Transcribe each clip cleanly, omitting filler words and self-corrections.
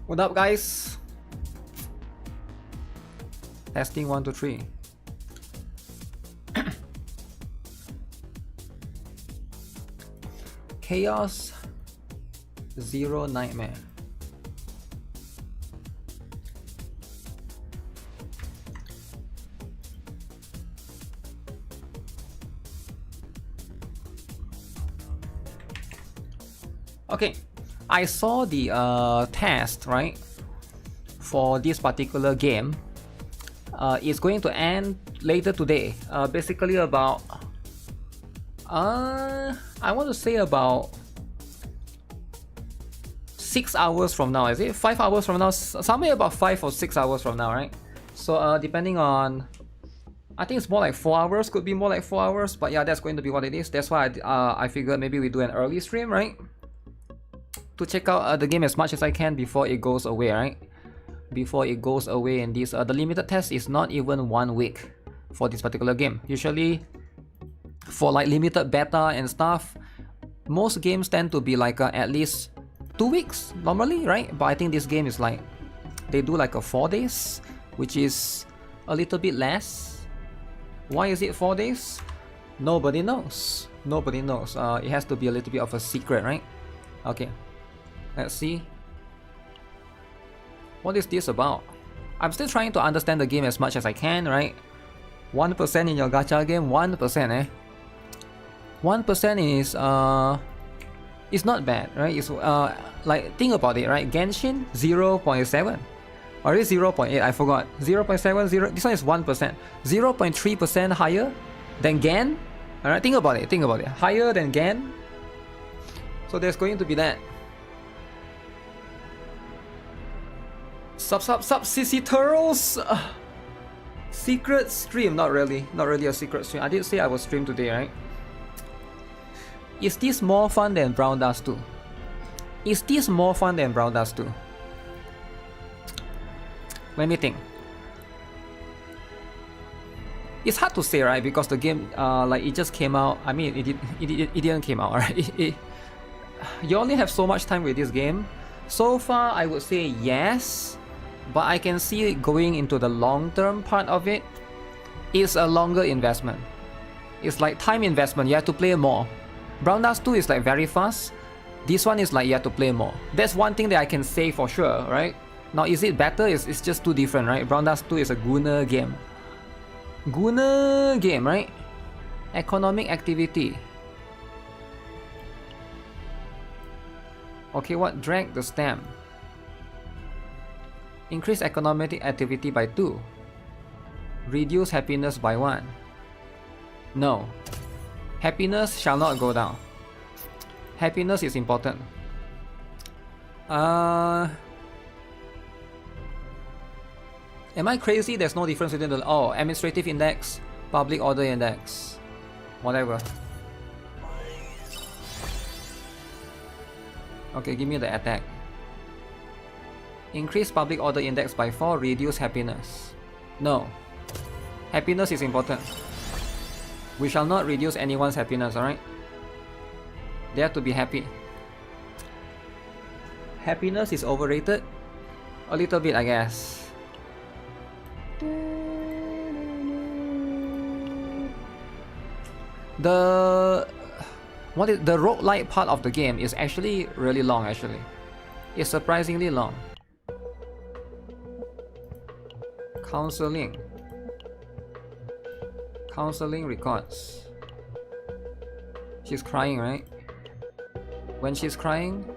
What up, guys? Testing 1, 2, 3. Chaos 0 Nightmare. Okay, I saw the test, right, for this particular game. It's going to end later today. Basically about I want to say about 6 hours from now. Is it 5 hours from now? Somewhere about 5 or 6 hours from now, right? So depending on, I think it's more like 4 hours. Could be more like 4 hours. But yeah, that's going to be what it is. That's why I figured maybe we do an early stream, right? To check out the game as much as I can before it goes away, right? Before it goes away in this, the limited test is not even 1 week for this particular game. Usually, for like limited beta and stuff, most games tend to be like at least 2 weeks normally, right? But I think this game is like, they do like a 4 days, which is a little bit less. Why is it 4 days? Nobody knows. Nobody knows. It has to be a little bit of a secret, right? Okay. Let's see. What is this about? I'm still trying to understand the game as much as I can, right? 1% in your gacha game, 1%, eh? 1% is not bad, right? It's like, think about it, right? Genshin 0.7 or is 0.8? I forgot. 0.70. This one is 1%. 0.3% higher than Gen. All right, think about it. Think about it. Higher than Gen. So there's going to be that. Sub CC Turtles. Secret stream. Not really a secret stream. I did say I will stream today, right? Is this more fun than Brown Dust 2? Is this more fun than Brown Dust 2? Let me think. It's hard to say, right? Because the game, like, it just came out. I mean, it didn't came out, right? You only have so much time with this game. So far, I would say yes. But I can see it going into the long-term part of it. It's a longer investment. It's like time investment. You have to play more. Brown Dust 2 is like very fast. This one is like you have to play more. That's one thing that I can say for sure, right? Now, is it better? It's just too different, right? Brown Dust 2 is a Gunner game. Gunner game, right? Economic activity. Okay, what? Drag the stem. Increase economic activity by 2. Reduce happiness by 1. No. Happiness shall not go down. Happiness is important. Am I crazy? There's no difference between the... Oh, administrative index, public order index. Whatever. Okay, give me the attack. Increase public order index by 4, reduce happiness. No. Happiness is important. We shall not reduce anyone's happiness, alright? They have to be happy. Happiness is overrated? A little bit, I guess. The roguelike part of the game is actually really long, actually. It's surprisingly long. Counseling. Counseling records. She's crying, right? When she's crying,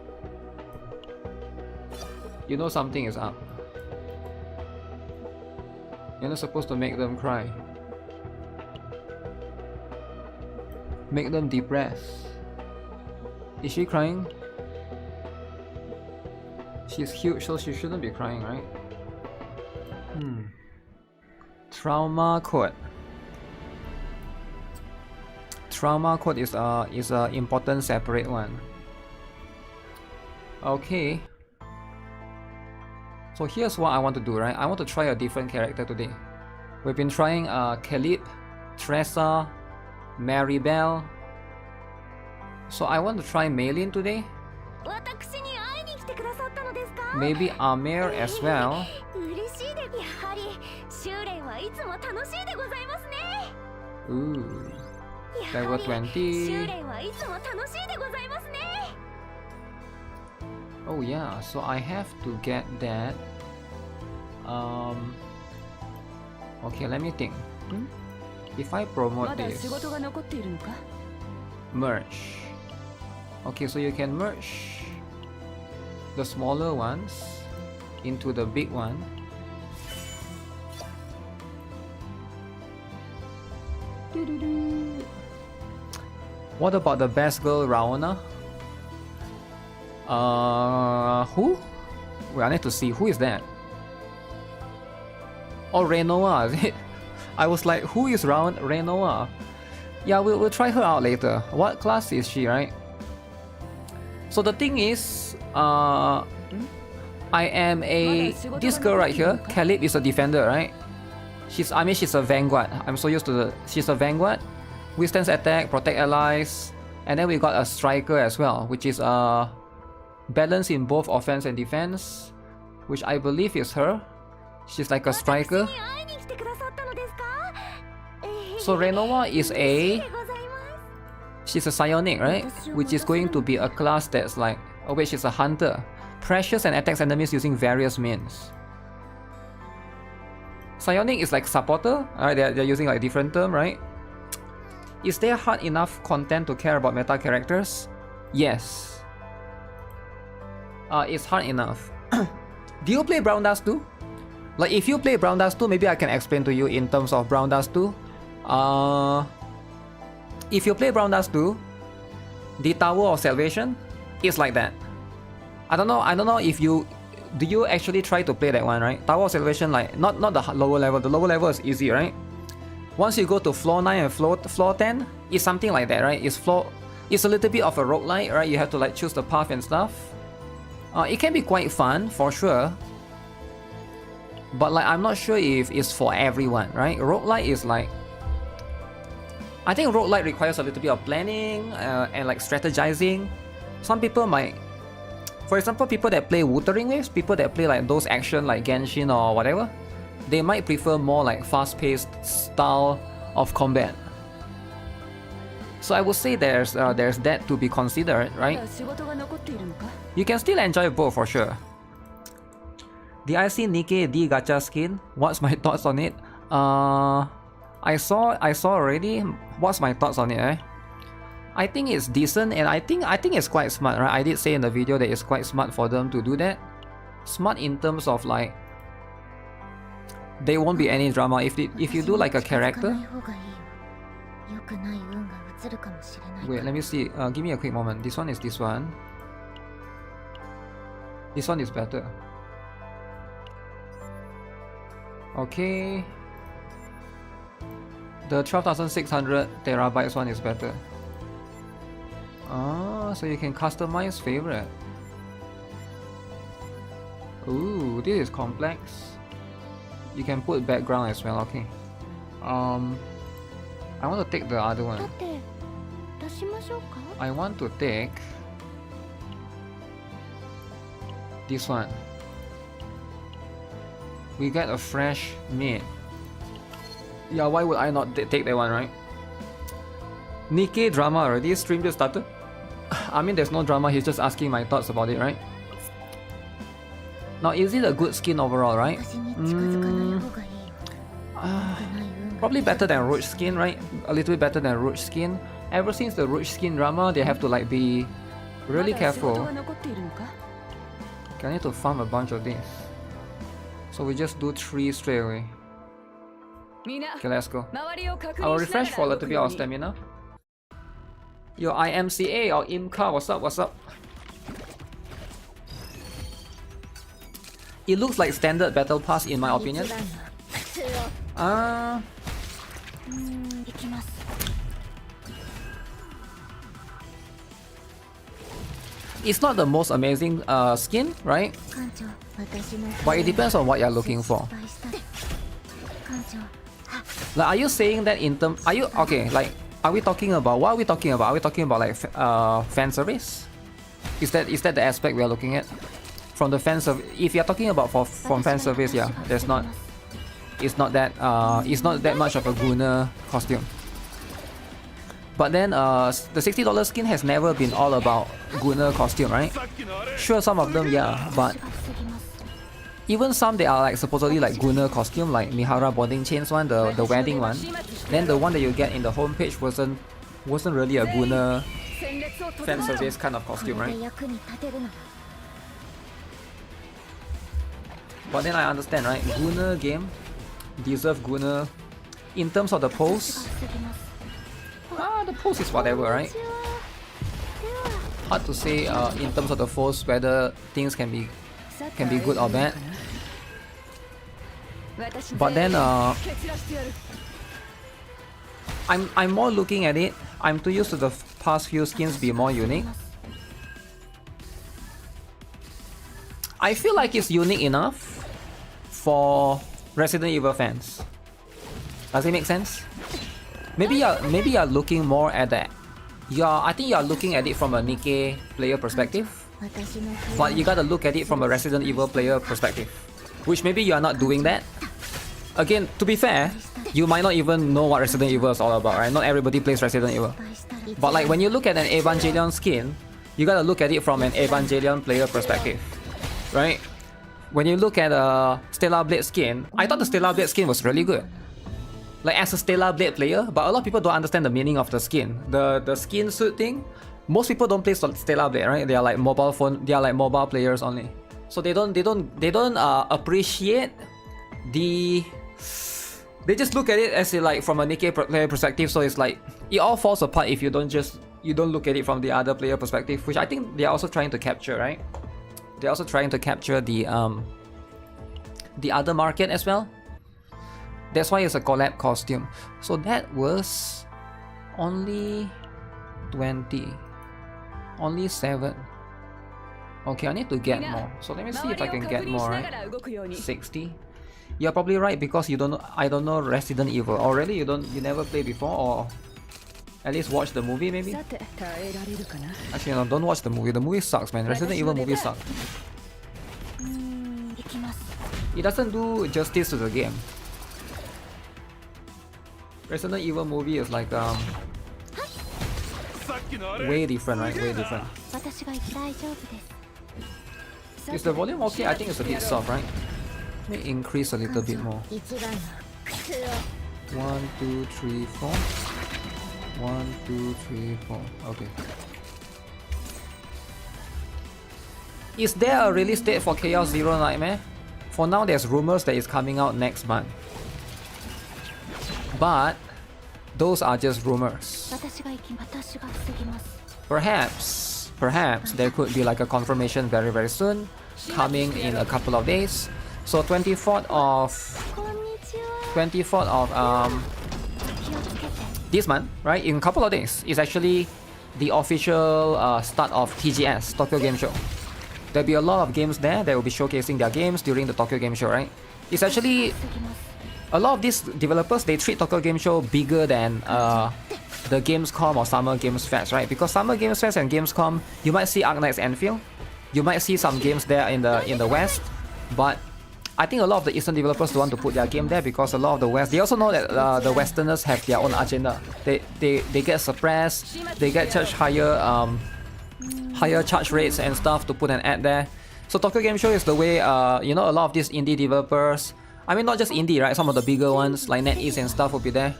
you know something is up. You're not supposed to make them cry. Make them depressed. Is she crying? She's huge, so she shouldn't be crying, right? Trauma code. Trauma code is a important separate one. Okay. So here's what I want to do, right? I want to try a different character today. We've been trying Caleb, Tressa, Maribel. So I want to try Maylin today. Maybe Amir as well. Ooh, level 20. Oh yeah, so I have to get that. Okay, let me think. If I promote this, merge. Okay, so you can merge the smaller ones into the big one. What about the best girl, Raona? Who? Wait, I need to see. Who is that? Oh, Renoa, is it? I was like, who is Renoa? Yeah, we'll try her out later. What class is she, right? So the thing is, I am this girl right here, Caleb, is a defender, right? She's a vanguard. I'm so used to she's a vanguard. Withstands attack, protect allies, and then we got a striker as well, which is balance in both offense and defense, which I believe is her. She's like a striker. So Renoa is she's a psionic, right? Which is going to be a class that's like, oh wait, she's a hunter. Pressures and attacks enemies using various means. Psionic is like supporter, alright, they're using like different term, right? Is there hard enough content to care about meta characters? Yes. It's hard enough. Do you play Brown Dust 2? Like if you play Brown Dust 2, maybe I can explain to you in terms of Brown Dust 2. If you play Brown Dust 2, the Tower of Salvation is like that. I don't know if you do you actually try to play that one, right? Tower of Salvation, like not the lower level. The lower level is easy, right? Once you go to floor 9 and floor 10, it's something like that, right? It's a little bit of a roguelike, right? You have to like choose the path and stuff. It can be quite fun for sure, but like I'm not sure if it's for everyone, right? Roguelike is like, I think roguelike requires a little bit of planning and like strategizing. Some people might, for example, people that play Wuthering waves, people that play like those action like Genshin or whatever, they might prefer more like fast-paced style of combat. So I would say there's that to be considered, right? You can still enjoy both for sure. Did I see NIKKE D gacha skin? What's my thoughts on it? I saw already. What's my thoughts on it? I think it's decent, and I think it's quite smart, right? I did say in the video that it's quite smart for them to do that. Smart in terms of like, there won't be any drama if you do like a character. Wait, let me see. Give me a quick moment. This one is this one. This one is better. Okay. The 12,600 terabytes one is better. So you can customize favorite. Ooh, this is complex. You can put background as well, okay. I want to take the other one. I want to take this one. We get a fresh meat. Yeah, why would I not take that one, right? NIKKE drama already? Stream just started? I mean, there's no drama, he's just asking my thoughts about it, right? Now, is it a good skin overall, right? Probably better than Roach skin, right? A little bit better than Roach skin. Ever since the Roach skin drama, they have to like be really careful. Okay, I need to farm a bunch of this. So we just do 3 straight away. Okay, let's go. I will refresh for a little bit of stamina. Yo, IMCA or IMCA, what's up, what's up? It looks like standard battle pass in my opinion. It's not the most amazing skin, right? But it depends on what you're looking for. Like, are you saying that in terms? Are you okay? Like, are we talking about what are we talking about? Are we talking about like fan service? Is that the aspect we are looking at? from the fan service. If you're talking about from fan service, yeah, there's not. It's not that much of a Gunnar costume. But then the $60 skin has never been all about Gunnar costume, right? Sure, some of them, yeah, but even some they are like supposedly like Gunnar costume, like Mihara bonding chains one, the wedding one. Then the one that you get in the homepage wasn't really a Gunnar fan service kind of costume, right? But then I understand, right? Gunnar game deserve Gunnar in terms of the pose. The pose is whatever, right? Hard to say in terms of the pose whether things can be good or bad. But then I'm more looking at it. I'm too used to the past few skins be more unique. I feel like it's unique enough for Resident Evil fans. Does it make sense? Maybe you're looking more at that. I think you're looking at it from a NIKKE player perspective, but you gotta look at it from a Resident Evil player perspective, which maybe you are not doing that. Again, to be fair, you might not even know what Resident Evil is all about, right? Not everybody plays Resident Evil. But like when you look at an Evangelion skin, you gotta look at it from an Evangelion player perspective, right? When you look at a Stellar Blade skin, I thought the Stellar Blade skin was really good. Like as a Stellar Blade player, but a lot of people don't understand the meaning of the skin. The skin suit thing, most people don't play Stellar Blade, right? They are like mobile players only. So they don't appreciate the. They just look at it as like from a NIKKE player perspective. So it's like it all falls apart if you don't look at it from the other player perspective, which I think they are also trying to capture, right? They're also trying to capture the other market as well. That's why it's a collab costume. So that was only 20. Only 7. Okay, I need to get more. So let me see if I can get more, right? 60. You're probably right because you don't know, I don't know Resident Evil. Or really you never played before, or at least watch the movie maybe? Actually no, don't watch the movie. The movie sucks, man. Resident Evil movie sucks. It doesn't do justice to the game. Resident Evil movie is like way different, right? Way different. Is the volume okay? I think it's a bit soft, right? Let me increase a little bit more. 1, 2, 3, 4. 1, 2, 3, 4. Okay. Is there a release date for Chaos Zero Nightmare? For now, there's rumors that it's coming out next month. But those are just rumors. Perhaps there could be like a confirmation very, very soon, coming in a couple of days. So 24th of this month, right? In a couple of days, is actually the official start of TGS, Tokyo Game Show. There'll be a lot of games there that will be showcasing their games during the Tokyo Game Show, right? It's actually a lot of these developers, they treat Tokyo Game Show bigger than the Gamescom or Summer Games Fest, right? Because Summer Games Fest and Gamescom, you might see Arknight's Enfield, you might see some games there in the West, but I think a lot of the Eastern developers don't want to put their game there because a lot of the West, they also know that the Westerners have their own agenda. They get suppressed, they get charged higher charge rates and stuff to put an ad there. So Tokyo Game Show is the way, you know, a lot of these indie developers, I mean not just indie, right? Some of the bigger ones like NetEase and stuff will be there,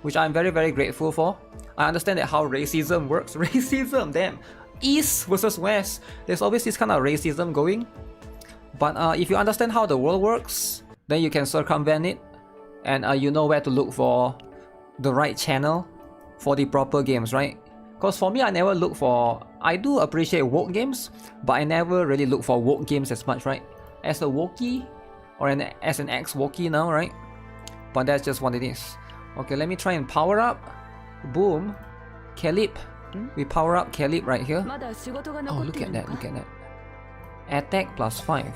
which I'm very, very grateful for. I understand that how racism works. Racism, damn. East versus West. There's always this kind of racism going. But if you understand how the world works, then you can circumvent it, and you know where to look for the right channel for the proper games, right? Because for me, I never look for... I do appreciate woke games, but I never really look for woke games as much, right? As a Wookiee, or as an ex-Wookiee now, right? But that's just what it is. Okay, let me try and power up. Boom. Caleb. We power up Caleb right here. Oh, look at that, look at that. Attack plus 5.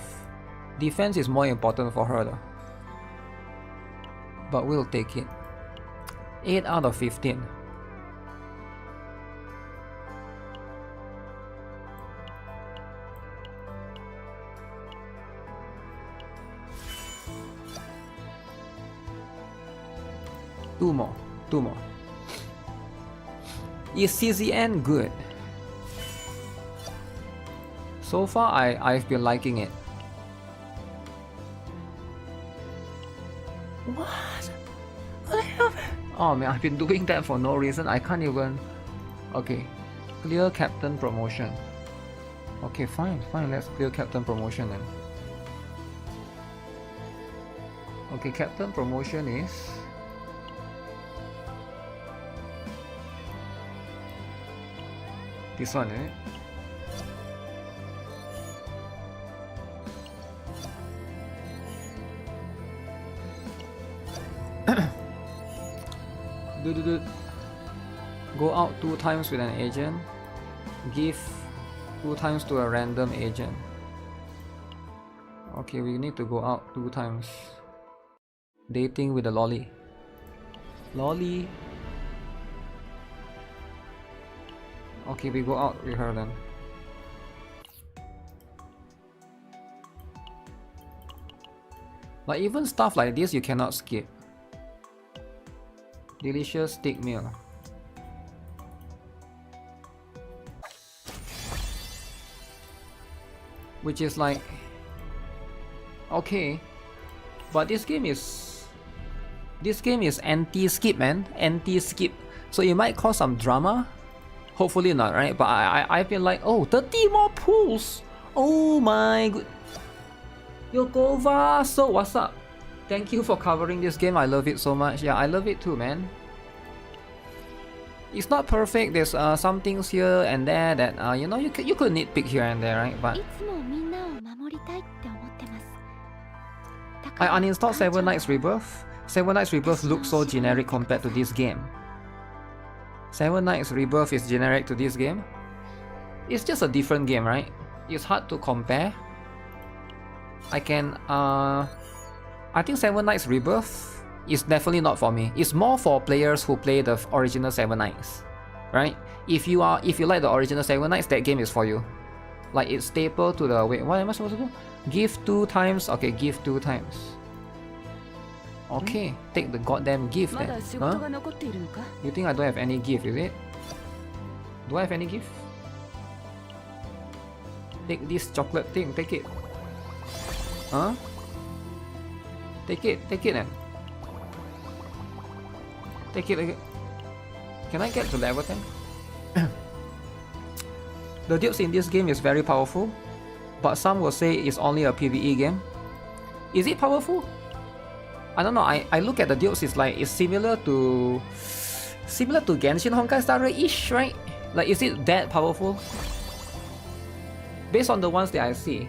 Defense is more important for her though. But we'll take it. 8 out of 15. 2 more. 2 more. Is CZN good? So far, I've been liking it. What? Oh man, I've been doing that for no reason. I can't even. Okay, clear captain promotion. Okay, fine. Let's clear captain promotion then. Okay, captain promotion is. This one, eh? Go out 2 times with an agent. Give 2 times to a random agent. Okay, we need to go out 2 times. Dating with a lolly. Lolly. Okay, we go out with her then. Like even stuff like this you cannot skip. Delicious steak meal. Which is like okay, but this game is anti-skip, man. Anti-skip. So it might cause some drama. Hopefully not, right? But I feel like, oh, 30 more pools. Oh my god. Yokova, so what's up? Thank you for covering this game. I love it so much. Yeah, I love it too, man. It's not perfect. There's some things here and there that you know you could nitpick here and there, right? But I uninstalled Seven Knights Rebirth. Seven Knights Rebirth looks so generic compared to this game. Seven Knights Rebirth is generic to this game. It's just a different game, right? It's hard to compare. I think Seven Knights Rebirth is definitely not for me. It's more for players who play the original Seven Knights, right? If you like the original Seven Knights, that game is for you. Like it's staple to the wait. What am I supposed to do? Give 2 times. Okay, give 2 times. Okay, take the goddamn gift then. Huh? You think I don't have any gift, is it? Do I have any gift? Take this chocolate thing, take it. Huh? Take it then. Take it. Can I get to level 10? The dupes in this game is very powerful, but some will say it's only a PvE game. Is it powerful? I don't know. I look at the dupes. It's like it's similar to Genshin Honkai Star-ish, right? Like, is it that powerful? Based on the ones that I see,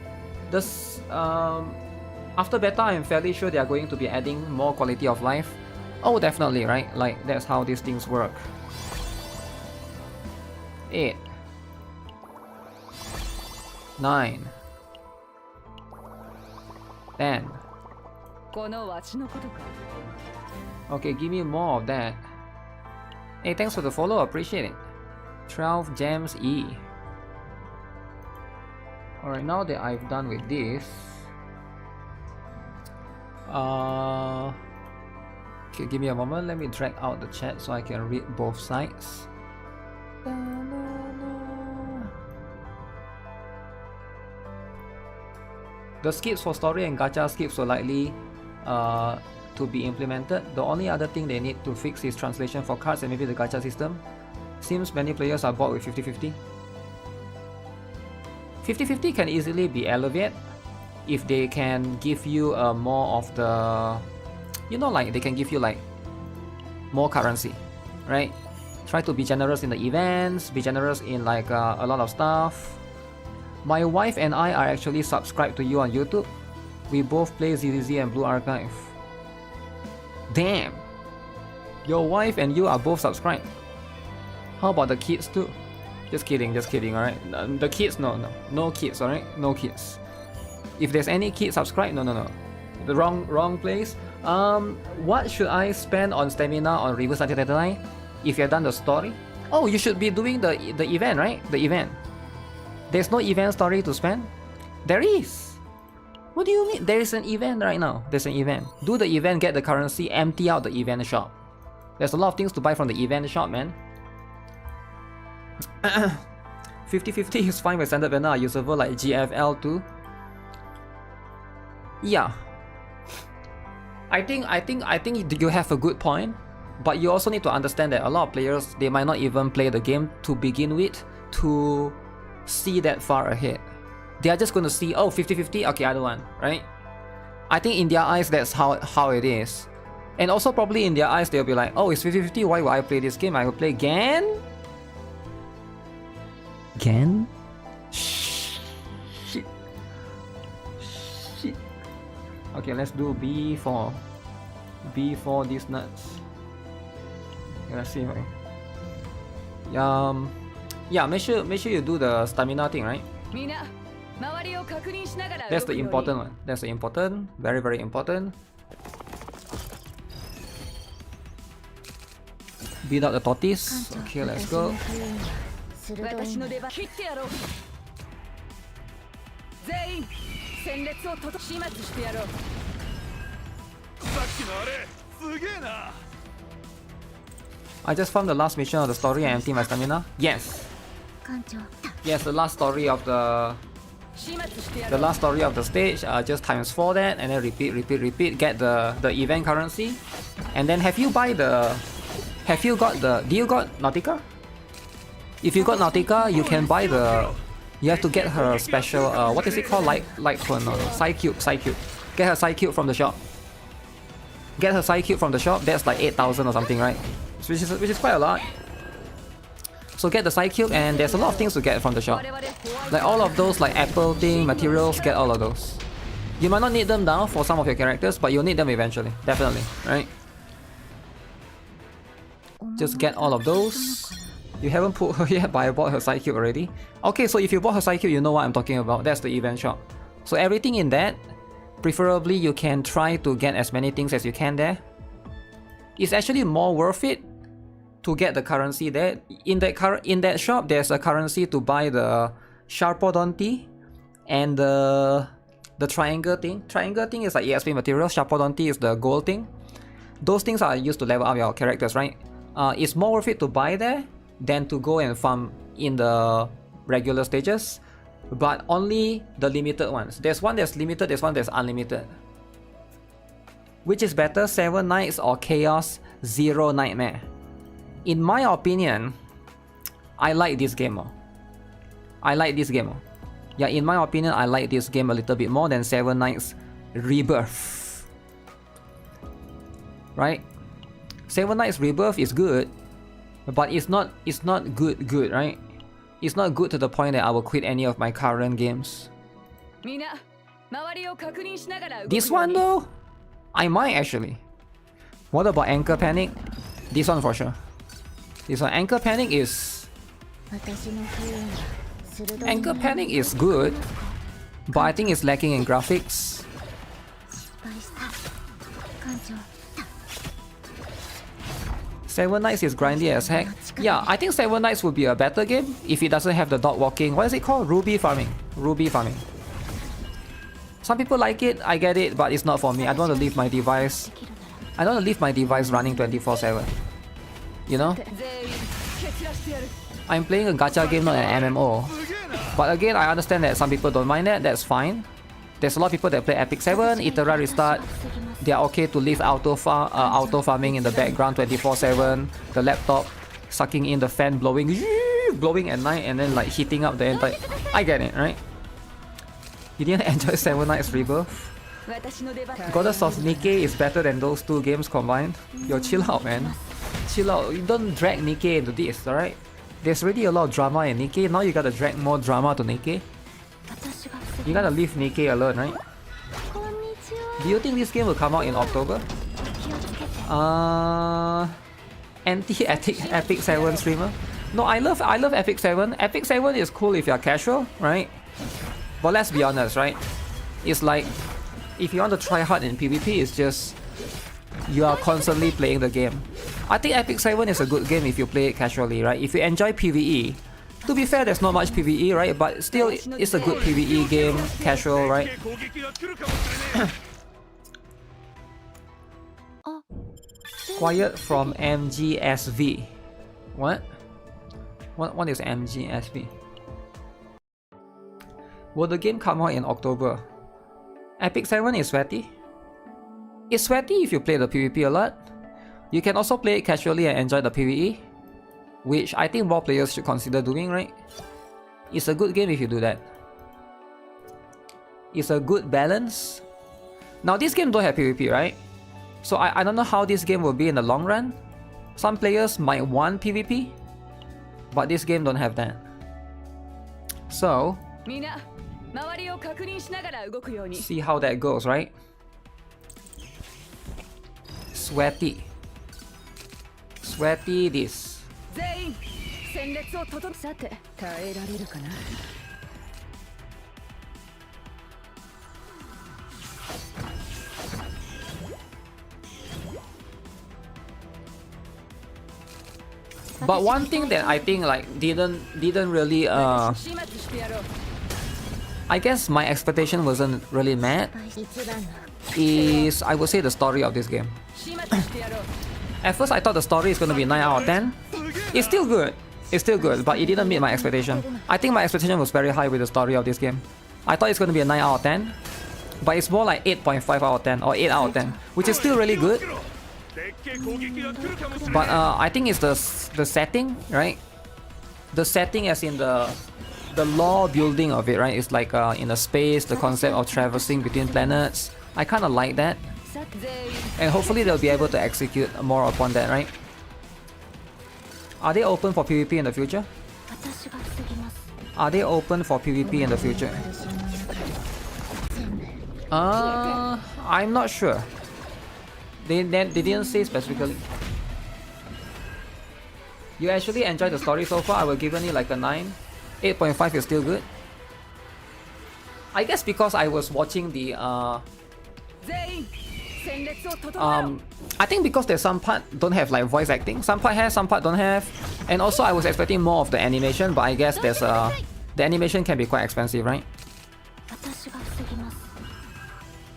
this after beta, I'm fairly sure they are going to be adding more quality of life. Oh, definitely, right? Like that's how these things work. 8, 9, 10. Okay, give me more of that. Hey, thanks for the follow, appreciate it. 12 gems E. Alright, now that I've done with this, okay, give me a moment, let me drag out the chat so I can read both sides. The skips for story and gacha skips will likely to be implemented. The only other thing they need to fix is translation for cards and maybe the gacha system. Seems many players are bored with 50-50. 50-50 can easily be elevated if they can give you more of the, you know, like they can give you like more currency, right? Try to be generous in the events, be generous in like a lot of stuff. My wife and I are actually subscribed to you on YouTube. We both play ZZZ and Blue Archive. Damn! Your wife and you are both subscribed. How about the kids too? Just kidding, alright? The kids, no kids, alright? No kids. If there's any kids subscribed, no. The wrong place. What should I spend on stamina on Reverse 1939 if you have done the story? Oh, you should be doing the event, right? The event. There's no event story to spend? There is! What do you mean? There is an event right now. There's an event. Do the event, get the currency, empty out the event shop. There's a lot of things to buy from the event shop, man. 50-50 is fine with standard vanilla, usable like GFL too. Yeah. I think you have a good point, but you also need to understand that a lot of players, they might not even play the game to begin with to see that far ahead. They are just going to see, oh, 50-50, okay, I don't want, right? I think in their eyes, that's how it is. And also probably in their eyes, they'll be like, oh, it's 50-50, why would I play this game? I will play GAN? GAN? Shit. Shit. Okay, let's do B4. B4 these nuts. Okay, let's see. Yeah, make sure you do the stamina thing, right? That's the important one. That's the important, very important. Beat up the tortoise. Okay, let's go. I just found the last mission of the story and empty my stamina. Yes. Yes, the last story of the stage. Just times 4 that and then repeat. Get the event currency, and then do you got Nautica? If you got Nautica, you can buy you have to get her special what is it called, light clone, Psy cube. Get her Psy cube from the shop. That's like 8,000 or something, right? Which is quite a lot. So get the Psy cube, and there's a lot of things to get from the shop. Like all of those like apple thing, materials, get all of those. You might not need them now for some of your characters, but you'll need them eventually, definitely, right? Just get all of those. You haven't put her yet, but I bought her Psy cube already. Okay, so if you bought her Psy cube, you know what I'm talking about. That's the event shop. So everything in that, preferably you can try to get as many things as you can there. It's actually more worth it to get the currency there. In that shop, there's a currency to buy the Sharpodonty and the triangle thing. Triangle thing is like EXP material. Sharpodonty is the gold thing. Those things are used to level up your characters, right? It's more worth it to buy there than to go and farm in the regular stages, but only the limited ones. There's one that's limited, there's one that's unlimited. Which is better, 7 Nights or Chaos 0 Nightmare? In my opinion, I like this game more. Yeah, in my opinion, I like this game a little bit more than 7 Nights Rebirth. Right? 7 Nights Rebirth is good, but it's not good, right? It's not good to the point that I will quit any of my current games. This one though, I might actually. What about Anchor Panic? This one for sure. This one, Anchor Panic is good, but I think it's lacking in graphics. Seven Nights is grindy as heck. Yeah, I think 7 Nights would be a better game if it doesn't have the dog walking. What is it called? Ruby farming. Some people like it, I get it, but it's not for me. I don't want to leave my device. Running 24/7. You know? I'm playing a gacha game, not an MMO. But again, I understand that some people don't mind that. That's fine. There's a lot of people that play Epic 7, Itera Restart. They are okay to leave auto farming in the background 24/7. The laptop sucking in the fan, blowing at night, and then like heating up the entire. I get it, right? You didn't enjoy 7 Nights Rebirth? Goddess of NIKKE is better than those two games combined. Yo, chill out, man. Chill out. You don't drag NIKKE into this, alright? There's already a lot of drama in NIKKE. Now you gotta drag more drama to NIKKE. You gotta leave NIKKE alone, right? Do you think this game will come out in October? Epic 7 streamer? No, I love Epic 7. Epic 7 is cool if you're casual, right? But let's be honest, right? It's like, if you want to try hard in PvP, it's just you are constantly playing the game. I think Epic 7 is a good game if you play it casually, right? If you enjoy PvE, to be fair, there's not much PvE, right? But still, it's a good PvE game, casual, right? Acquired from MGSV. What? What is MGSV? Will the game come out in October? Epic 7 is sweaty. It's sweaty if you play the PvP a lot. You can also play it casually and enjoy the PvE, which I think more players should consider doing, right? It's a good game if you do that. It's a good balance. Now this game don't have PvP, right? So I don't know how this game will be in the long run. Some players might want PvP, but this game don't have that. So see how that goes, right? Sweaty. Sweaty this. But one thing that I think like didn't really I guess my expectation wasn't really met is, I would say, the story of this game. At first I thought the story is gonna be 9 out of 10. It's still good. It's still good, but it didn't meet my expectation. I think my expectation was very high with the story of this game. I thought it's gonna be a 9 out of 10, but it's more like 8.5 out of 10 or 8 out of 10, which is still really good. But I think it's the setting, right? The setting as in the lore building of it, right? It's like in a space, the concept of traversing between planets. I kind of like that. And hopefully they'll be able to execute more upon that, right? Are they open for PvP in the future? Are they open for PvP in the future? I'm not sure. They didn't say specifically. You actually enjoyed the story so far. I will give it like a 9. 8.5 is still good. I guess because I was watching the I think because there's some part don't have like voice acting, some part has, some part don't have, and also I was expecting more of the animation, but I guess there's the animation can be quite expensive, right?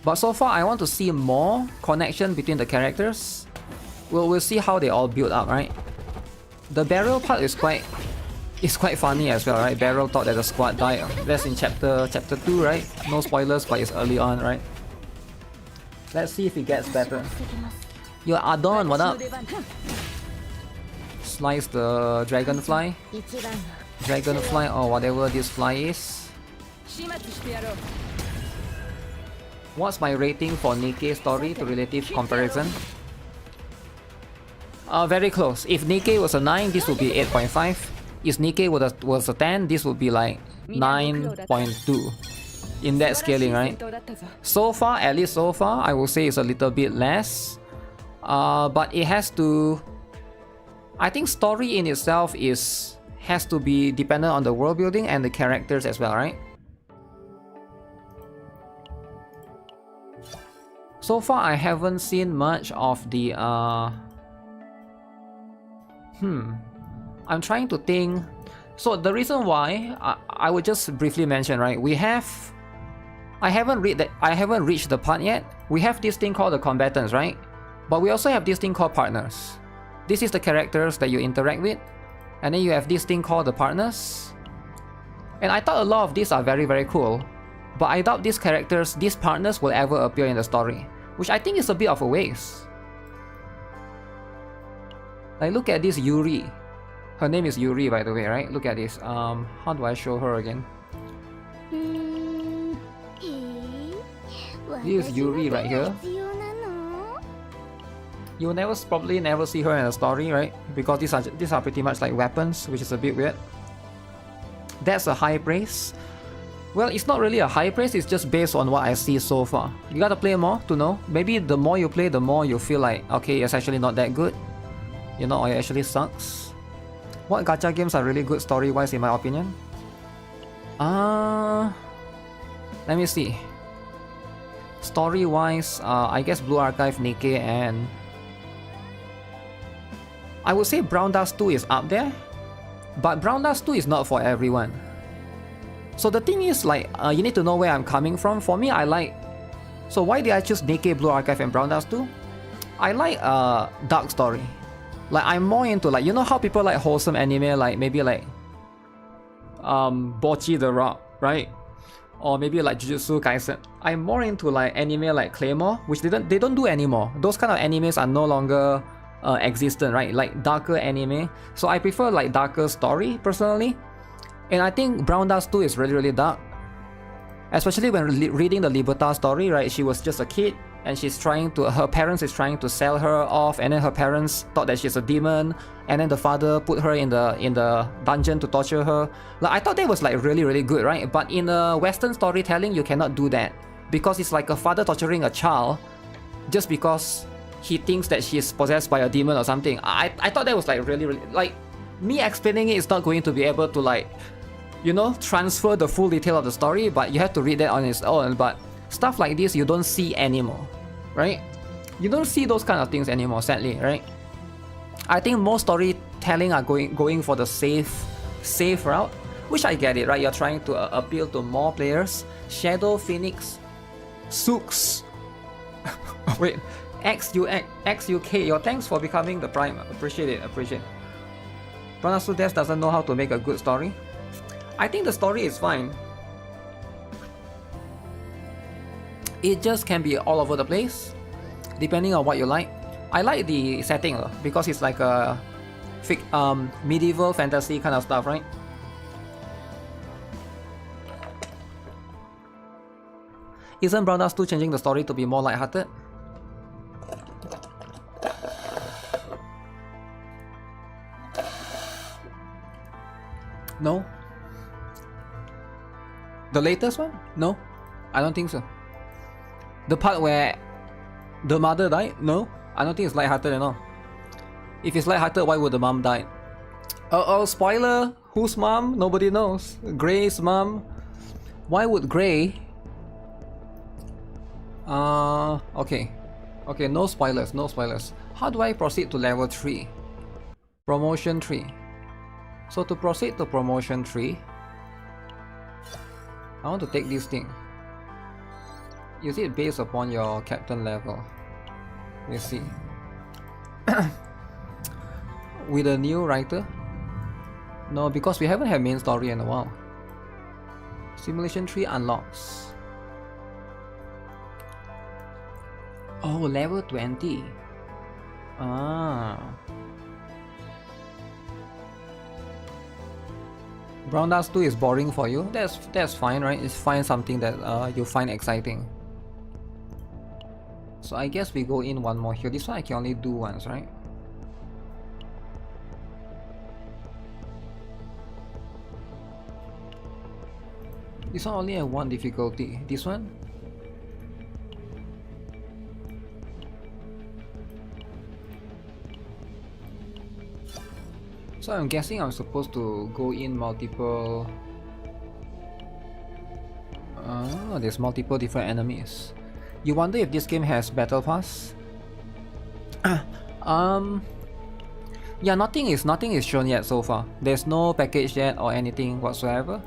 But so far I want to see more connection between the characters. We'll see how they all build up, right? The barrel part is quite funny as well, right? Barrel thought that the squad died. That's in chapter 2, right? No spoilers, but it's early on, right? Let's see if it gets better. Yo, Adon, what up? Slice the dragonfly. Dragonfly or whatever this fly is. What's my rating for NIKKE story to relative comparison? Very close. If NIKKE was a 9, this would be 8.5. If NIKKE was a 10, this would be like 9.2. In that scaling, right? So far, at least so far, I will say it's a little bit less. But it has to... I think story in itself has to be dependent on the world building and the characters as well, right? So far, I haven't seen much of the... I'm trying to think. So the reason why I would just briefly mention, right? I haven't reached the part yet. We have this thing called the combatants, right? But we also have this thing called partners. This is the characters that you interact with, and then you have this thing called the partners. And I thought a lot of these are very, very cool, but I doubt these partners will ever appear in the story, which I think is a bit of a waste. Like, look at this Yuri. Her name is Yuri, by the way, right? Look at this. How do I show her again? This is Yuri right here. You'll probably never see her in a story, right? Because these are pretty much like weapons, which is a bit weird. That's a high praise. Well, it's not really a high praise, it's just based on what I see so far. You gotta play more to know. Maybe the more you play, the more you feel like, okay, it's actually not that good. You know, or it actually sucks. What gacha games are really good story-wise in my opinion? Let me see. Story-wise, I guess Blue Archive, NIKKE, and... I would say Brown Dust 2 is up there, but Brown Dust 2 is not for everyone. So the thing is, like, you need to know where I'm coming from. For me, I like... So why did I choose NIKKE, Blue Archive, and Brown Dust 2? I like dark story. Like I'm more into like, you know how people like wholesome anime, like maybe like Bocchi the Rock, right? Or maybe like Jujutsu Kaisen. I'm more into like anime like Claymore, which they don't do anymore. Those kind of animes are no longer existent, right? Like darker anime. So I prefer like darker story personally. And I think Brown Dust 2 is really dark. Especially when reading the Liberta story, right? She was just a kid and she's trying to, her parents is trying to sell her off, and then her parents thought that she's a demon, and then the father put her in the dungeon to torture her. Like I thought that was like really good, right? But in a Western storytelling, you cannot do that because it's like a father torturing a child just because he thinks that she's possessed by a demon or something. I thought that was like really like, me explaining it is not going to be able to like, you know, transfer the full detail of the story, but you have to read that on its own. But stuff like this you don't see anymore, right? You don't see those kind of things anymore, sadly, right? I think most storytelling are going for the safe route, which I get it, right? You're trying to appeal to more players. Shadow Phoenix, Sooks, wait, XUK, yo, thanks for becoming the Prime. Appreciate it. Pronasu Death doesn't know how to make a good story. I think the story is fine. It just can be all over the place, depending on what you like. I like the setting because it's like a medieval fantasy kind of stuff, right? Isn't Brown Dust 2 changing the story to be more lighthearted? No. The latest one? No, I don't think so. The part where the mother died? No, I don't think it's lighthearted at all. If it's lighthearted, why would the mom die? Spoiler, whose mom? Nobody knows. Gray's mom. Why would Gray? Okay, no spoilers. How do I proceed to level 3? Promotion 3. So to proceed to promotion 3, I want to take this thing. Is it based upon your captain level? Let's see. With a new writer? No, because we haven't had main story in a while. Simulation 3 unlocks. Oh, level 20. Brown Dust 2 is boring for you. That's fine, right? It's find something that you find exciting. So I guess we go in one more here. This one I can only do once, right? This one only have one difficulty. This one? So I'm guessing I'm supposed to go in multiple... there's multiple different enemies. You wonder if this game has battle pass? Yeah, nothing is shown yet so far. There's no package yet or anything whatsoever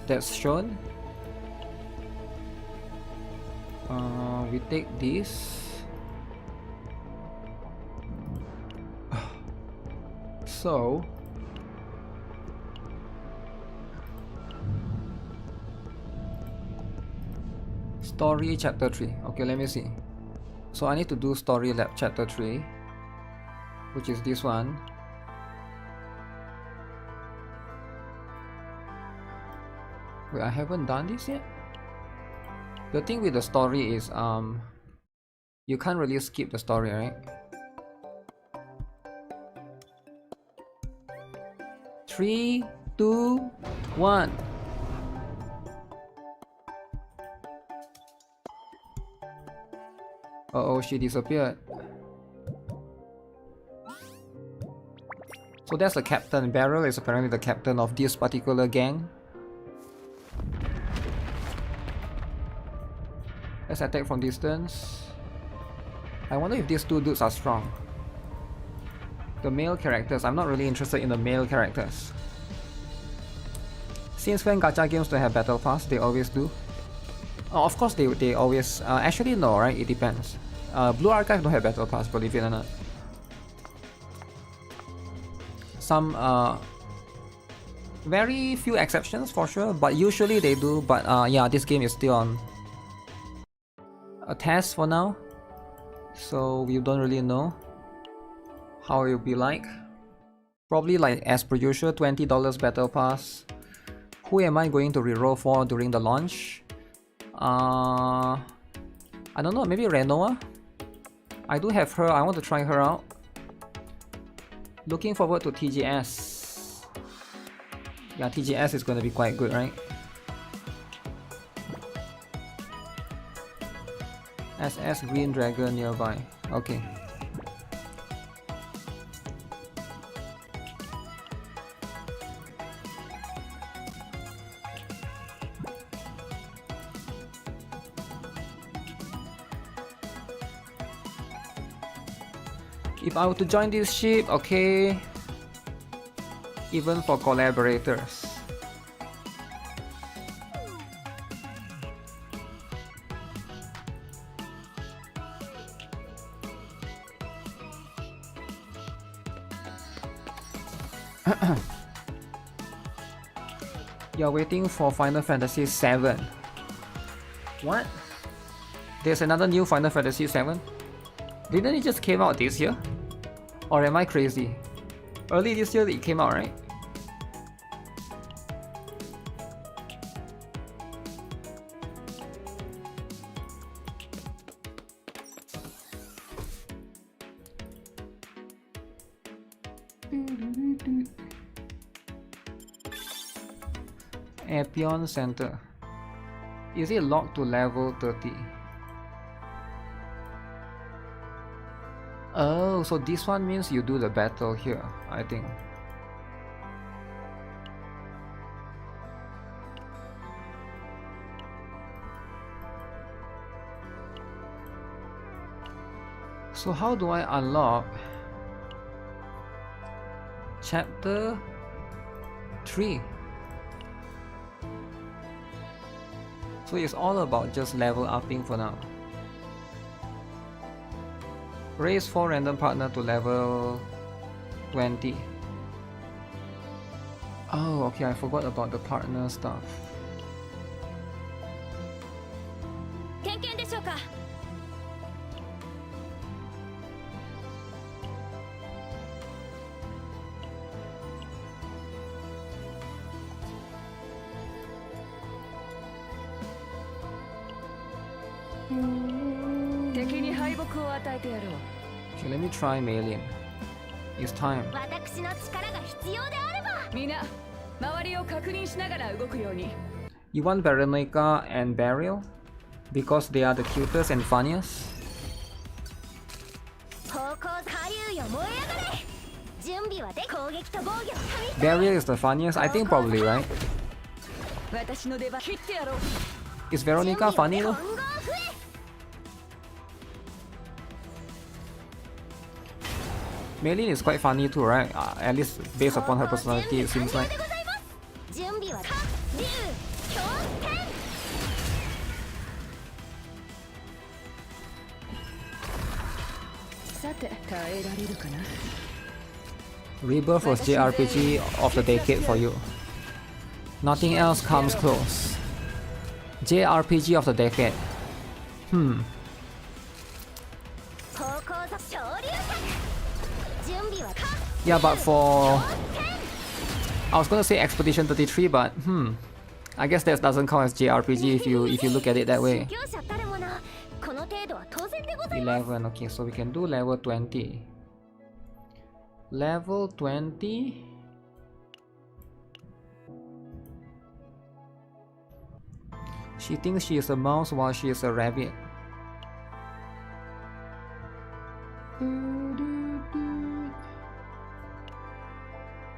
that's shown. We take this. So story chapter 3. Okay, let me see. So I need to do story lab chapter 3, which is this one. Wait, I haven't done this yet? The thing with the story is you can't really skip the story, right? 3, 2, 1. Uh-oh, she disappeared. So that's the captain. Beryl is apparently the captain of this particular gang. Let's attack from distance. I wonder if these two dudes are strong. The male characters, I'm not really interested in the male characters. Since when gacha games don't have battle pass? They always do. Oh, of course they always... actually no, right? It depends. Blue Archive don't have battle pass, believe it or not. Some very few exceptions for sure, but usually they do. But yeah, this game is still on a test for now, so we don't really know how it will be like. Probably like as per usual, $20 battle pass. Who am I going to reroll for during the launch? I don't know, maybe Renoa? I do have her, I want to try her out. Looking forward to TGS. Yeah, TGS is going to be quite good, right? SS Green Dragon nearby. Okay. If I were to join this ship, okay. Even for collaborators. You're waiting for Final Fantasy VII. What? There's another new Final Fantasy VII? Didn't it just came out this year? Or am I crazy? Early this year it came out, right? Apion Center. Is it locked to level 30? Oh, so this one means you do the battle here, I think. So how do I unlock Chapter 3? So it's all about just level upping for now. Raise 4 random partner to level 20. Oh, okay, I forgot about the partner stuff. Okay, let me try Maylin. It's time. You want Veronica and Beryl? Because they are the cutest and funniest? Beryl is the funniest? I think probably, right? Is Veronica funny though? Maylin is quite funny too, right? At least based upon her personality, it seems like. Rebirth was JRPG of the decade for you. Nothing else comes close. JRPG of the decade. Yeah, but for... I was gonna say Expedition 33, but I guess that doesn't count as JRPG if you look at it that way. 11, okay, so we can do level 20. Level 20? She thinks she is a mouse while she is a rabbit.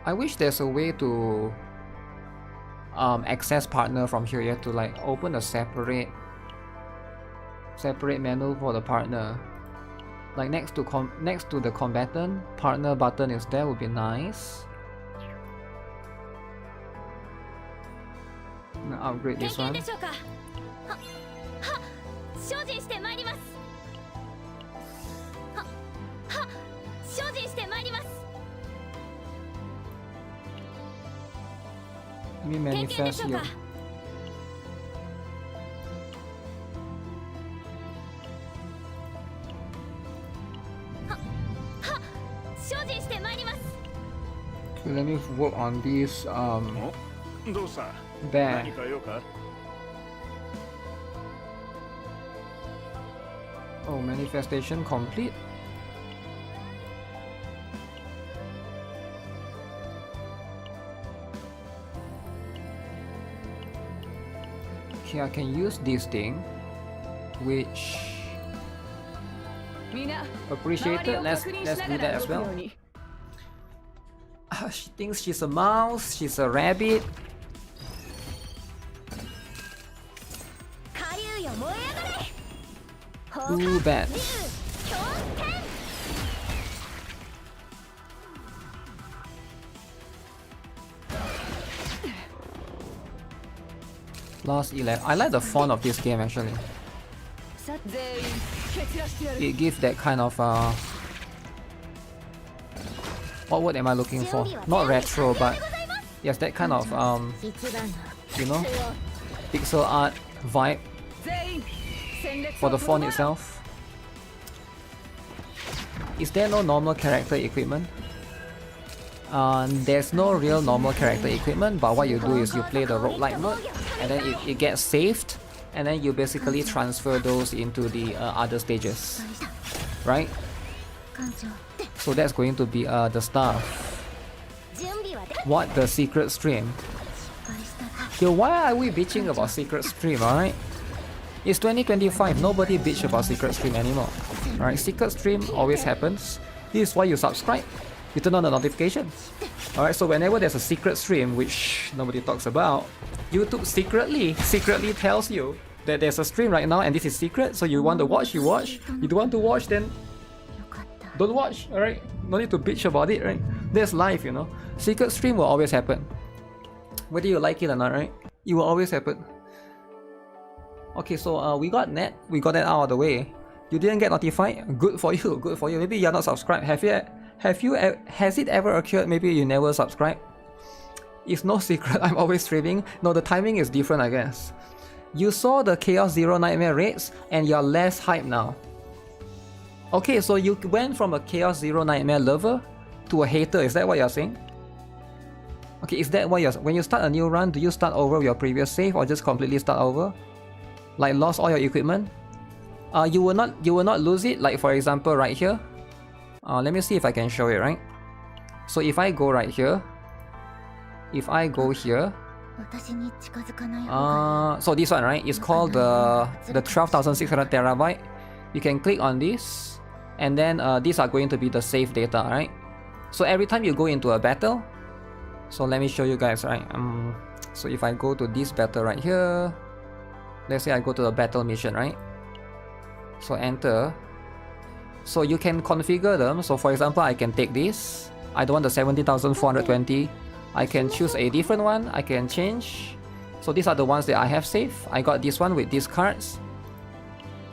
I wish there's a way to access partner from here. You have to like open a separate menu for the partner. Like next to the combatant, partner button is there, would be nice. I'm gonna upgrade this one. Let me manifest you. Okay, let me work on this bear. Oh, manifestation complete. Okay, I can use this thing, which appreciated. Let's do that as well. She thinks she's a mouse, she's a rabbit. Too bad. Last 11. I like the font of this game actually. It gives that kind of what word am I looking for? Not retro, but yes, that kind of you know, pixel art vibe for the font itself. Is there no normal character equipment? There's no real normal character equipment, but what you do is you play the roguelike mode, and then it gets saved, and then you basically transfer those into the other stages, right? So that's going to be the stuff. What the secret stream? Yo, why are we bitching about secret stream, alright? It's 2025, nobody bitch about secret stream anymore. Alright, secret stream always happens. This is why you subscribe. You turn on the notifications. Alright, so whenever there's a secret stream, which nobody talks about, YouTube secretly tells you that there's a stream right now and this is secret, so you want to watch, you watch. You don't want to watch, then don't watch, alright? No need to bitch about it, right? There's life, you know. Secret stream will always happen. Whether you like it or not, right? It will always happen. Okay, so we got that out of the way. You didn't get notified? Good for you, good for you. Maybe you're not subscribed. Has it ever occurred maybe you never subscribed? It's no secret, I'm always streaming. No, the timing is different, I guess. You saw the Chaos Zero Nightmare raids and you're less hype now. Okay, so you went from a Chaos Zero Nightmare lover to a hater, is that what you're saying? Okay, is that what you're... When you start a new run, do you start over with your previous save or just completely start over? Like lost all your equipment? You will not lose it, like for example right here. Let me see if I can show it, right? So if I go right here, if I go here, so this one, right? It's called the 12,600 terabyte. You can click on this, and then these are going to be the save data, right? So every time you go into a battle, so let me show you guys, right? So if I go to this battle right here, let's say I go to the battle mission, right? So enter. So you can configure them. So for example, I can take this. I don't want the 70,420. I can choose a different one. I can change. So these are the ones that I have saved. I got this one with these cards.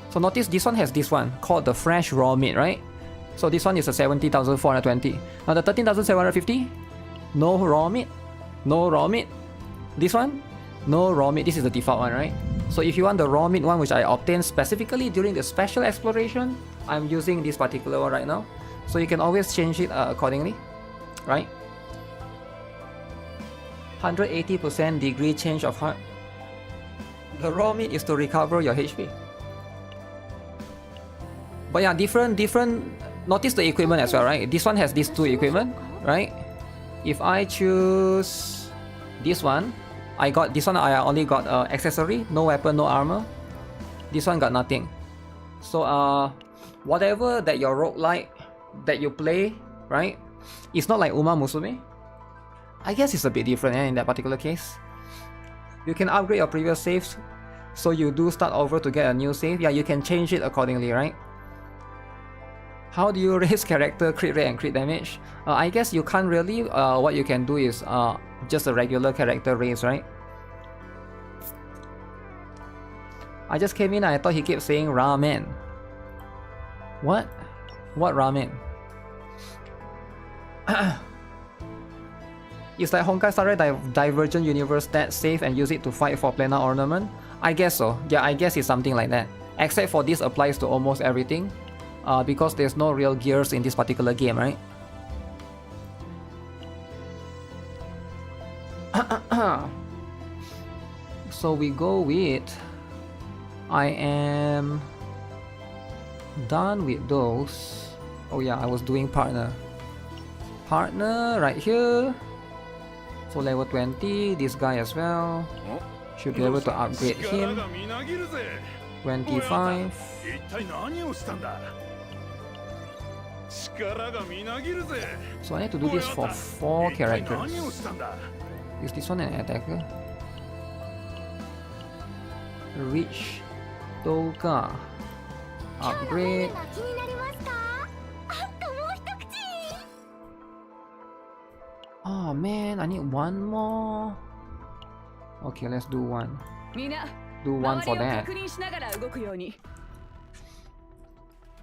So notice this one has this one called the fresh raw meat, right? So this one is a 70,420. Now the 13,750, no raw meat. No raw meat. This one, no raw meat. This is the default one, right? So if you want the raw meat one, which I obtained specifically during the special exploration, I'm using this particular one right now. So you can always change it accordingly, right? 180% degree change of heart. The raw meat is to recover your HP. But yeah, different. Notice the equipment as well, right? This one has these two equipment, right? If I choose this one, I got this one. I only got accessory, no weapon, no armor. This one got nothing. So whatever that your roguelike that you play, right? It's not like Uma Musume. I guess it's a bit different in that particular case. You can upgrade your previous saves, so you do start over to get a new save. Yeah, you can change it accordingly, right? How do you raise character crit rate and crit damage? I guess you can't really. What you can do is just a regular character raise, right? I just came in and I thought he kept saying ramen. What? What ramen? Is like Honkai Star Rail Divergent Universe that save and use it to fight for planar ornament? I guess so. Yeah, I guess it's something like that. Except for this applies to almost everything. Because there's no real gears in this particular game, right? So we go with... I am... done with those. Oh yeah, I was doing partner. Partner right here. So level 20, this guy as well. Should be able to upgrade him. 25. So I need to do this for 4 characters. Is this one an attacker? Reach Toga. Upgrade. Oh man, I need one more. Okay, let's do one. Do one for that.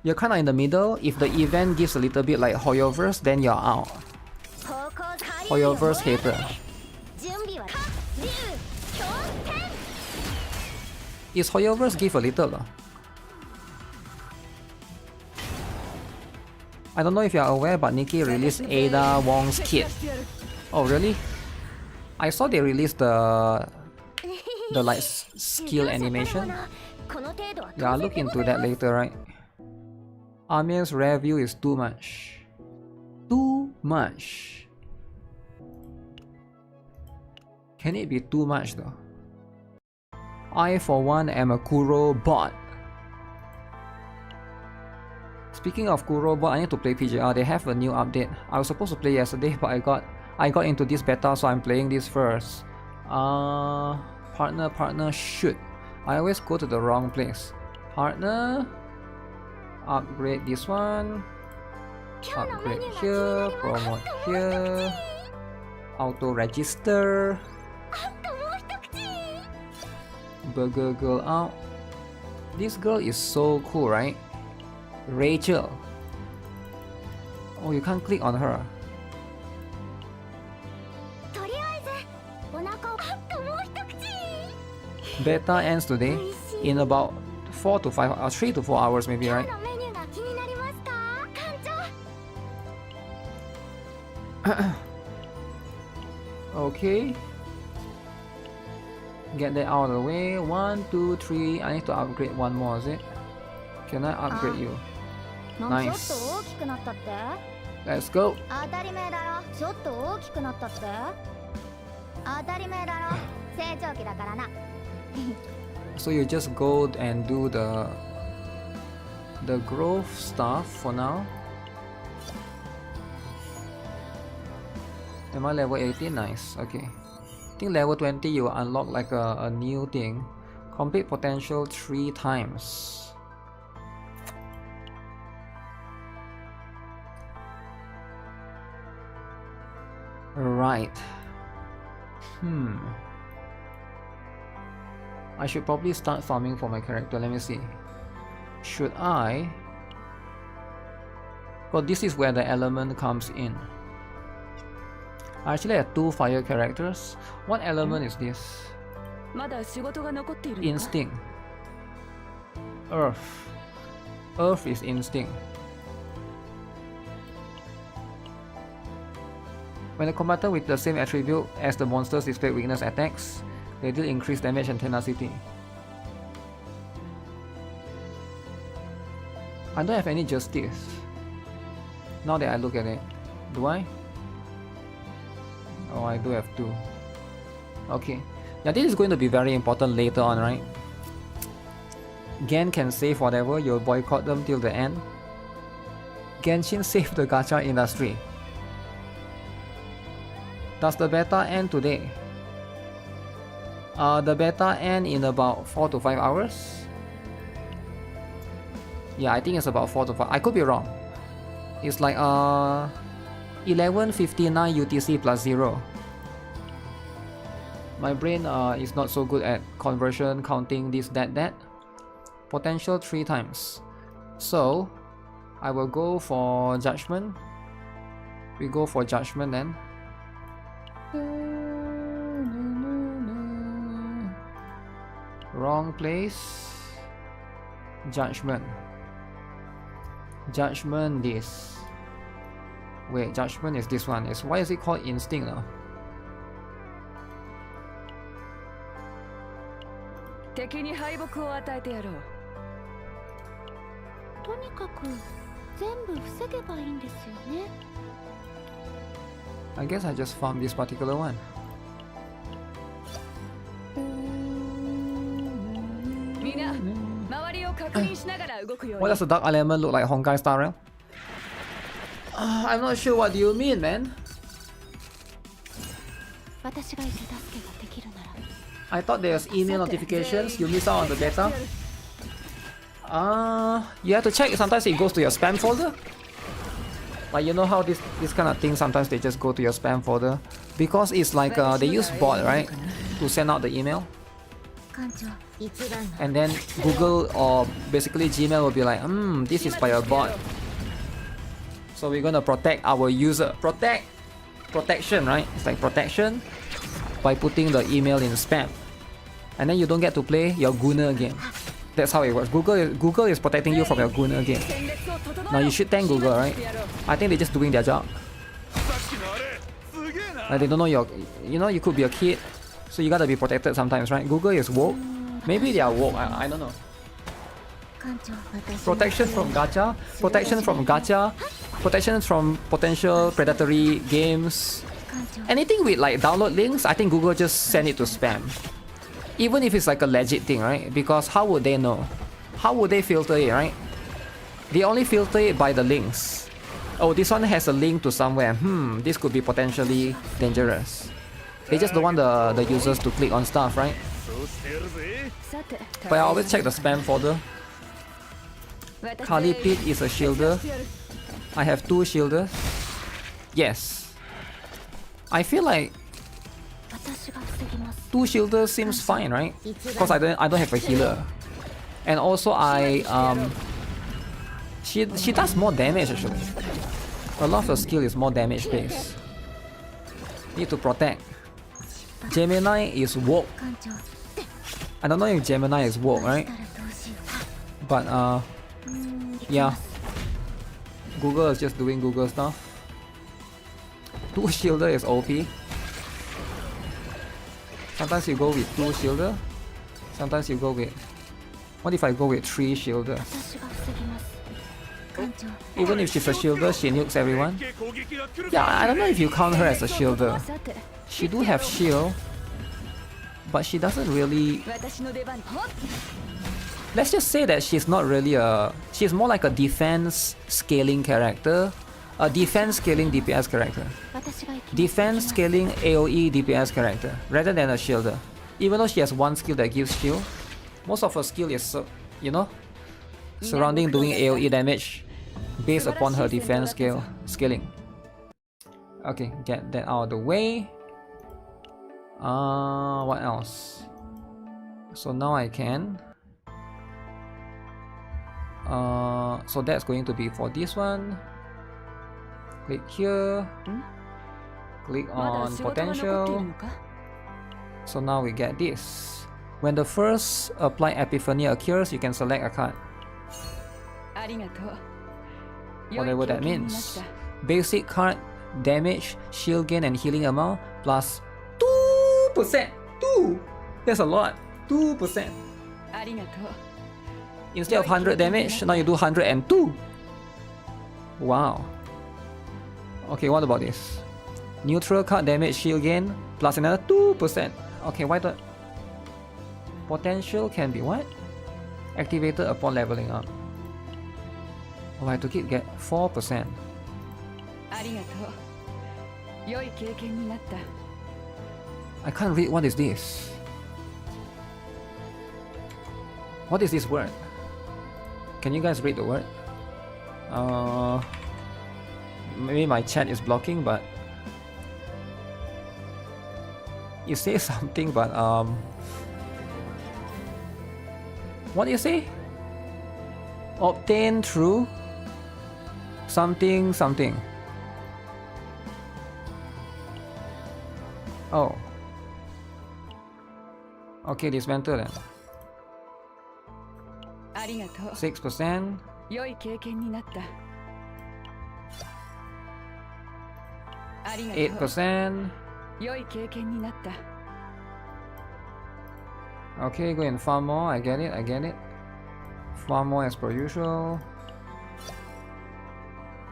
You're kinda in the middle. If the event gives a little bit like Hoyoverse, then you're out. Hoyoverse hater. Is Hoyoverse give a little though? I don't know if you are aware, but NIKKE released Ada Wong's kit. Oh really? I saw they released the like skill animation. Yeah, I'll look into that later, right? Amir's review is too much. Too much. Can it be too much though? I for one am a Kuro bot. Speaking of Kuro bot, I need to play PJR. They have a new update. I was supposed to play yesterday, but I got into this beta, so I'm playing this first. Partner, shoot. I always go to the wrong place. Partner. Upgrade this one. Upgrade here. Promote here. Auto register. Burger girl out. This girl is so cool, right? Rachel. Oh, you can't click on her. Beta ends today in about 4 to 5 or 3 to 4 hours maybe, right? Okay. Get that out of the way. 1, 2, 3. I need to upgrade one more, is it? Can I upgrade you? Nice. Let's go. So you just go and do the growth stuff for now. Am I level 18? Nice. Okay. I think level 20 you unlock like a new thing. Complete potential 3 times. Right. I should probably start farming for my character. Let me see. Should I? Well, this is where the element comes in. I actually have 2 fire characters. What element is this? Instinct. Earth. Earth is instinct. When a combatant with the same attribute as the monster's display weakness attacks, they deal increased damage and tenacity. I don't have any justice. Now that I look at it. Do I? Oh, I do have 2. Okay. Yeah, this is going to be very important later on, right? Gen can save whatever, you'll boycott them till the end. Genshin saved the gacha industry. Does the beta end today? The beta end in about 4 to 5 hours? Yeah, I think it's about 4 to 5. I could be wrong. It's like 11:59 UTC plus 0. My brain is not so good at conversion, counting this, that. Potential 3 times. So, I will go for Judgment. We go for Judgment then. Wrong place. Judgment. Judgment this. Wait, judgment is this one. Why is it called instinct now? 敵に敗北を与えてやろう。とにかく全部防げばいいんですよね。I guess I just found this particular one. みんな、周りを確認しながら動くよう Why に。 does the dark element look like Honkai style realm? I'm not sure what you mean, man. 私がいて助けができるなら。I thought there's email notifications. You miss out on the data. You have to check. Sometimes it goes to your spam folder. Like, you know how this kind of thing sometimes they just go to your spam folder because it's like they use bot, right, to send out the email. 艦長、一番。 And then Google or basically Gmail will be like, this is by a bot. So we're gonna protect our user. Protection, right? It's like protection by putting the email in spam. And then you don't get to play your Gunner game. That's how it works. Google is protecting you from your Gunner game. Now you should thank Google, right? I think they're just doing their job. Like they don't know you could be a kid, so you gotta be protected sometimes, right? Google is woke. Maybe they are woke. I don't know. 艦長、私。 Protection from gacha, protection from potential predatory games. 艦長。 Anything with like download links, I think Google just send it to spam. Even if it's like a legit thing, right? Because how would they know? How would they filter it, right? They only filter it by the links. Oh, this one has a link to somewhere. This could be potentially dangerous. They just don't want the users to click on stuff, right? さて、 But I always check the spam folder. Kali Pit is a shielder. I have 2 shielders. Yes. I feel like 私が防ぎます。 2 shielders seems fine, right? Because I don't have a healer. And also she does more damage actually. A lot of her skill is more damage based. Need to protect. Gemini is woke. 艦長。 I don't know if Gemini is woke, right? したらどうしよ But う。yeah. Google is just doing Google stuff. 2 shielder is OP. Sometimes you go with 2 shielder. Sometimes you go with... What if I go with 3 shielder? 私が防ぎます。艦長。 Even if she's a shielder, she nukes everyone. Yeah, I don't know if you count her as a shielder. さて、 She do have shield, but she doesn't really... 私の出番。 Let's just say that she's not really a... She's more like a defense scaling character. A defense scaling DPS character. 私が行きます。 Defense scaling AoE DPS character, rather than a shielder. Even though she has 1 skill that gives shield, most of her skill is, surrounding doing AoE damage based upon her defense scaling. Okay, get that out of the way. What else? So now I can. So that's going to be for this one. Click here. Click まだ on 仕事が残っている potential. のか？ So now we get this. When the first apply epiphany occurs, you can select a card. ありがとう。 Whatever that means. Basic card, damage, shield gain, and healing amount plus 2%. 2! That's a lot. 2%. ありがとう。 Instead of 100 damage, now you do 102. Wow. Okay, what about this? Neutral card damage, shield gain, plus another 2%. Okay, why don't... Potential can be what? Activated upon leveling up. Oh, I have to get 4%. ありがとう。良い経験になった。 I can't read. What is this? What is this word? Can you guys read the word? Maybe my chat is blocking, but you say something, but what do you say? Obtain through something. Oh. Okay, dismantle then. ありがとう。 6%. 良い経験になった。ありがとう。 8%. 良い経験になった。 Okay, go and farm more. I get it. Farm more as per usual.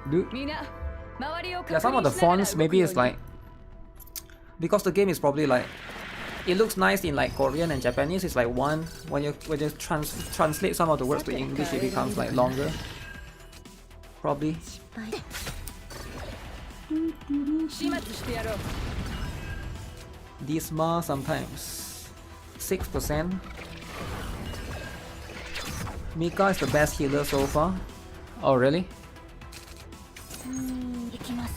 Dude. みんな、周りを Yeah, some of the fonts maybe it's like, because the game is probably like, it looks nice in like Korean and Japanese. It's like one when you translate some of the words to English, it becomes like longer. Probably. 始末してやろう。 Disma sometimes. 6%. Mika is the best healer so far. Oh really? 行きます。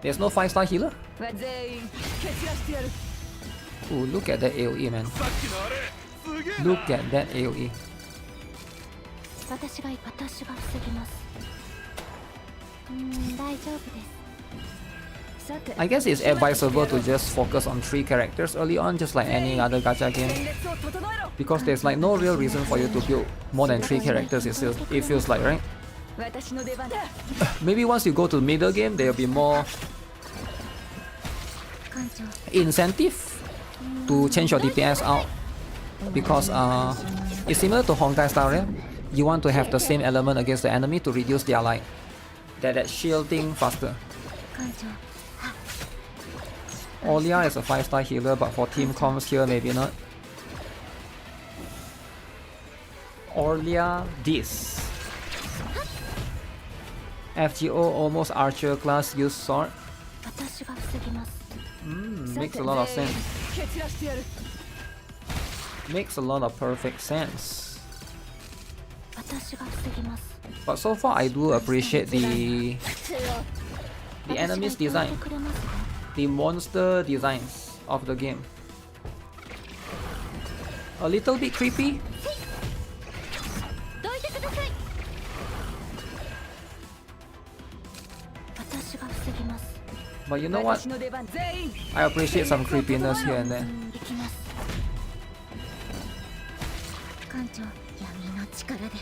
There's no 5-star healer? は全員蹴散らしてやる。 Ooh, look at that AoE, man. Look at that AoE. 私が防ぎます。大丈夫です。 さて、 I guess it's advisable to just focus on 3 characters early on, just like any other gacha game. 戦列を整えろ。 Because there's like no real reason for you to build more than 3 characters, it feels like, right? 私の出番だ。 Maybe once you go to middle game, there'll be more 艦長。 incentive to change your DPS out. Because it's similar to Honkai style, right? You want to have the same element against the enemy to reduce their like that shielding faster. 艦長。 Olia is a 5-star healer, but for team comms here, maybe not. Olia this. FGO almost archer class use sword. 私が防ぎます。 Makes a lot of sense. 蹴散らしてやる。 Makes a lot of perfect sense. 私が防ぎます。 But so far, I do appreciate the enemies design, くれますか？ the monster designs of the game. A little bit creepy. どいてください。私が防ぎます。 But you know what? 私の出番全員。 I appreciate some creepiness here and there. 行きます。艦長、闇の力で。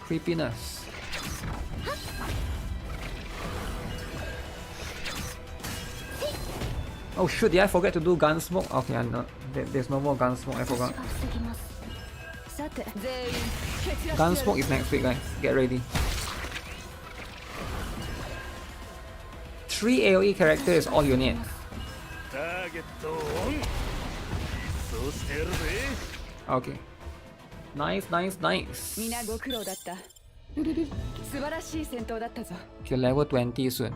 Creepiness. Oh shoot, did I forget to do gun smoke? Okay, there's no more gun smoke, I 私 forgot. が防ぎます。さて、全員蹴散らしてやる。 Gun smoke is next week, guys. Get ready. 3 AoE character is all you need. ターゲットをオン。そうしてやるぜ。 Okay. Nice, nice, nice. みんなご苦労だった。素晴らしい戦闘だったぞ。 You're level 20 soon.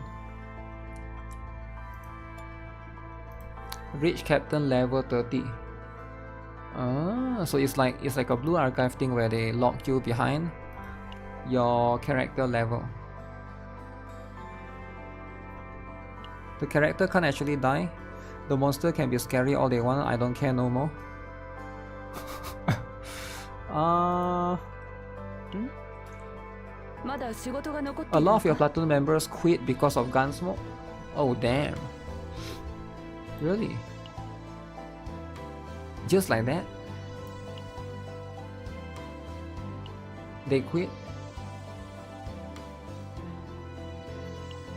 Reach captain level 30. So it's like a blue archive thing where they lock you behind your character level. The character can't actually die. The monster can be scary all they want. I don't care no more. まだ仕事が残って A いる lot の of your か。 platoon members quit because of gunsmoke. Oh damn. Really? Just like that? They quit?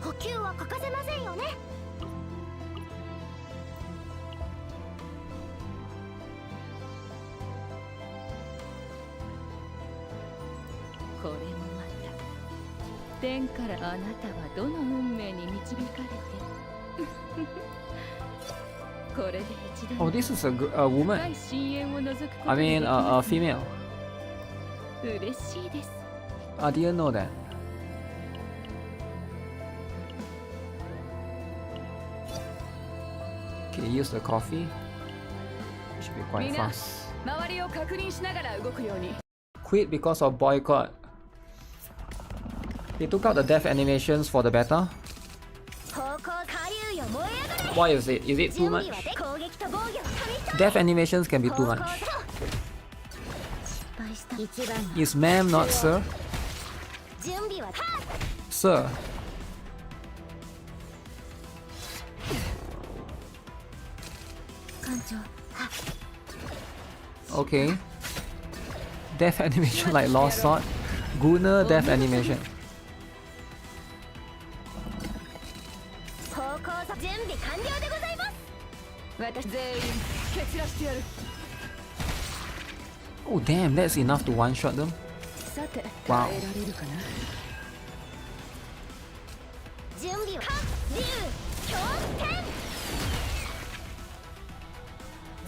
補給は欠かせませんよね。これもまた天からあなたはどの運命に導かれてこれで一度 Oh, this is a woman. 深い深淵を覗くこと I がで mean, きま a す female. 嬉しいです。 I didn't know that. Okay, use the coffee. Should be quite Mina. fast. 周りを確認しながら動くように。 Quit because of boycott. They took out the death animations for the beta. 方向下流よ燃え上がれ。 Why is it? Is it too 準 much? 備はで攻撃と防御を試した。 Death animations can be too 方 much. 向と。失敗した。一番の Is ma'am not sir? 準備は Sir. Okay. Death animation like Lost Sword. Gunner death animation. 方向準備完了でございます。私全員蹴散らしてやる。 Oh damn, that's enough to one-shot them. さて、 Wow. 耐えられるかな。準備は竜強天。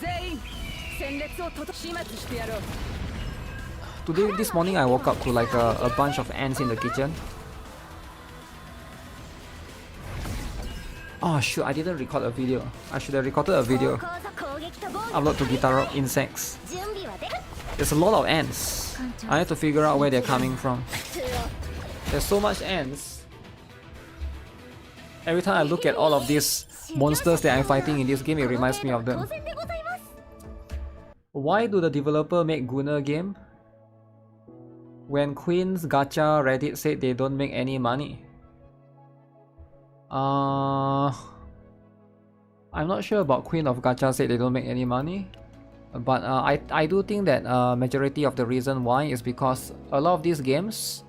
全員戦列を始末してやろう。 This morning I woke up to like a bunch of ants in the kitchen. Oh shoot, I didn't record a video. I should have recorded a video. 方向座攻撃と防御 Upload to GuitarRock insects. 準備はで There's a lot of ants. I have to figure out where they're coming from. There's so much ants. Every time I look at all of these monsters that I'm fighting in this game, it reminds me of 当 them. 然でございます。 Why do the developer make Gunner game? When Queen's Gacha Reddit said they don't make any money. I'm not sure about Queen of Gacha said they don't make any money. But I do think that majority of the reason why is because a lot of these games,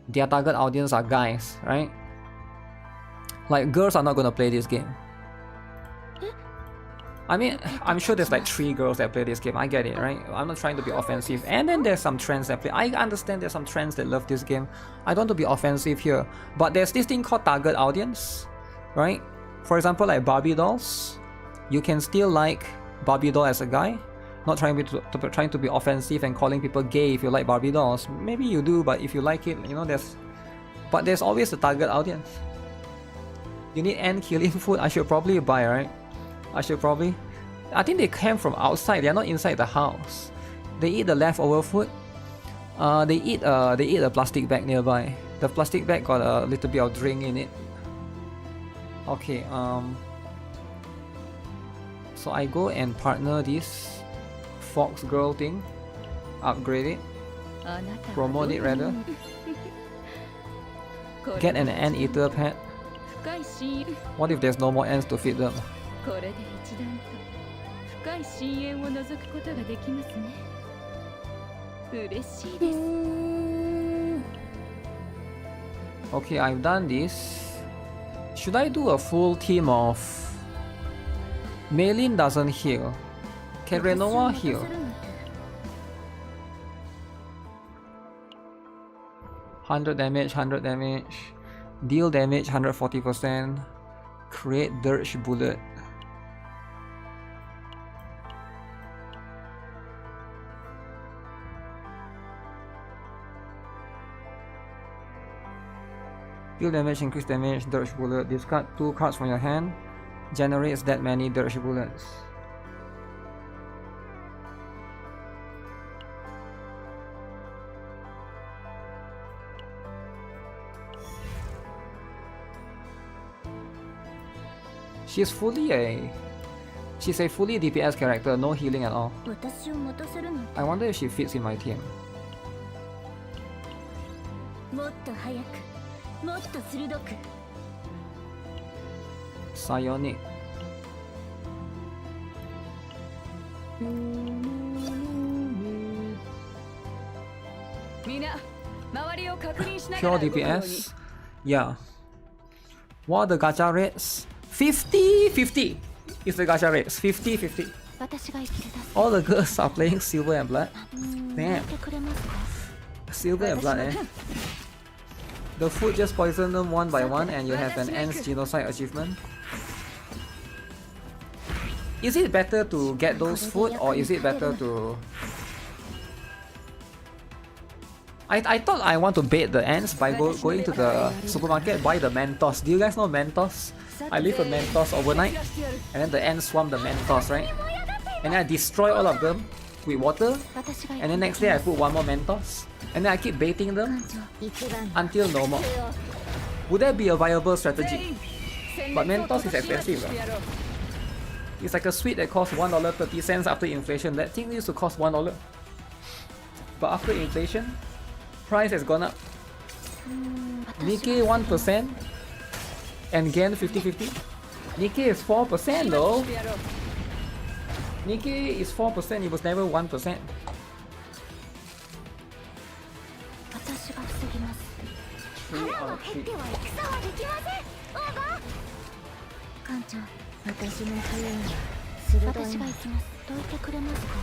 their target audience are guys, right? Like girls are not gonna play this game. I mean, I'm sure there's like 3 girls that play this game. I get it, right? I'm not trying to be offensive. And then there's some trends that play. I understand there's some trends that love this game. I don't want to be offensive here. But there's this thing called target audience, right? For example, like Barbie dolls. You can still like Barbie doll as a guy. Not trying to be offensive and calling people gay if you like Barbie dolls. Maybe you do, but if you like it, you know, there's always a target audience. You need ant killing food. I should probably buy, right? I think they came from outside. They're not inside the house. They eat the leftover food. They eat a plastic bag nearby. The plastic bag got a little bit of drink in it. Okay, so I go and partner this fox girl thing, upgrade it, あなたは promote it rather, これ get an anteater pet. 深い深淵 What if there's no more ants to feed them? これで一段と深い深淵を覗くことができますね。嬉しいです。 Okay, I've done this. Should I do a full team of... Meilin doesn't heal. Can Renoa heal? 100 damage, 100 damage. Deal damage 140%. Create Dirge Bullet. Deal damage, increase damage, Dirge Bullet. Discard 2 cards from your hand. Generates that many Dirge Bullets. She's a fully DPS character, no healing at all. 私を待たせるなんて I wonder if she fits in my team. もっと早くもっと鋭く Psionic. みんな周りを確認しなが Pure ら動くように DPS? Yeah. What are the gacha rates? 50-50 is the gacha rates. 50-50. 私が生きる出す All the girls are playing Silver and Blood. やってくれますか Silver and Blood, eh? The food just poison them one by one and you have an ants genocide achievement. Is it better to get those food or is it better to... I thought I want to bait the ants by going to the supermarket, buy the Mentos. Do you guys know Mentos? I leave a Mentos overnight and then the ants swarm the Mentos, right? And then I destroy all of them with water 私が生き and then next day I put one more Mentos and then I keep baiting them 一番 until no more. Would that be a viable strategy? But Mentos is expensive. It's like a sweet that costs $1.30 after inflation. That thing used to cost $1. But after inflation, price has gone up. NIKKE 1% and Gen 50-50. NIKKE is 4% though. NIKKE is 4%, it was never 1%. 私が防ぎます。 3 腹 out が of 減って 3. は戦はできません。オーバー。艦長、私の不運は鋭い。私が行きます。どいてくれますか。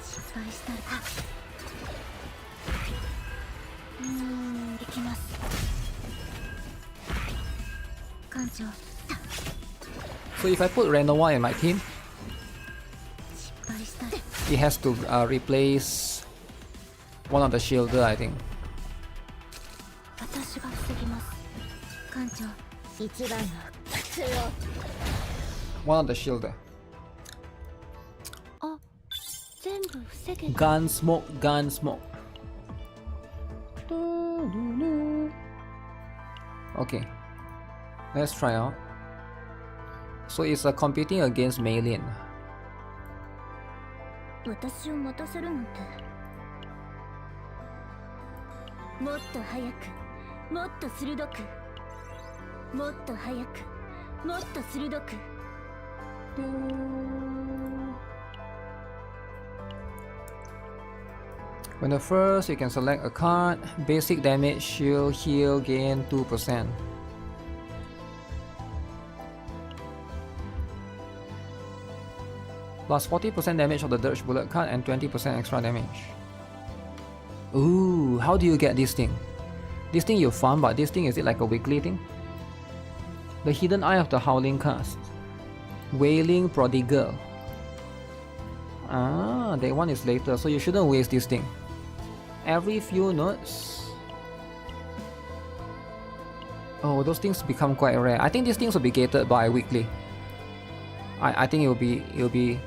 失敗したら。行きます。艦長。 So if I put Renoir in my team, 失敗したら。 it has to replace one of the shielder, I think. 私が防ぎます。艦長、一番の苦痛を。 One of the shielder. あ、全部防げた。 Gun smoke, gun smoke. Okay, let's try out. So it's competing against Maylin. 私を待たせるなんて。もっと早く、もっと鋭く、もっと早く、もっと鋭く。 When the first, you can select a card. Basic damage, shield, heal, gain 2%. Plus 40% damage of the Dirge Bullet card and 20% extra damage. Ooh, how do you get this thing? This thing you farm, but this thing, is it like a weekly thing? The Hidden Eye of the Howling Cast. Wailing Prodigal. Ah, that one is later, so you shouldn't waste this thing. Every few notes. Oh, those things become quite rare. I think these things will be gated by weekly. I think it'll be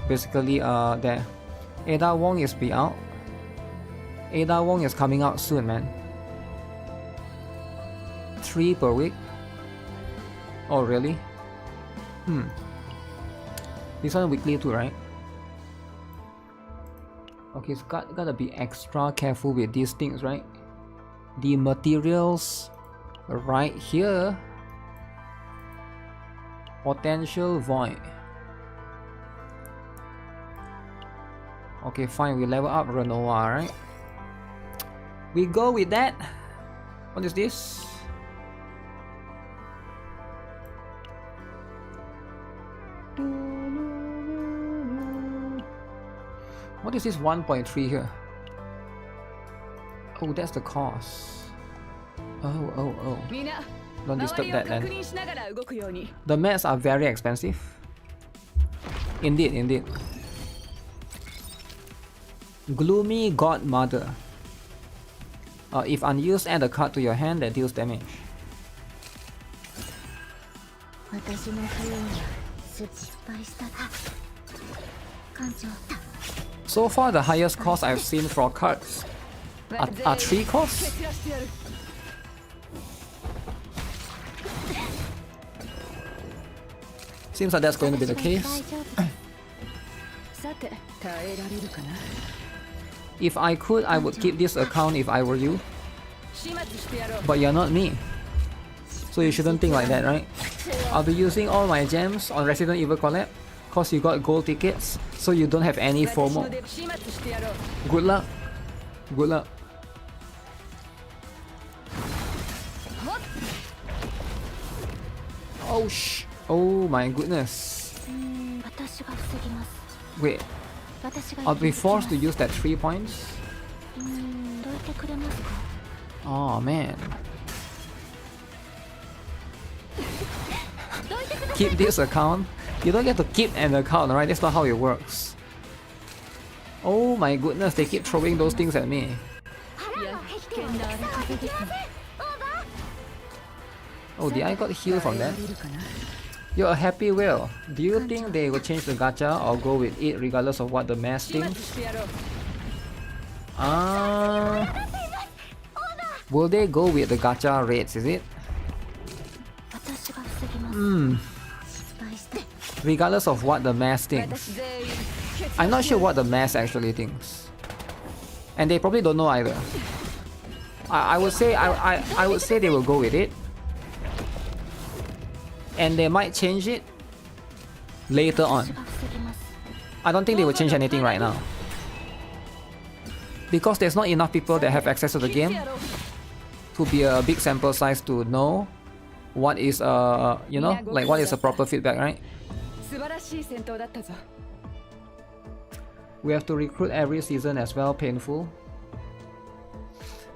basically there. Ada Wong is be out. Ada Wong is coming out soon, man. 3 per week. Oh really? This one weekly too, right? Okay, so gotta be extra careful with these things, right? The materials right here. Potential void. Okay, fine, we level up Renoir, right? We go with that. What is this? What is this 1.3 here? Oh, that's the cost. Oh. Don't disturb that then. The mats are very expensive. Indeed. Gloomy Godmother. If unused, add a card to your hand that deals damage. So far, the highest cost I've seen for cards are 3 costs. Seems like that's going to be the case. If I could, I would keep this account if I were you. But you're not me. So you shouldn't think like that, right? I'll be using all my gems on Resident Evil Collab, cause you got gold tickets, so you don't have any FOMO. Good luck. Good luck. Oh my goodness. Wait. I'll be forced to use that 3 points? Oh man. Keep this account? You don't get to keep an account, right? That's not how it works. Oh my goodness, they keep throwing those things at me. Oh, did I got healed from that? You're a happy whale. Do you think they will change the gacha or go with it regardless of what the mass thinks? Will they go with the gacha rates, is it? Regardless of what the mass thinks. I'm not sure what the mass actually thinks. And they probably don't know either. I would say they will go with it. And they might change it. later on. I don't think they will change anything right now. Because there's not enough people that have access to the game to be a big sample size to know what is you know, like what is a proper feedback, right? We have to recruit every season as well, painful.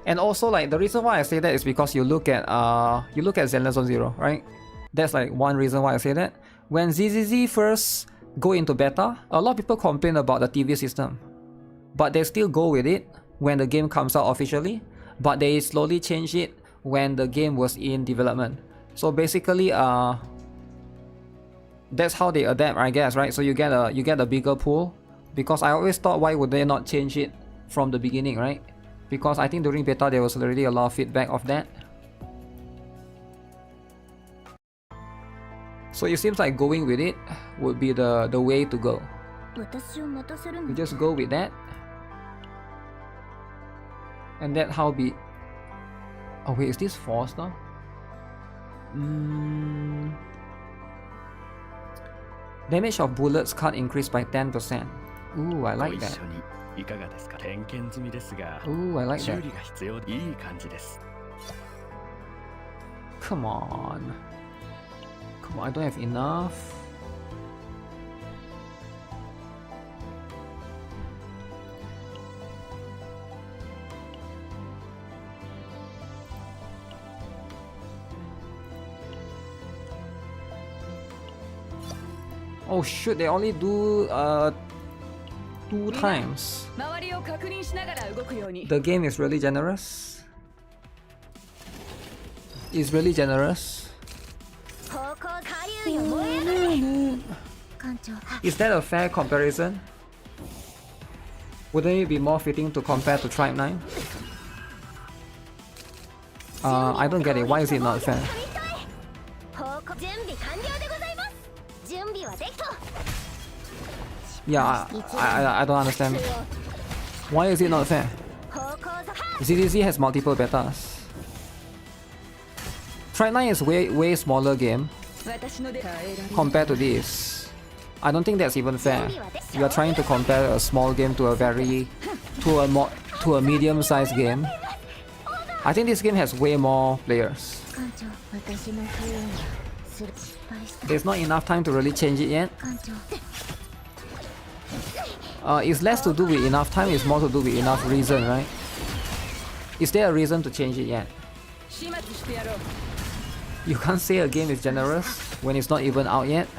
And also, like, the reason why I say that is because you look at Zenless on Zero, right? That's like one reason why I say that. When ZZZ first go into beta, a lot of people complain about the TV system, but they still go with it when the game comes out officially, but they slowly change it when the game was in development. So basically, that's how they adapt, I guess, right? So you get a bigger pool, because I always thought, why would they not change it from the beginning, right? Because I think during beta there was already a lot of feedback of that. So it seems like going with it would be the way to go. You just go with that. And that how be... Oh wait, is this forced now? Damage of bullets can't increase by 10%. Ooh, I like that. Ooh, I like that. Come on. Come on, I don't have enough. Oh shoot, they only do 2 times. The game is really generous. It's really generous. Is that a fair comparison? Wouldn't it be more fitting to compare to Tribe 9? I don't get it. Why is it not fair? Yeah, I don't understand. Why is it not fair? ZDZ has multiple betas. Tribe 9 is way smaller game compared to this. I don't think that's even fair. You are trying to compare a small game to a medium-sized game. I think this game has way more players. There's not enough time to really change it yet. It's less to do with enough time, it's more to do with enough reason, right? Is there a reason to change it yet? You can't say a game is generous when it's not even out yet.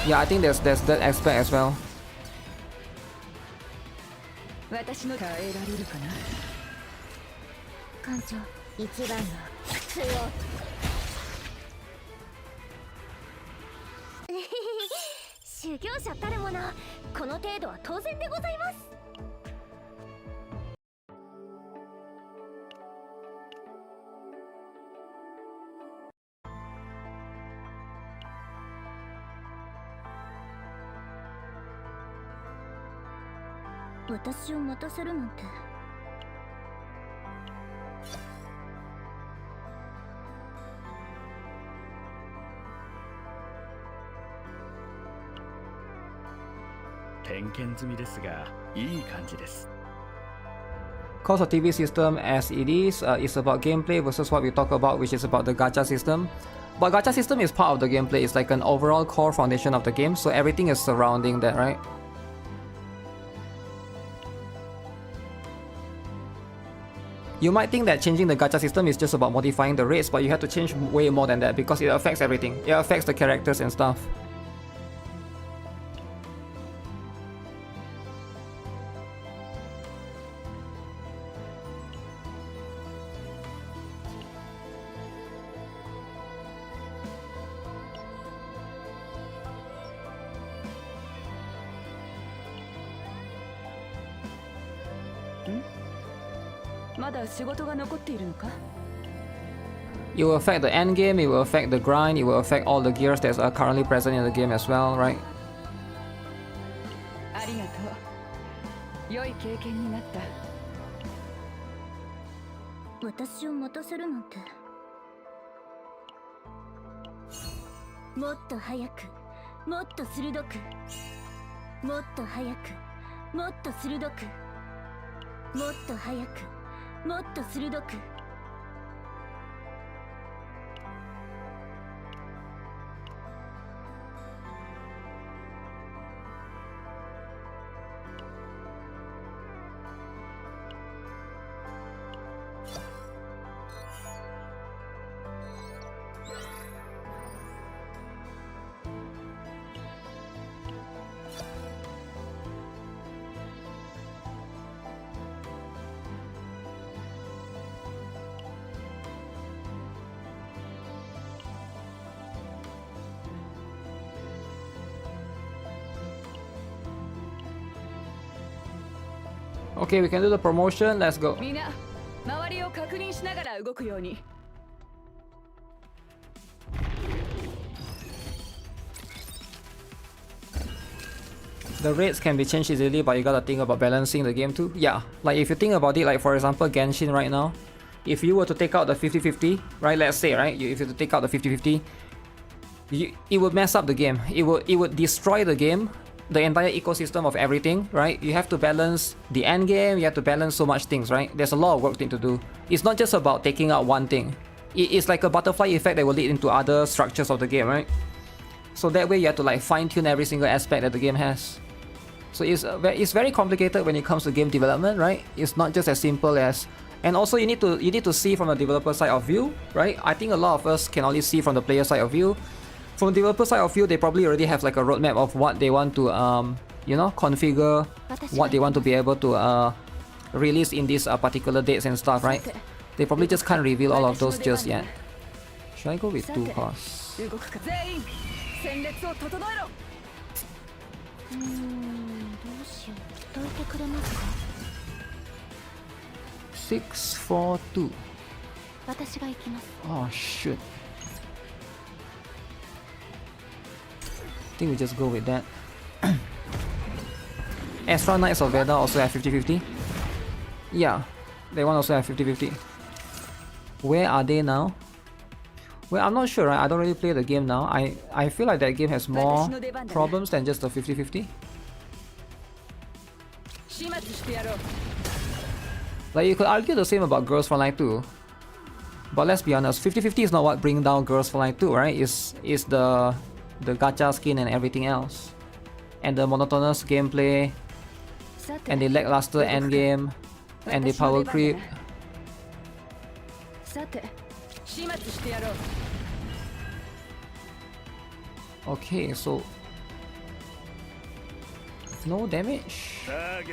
Yeah, I think there's that aspect as well. Cause of TV system as it is, it's about gameplay versus what we talk about, which is about the gacha system. But gacha system is part of the gameplay, it's like an overall core foundation of the game, so everything is surrounding that, right? You might think that changing the gacha system is just about modifying the rates, but you have to change way more than that because it affects everything. It affects the characters and stuff. It will affect the end game, it will affect the grind, it will affect all the gears that are currently present in the game as well, right? 私を待たせるなんて。もっと早く、もっと鋭く、もっと早く、もっと鋭く、もっと早く、もっと鋭く。Okay, we can do the promotion. Let's go. みんな周りを確認しながら動くように。 The rates can be changed easily, but you gotta think about balancing the game too. Yeah, like if you think about it, like for example Genshin right now, if you were to take out the 50-50, right, let's say, right, if you were to take out the 50-50, it would mess up the game. It would destroy the game, the entire ecosystem of everything, right? You have to balance the end game, you have to balance so much things, right? There's a lot of work to do. It's not just about taking out one thing. It's like a butterfly effect that will lead into other structures of the game, right? So that way you have to like fine-tune every single aspect that the game has. So it's very complicated when it comes to game development, right? It's not just as simple as, and also you need to see from the developer side of view, right? I think a lot of us can only see from the player side of view. From the developer side of view, they probably already have like a roadmap of what they want to you know, configure, what they want to be able to release in these particular dates and stuff, right? They probably just can't reveal all of those just yet. Should I go with 2 costs? 642. 私が行きます。 Oh shoot. I think we just go with that. Extra Knights of Veda also have 50-50. Yeah, they want also have 50-50. Where are they now? Well, I'm not sure, right? I don't really play the game now. I feel like that game has more problems than just the 50-50. Like you could argue the same about Girls Frontline 2. But let's be honest, 50-50 is not what brings down Girls Frontline 2, right? It's the gacha skin and everything else. And the monotonous gameplay, and the lackluster endgame, and the power creep. Okay, so no damage. I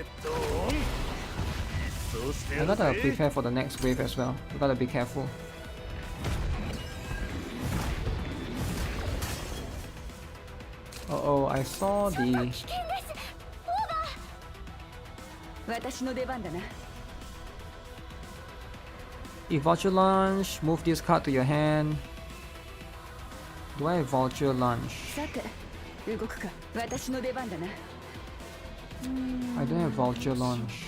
gotta prepare for the next wave as well. You gotta be careful. Uh-oh, I saw the... If Vulture Lunge, move this card to your hand. Do I have Vulture Lunge? I don't have Vulture Lunge.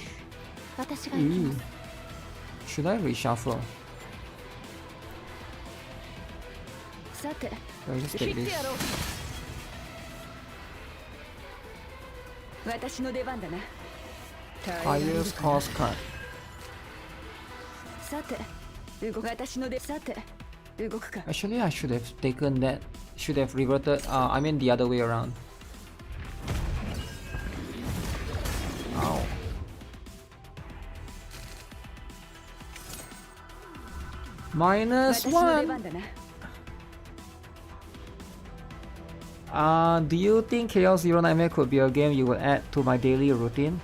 Ooh. Should I reshuffle? I'll just take this. Highest cost card. Actually, I should have taken that. Should have reverted. I mean the other way around. Ow. -1. Do you think Chaos Zero Nightmare could be a game you would add to my daily routine?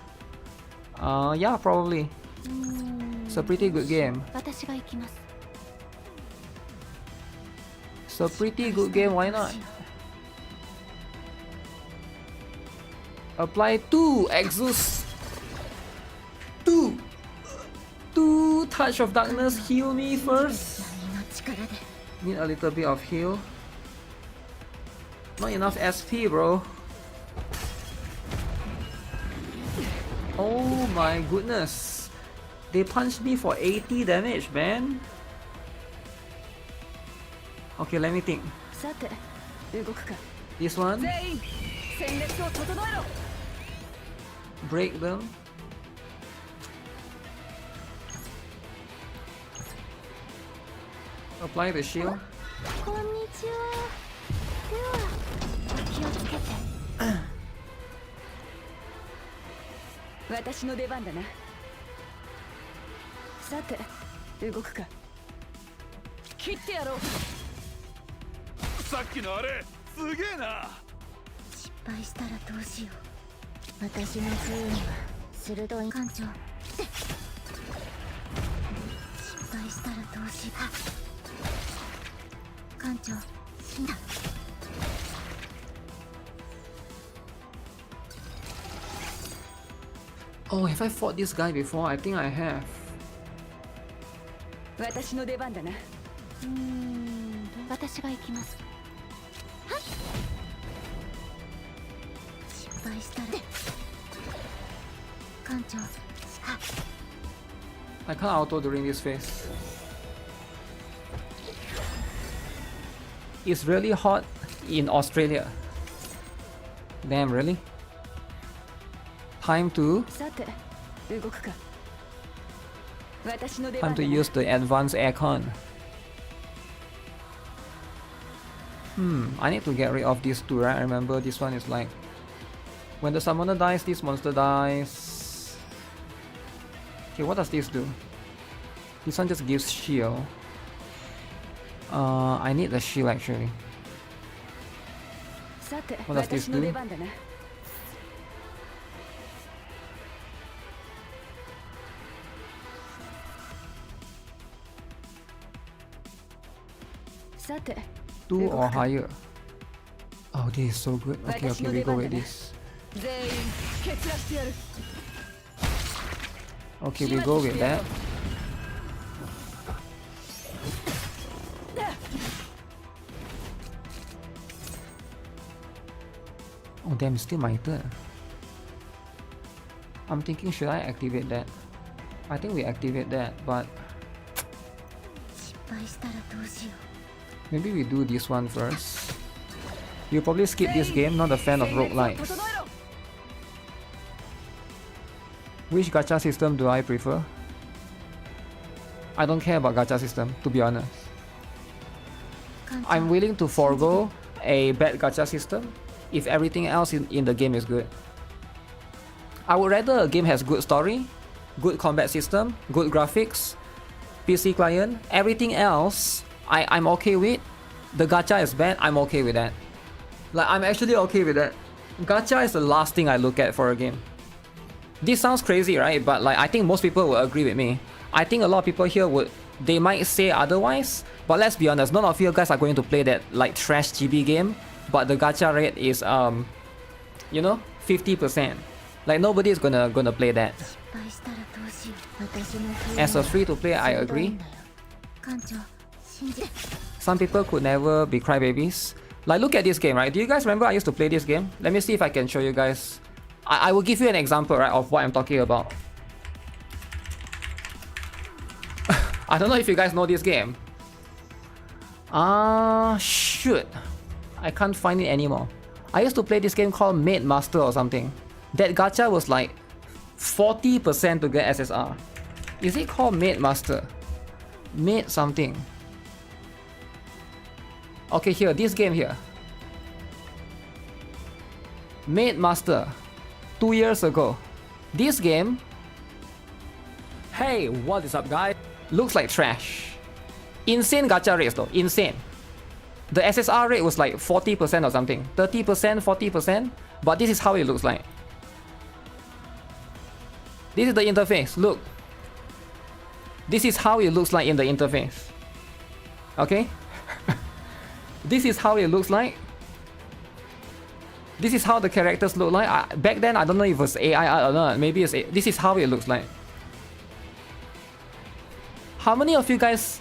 Yeah, probably. It's a pretty good game. It's a pretty good game, why not? Apply 2 Exus. 2 Touch of Darkness, heal me first. Need a little bit of heal. Not enough SP, bro. Oh my goodness. They punched me for 80 damage, man. Okay, let me think. さて動くか This one, 全員戦列を整えろ break them. Apply the shield. こんにちは。ではお気をつけて。私の出番だなさて動くか切ってやろうさっきのあれすげえな。失敗したらどうしよう。私の銃には鋭い艦長。失敗したらどうしよう。艦長死んだ。Oh, have I fought this guy before? I think I have. 私の出番だな私が行きます。はい。失敗したら艦長。 I can't auto during this phase. It's really hot in Australia. Damn, really? Time to さて動くか私の出 time 番 to だな use the advanced aircon. I need to get rid of these two, right? I remember this one is like when the summoner dies, this monster dies. Okay, what does this do? This one just gives shield. I need the shield actually. さて What does this 私の do? 出番だなさて 2 or higher. Oh, this is so good. Okay, okay, we go with this. 全員決落してやる Okay, we go with that. Oh damn, it's still my turn. I'm thinking, should I activate that? I think we activate that, but 失敗したらどうしよ maybe we do this one first. You probably skip this game, not a fan of roguelikes. 整えろ Which gacha system do I prefer? I don't care about gacha system, to be honest. う。艦長 I'm willing to forego a bad gacha system if everything else in the game is good. I would rather a game has good story, good combat system, good graphics, PC client, everything else I'm okay with. The gacha is bad, I'm okay with that. Like, I'm actually okay with that. Gacha is the last thing I look at for a game. This sounds crazy, right? But like, I think most people will agree with me. I think a lot of people here they might say otherwise, but let's be honest, none of you guys are going to play that like trash GB game, but the gacha rate is 50%. Like, nobody is gonna play that. 失敗したらどうしよう。私の銃に As a は free to play, I 鋭い agree. んだよ。艦長信じて。 Some people could never be crybabies. Like, look at this game, right? Do you guys remember I used to play this game? Let me see if I can show you guys. I will give you an example, right, of what I'm talking about. I don't know if you guys know this game. Shoot. I can't find it anymore. I used to play this game called Maid Master or something. That gacha was like 40% to get SSR. Is it called Maid Master? Maid something. Okay, here, this game here. Maid Master. 2 years ago. This game. Hey, what is up, guys? Looks like trash. Insane gacha rates though, insane. The SSR rate was like 40% or something. 30%, 40%. But this is how it looks like. This is the interface, look. This is how it looks like in the interface. Okay? This is how it looks like. This is how the characters look like. Back then, I don't know if it was AI art or not. Maybe it's this is how it looks like. How many of you guys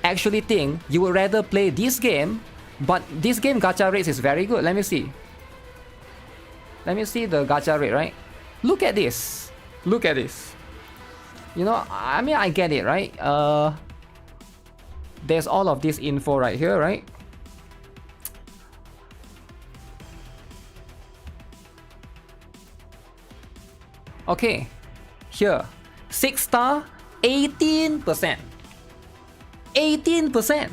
actually think you would rather play this game, but this game gacha rates is very good? Let me see. Let me see the gacha rate, right? Look at this. Look at this. You know, I mean, I get it, right? There's all of this info right here, right? Okay, here, 6 star, 18%. 18%.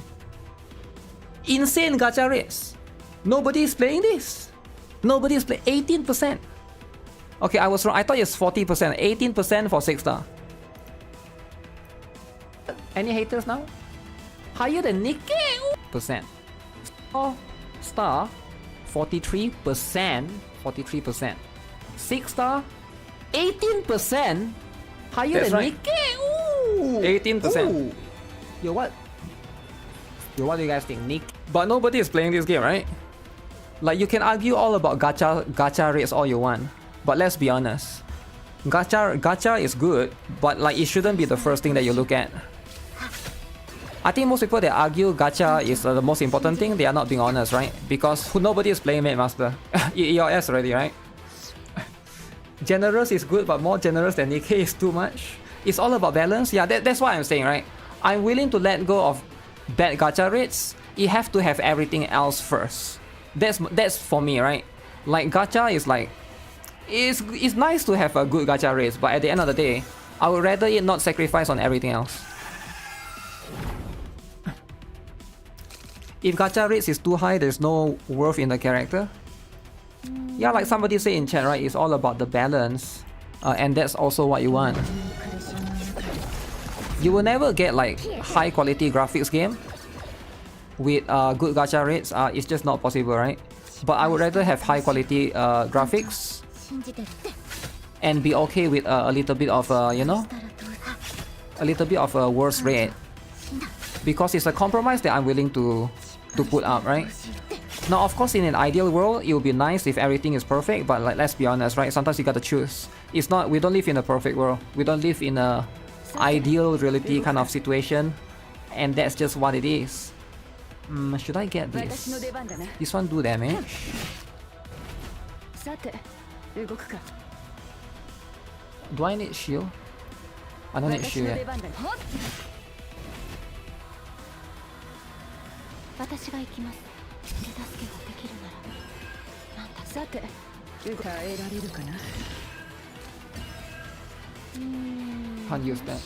Insane gacha rates. Nobody's playing this. Nobody's playing 18%. Okay, I was wrong. I thought it's 40%. 18% for 6 star. Any haters now? Higher than NIKKE? Percent. Star, 43%. 43%. 6 star, 18%. Higher That's than right. NIKKE? Ooh. 18%. Ooh. Yo, what? Yo, what do you guys think, Nick? But nobody is playing this game, right? Like, you can argue all about gacha rates all you want, but let's be honest. Gacha is good, but like it shouldn't be the first thing that you look at. I think most people that argue gacha is the most important thing, they are not being honest, right? Because nobody is playing Maid Master. Your ass already, right? Generous is good, but more generous than NIKKE is too much. It's all about balance. Yeah, that's what I'm saying, right? I'm willing to let go of bad gacha rates. You have to have everything else first. That's for me, right? Like gacha is like, it's nice to have a good gacha rates, but at the end of the day, I would rather it not sacrifice on everything else. If gacha rates is too high, there's no worth in the character. Yeah, like somebody said in chat, right? It's all about the balance, and that's also what you want. You will never get like high quality graphics game with good gacha rates. It's just not possible, right? But I would rather have high quality graphics and be okay with a little bit of you know, a little bit of a worse rate, because it's a compromise that I'm willing to put up, right? Now, of course, in an ideal world, it would be nice if everything is perfect, but like, let's be honest, right? Sometimes you gotta choose. It's not, we don't live in a perfect world. We don't live in a ideal reality kind of situation, and that's just what it is. Should I get this? This one do damage. Do I need shield? I don't need shield yet. Can't use that.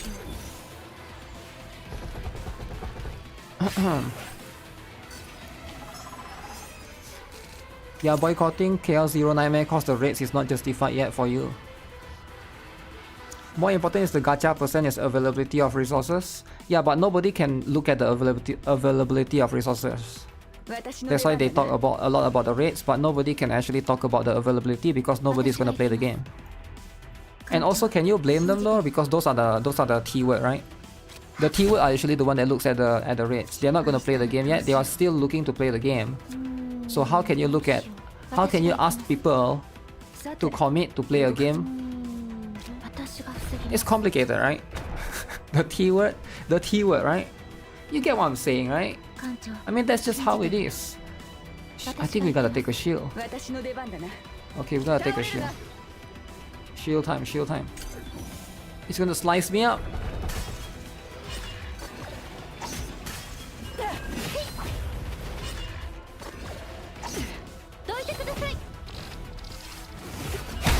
Yeah, boycotting KL0 Nightmare cause the rates is not justified yet for you. More important is the gacha percent is availability of resources. Yeah, but nobody can look at the availability of resources. That's why they talk about a lot about the rates, but nobody can actually talk about the availability because nobody's gonna play the game. And also, can you blame them though? Because those are the T word, right? The T word are usually the one that looks at the rates. They're not gonna play the game yet. They are still looking to play the game. So how can you ask people to commit to play a game? It's complicated, right? the T word, right? You get what I'm saying, right? I mean, that's just how it is. I think we gotta take a shield. Okay, we gotta take a shield. Shield time, shield time. It's gonna slice me up.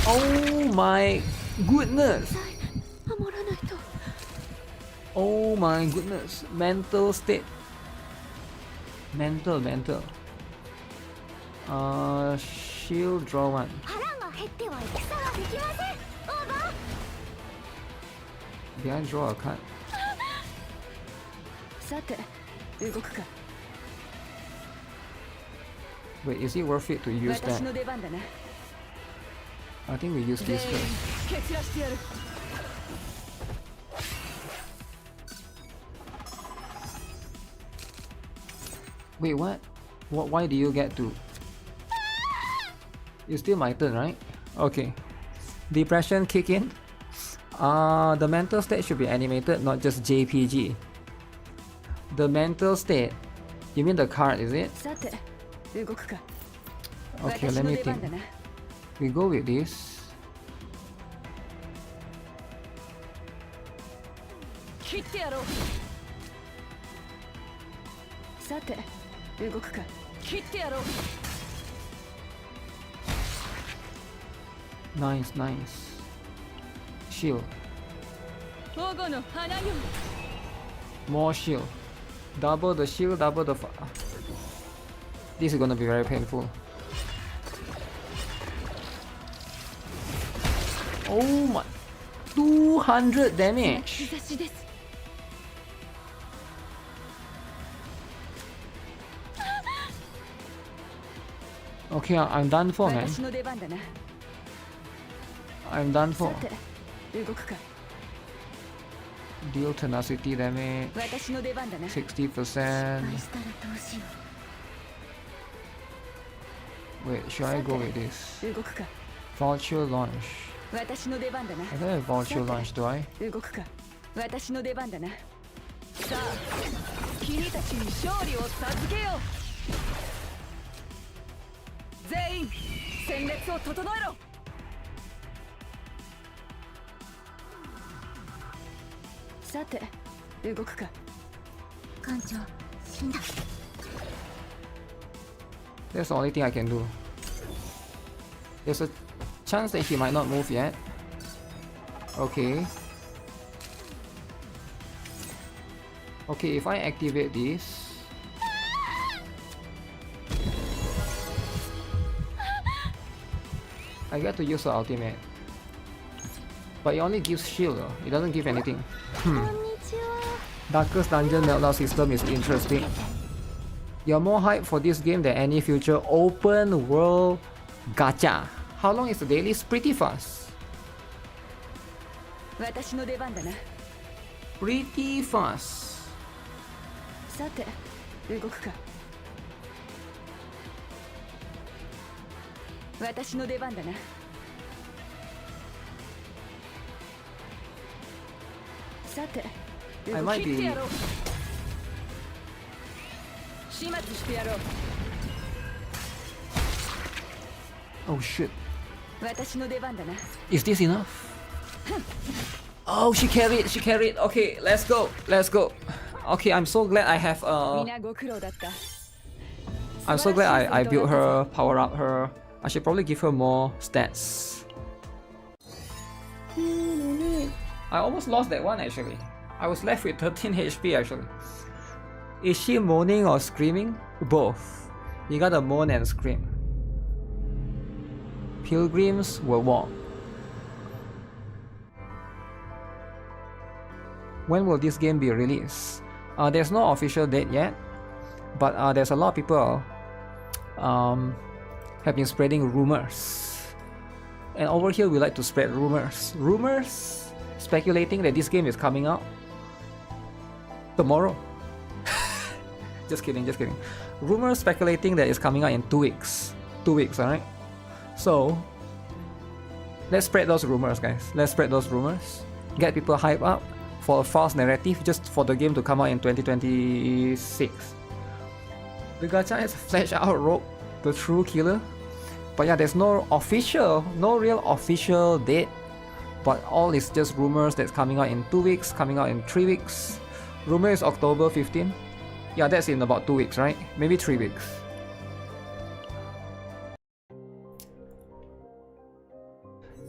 Oh my goodness! Oh my goodness! Mental state. Mental. Shield draw one. Did I draw a card? Wait, is it worth it to use that? I think we use this first. Wait, what? Why do you get to? It's still my turn, right? Okay. Depression kick in. The mental state should be animated, not just JPG. The mental state. You mean the card, is it? Okay, let me think. We go with this. 切ってやろう。さて動くか。切ってやろう。 Nice, nice. Shield. 保護の花よ。 More shield. Double the shield, double the fire. This is gonna be very painful. Oh my. 200 damage. 日差しです。 Okay, I'm done for, man. 私の出番だな。 I'm done さ for. て動くか。 Deal tenacity damage. 私の出番だな。 60%. 失敗したらどうしよ Wait, should I go with this? 動くか。 Vulture launch. 私の出番だな。 I don't have vulture launch, do I? 動くか。私の出番だな。さあ君たちに勝利を授けよう。全員戦列を整えろ。さて動くか。う。艦長死んだ。 That's the only thing I can do. There's a chance that he might not move yet. Okay. Okay, if I activate this, I get to use the ultimate. But it only gives shield, though. It doesn't give anything. こんにちは。 Darkest Dungeon meltdown system is interesting. You're more hyped for this game than any future open world gacha. How long is the daily? It's pretty fast. 私の出番だな。 Pretty fast. さて動くか。私の出番だな。さて I might 切って be. やろう。始末してやろう。 Oh shit. 私の出番だな。 Is this enough? Oh, she carried. She carried. Okay, let's go. Let's go. Okay, I'm so glad I have みんなご苦労だった。 I'm so glad I built her, power up her. I should probably give her more stats. I almost lost that one actually. I was left with 13 HP actually. Is she moaning or screaming? Both. You gotta moan and scream. Pilgrims will walk. When will this game be released? There's no official date yet, but there's a lot of people have been spreading rumors. And over here we like to spread rumors. Rumors speculating that this game is coming out tomorrow. Just kidding, just kidding. Rumors speculating that it's coming out in 2 weeks. 2 weeks, alright? So, let's spread those rumors, guys. Let's spread those rumors. Get people hyped up for a false narrative just for the game to come out in 2026. The gacha has fleshed out Rogue, the true killer. But yeah, there's no real official date. But all is just rumors that's coming out in 2 weeks, coming out in 3 weeks. Rumor is October 15. Yeah, that's in about 2 weeks, right? Maybe 3 weeks.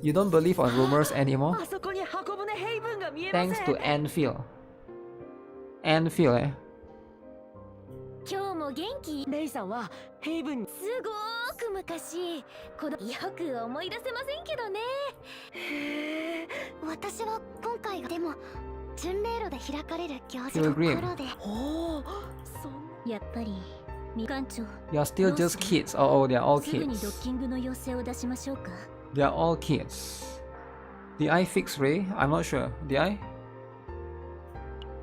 You don't believe on rumors anymore? あそこに箱舟ヘイブンが見えま Thanks せ to ん。 Anfield. Anfield, eh? 今日も元気。レイさんはヘイブン。すごーく昔、よく思い出せませんけどね。私は今回がでも巡礼路で開かれる行事の頃で、おお、そんやっぱりみかん長 You're still just kids. Oh, they're all すぐにド kids. ッキングの要請を出しましょうか。 They're all kids. Did I fix Ray? I'm not sure. Did I?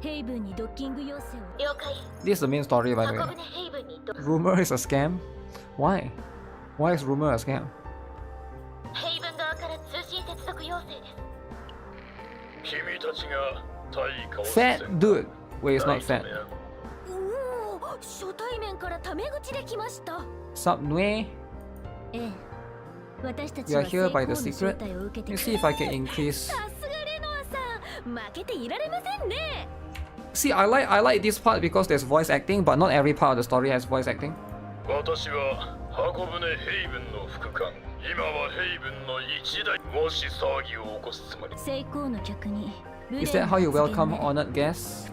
ヘイブンにドッキング要請を。了解。 This is the main story, by the 箱 way. 舟ヘイブンに Rumor is a scam? Why? Why is rumor a scam? ヘイブン側から通信接続要請です。君たちが対価を Fat dude. Wait, it's not fat. おお、初対面からタメ口で来ました。 Sup, Nue? ええ。私たち We は are here by the 成功の secret. 招待を受けて Let's see if I can increase. さすがレノアさ負けていられませんね。 See, I like this part because there's voice acting, but not every part of the story has voice acting. 私は箱舟ヘイブンの副官。今はヘイブンの一代。もし騒ぎを起こすつもり。成功の客に Is that how you welcome honored guests?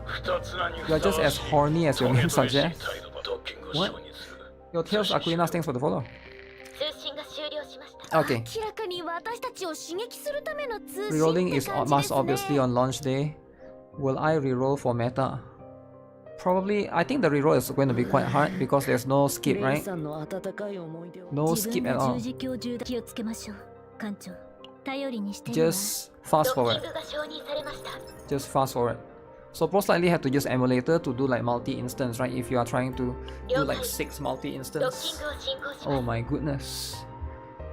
二つ名に You're just as horny as your name suggests. ドッキングを What? 承認する。 Your tails are Aquinas, thanks for the follow. 通信が終了しました。 Okay. 明らかに私たちを刺激するための通信って Rerolling is 感じです must obviously ね。 on launch day. Will I reroll for meta? Probably. I think the reroll is going to be quite hard because there's no skip, right? No 自 skip 分 at の all. 十字架を重大気をつけましょう。艦長、頼りにしているわ。 Just fast ドッ forward. キングが承認されました。 Just fast forward. So most likely have to use emulator to do like multi-instance, right? If you are trying to do like 6ドッ multi-instance. キングを進行し Oh ます。 my goodness.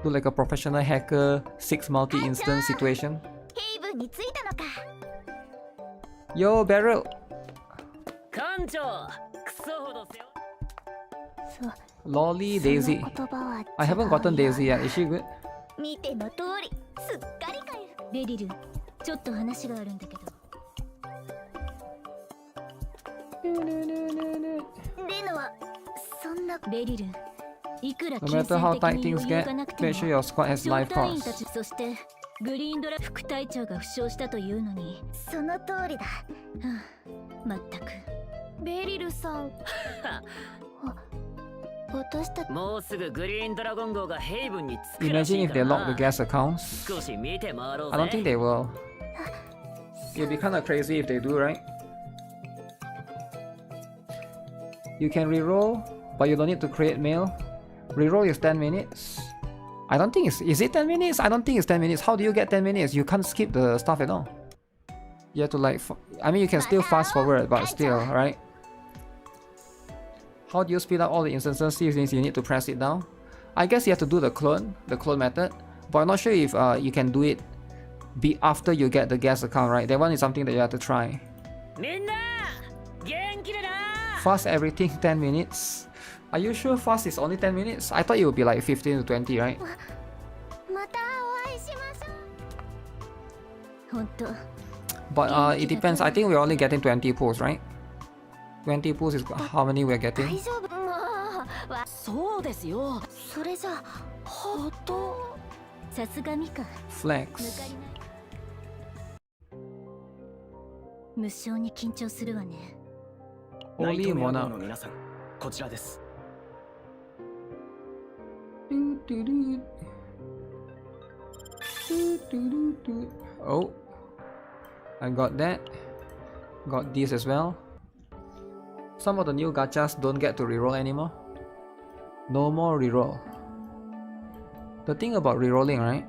Do like a professional hacker 6 multi-instance situation. ヘイブンに着いたのか。 Yo, Beryl. 艦長、クソほど背負 Lolly Daisy. その言葉は I haven't gotten Daisy yet. Is she good? 見ての通り、すっかり回復。ベリル、ちょっと話があるんだけど。レノはそんなベリル、いくら No 金 matter how 銭 tight 的に things 余裕 get, がなくて make sure your squad has も life 隊員た costs. ち、そしてグリーンドラ副隊長が負傷したというのに。その通りだ。まったくベリルさん私たちもうすぐグリーンドラゴン号がヘイブンに着くらし Imagine い if か they ら lock the な。 gas accounts. 少し見て回ろう I don't think ぜ。 they will. It'll be kind of crazy if they do, right? You can reroll, but you don't need to create mail. Reroll is 10 minutes. I don't think it's... Is it 10 minutes? I don't think it's 10 minutes. How do you get 10 minutes? You can't skip the stuff at all. You have to like... I mean, you can still fast forward, but still, right? How do you speed up all the instances since you need to press it down? I guess you have to do the clone method, but I'm not sure if you can do it after you get the gas account, right? That one is something that you have to try. みんな、元気でな。 Fast everything 10 minutes. Are you sure fast is only 10 minutes? I thought it would be like 15 to 20, right? またお会いしましょう。本当 But it depends. I think we're only getting 20 pulls, right? 20 pulls is how many we're 大 getting. 丈夫。もうそうですよ。それじゃほっとさすがミカ。 Flex. 抜かりない。無性に緊張するわね。 Holy ナイトメア号 Mona. の皆さん、こちらです。 Oh, I got that. Got this as well. Some of the new gachas don't get to reroll anymore. No more reroll. The thing about rerolling, right?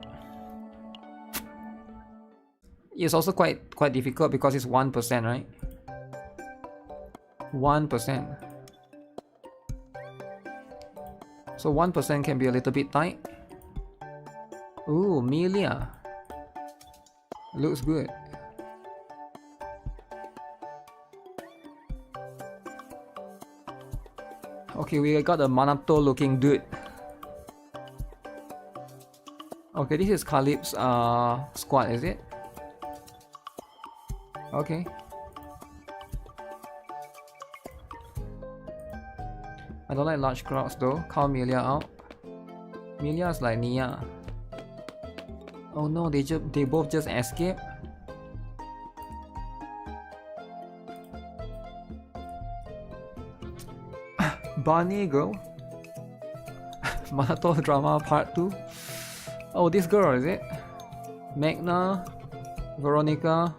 It's also quite difficult because it's 1%, right? 1%. So 1% can be a little bit tight. Ooh, Milia. Looks good. Okay, we got a Manato looking dude. Okay, this is Khalib's squad, is it? Okay. I don't like large crowds though. Call Milia out. Milia's like Nia. Oh no, they both just escaped. Bunny girl. Manato drama part 2. Oh, this girl is it? Magna, Veronica.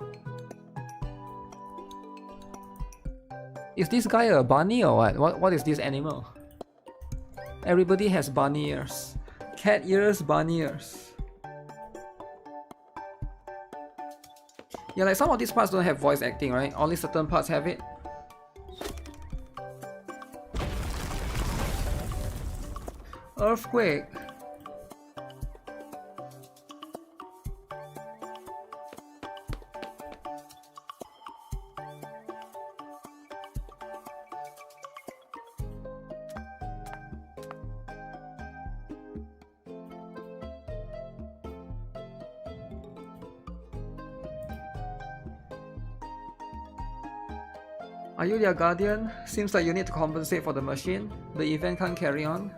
Is this guy a bunny or what? What is this animal? Everybody has bunny ears. Cat ears, bunny ears. Yeah, like some of these parts don't have voice acting, right? Only certain parts have it. Earthquake. Are you their guardian? Seems like you need to compensate for the machine. The event can't carry on.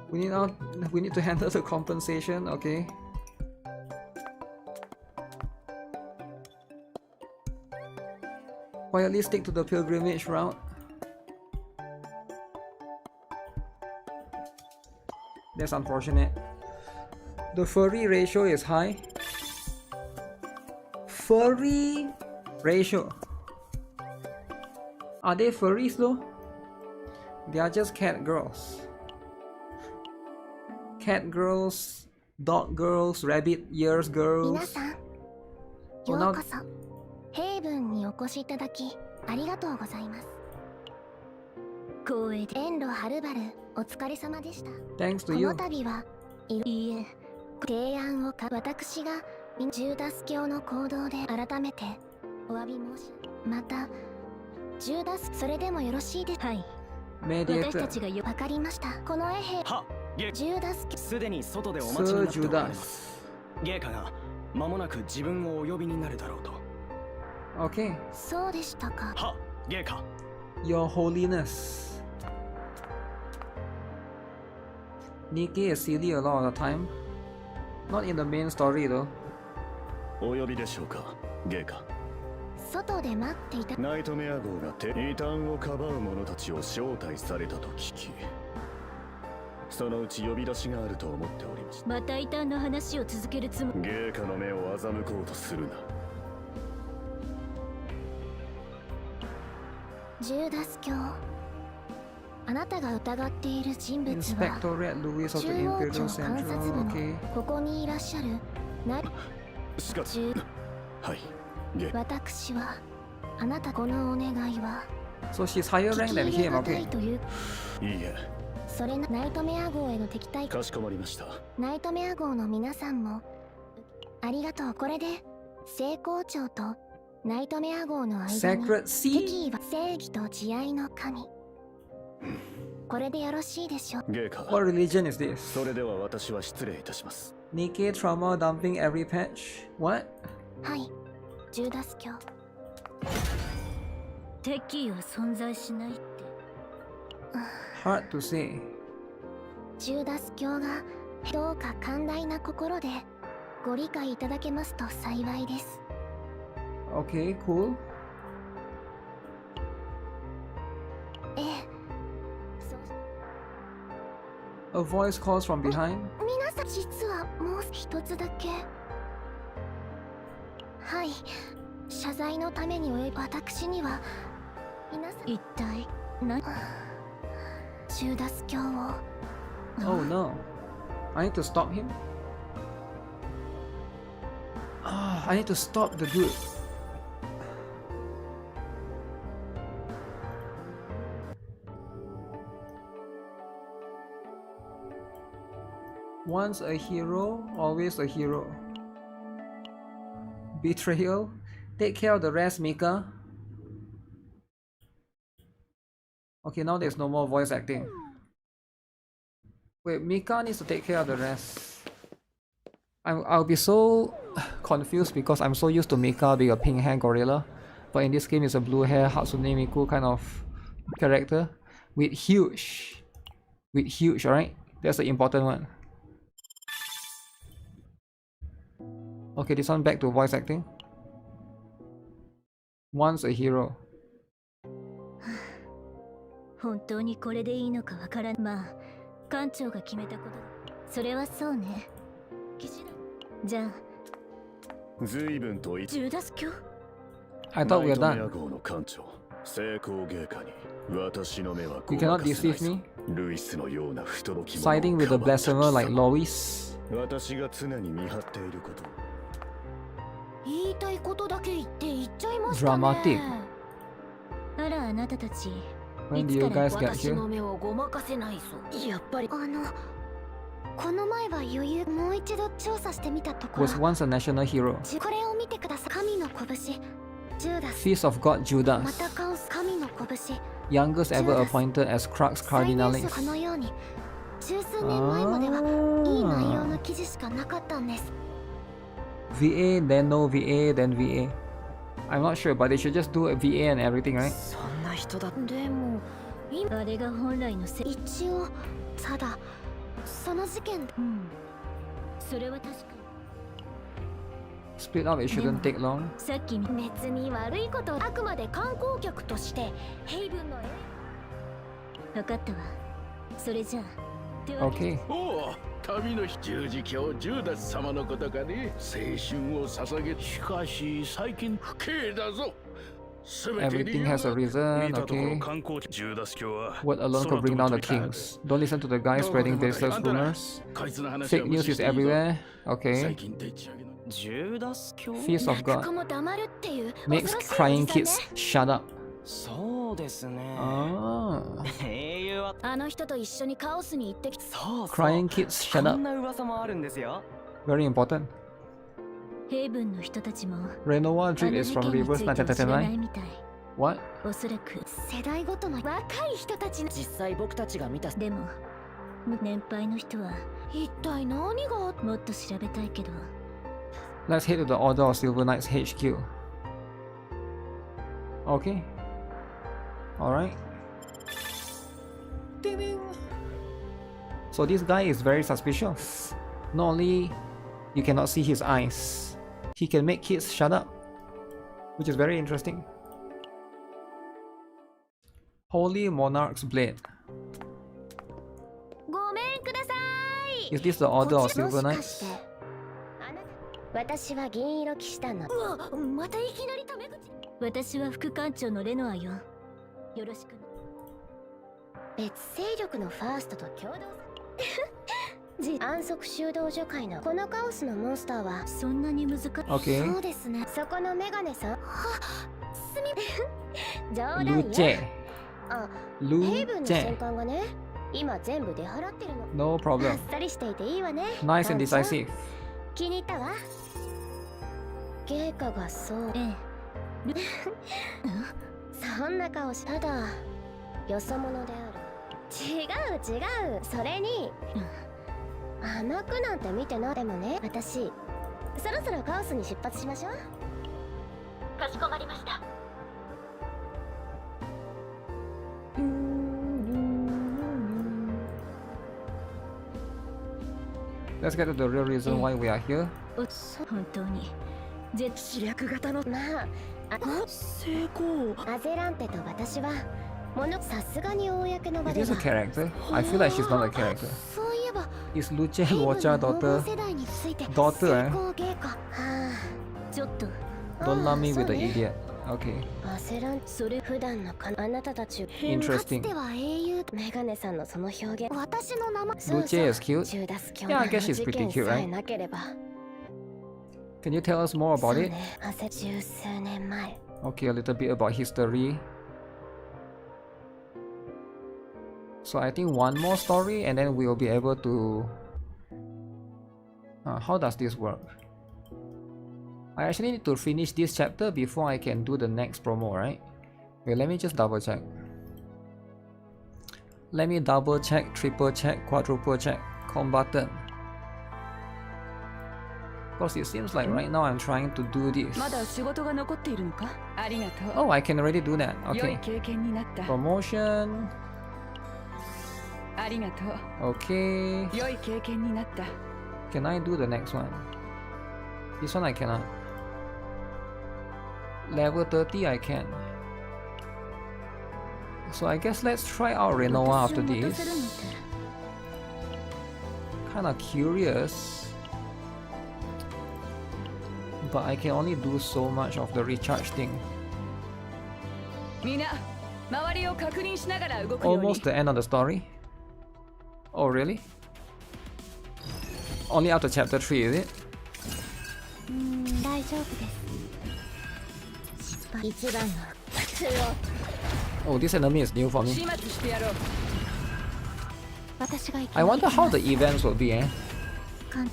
We need to handle the compensation, okay. Quietly stick to the pilgrimage route. That's unfortunate. The furry ratio is high. Furry ratio. Are they furries though? They are just cat girls. Cat girls, dog girls, rabbit ears 皆 girls. さん、よ Oh, う now こそヘイブンにお越しいただきありがとうございます。光栄で遠路はるばるお疲れ様でした。 thanks こ to you. の度はいいえ、提案を私がジューダス教の行動で改めてお詫び申しまたジューダスそれでもよろしいです。はい、私た Mediator. ちがわかりました。この衛兵は、ジューダス教すでに外でお待ちに Sir なっておられます。 Judas. ゲイカが間もなく自分をお呼びになるだろうと。 Okay. そうでしたか。は、ゲイカ。 Your Holiness. NIKKE is silly a lot of the time. Not in the main story though. お呼びでしょうか、ゲイカ。外で待っていた。ナイトメア号が異端をかばう者たちを招待されたと聞き、そのうち呼び出しがあると思っておりました。また異端の話を続けるつもり。ゲイカの目を欺こうとするな。ジューダス教、あなたが疑っている人物は Inspector Red Louis of the 中央 Imperial 庁監察部 Central. の Okay. ここにいらっしゃるなしかし、はい、ゲイ。私はあなたこのお願いは So she's higher 聞 rank き than 入れ him. がた Okay. いという。いいえ、それなナイトメア号への敵対。かしこまりました。ナイトメア号の皆さんもありがとう。これで聖光庁とナイトメア号の間に Sacred Sea. 敵意は正義と慈愛の神。これでよろしいでしょう。ゲイカ。 What religion is this? それでは私は失礼いたします。 NIKKE trauma dumping every patch. What? はい、ジューダス教。敵意は存在しないって。 Hard to say. ジューダス教がどうか寛大な心でご理解いただけますと幸いです。 Okay, cool. ええ、そう A voice calls from behind. 皆さん実はもう一つだけ。はい、謝罪のために私には皆さん一体何？ジューダス教を Oh no. I need to stop him. Ah, I need to stop the dude. Once a hero, always a hero. Betrayal. Take care of the rest, Mika. Okay, now there's no more voice acting. Wait, Mika needs to take care of the rest. I'll be so confused because I'm so used to Mika being a pink hair gorilla, but in this game it's a blue hair Hatsune Miku kind of character with huge, alright? That's the important one. Okay, this one back to voice acting. Once a hero. 本当にこれでいいのかわからん。まあ、館長が決めたことだ。それはそうね。騎士団。じゃあ、随分とジューダス教？ I thought we were ナイトメア done. 号の艦長、成功芸家に私の目は You ご cannot まかせない deceive ぞ。 me. ルイスのような不届き者を Siding with the かばった blasphemer like 貴様 Lois. 私が常に見張っていることを。言いたいことだけ言って言っちゃいましたね。 Dramatic. あら、あなたたち。 When do you guys get 私 here? の目をごまかせないぞ。やっぱりこの前は余裕。もう一度調査してみたところ Was once a national hero. これを見てください。神の拳ジューダス。 Feast of God ま Judas. たカオス神の拳 Youngest ever appointed as Crux 最年少 Cardinalis. かのように十数年前まではいい内容の記事しかなかったんです。 VA, then no VA, then VA. I'm not sure, but they should just do a VA and everything, right? そんな人だ。でも今あれが本来の一応ただその事件それは確かに Split up, it shouldn't take long. さっき別に悪いことあくまで観光客としてヘイブンの分かったわ。それじゃあ Okay. おお、旅の十字教ジューダス様のことかね。青春を捧げ、しかし最近不敬だぞ。 Everything has a reason, okay. What alone could bring down the kings? Don't listen to the guys spreading baseless rumors. Fake news is everywhere, okay. ジューダス教。 Feast of こ God も黙るっていう makes crying kids shut up. そうですね。Ah, 英雄はあの人と一緒にカオスに行ってきた。そうそう。 crying kids こ shut ん up. な噂もあるんですよ。 Very important. ヘイブンの人たちも Renoa あ Drip の is 事 from 件につ Reverse いては知らない 1939. みたい。 What? おそらく世代ごとの若い人たちの実際僕たちが見たでも年配の人は一体何がもっと調べたいけど Let's head to the Order of Silver Knights HQ. Okay. Alright. Ding-ding. So this guy is very suspicious. Not only you cannot see his eyes, he can make kids shut up, which is very interesting. Holy Monarch's Blade. ごめんください。 Is this the Order of こちら Silver もしかし Knights? て私は銀色騎士団のまたいきなりタメ口。私は副艦長のレノアよ。よろしく。別勢力のファーストと共同安息修道女会のこのカオスのモンスターはそんなに難しい。 Okay. そうですね。そこのメガネさん。はすみ冗談よ。 Luce. あ、ヘイブンの戦 Luce. 艦がね、今全部出払ってるの。 No あ problem. っさりしていていいわね。 Nice and 艦長 decisive. 気に入ったわ。芸家がそう。そんな顔し。ただよそ者である。違う違う。それに甘くなんて見てない。でもね、私そろそろカオスに出発しましょう。かしこまりました。 Let's get to the real reason why we are here. 本当に視略型のまあ成功。アゼランテと私はさすがに公の場 Is で this a は。 character? I feel like she's not a character. そういえば Is Luce ヘイブン Watcher の黄金 daughter? 世代について Daughter, 成功芸家。はあ、ちょっと Don't lump me with the そうね idiot. Okay. 焦らん。それ普段のあなたたち Interesting. かつては英雄。メガネさんのその表現。私の名前。 Luce is cute. ジューダス教 Yeah, の I guess she's 事 pretty 件 cute, さえ right? なければ。 Can you tell us more そう about it? ね。十数年前。 Okay, a little bit about history. So I think one more story and then we'll be able to... how does this work? I actually need to finish this chapter before I can do the next promo, right? Wait, let me just double check. Let me double check, triple check, quadruple check, combatant. Because it seems like right now I'm trying to do this. まだ仕事が残っているのか。ありがとう。 Oh, I can already do that. 良い Okay. 経験になった。 Promotion. ありがとう。 Okay. 良い経験になった。 Can I do the next one? This one I cannot. Level 30 I can. So I guess let's try out Renoa after this. Kinda curious. But I can only do so much of the recharge thing. みんな、周りを確認しながら動くように。 Almost the end of the story. Oh really? Only after chapter 3 is it? 大丈夫です。一番の普通を Oh, this enemy is new for me. 始末してやろう。私が I wonder how the events will be, eh?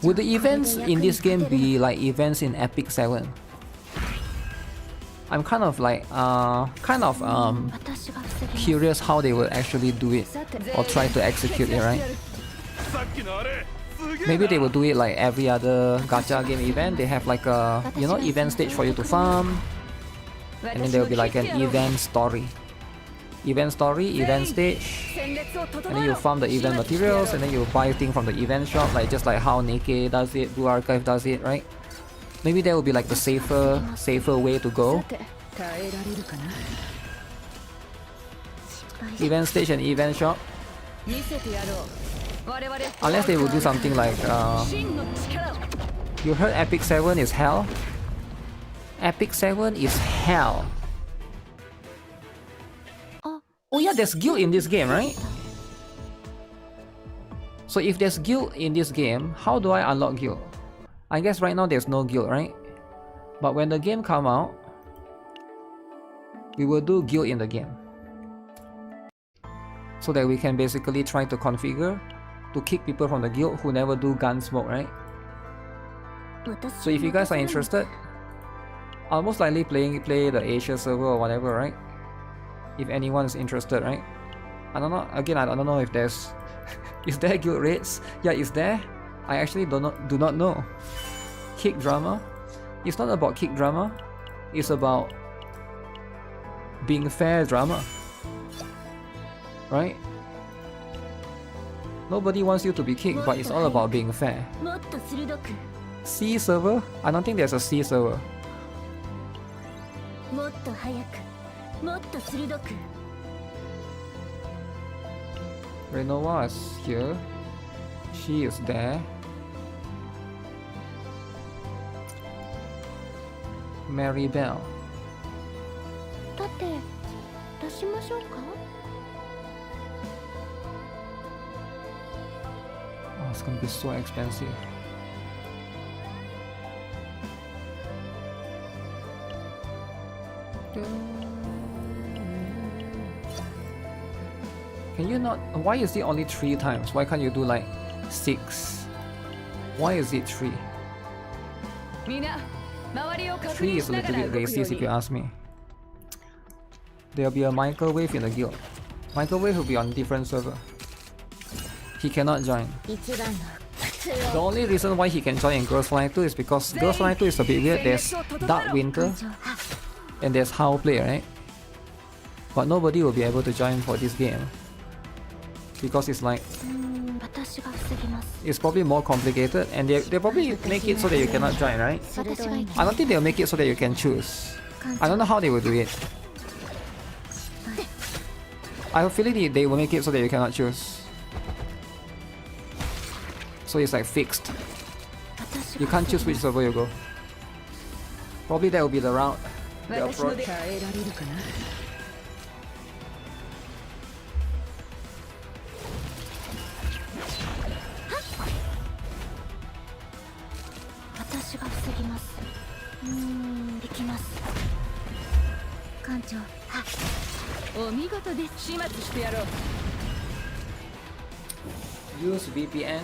Would the events in this game be like events in Epic 7? I'm kind of like, curious how they will actually do it or try to execute it, right? Maybe they will do it like every other gacha game event. They have like a, you know, event stage for you to farm, and then there will be like an event story. Event story, event stage, and then you farm the event materials, and then you buy things from the event shop, like just like how NIKKE does it, Blue Archive does it, right? Maybe that will be like the safer way to go. Event stage and event shop. Unless they will do something like you heard Epic 7 is hell? Epic 7 is hell. Oh yeah, there's guild in this game, right? So if there's guild in this game, how do I unlock guild? I guess right now there's no guild, right? But when the game come out, we will do guild in the game, so that we can basically try to configure to kick people from the guild who never do gun smoke, right? So if you guys are interested, I'll most likely play the Asia server or whatever, right? If anyone is interested, right? I don't know. Again, I don't know if there's is there guild raids? Yeah, is there? I actually do not know. Kick drama? It's not about kick drama. It's about being fair drama, right? Nobody wants you to be kicked, but it's all about being fair. C server? I don't think there's a C server. Renova is here. She is there. Mary Bell. Oh, it's gonna be so expensive. Can you not? Why is it only 3 times? Why can't you do like 6? Why is it 3? 3 is a little bit racist if you ask me. There'll be a microwave in the guild. Microwave will be on different server. He cannot join. The only reason why he can join in Girls Line 2 is because Girls Line 2 is a bit weird. There's Dark Winter and there's How Play, right? But nobody will be able to join for this game because it's like it's probably more complicated, and they probably make it so that you cannot join, right? I don't think they'll make it so that you can choose. I don't know how they will do it. I have a feeling they will make it so that you cannot choose. So it's like fixed. You can't choose which server you go. Probably that will be the route, the approach. Use VPN.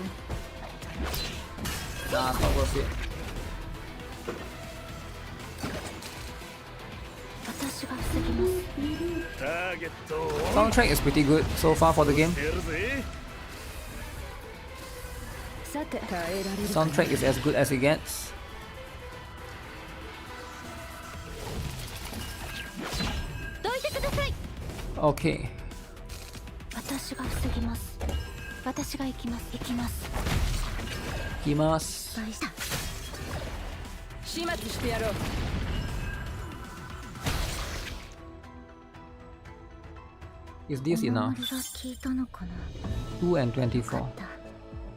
Nah, it's not worth it. Soundtrack is pretty good so far for the game. Soundtrack is as good as it gets. Okay. Ikimasu. Is this enough? 2 and 24.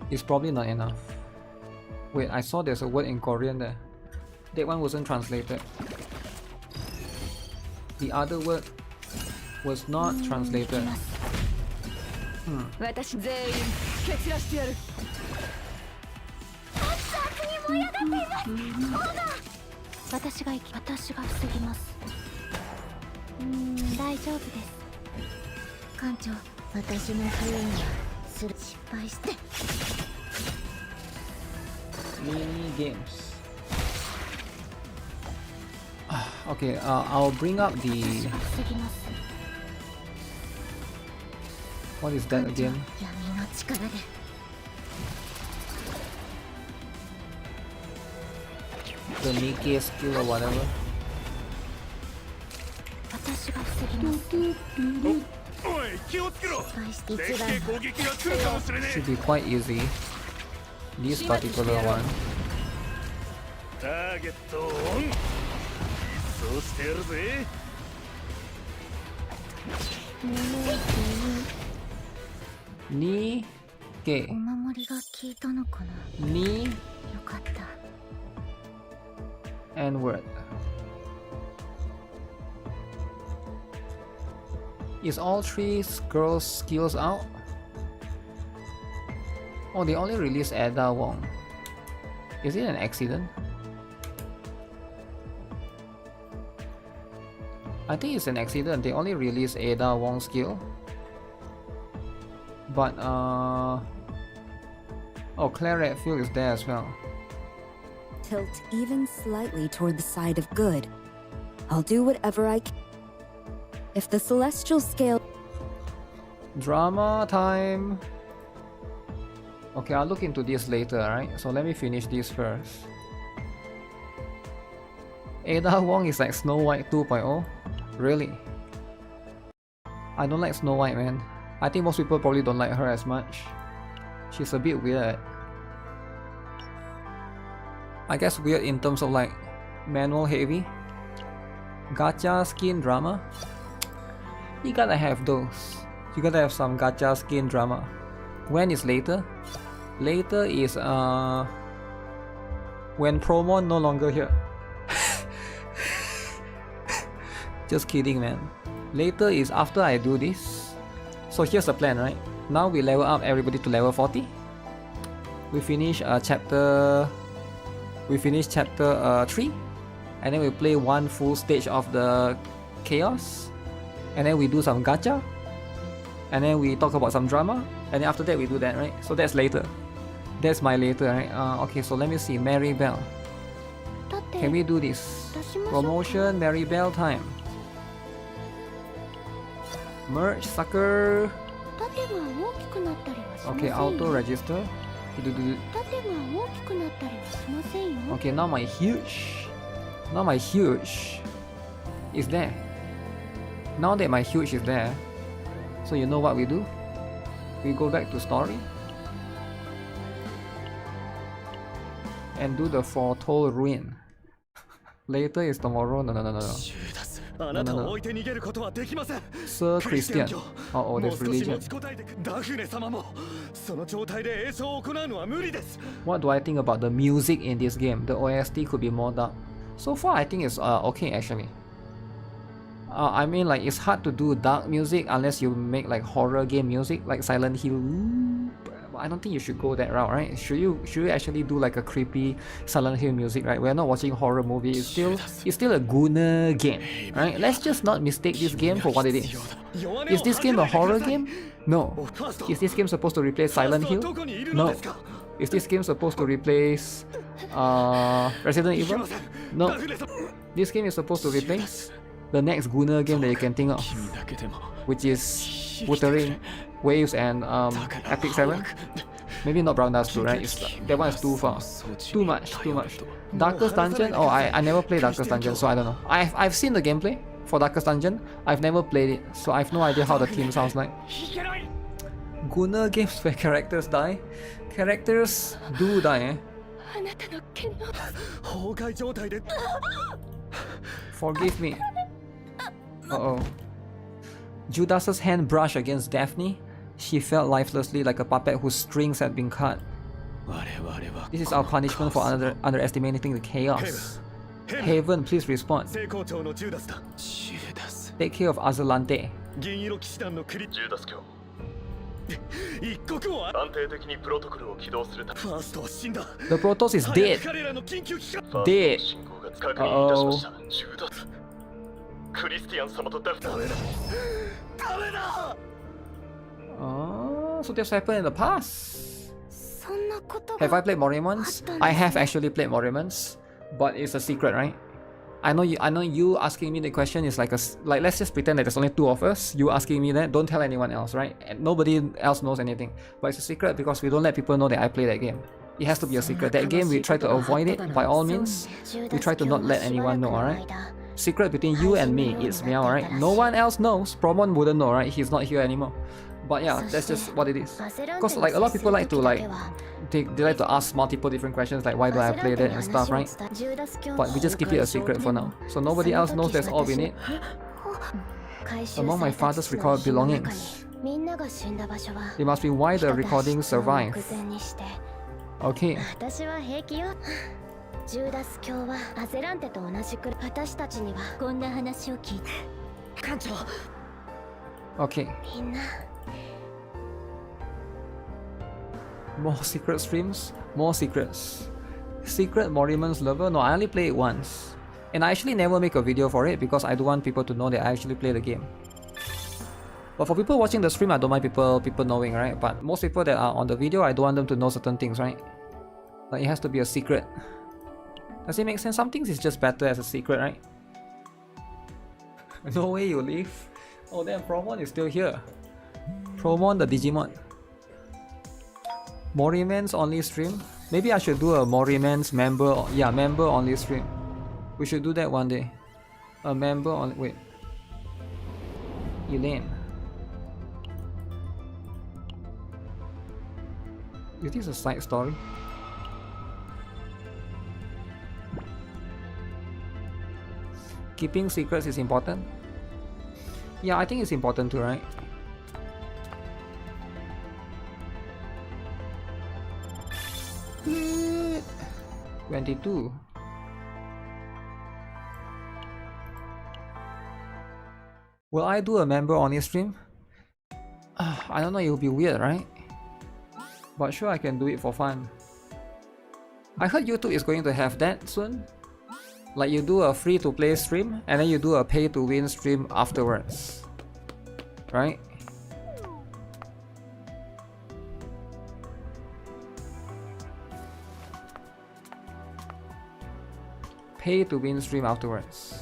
It's probably not enough. Wait, I saw there's a word in Korean there. That one wasn't translated. The other word was not translated. Mini games. Okay, I'll bring up the... What is that again? the NIKKE skill or whatever. 私が防ぎます。おい気をつけろ。一敵番系攻撃が来るかもしれね Should be quite easy. This particular one. え。ターゲットをオン。そうしてやるぜ。NIKKE. お守りが効いたのかな。 Ni よかった。 and word. Is all three girls' skills out? Oh, they only released Ada Wong. Is it an accident? I think it's an accident. They only released Ada Wong's skill. But oh, Claire Redfield is there as well. Tilt even slightly toward the side of good. I'll do whatever I can. If the celestial scale... Drama time! Okay, I'll look into this later, alright? So let me finish this first. Ada Wong is like Snow White 2.0? Really? I don't like Snow White, man. I think most people probably don't like her as much. She's a bit weird. I guess weird in terms of like manual heavy. Gacha skin drama. You gotta have those. You gotta have some gacha skin drama. When is later? Later is when promo no longer here. Just kidding, man. Later is after I do this. So here's the plan, right? Now we level up everybody to level 40. We finish chapter 3, and then we play one full stage of the chaos, and then we do some gacha, and then we talk about some drama, and then after that we do that, right? So that's later. That's my later, right? Okay, so let me see. Mary Bell. Can we do this? Promotion, Mary Bell time. Merch, sucker. Okay, auto register. Okay, now my huge is there. Now that my huge is there, so you know what we do? We go back to story and do the foretold ruin. Later is tomorrow. No. Sir Christian. Oh, there's religion. What do I think about the music in this game? The OST could be more dark. So far, I think it's okay actually. I mean, like, it's hard to do dark music unless you make like horror game music, like Silent Hill. I don't think you should go that route, right? Should you actually do like a creepy Silent Hill music, right? We're not watching horror movie. It's still a Gunner game, right? Let's just not mistake this game for what it is. Is this game a horror game? No. Is this game supposed to replace Silent Hill? No. Is this game supposed to replace Resident Evil? No. This game is supposed to replace the next Gunner game that you can think of, which is Wuthering, Waves, and Epic 7. Maybe not Brown Dust 2, right? That one is too far. Too much. Darkest Dungeon? Oh, I never played Darkest Dungeon, so I don't know. I've seen the gameplay for Darkest Dungeon. I've never played it, so I have no idea how the theme sounds like. Gunner games where characters die? Characters do die, eh? Forgive me. Uh-oh. Judas's hand brushed against Daphne. She felt lifelessly like a puppet whose strings had been cut. This is our punishment for underestimating the chaos. Haven, please respond. Take care of Azalante. The Protoss is dead. Dead. Uh-oh. Oh, so this happened in the past. Have I played Morrimons? I have actually played Morrimons, but it's a secret, right? I know you asking me the question is like let's just pretend that there's only two of us. You asking me that, don't tell anyone else, right? And nobody else knows anything. But it's a secret because we don't let people know that I play that game. It has to be a secret. That game we try to avoid it by all means. We try to not let anyone know, alright? Secret between you and me, it's Meow, alright? No one else knows. Promon wouldn't know, right? He's not here anymore. But yeah, that's just what it is. Because like a lot of people like to they like to ask multiple different questions like why do I play that and stuff, right? But we just keep it a secret for now. So nobody else knows that's all we need. Among my father's recorded belongings. It must be why the recordings survive. Okay. ジューダス教はアゼランテと同じく私たちにはこんな話を聞いて艦長 Okay. みんな More secret streams? More secrets. Secret Moriman's lover? No, I only play it once. And I actually never make a video for it because I don't want people to know that I actually play the game. But for people watching the stream, I don't mind people knowing, right? But most people that are on the video, I don't want them to know certain things, right? Like it has to be a secret. Does it make sense? Some things is just better as a secret, right? No way you leave. Oh damn, Promon is still here. Promon the Digimon. Moriman's only stream? Maybe I should do a Moriman's member only stream. We should do that one day. A member on wait. Elaine. Is this a side story? Keeping secrets is important? Yeah, I think it's important too, right? Hmm. 22. Will I do a member only stream? I don't know, it will be weird, right? But sure, I can do it for fun. I heard YouTube is going to have that soon. Like you do a free to play stream and then you do a pay to win stream afterwards. Right? Pay to win stream afterwards.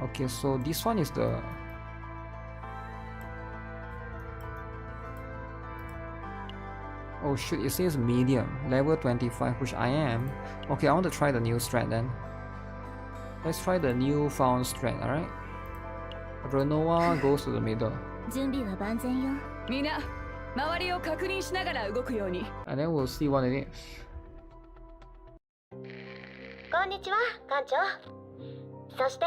Okay, so this one is the... Oh shoot, it says medium, level 25, which I am. Okay, I want to try the new strat then. Let's try the new found strat, alright? Renoa goes to the middle. 準備は万全よ。みんな周りを確認しながら動くように。 And then we'll see what it is. こんにちは艦長そして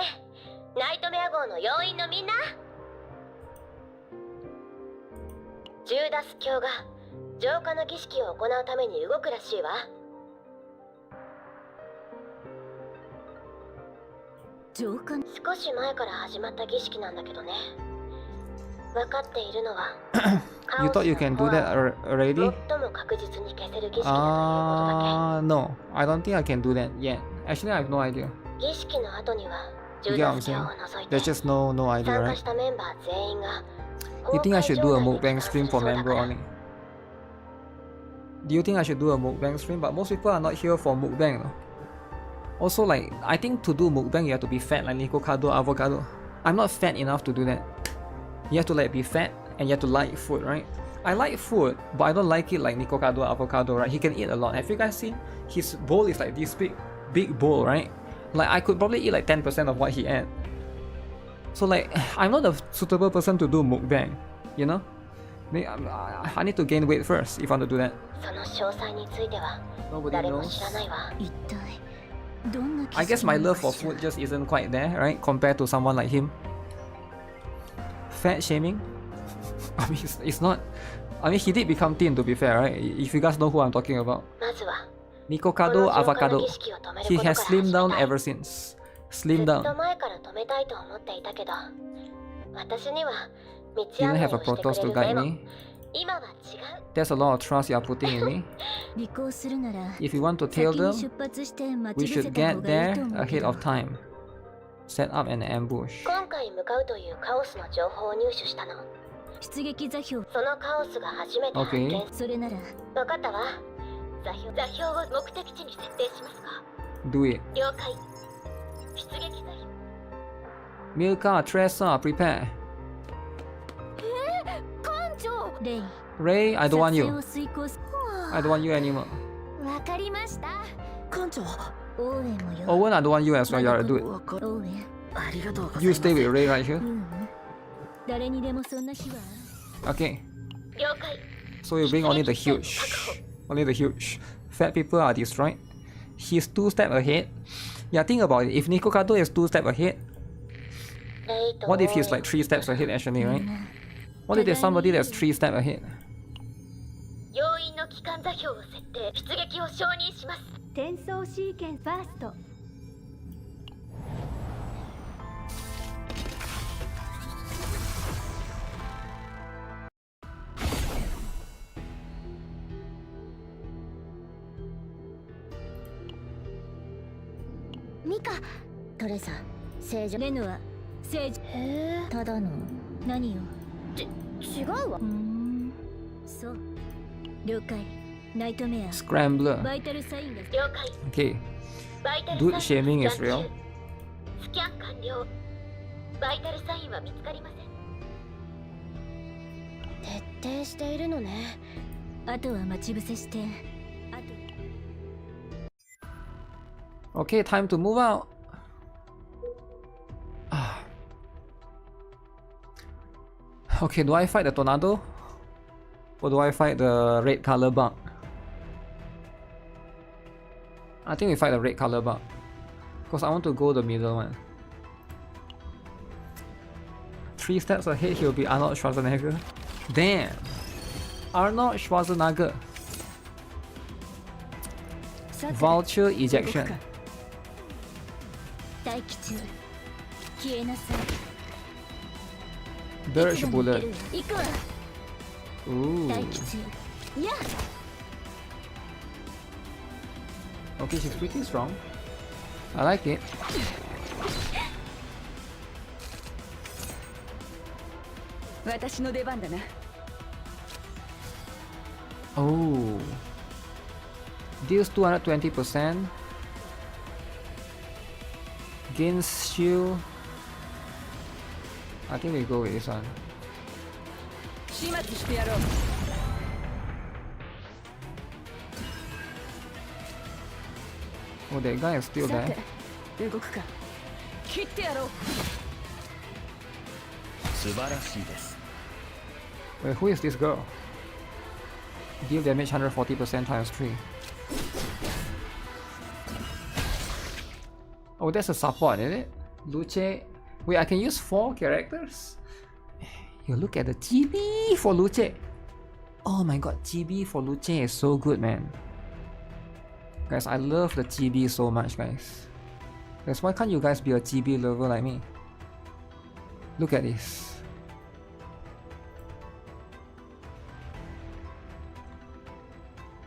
ナイトメア号の要員のみんなジューダス教が浄化の儀式を行うために動くらしいわ浄化少し前から始まった儀式なんだけどね分かっているのは You thought you can do that already? 最も確実に消せる儀式だということだけ No, I don't think I can do that yet. Actually, I have no idea. 儀式の後にはジュ You ー get ダ what I'm ス教 saying? を除い There's て just no idea, 参加 right? したメンバー全員が You think I should do a mukbang stream for member only? Do you think I should do a mukbang stream? But most people are not here for mukbang, no? Also, like, I think to do mukbang, you have to be fat, like Nikokado, avocado. I'm not fat enough to do that. You have to like be fat and you have to like food, right? I like food, but I don't like it like Nikokado, avocado, right? He can eat a lot. Have you guys seen? His bowl is like this big bowl, right? Like, I could probably eat like 10% of what he ate. So like, I'm not a suitable person to do mukbang, you know? I need to gain weight first if I want to do that. その詳細については Nobody 誰も knows. 知らないわ一体どんな I guess my love for food just isn't quite there, right? Compared to someone like him. Fat shaming? I mean, it's not... I mean, he did become thin to be fair, right? If you guys know who I'm talking about. まずは Nikokado この浄化の avocado. 儀式を止める He ことから has 始め slimmed た down い ever since. ず Slimmed っと down. 前から止めたいと思っていたけど私には道 You 案 don't 内 have を a して Protoss く to れる guide メモ me. 今は違う There's a lot of trust you are putting in me. 履行するなら If you want to 先 tail に them, 出発して待 we ち伏 should せた get 方がいい there と思うけ ahead ど of time. Set up an ambush. 今回向かうというカオスの情報を入手したの出撃座標そのカオスが初めて発見 Okay. それなら分かったわ座標を目的地に設定しますか Do it. 了解出撃座標 Milka, Tressa, prepare. 艦長長レイ Ray, I don't want 撮影 you. を遂行す I don't want you anymore. わかりました艦長オーウェンもよ Owen, I don't want you as well. You're a dude. わかるオーウェンありがとうござい You ます stay with Ray right here. 誰にでもそんな日は Okay. 了解 So you bring only the huge. Only the huge. Fat people are destroyed. He's 2 steps ahead. Yeah, think about it. If Nikko Kato is 2 steps ahead, レイと what if he's like 3 steps ahead actually, right? What if there's somebody that's 3 steps ahead? 要員の機関座標を設定出撃を承認します転送シーケンスファーストミカトレサ正常レヌは正常へえただの何よ違うわそう了解ナイトメア Scrambler. バイタルサインが了解 Okay. バイタル Dude サイン shaming is 残留 real. スキャン完了バイタルサインは見つかりません徹底しているのねあとは待ち伏せしてあと Okay, time to move out. Okay, do I fight the tornado? Or do I fight the red color bug? I think we fight the red color bug. Because I want to go the middle one. 3 steps ahead, he'll be Arnold Schwarzenegger. Damn! Arnold Schwarzenegger. Vulture ejection. 待機中消えなさい Dirge bullet. 行くわ Ooh. 待機中いや Okay, she's pretty strong. I like it. Oh. Deals 220%. Gains shield. I think we go with this one. 始末してやろう Oh, that guy is still さ there. て動くか切ってやろう素晴らしいです Wait, who is this girl? Deal damage 140% times 3. Oh, that's a support, is it? Luce. Wait, I can use 4 characters? You look at the GB for Luce. Oh my god, GB for Luce is so good, man. Guys, I love the GB so much, guys. Guys, why can't you guys be a GB lover like me? Look at this.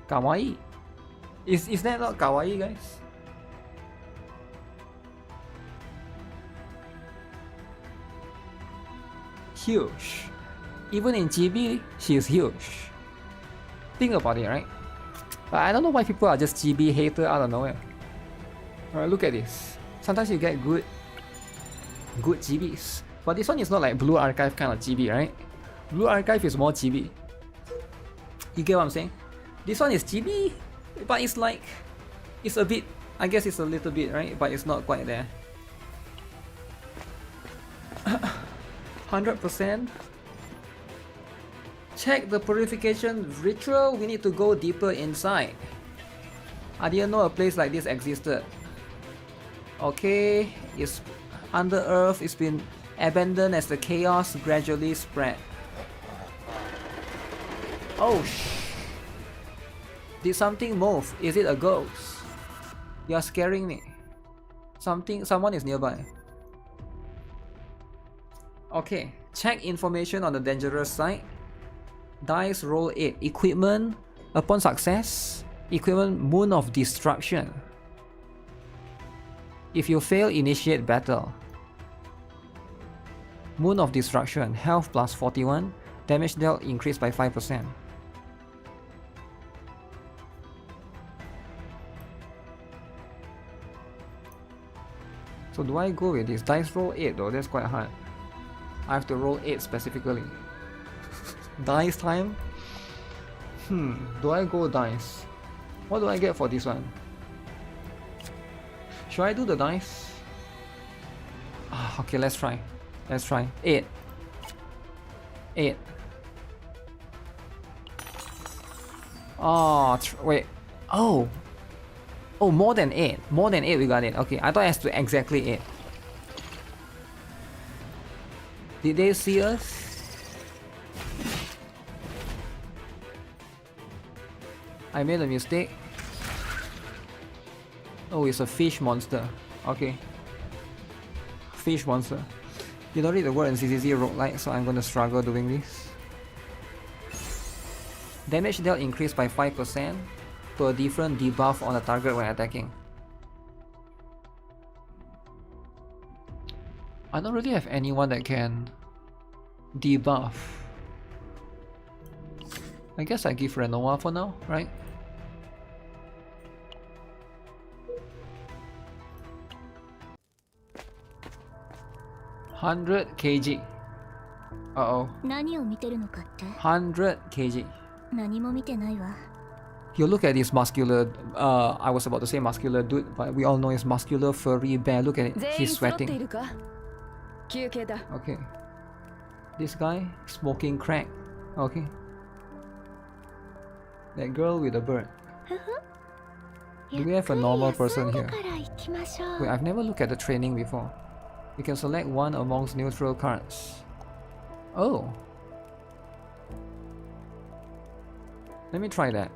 Kawaii. Is that not kawaii, guys? Huge. Even in GB, she is huge. Think about it, right? But I don't know why people are just GB hater out of nowhere. Alright, look at this. Sometimes you get good GBs. But this one is not like Blue Archive kind of GB, right? Blue Archive is more GB. You get what I'm saying? This one is GB, but it's like, it's a bit, I guess it's a little bit, right? But it's not quite there. 100%. Check the purification ritual. We need to go deeper inside. I didn't know a place like this existed. Okay, it's under earth. It's been abandoned as the chaos gradually spread. Oh Did something move? Is it a ghost? You're scaring me. Someone is nearby. Okay, check information on the dangerous side. Dice roll 8. Equipment. Upon success, equipment Moon of Destruction. If you fail, initiate battle. Moon of Destruction. Health plus 41. Damage dealt increased by 5%. So do I go with this? Dice roll 8 though, that's quite hard. I have to roll 8 specifically. Dice time? Do I go dice? What do I get for this one? Should I do the dice? Okay, let's try. Let's try. 8. 8. Oh, wait. Oh, more than 8. More than 8 we got it. Okay, I thought it has to exactly 8. Did they see us? I made a mistake. Oh, it's a fish monster. Okay. Fish monster. You don't read the word in CCC roguelike, so I'm gonna struggle doing this. Damage dealt increased by 5% to a different debuff on the target when attacking. I don't really have anyone that can debuff. I guess I give Renoa for now, right? $100 kg. Uh-oh. 何を見てるのかって？ $100 kg. 何も見てないわ。 You look at this muscular, I was about to say muscular dude, but we all know he's muscular, furry bear. Look at it, he's sweating. Okay. This guy, smoking crack. Okay. That girl with the bird. Do we have a normal person here? Wait, I've never looked at the training before. You can select one amongst neutral cards. Oh. Let me try that.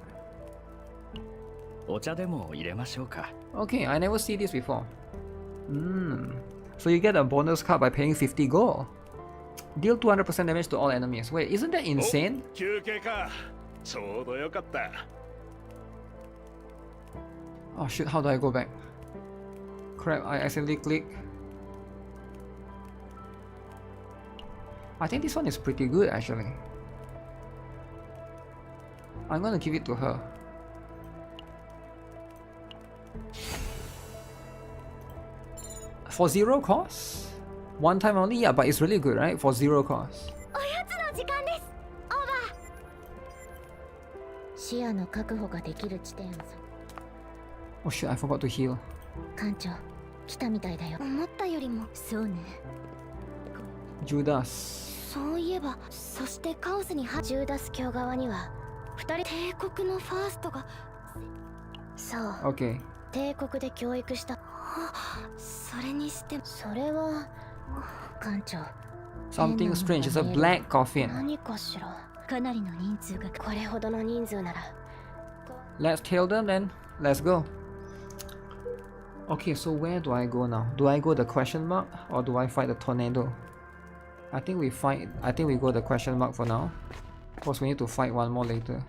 Okay, I never see this before. So you get a bonus card by paying 50 gold. Deal 200% damage to all enemies. Wait, isn't that insane? Oh shit, how do I go back? Crap, I accidentally clicked. I think this one is pretty good actually. I'm gonna give it to her. For 0 cost? One time only? Yeah, but it's really good, right? For 0 cost. おやつの時間です。オーバー。視野の確保ができる地点をさ。 Oh shit, I forgot to heal. 艦長、来たみたいだよ。思ったよりも。そうね。 Judas. そういえば、そしてカオスにジューダス教側には2人帝国のファーストが。そう。Okay. 帝国で教育した。それにしても、それは艦長。 Something strange. It's a black coffin. 何かしら。かなりの人数が。これほどの人数なら。 Let's kill them then. Let's go. Okay, so where do I go now? Do I go the question mark or do I fight the tornado? I think we go the question mark for now. Because we need to fight one more later.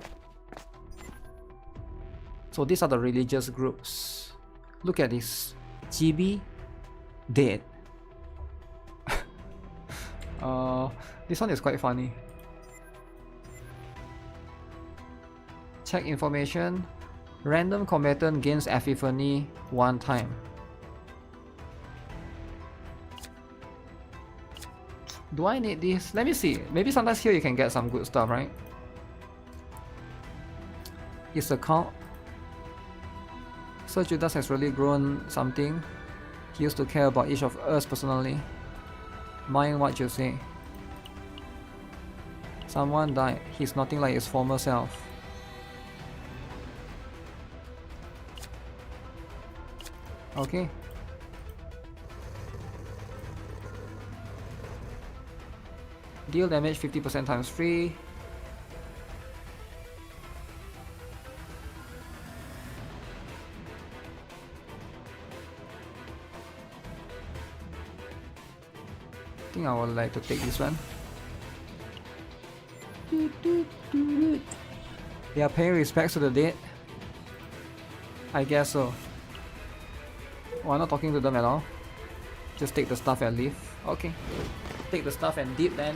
So these are the religious groups. Look at this. GB dead. This one is quite funny. Check information. Random combatant gains epiphany 1 time. Do I need this? Let me see. Maybe sometimes here you can get some good stuff, right? It's a count. Sir Judas has really grown something. He used to care about each of us personally. Mind what you say. Someone died. He's nothing like his former self. Okay. Deal damage 50% times 3. I think I would like to take this one. They are paying respects to the dead. I guess so. Oh, I'm not talking to them at all. Just take the stuff and leave. Okay. Take the stuff and dip then.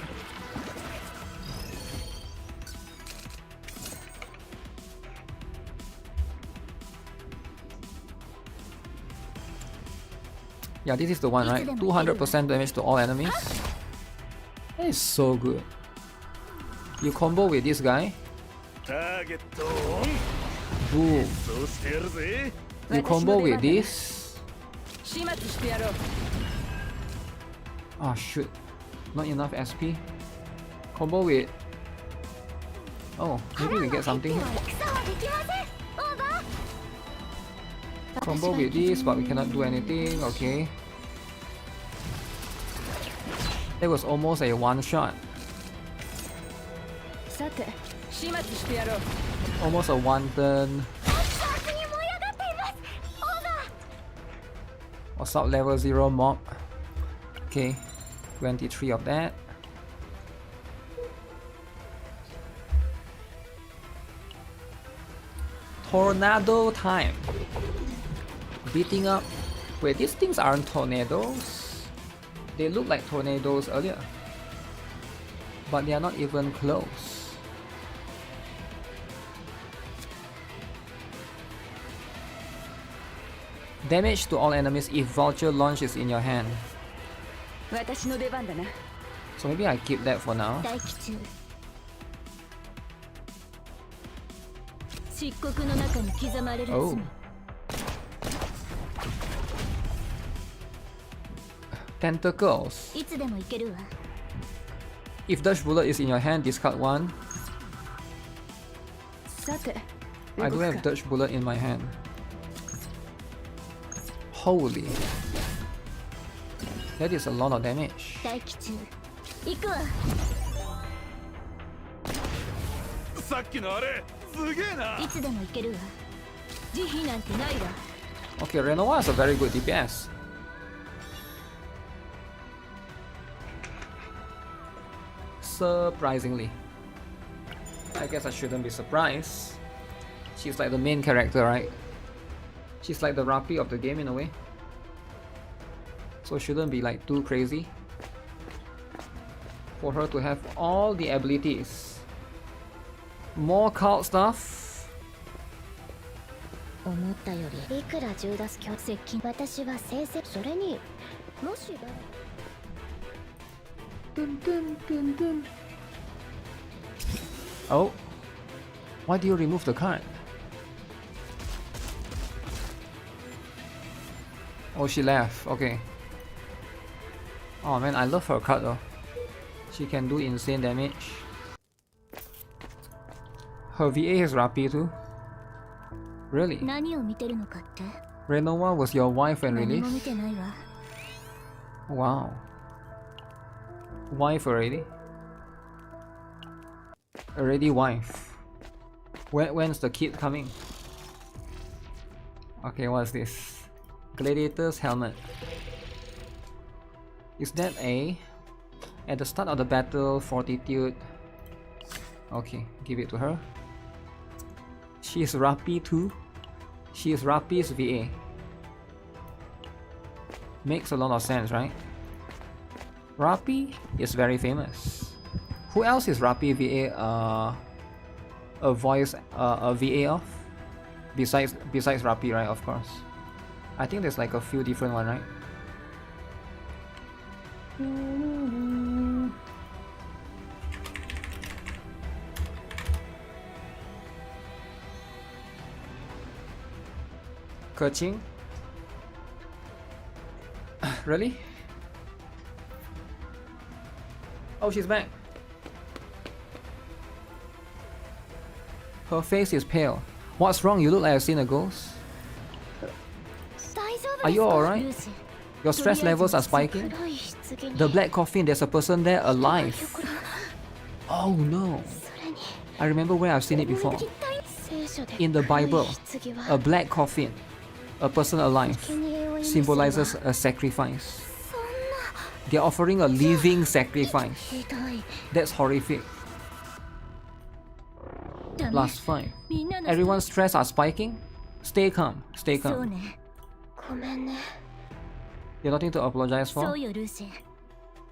Yeah, this is the one, right? 200% damage to all enemies. That is so good. You combo with this guy. ターゲットオン Boom. そうしてやるぜ You combo with this. 始末してやろう Oh shoot. Not enough SP. Combo with. Oh, maybe we get something here. 戦はできませんオーバー Combo with this, but we cannot do anything. Okay. That was almost a one shot. さて始末してやろう Almost a one turn. 熱に燃え上がっていますオーバー Assault level 0 mob. Okay. 23 of that. Tornado time. Beating up. Wait, these things aren't tornadoes. They look like tornadoes earlier. But they are not even close. Damage to all enemies if vulture launches in your hand. 私の出番だな So maybe I keep that for now. 待機中漆黒の中に刻まれる Oh. 罪 Tentacles. いつでもいけるわ If Dutch bullet is in your hand, discard one. さて I do have Dutch bullet in my hand. Holy. That is a lot of damage. 待機中行くわさっきのあれすげえないつでもいけるわ慈悲なんてないわ Okay, Renoir is a very good DPS. Surprisingly. I guess I shouldn't be surprised. She's like the main character, right? She's like the Rapi of the game in a way. So shouldn't be like too crazy for her to have all the abilities. More cult stuff. 思ったよりいくらジューダス教接近私は成績それにもしだ Oh, why do you remove the card? Oh, she left. Okay. Oh man, I love her card though. She can do insane damage. Her VA is Rapi too. Really? 何を見てるのかって Renoir was your wife when 何も released? 見てないわ Wow. Wife already? Already wife. When's the kid coming? Okay, what's this? Gladiator's helmet. Is that a... At the start of the battle, fortitude. Okay, give it to her. She is Rapi too. She is Rapi's VA. Makes a lot of sense, right? Rapi is very famous. Who else is Rapi VA a voice a VA of? Besides Rapi, right? Of course. I think there's like a few different one, right? Kerching? Really? Oh, she's back. Her face is pale. What's wrong? You look like I've seen a ghost. 大丈夫 Are です you か alright? ルーシー Your stress levels are spiking. 黒い棺に The black coffin, there's a person there alive. Oh no. それに I remember where I've seen it before. 一体聖書で In the 黒い Bible, 棺は a black coffin, a person alive, 生贄を意味するわ symbolizes a sacrifice. そんな They're offering a living sacrifice. ひどい That's horrific. ダメ Last five. みんなの Everyone's stress are spiking? Stay calm. Stay そう calm. ねごめんね You're nothing to apologize そ for. うよルーシー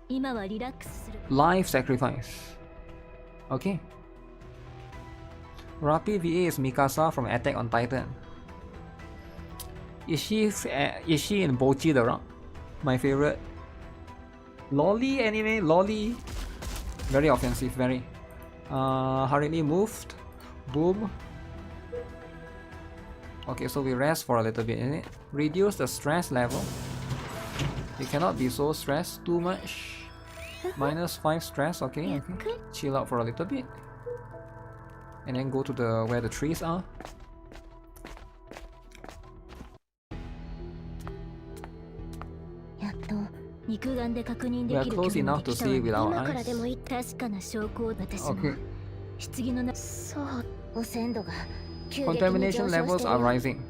今はリラックスする Life sacrifice. Okay. Rapi VA is Mikasa from Attack on Titan. Is she in Bochi the Rock? My favorite. Lolly anime? Lolly. Very offensive, very. Hurriedly moved. Boom. Okay, so we rest for a little bit, isn't it? Reduce the stress level. You cannot be so stressed too much. -5 stress, okay, okay. Chill out for a little bit. And then go to the where the trees are. We are close enough to see with our eyes. Okay. Contamination levels are rising.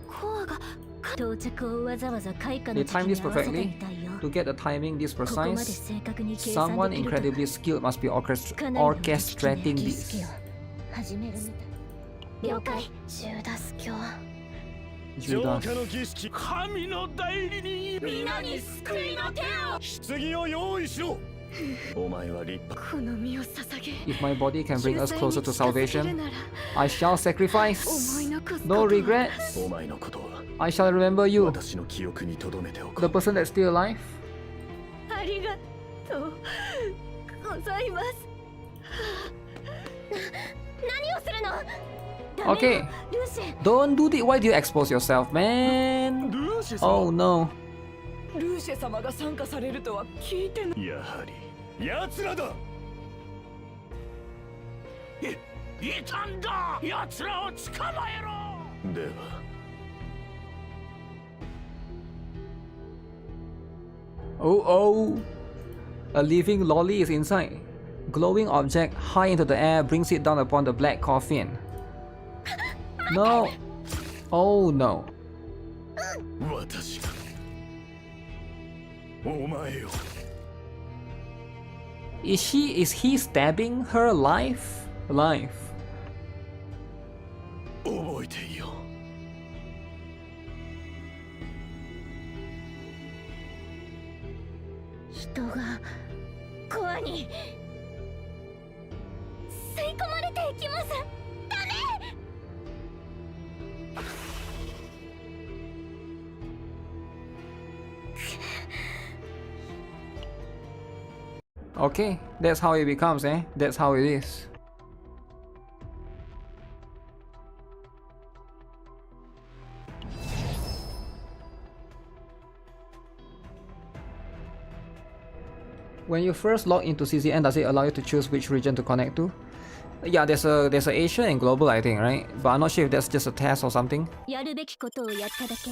They time this perfectly. To get the timing this precise, someone incredibly skilled must be orchestrating this. Judas. 神の代理人皆に救いの手を棺を用意しろお前は立派 この身を捧げ If my body can bring us closer to salvation, I shall sacrifice. No regrets. お前のことは I shall remember you. 私の記憶に留めておく The person that's still alive. ありがとうございます何をするの Okay. Don't do it. Why do you expose yourself, man? Oh no. ルーシェ様が参加されるとは聞いてない。やはり奴らだいたんだ奴らを捕まえろでは Oh oh. A living lolly is inside. Glowing object high into the air brings it down upon the black coffin. No. Oh no. 私がお前を Is he stabbing her life? Life. 覚えていよ人がコアに吸い込まれていきます。ダメ。Okay, that's how it becomes, eh? That's how it is. When you first log into CCN, does it allow you to choose which region to connect to? Yeah, there's a Asia and global, I think, right? But I'm not sure if that's just a test or something. やるべきことをやっただけ。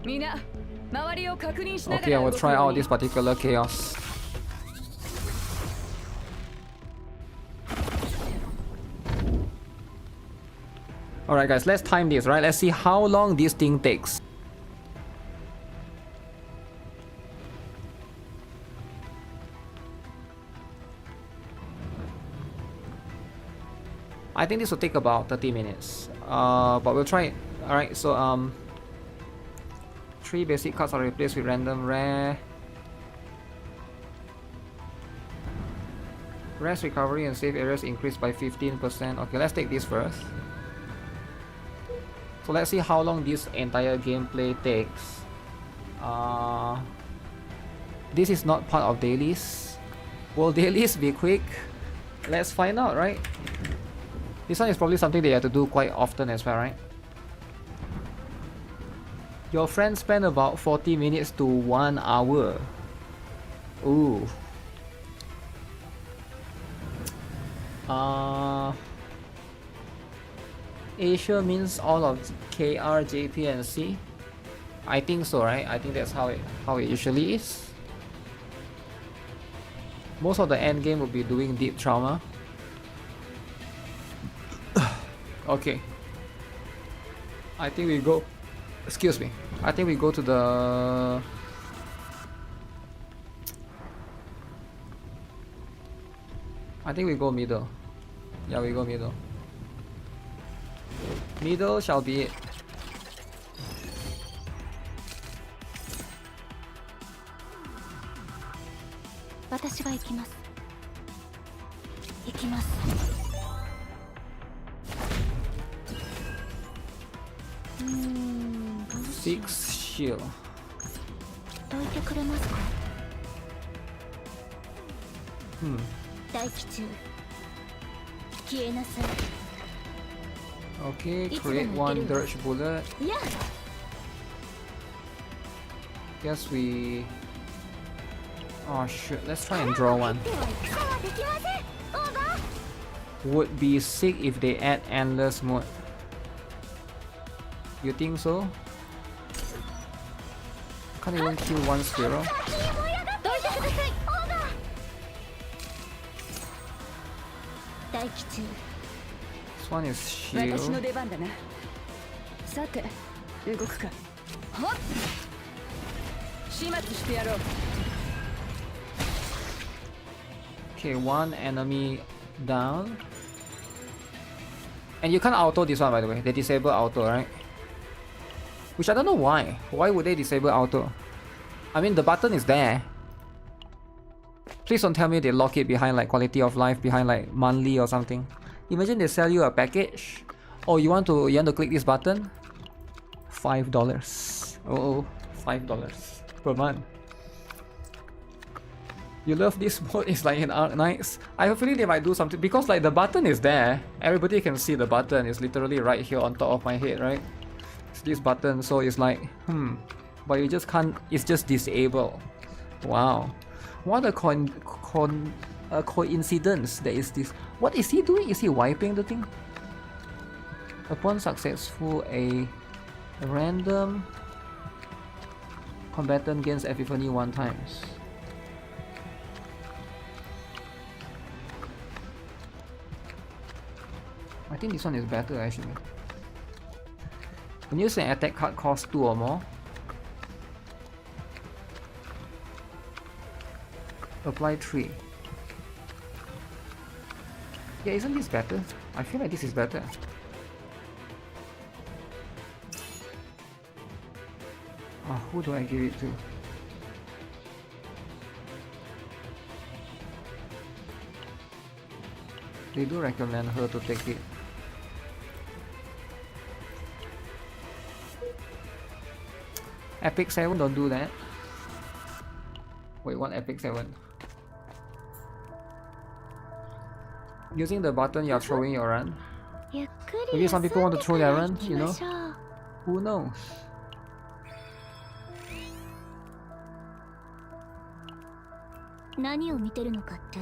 みんな周りを確認しなが Okay, ら I will 動く try よう out に this particular chaos. Alright guys, let's time this, right? Let's see how long this thing takes. I think this will take about 30 minutes. But we'll try it. Alright, so 3 basic cards are replaced with random rare. Rest recovery and save areas increased by 15%. Okay, let's take this first. So let's see how long this entire gameplay takes. This is not part of dailies. Will dailies be quick? Let's find out, right? This one is probably something that you have to do quite often as well, right? Your friend spent about 40 minutes to 1 hour. Ooh. Asia means all of KR, JP, and C. I think so, right? I think that's how it usually is. Most of the end game will be doing deep trauma. Okay. I think we go Excuse me. I think we go to the... I think we go middle. Yeah, we go middle. Middle shall be it. Six shield. どいてくれますか Hmm. 大気中消えなさい Okay, create one dirge bullet. いや Guess we... Oh shit, let's try and draw one. では戦はできませんオーバー Would be sick if they add endless mode. You think so? Can't even kill one squirrel. どいてくださいオーバー大気中 This one is 私の shield. 出番だな。さて動くか。はっ始末してやろう。 Okay, one enemy down. And you can't auto this one, by the way. They disable auto, right? Which I don't know why. Why would they disable auto? I mean, the button is there. Please don't tell me they lock it behind like quality of life, behind like monthly or something. Imagine they sell you a package. Oh, you want to click this button? $5. Oh, $5 per month. You love this mode, it's like in Ark Knights. I have a feeling they might do something because like the button is there. Everybody can see the button. It's literally right here on top of my head, right? It's this button, so it's like, but you just can't, it's just disabled. Wow. What a coincidence that is this. What is he doing? Is he wiping the thing? Upon successful, a random combatant gains epiphany 1 times. I think this one is better actually. When you say attack card costs 2 or more, apply 3. Yeah, isn't this better? I feel like this is better. Who do I give it to? They do recommend her to take it. Epic 7, don't do that. Wait, what Epic 7? Using the button, you're throwing your run. ゆっくり Maybe some people want to throw their run, 行き you ま know? しょう Who knows?何を見てるのかって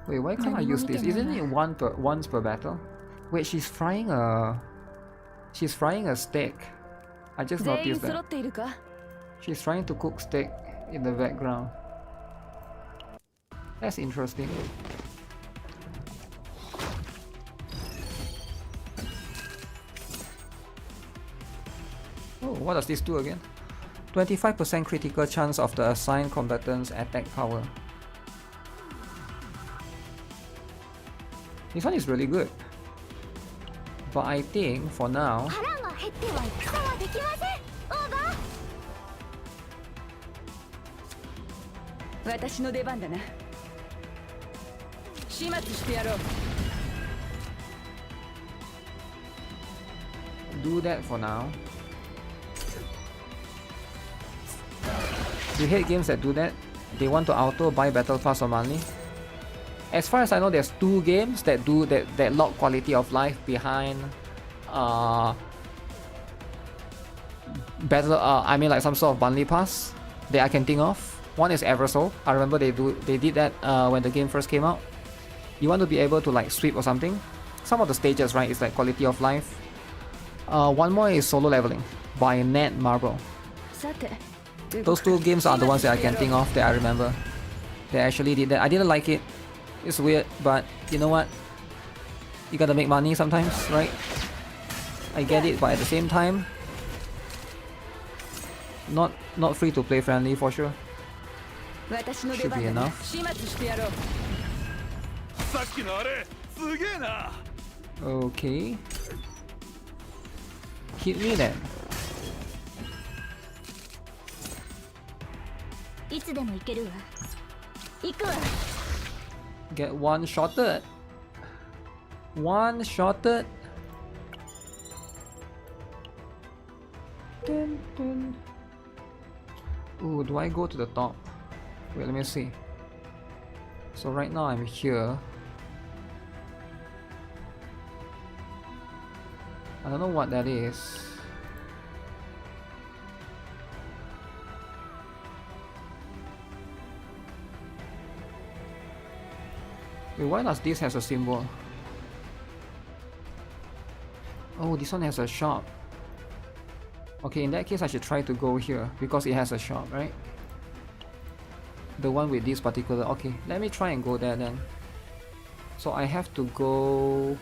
Wait, why can't I use this? Isn't it once per battle? Wait, she's frying a steak. I just 全員 noticed 揃 that. っているか。 She's trying to cook steak in the background. That's interesting. Oh, what does this do again? 25% critical chance of the assigned combatant's attack power. This one is really good. But I think for now, 腹が減っては戦はできませんオーバー私の出番だな。始末してやろう。 do that for now. You hate games that do that? They want to auto buy battle pass or money? As far as I know, there's 2 games that do that lock quality of life behind battle I mean like some sort of monthly pass that I can think of. One is Eversoul. I remember they did that when the game first came out. You want to be able to like sweep or something. Some of the stages, right, is like quality of life. One more is solo leveling by Net Marble. さて Those 2 games are the ones that I can think of that I remember. They actually did that. I didn't like it. It's weird, but you know what? You gotta make money sometimes, right? I get it, but at the same time, Not free to play friendly for sure. 私の出 Should 番 be だな enough. 始末してやろうさっきのあれすげえな Okay. Hit me then. いつでも行けるわ行くわ Get one shotted. One shotted. Dun, dun. Ooh, do I go to the top? Wait, let me see. So right now I'm here. I don't know what that is. Wait, why does this has a symbol? Oh, this one has a shop. Okay, in that case I should try to go here because it has a shop, right? The one with this particular... Okay, let me try and go there then. So I have to go...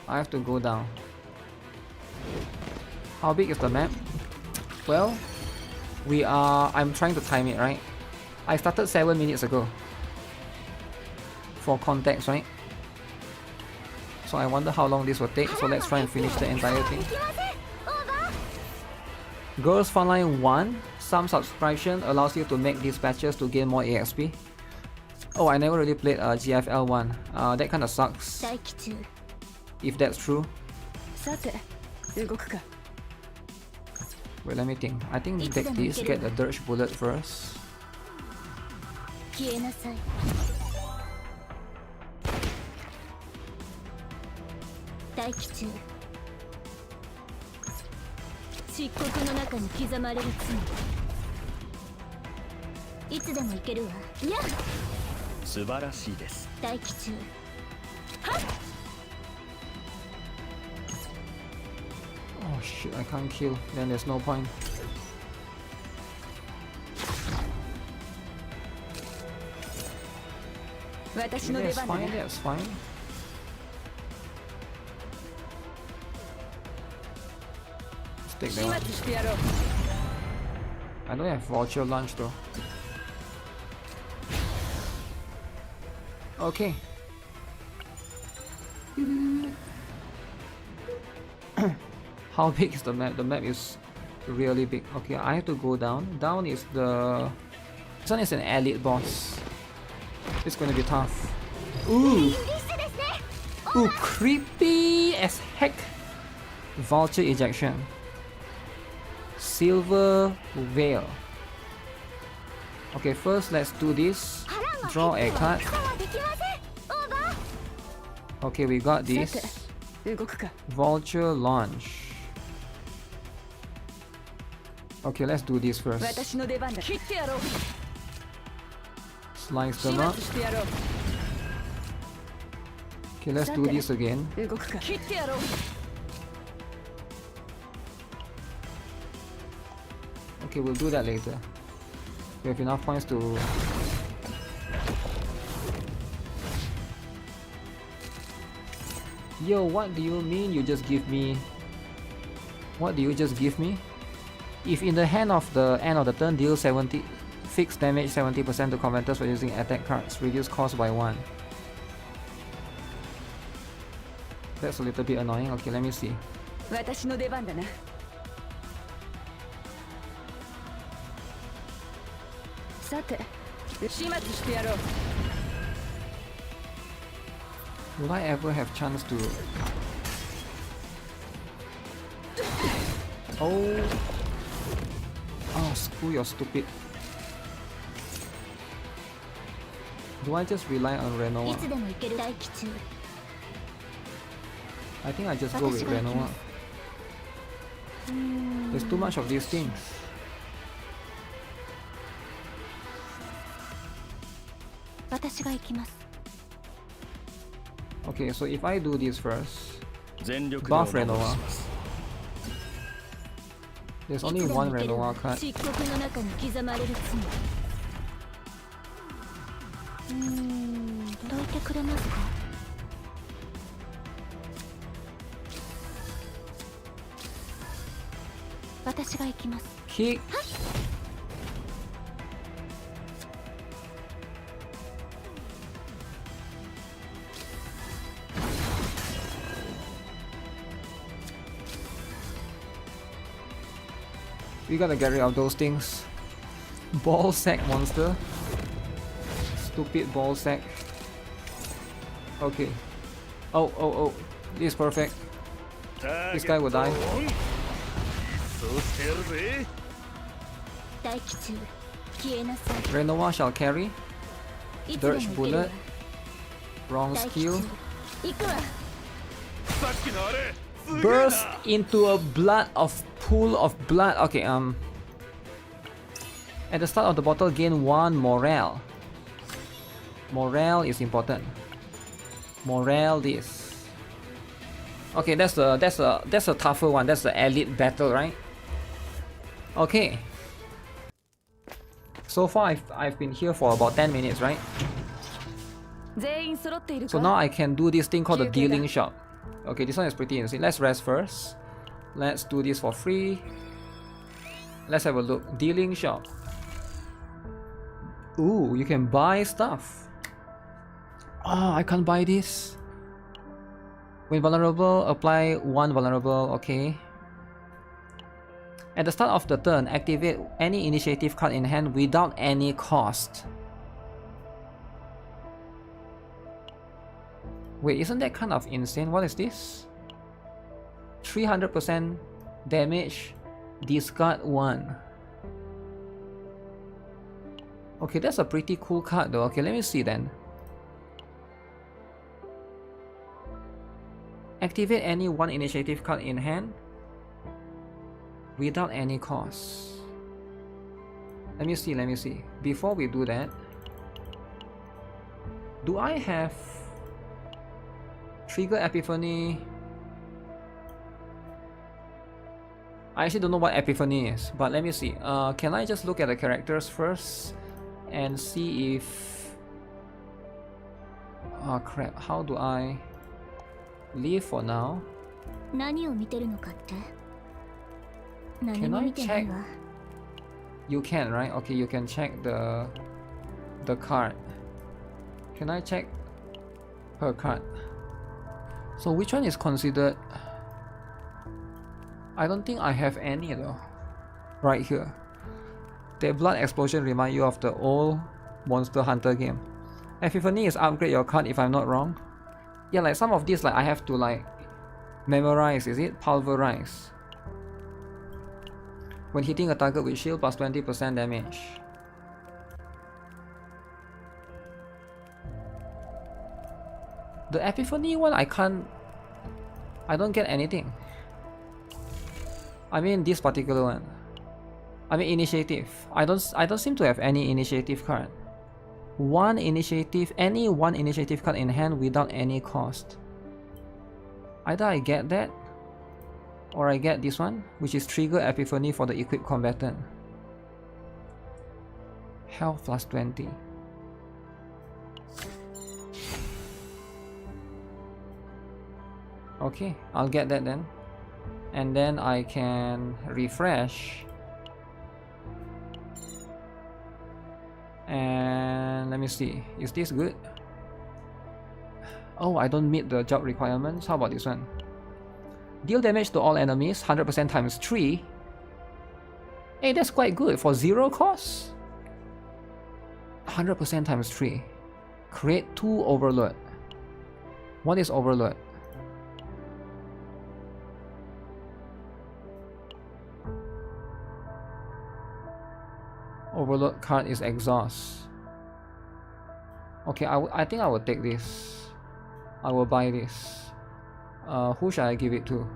I have to go down. How big is the map? Well, we are... I'm trying to time it, right? I started 7 minutes ago. For context, right? So I wonder how long this will take, so let's try and finish the entire thing. Girls Frontline 1, some subscription allows you to make dispatches to gain more EXP. Oh, I never really played GFL 1. That kinda sucks. 待機中 If that's true. さて動くか Wait, let me think. I think take this, get the Dirge Bullet first. 消えなさい待機中漆黒の中に刻まれる罪いつでも行けるわいや素晴らしいです。待機中 Oh shit, I can't kill. Then there's no point.私の出 That's 番だ fine, な that's fine. Let's take 始 that one. 末してやろう I don't have voucher lunch though. Okay. How big is the map? The map is really big. Okay, I have to go down. Down is the... This one is an elite boss. It's gonna be tough. Ooh! Ooh, creepy as heck! Vulture ejection. Silver veil. Okay, first let's do this. Draw a card. Okay, we got this. 動くか Vulture launch. Okay, let's do this first. 私の出番だ切ってやろう Slice 始 them up. 末してやろう Okay, let's do this again. 動くか切ってやろう Okay, we'll do that later. We have enough points to... Yo, what do you mean you just give me... What do you just give me? If in the hand of the end of the turn, deal 70 fixed damage 70% to combatants for using attack cards, reduce cost by 1. That's a little bit annoying. Okay, let me see. 私の出番だなさて始末してやろう Will I ever have chance to... Oh... Oh, screw your stupid... Do I just rely on い Renoa? つでも行ける待機中 I think I just go with Renoa. There's too much of these things. 私が行きます Okay, so if I do this first... 全力で Buff お守り Renoa. します。 There's い only つでも one 行ける Renoa card. 漆黒の中に刻まれる罪どいてくれますか私が行きます。 Kick. We gotta get rid of those things. Ball sack monster. Stupid ball sack. Okay. Oh. This is perfect. This guy will die. そうしてやるぜ。待機中。消えなさい。 Renova shall carry. いつでも Dirge 行けるわ bullet. Wrong 待機 skill. 中。行くわ。さっきのあれ。 Burst into a blood of pool of blood. Okay, at the start of the bottle, gain 1 morale. Morale is important. Morale this. Okay, that's a tougher one. That's the elite battle, right? Okay. So far, I've been here for about 10 minutes, right? 全員揃っている So か now I can do this thing called the dealing shop. Okay, this one is pretty easy. Let's rest first. Let's do this for free. Let's have a look. Dealing shop. Ooh, you can buy stuff. Ah, I can't buy this. When vulnerable, apply 1 vulnerable. Okay. At the start of the turn, activate any initiative card in hand without any cost. Wait, isn't that kind of insane? What is this? 300% damage, discard 1. Okay, that's a pretty cool card though. Okay, let me see then. Activate any 1 initiative card in hand without any cost. Let me see. Before we do that, do I have Trigger Epiphany? I actually don't know what Epiphany is, but let me see. Can I just look at the characters first and see if... Oh crap, how do I leave for now? 何を見てるのかって。何 Can も I 見てない check? わ。 You can, right? Okay, you can check the card. Can I check her card? So which one is considered? I don't think I have any though. Right here. The blood explosion remind you of the old Monster Hunter game. Epiphany is upgrade your card if I'm not wrong. Yeah, like some of these like I have to like memorize, is it? Pulverize. When hitting a target with shield plus 20% damage. The Epiphany one I don't get anything. I mean this particular one. I mean initiative. I don't seem to have any initiative card. Any one initiative card in hand without any cost. Either I get that or I get this one, which is Trigger Epiphany for the equipped combatant. Health plus 20. Okay, I'll get that then. And then I can refresh. And let me see, is this good? Oh, I don't meet the job requirements. How about this one? Deal damage to all enemies, 100% times 3. Hey, that's quite good for 0 cost. 100% times 3. Create 2 overload. What is overload? Overload card is exhaust. Okay, I think I will take this. I will buy this. Who should I give it to?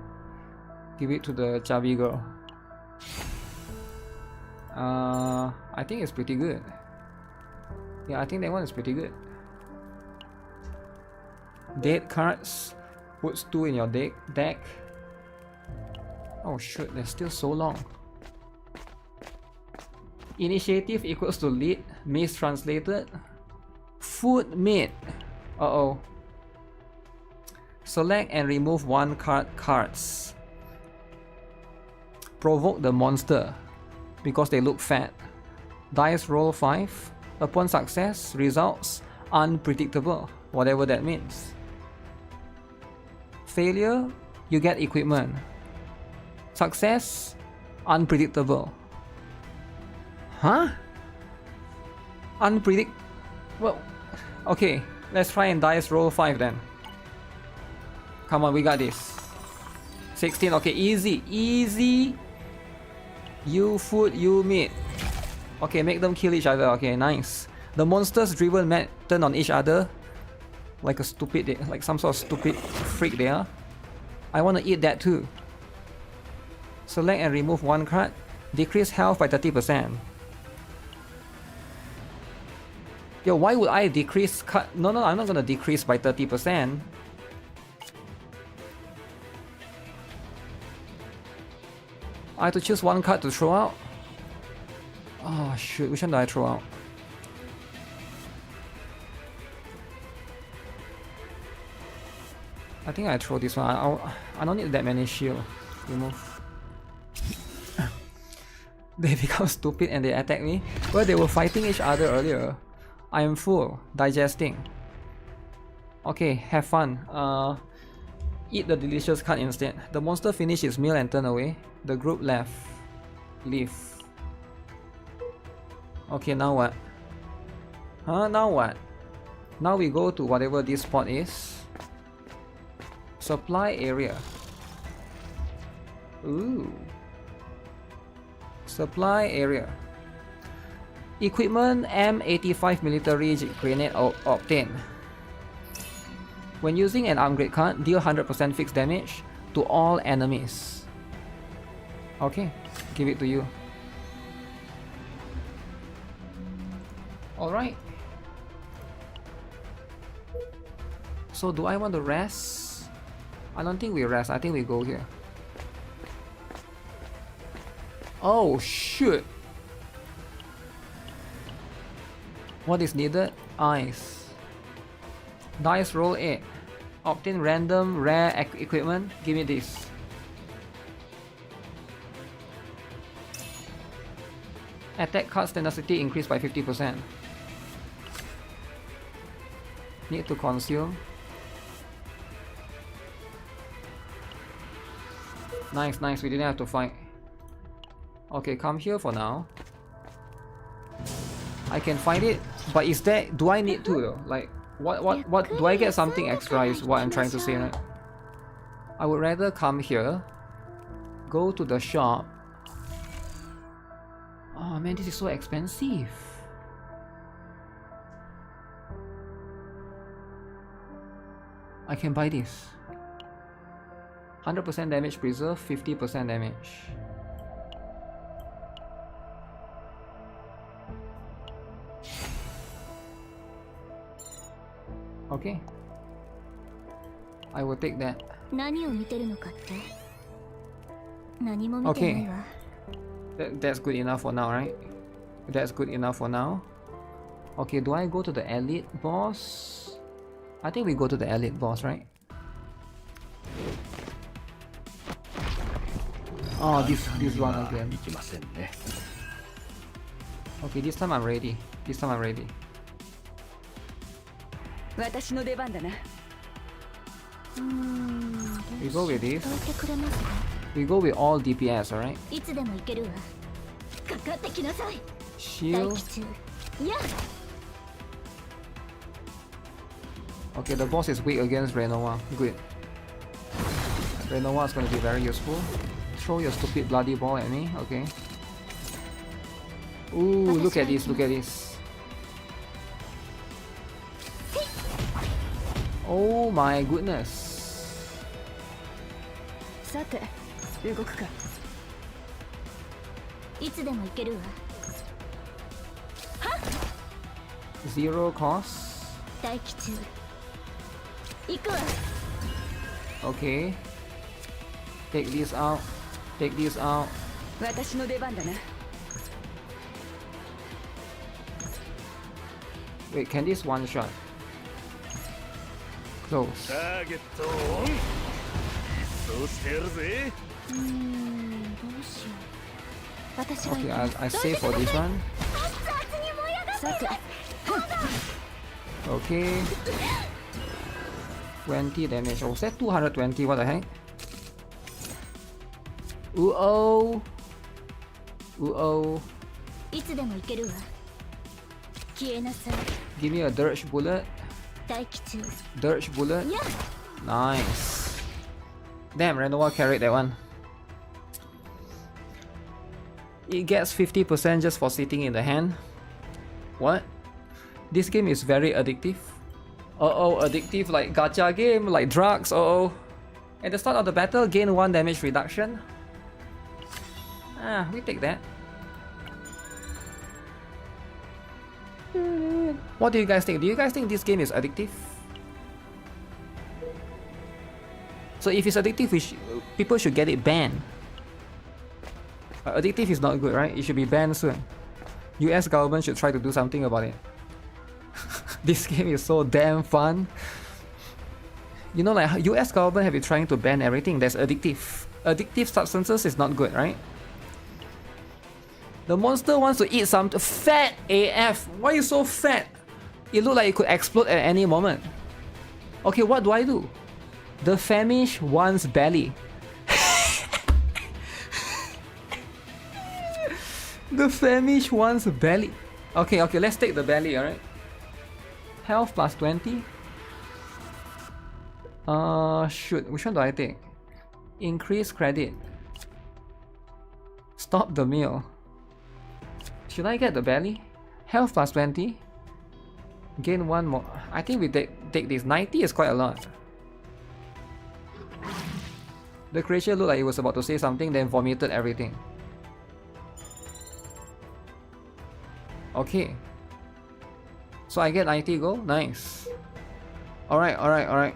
Give it to the chubby girl. I think it's pretty good. Yeah, I think that one is pretty good. Dead cards. Puts 2 in your deck. Oh shoot, that's still so long. Initiative equals to lead. Mistranslated. Food mid. Uh-oh. Select and remove 1 cards. provoke the monster because they look fat. Dice roll 5. Upon success, results unpredictable, whatever that means. Failure, you get equipment. Success, unpredictable. Huh? Well, okay, let's try and dice roll 5 then. Come on, we got this. 16, okay, easy, easy. You food, you meat. Okay, make them kill each other, okay, nice. The monsters driven men turn on each other like a stupid, like some sort of stupid freak there. I want to eat that too. Select and remove one card. Decrease health by 30%. Yo, why would I decrease card? No, I'm not gonna decrease by 30%. I have to choose one card to throw out. Oh shoot, which one do I throw out? I think I throw this one. I don't need that many shield. Remove. They become stupid and they attack me. Well, they were fighting each other earlier. I am full. Digesting. Okay, have fun. Eat the delicious card instead. The monster finished its meal and turned away. The group left. Leave. Okay, now what? Huh? Now what? Now we go to whatever this spot is. Supply area. Ooh. Supply area. Equipment M85 military grenade obtained. When using an upgrade card, deal 100% fixed damage to all enemies. Okay, give it to you. Alright. So do I want to rest? I don't think we rest, I think we go here. Oh shoot! What is needed? Ice. Dice roll 8. Obtain random rare equipment. Give me this. Attack card's tenacity increased by 50%. Need to consume. Nice, nice, we didn't have to fight. Okay, come here for now. I can find it, but is that, do I need to though? Like, what, do I get something extra is what I'm trying to say, right? I would rather come here, go to the shop. Oh man, this is so expensive. I can buy this. 100% damage preserve, 50% damage. Okay. I will take that. Okay. That's good enough for now, right? That's good enough for now. Okay, do I go to the elite boss? I think we go to the elite boss, right? Oh, this one again. Okay, this time I'm ready. This time I'm ready. We go with this. We go with all DPS, alright? Shield. Okay, the boss is weak against Renoa. Good. Renoa is going to be very useful. Throw your stupid bloody ball at me. Okay. Ooh, look at this, look at this. Oh my goodness. さて、動くか。いつでも行けるわ。Zero cost. 待機中。行くわ。Okay. Take this out. Take this out. 私の出番だな。Wait, can this one shot? Close. ターゲットオン。そうしてやるぜ。どうしよう。Okay, I save for this one. Okay. 20 damage. Oh, set 220. What the heck? Ooh-oh. Ooh-oh. いつでも行けるわ。消えなさい。 Give me a dirge bullet. 待機中。 Dirge bullet. Yeah. Nice. Damn, Renoir carried that one. It gets 50% just for sitting in the hand. What? This game is very addictive. Uh-oh, addictive like gacha game, like drugs, uh-oh. At the start of the battle, gain 1 damage reduction. Ah, we take that. What do you guys think? Do you guys think this game is addictive? So if it's addictive, people should get it banned. Addictive is not good, right? It should be banned soon. US government should try to do something about it. This game is so damn fun. You know, like US government have been trying to ban everything that's addictive. Addictive substances is not good, right? The monster wants to eat something. Fat AF. Why are you so fat? It looked like it could explode at any moment. Okay, what do I do? The famished wants belly. The famished wants belly. Okay, let's take the belly, alright? Health plus 20. Shoot, which one do I take? Increase credit. Stop the meal. Should I get the belly? Health plus 20. Gain 1 more. I think we take this. 90 is quite a lot. The creature looked like it was about to say something, then vomited everything. Okay. So I get 90 gold? Nice. Alright.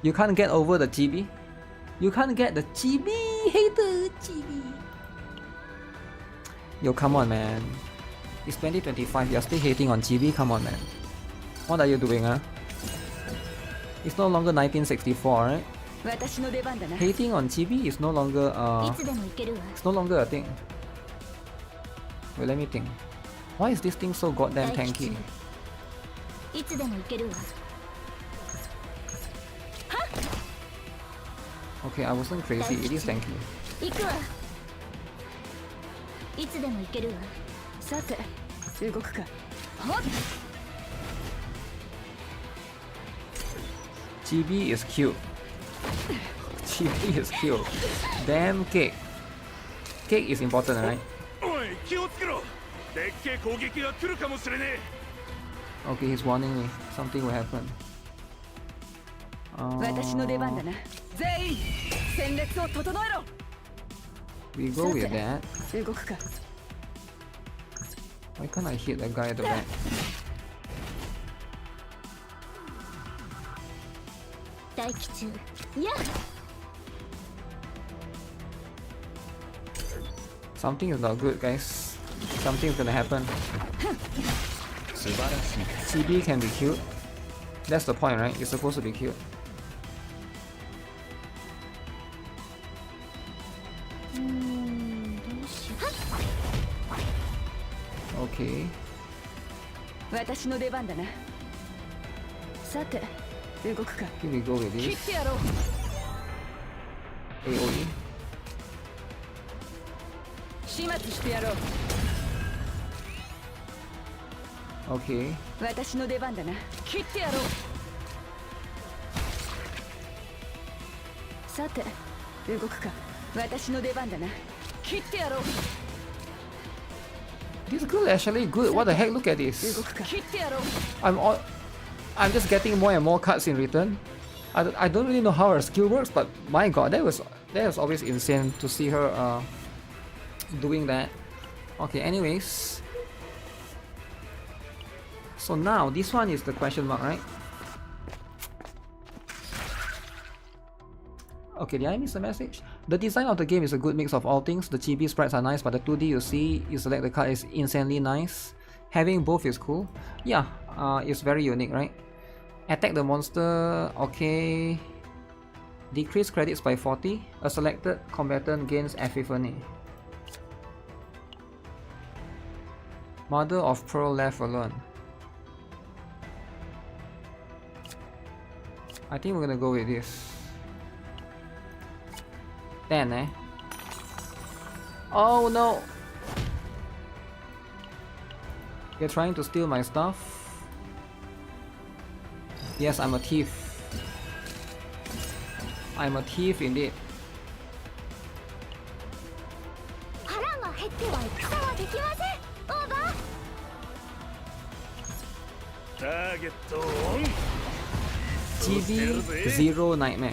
You can't get over the chibi. You can't get the chibi. Hate the chibi. Yo, come on, man. It's 2025. You're still hating on chibi? Come on, man. What are you doing, huh? It's no longer 1964, alright? Hating on chibi is no longer it's no longer a thing. Wait, let me think. Why is this thing so goddamn tanky? Okay, I wasn't crazy. It is tanky. Chibi is cute. Chibi is cute. Damn cake. Cake is important, right? Okay, he's warning me. Something will happen. We go with that. Why can't I hit that guy at the back? Something is not good, guys. Something is gonna happen. CB can be killed. That's the point, right? It's supposed to be killed. Okay. Here we go with this. AOE. Okay. This girl actually good. What the heck? Look at this. I'm just getting more and more cards in return. I don't really know how her skill works, but my god, that was always insane to see her doing that. Okay, anyways. So now this one is the question mark, right? Okay, did I miss a message? The design of the game is a good mix of all things. The chibi sprites are nice, but the 2D you see, you select the card is insanely nice. Having both is cool. Yeah, it's very unique, right? Attack the monster, okay. Decrease credits by 40. A selected combatant gains epiphany. Mother of Pearl left alone. I think we're gonna go with this. 10, eh? Oh no! You're trying to steal my stuff? Yes, I'm a thief. I'm a thief indeed. 腹が減っては戦はできません。オーバー。ターゲットオン。 GB Zero Nightmare.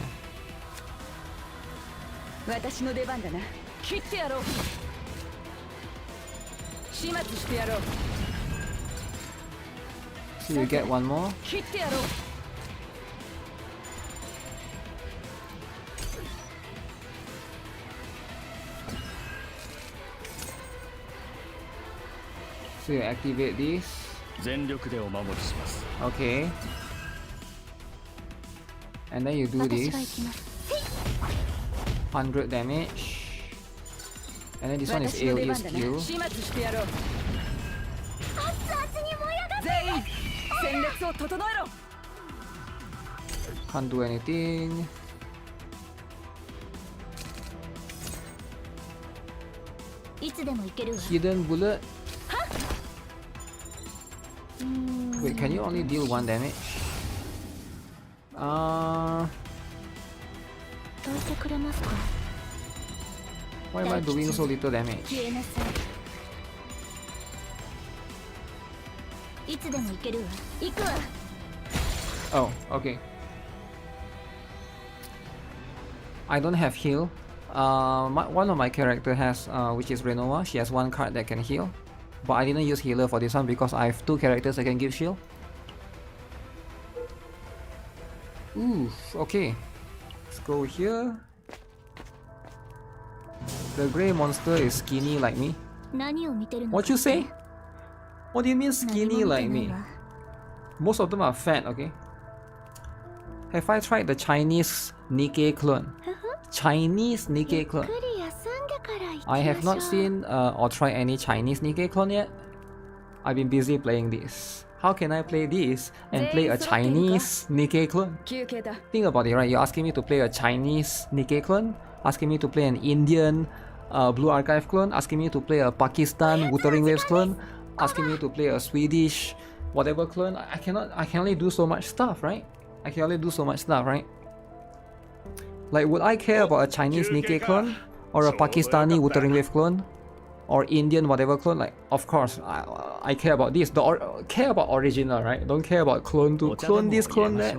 私の出番だな。切ってやろう。始末してやろう。 So you get one more. 切ってやろう。 So you activate this. 全力でお守りします。 Okay. And then you do 私が行 this. きます。 100 damage. And then this one is 私の出 AoE 番だな。 skill. 始末してやろう。熱々に燃え上がって。全員戦列を整えろ。 Can't do anything. いつでも行けるわ。 Hidden bullet. Wait, can you only deal 1 damage? どいてくれますか。 Why am I doing so little damage? 消えなさい。いつでも行けるわ。行くわ。 Oh, okay. I don't have heal. One of my character has, which is Renoa. She has 1 card that can heal, but I didn't use healer for this one because I have 2 characters that can give shield. Ooh, okay. Let's go here. The grey monster is skinny like me. 何を見てるのか。 What you say? What do you mean 何 skinny も like 見て me? ないわ。 Most of them are fat, okay? Have I tried the Chinese NIKKE clone? Chinese NIKKE ゆっ clone? くり休んでから行きましょう。 I have not seen or tried any Chinese NIKKE clone yet. I've been busy playing this. How can I play this and play a Chinese NIKKE clone? 休憩だ。 Think about it, right? You're asking me to play a Chinese NIKKE clone, asking me to play an Indian Blue Archive clone, asking me to play a Pakistan Wuthering Waves clone, asking me to play a Swedish whatever clone. I can only do so much stuff, right? I can only do so much stuff, right? Like, would I care about a Chinese NIKKE clone or a Pakistani Wuthering Wave clone or Indian whatever clone? Like, of course, I care about this. Care about original, right? Don't care about clone to clone this, clone that.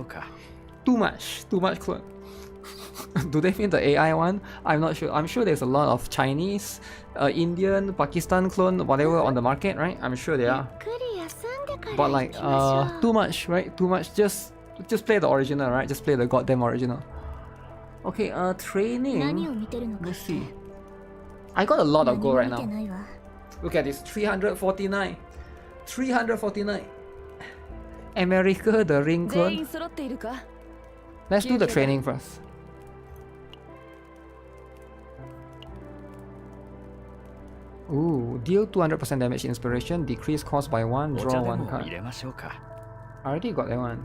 Too much clone. Do they mean the AI one? I'm not sure. I'm sure there's a lot of Chinese, Indian, Pakistan clone, whatever on the market, right? I'm sure there are. ゆっくり休んでから But 行 like, きましょう。 too much, right? Too much. Just play the original, right? Just play the goddamn original. Okay, 何 training. を見てるのか Let's see. I got a lot of 何 gold も right 見て now. ないわ。 Look at this, 349. 349. America, the ring 全 clone. 員揃っているか。 Let's do the training first. Ooh, deal 200% damage inspiration, decrease cost by 1, お draw 茶で 1も card. 入れましょうか。 I already got that one.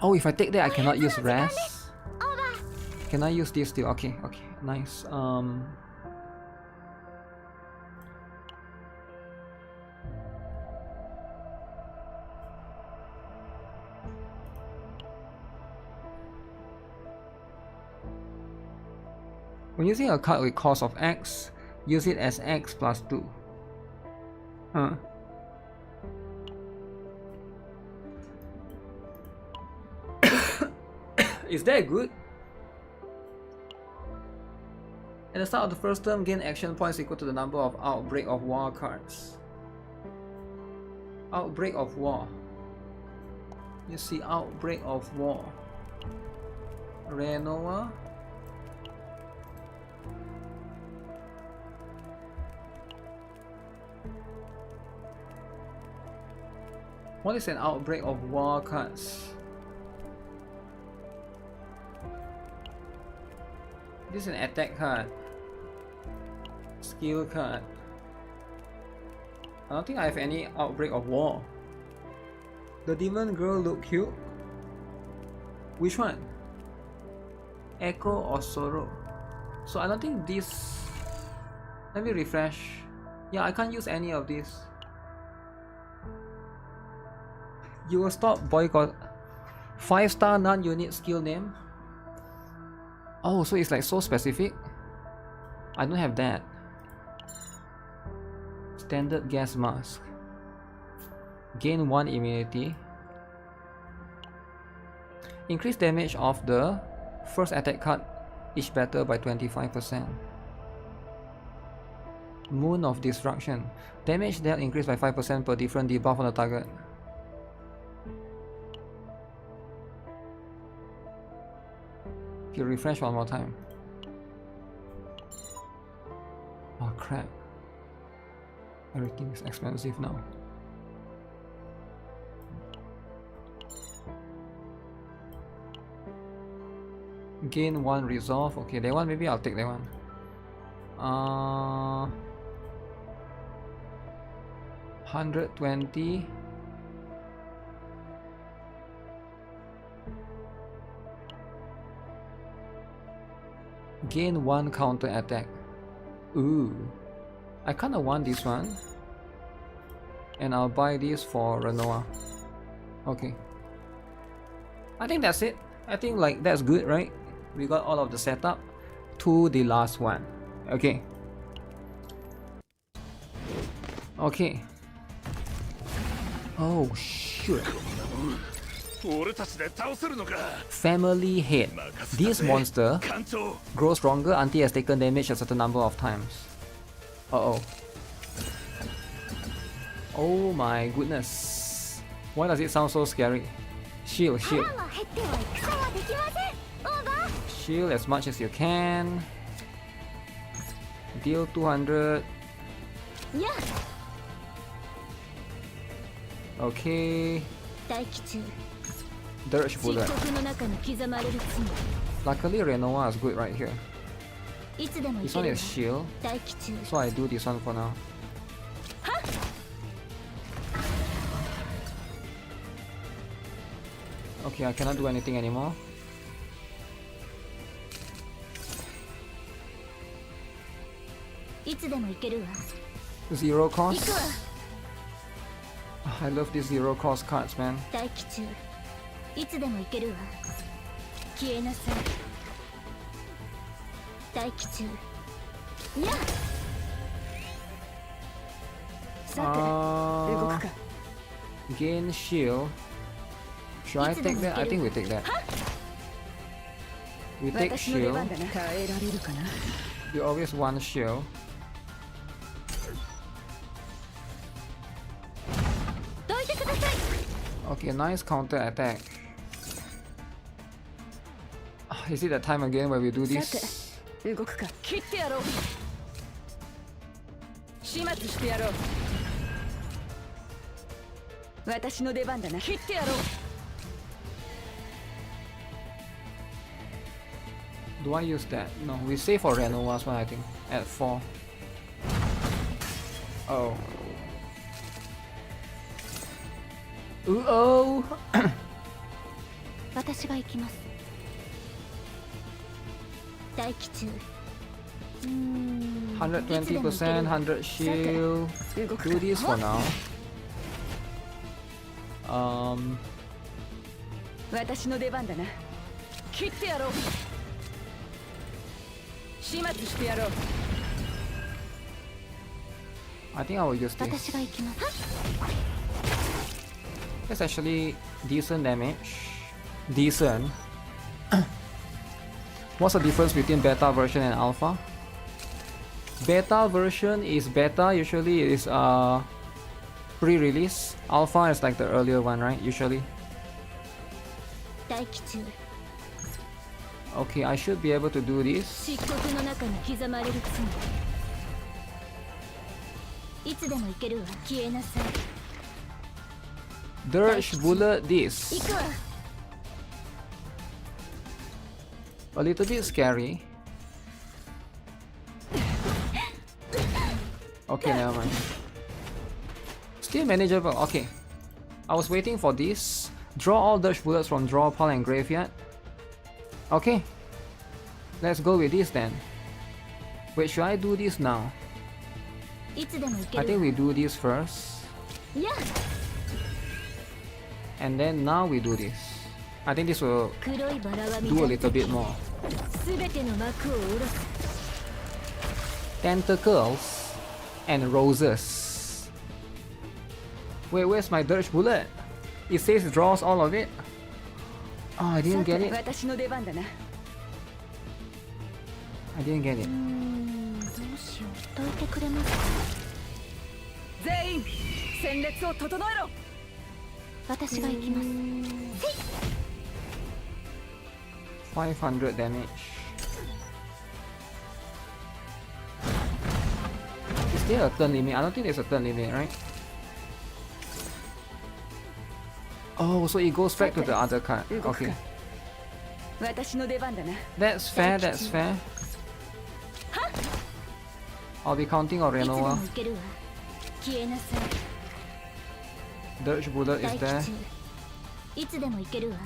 Oh, if I take that, I cannot use rest. Can I use this still? Okay, okay, nice. When using a card with cost of X, use it as X plus 2. Huh. Is that good? At the start of the first turn, gain action points equal to the number of Outbreak of War cards. Outbreak of War. You see Outbreak of War. Renoa. What is an outbreak of war cards? This is an attack card. Skill card. I don't think I have any outbreak of war. The demon girl look cute. Which one? Echo or Sorrow? So I don't think this... Let me refresh. Yeah, I can't use any of these. You will stop boycott. 5-star non-unit skill name. Oh, so it's like so specific. I don't have that. Standard gas mask. Gain 1 immunity. Increase damage of the first attack card each battle by 25%. Moon of Destruction. Damage dealt increased by 5% per different debuff on the target. Okay, refresh one more time. Oh crap. Everything is expensive now. Gain 1 resolve. Okay, that one maybe I'll take that one. 120. Gain 1 counter attack. Ooh, I kinda want this one. And I'll buy this for Renoa. Okay. I think that's it. I think like that's good, right? We got all of the setup to the last one. Okay. Okay. Oh shoot. Family Head. This monster grows stronger until it has taken damage a certain number of times. Uh-oh. Oh my goodness. Why does it sound so scary? Shield, shield. Shield as much as you can. Deal 200. Okay. Dirge Bullet. Luckily Renoa is good right here. This one is shield, so I do this one for now. Okay, I cannot do anything anymore. Zero cost. I love these zero cost cards, man. Gain shield. Should I take that? I think we take that. We take shield. You always want shield. Okay, nice counter attack. Is it that time again where we do this? Do I use that? No, we save for Renoa's one, I think. At 4. Oh. Ooh, oh! 120%, 100 shield. Do this for now. I think I will use this. That's actually decent damage. Decent. What's the difference between beta version and alpha? Beta version is beta, usually it is pre-release. Alpha is like the earlier one, right? Usually. Okay, I should be able to do this. Dirge bullet this. 行くわ A little bit scary. Okay, never mind. Still manageable. Okay. I was waiting for this. Draw all Dirge bullets from draw pile and graveyard. Okay. Let's go with this then. Wait, should I do this now? いつでも行け I る think we do this first. いや And then now we do this. I think this will 黒いバラは見 do a た little bit more. すべての幕を下ろす Tentacles and roses. Wait, where's my Dirge bullet? It says it draws all of it. Oh, I didn't get it. 私の出番だな I didn't get it. どうしようどいてくれますか全員戦列を整えろ私が行きます500 damage. Is there a turn limit? I don't think there's a turn limit, right? Oh, so it goes back to the other card. Okay. 私の出番だな That's fair, that's fair. I'll be counting on いつでも Renoa. 行けるわ消えなさい Dirge bullet is 待機 there. 中いつでも行けるわ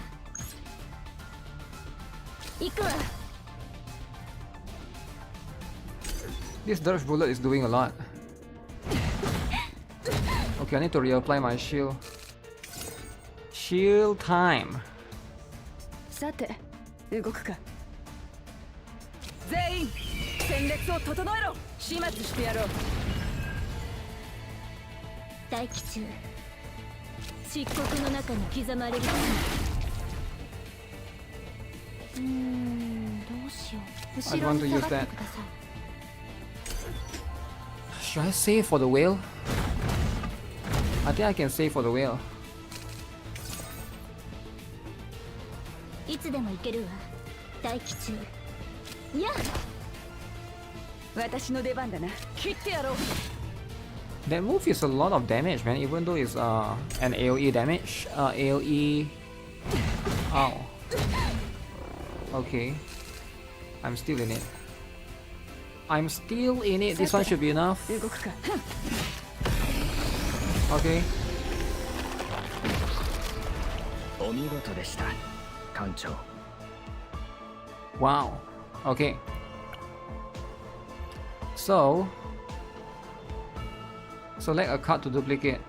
行くわ This Dirge bullet is doing a lot. Okay, I need to reapply my shield. Shield time. さて動くか全員戦列を整えろ始末してやろう待機中漆黒の中に刻まれるどうしよう I 後ろ want to に use 下が that. ってください Should I save for the whale? I think I can save for the whale. いつでも行けるわ待機中いや私の出番だな切ってやろう That move is a lot of damage, man, even though it's an AoE damage. AoE... Ow. Okay. I'm still in it. I'm still in it. This one should be enough. 動くか Okay. お見事でした艦長 Wow. Okay. So... Select a card to duplicate.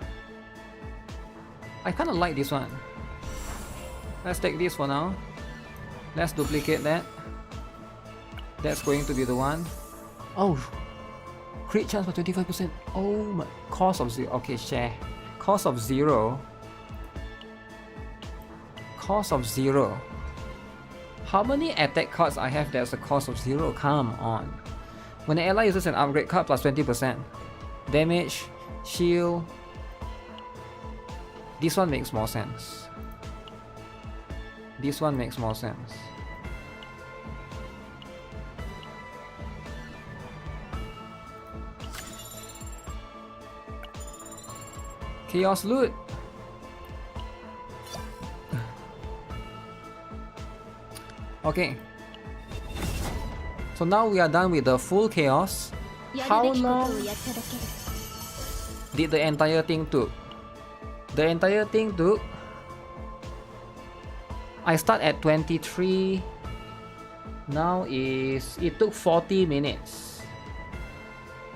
I kinda like this one. Let's take this for now. Let's duplicate that. That's going to be the one. Oh! Crit chance for 25%. Oh my... Cost of 0. Okay, share. Cost of 0. Cost of 0. How many attack cards I have that's a cost of 0? Come on. When the ally uses an upgrade card plus 20%. Damage, shield. This one makes more sense. This one makes more sense. Chaos loot. Okay. So now we are done with the full chaos. や How るべきこと long をやっただけ did the entire thing took? The entire thing took... I start at 23. Now is... It took 40 minutes.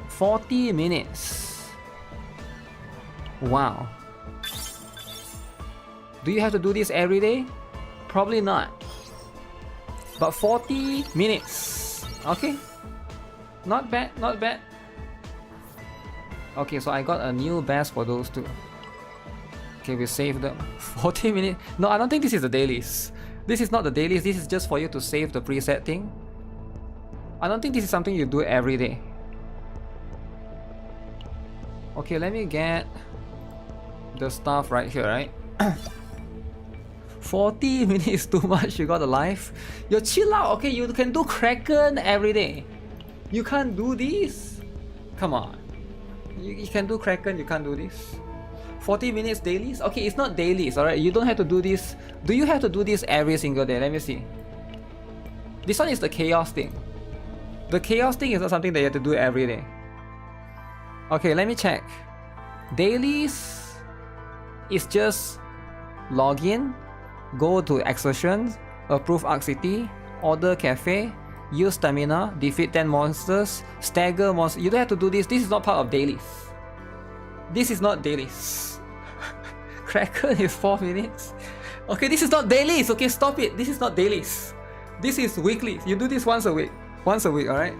40 minutes. Wow. Do you have to do this every day? Probably not. But 40 minutes. Okay. Not bad, not bad. Okay, so I got a new best for those two. Okay, we saved them. 40 minutes. No, I don't think this is the dailies. This is not the dailies. This is just for you to save the preset thing. I don't think this is something you do every day. Okay, let me get the stuff right here, right? 40 minutes too much, you got a life. You chill out, okay? You can do Kraken every day. You can't do this? Come on. You can do Kraken, you can't do this? 40 minutes dailies? Okay, it's not dailies, alright? You don't have to do this. Do you have to do this every single day? Let me see. This one is the chaos thing. The chaos thing is not something that you have to do every day. Okay, let me check. Dailies is just log in, go to exertions, approve Arc City, order cafe, use stamina, defeat 10 monsters, stagger monsters. You don't have to do this. This is not part of dailies. This is not dailies. Cracker is 4 minutes. Okay, this is not dailies. Okay, stop it. This is not dailies. This is weekly. You do this once a week. Once a week, alright?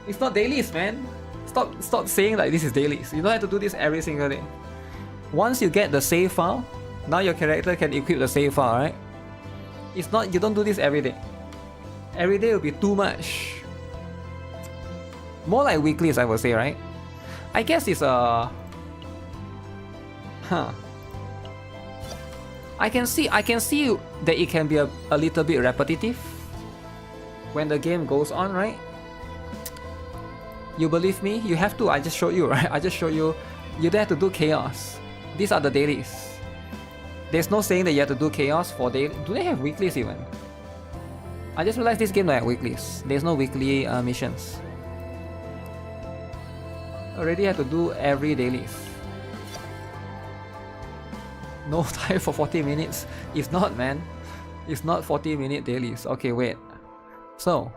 It's not dailies, man. Stop saying like this is dailies. You don't have to do this every single day. Once you get the save file, now your character can equip the save file, right? It's not, you don't do this every day. Every day will be too much. More like weeklies, I would say, right? I guess it's a... I can see that it can be a little bit repetitive when the game goes on, right? You believe me? You have to. I just showed you, right? I just showed you. You don't have to do chaos. These are the dailies. There's no saying that you have to do chaos for daily. Do they have weeklies even? I just realized this game don't have weeklies. There's no weekly missions. Already have to do every dailies. No time for 40 minutes. It's not, man. It's not 40-minute dailies. Okay, wait. So,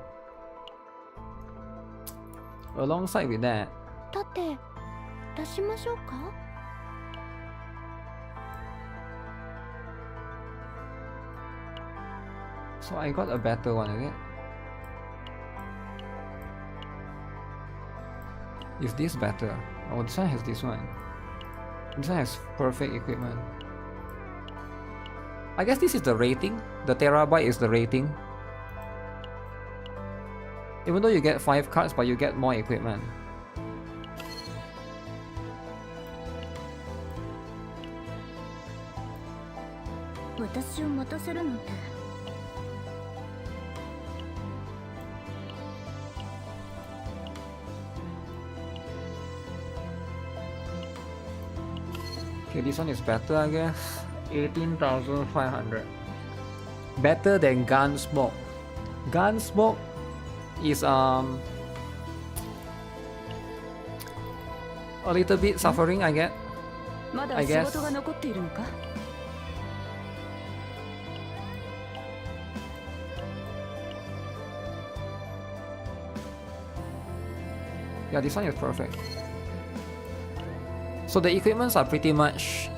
alongside with that, だって出しましょうか so I got a better one, is it? Is this better? Oh, this one has this one. This one has perfect equipment. I guess this is the rating. The terabyte is the rating. Even though you get 5 cards, but you get more equipment. Okay, this one is better, I guess. 18,500. Better than Gunsmoke. Gunsmoke is a little bit suffering, I guess. Yeah, this one is perfect. So the equipments are pretty much...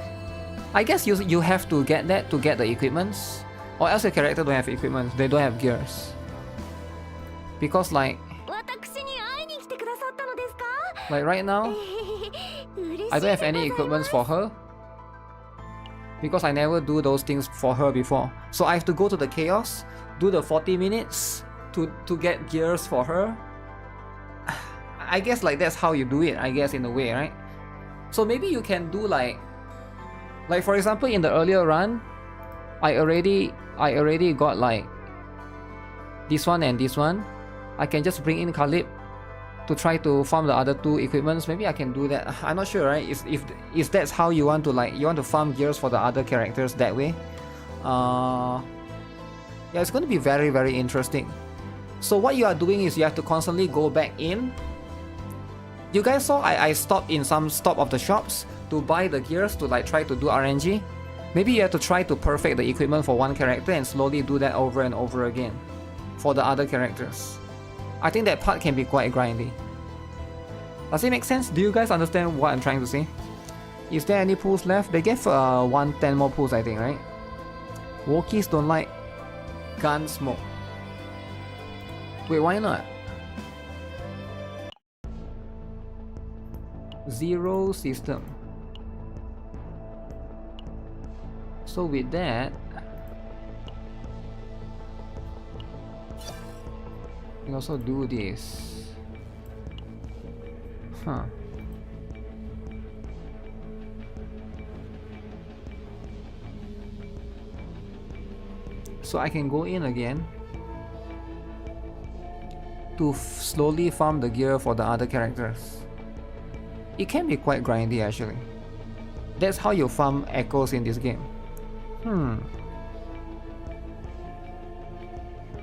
I guess you have to get that to get the equipments, or else your character don't have equipment. They don't have gears. Because like right now, I don't have any equipments for her. Because I never do those things for her before. So I have to go to the chaos, do the 40 minutes to get gears for her. I guess like that's how you do it, I guess, in a way, right? So maybe you can do like for example, in the earlier run, I already got like this one and this one. I can just bring in Khalib to try to farm the other 2 equipments. Maybe I can do that. I'm not sure, right? If that's how you want to you want to farm gears for the other characters that way. Yeah, it's going to be very, very interesting. So what you are doing is you have to constantly go back in. You guys saw I stopped in some stop of the shops to buy the gears to like try to do RNG. Maybe you have to try to perfect the equipment for one character and slowly do that over and over again for the other characters. I think that part can be quite grindy. Does it make sense? Do you guys understand what I'm trying to say? Is there any pools left? They gave 10 more pools, I think, right? Wokies don't like Gunsmoke. Wait, why not? Zero system. So with that, you also do this. Huh. So I can go in again to slowly farm the gear for the other characters. it can be quite grindy actually. That's how you farm echoes in this game.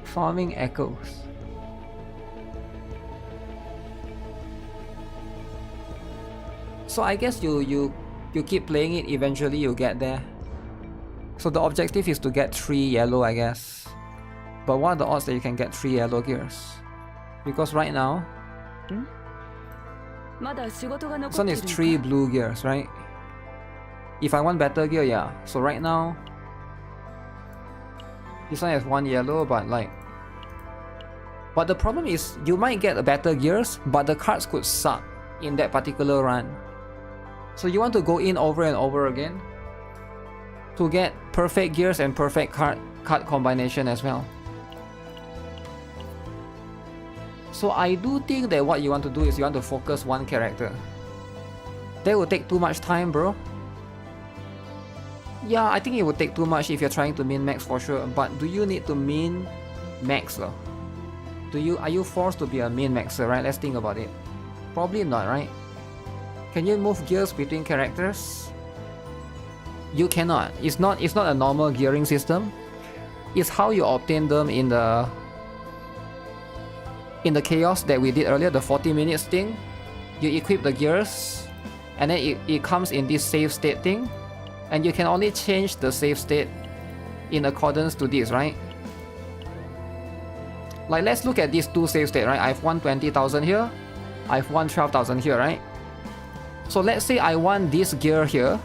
Farming echoes. So I guess you keep playing it, eventually you get there. So the objective is to get 3 yellow, I guess. But what are the odds that you can get 3 yellow gears? Because right now, this one is 3 blue gears, right? If I want better gear, yeah. So right now, this one has 1 yellow, but like... But the problem is, you might get better gears, but the cards could suck in that particular run. So you want to go in over and over again to get perfect gears and perfect card combination as well. So I do think that what you want to do is you want to focus one character. That will take too much time, bro. Yeah, I think it would take too much if you're trying to min max for sure. But do you need to min max though? Are you forced to be a min maxer, right? Let's think about it. Probably not, right? Can you move gears between characters? You cannot. It's not a normal gearing system. It's how you obtain them in the chaos that we did earlier, the 40 minutes thing. You equip the gears, and then it comes in this save state thing, and you can only change the save state in accordance to this, right? Like, let's look at these 2 save state, right? I've won 20,000 here, I've won 12,000 here, right? So let's say I want this gear here,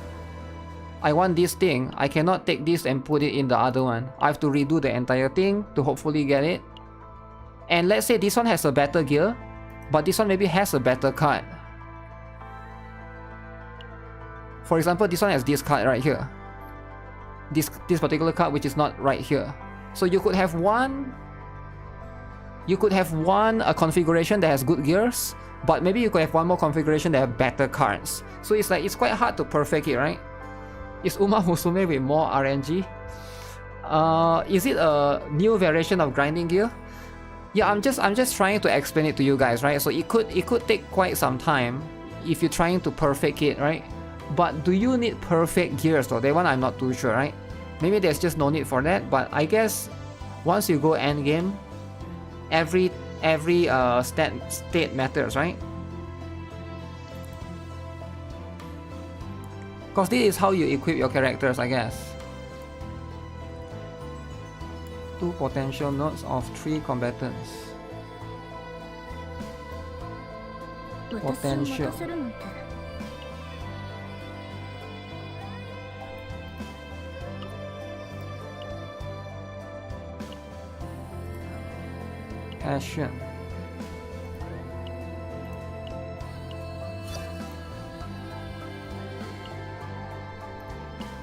I want this thing, I cannot take this and put it in the other one. I have to redo the entire thing to hopefully get it. And let's say this one has a better gear, but this one maybe has a better card. For example, this one has this card right here. This particular card which is not right here. So you could have one a configuration that has good gears, but maybe you could have one more configuration that have better cards. So it's like, it's quite hard to perfect it, right? Is Uma Musume with more RNG? Is it a new variation of grinding gear? Yeah, I'm just trying to explain it to you guys, right? So it could take quite some time if you're trying to perfect it, right? But do you need perfect gears though? That one I'm not too sure, right? Maybe there's just no need for that, but I guess once you go end game, every state matters, right? Because this is how you equip your characters, I guess. 2 potential nodes of 3 combatants. Potential. Passion.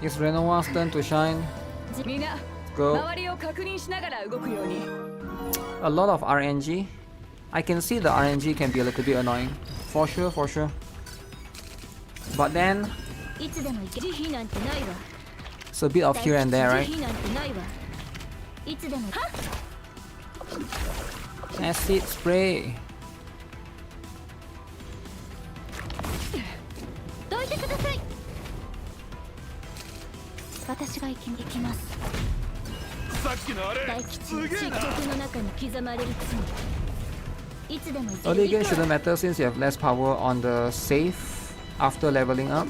It's Renoir's turn to shine. Go. A lot of RNG. I can see the RNG can be a little bit annoying. For sure, for sure. But then it's a bit of here and there, right? Acid spray. Early game shouldn't matter since you have less power on the save after leveling up.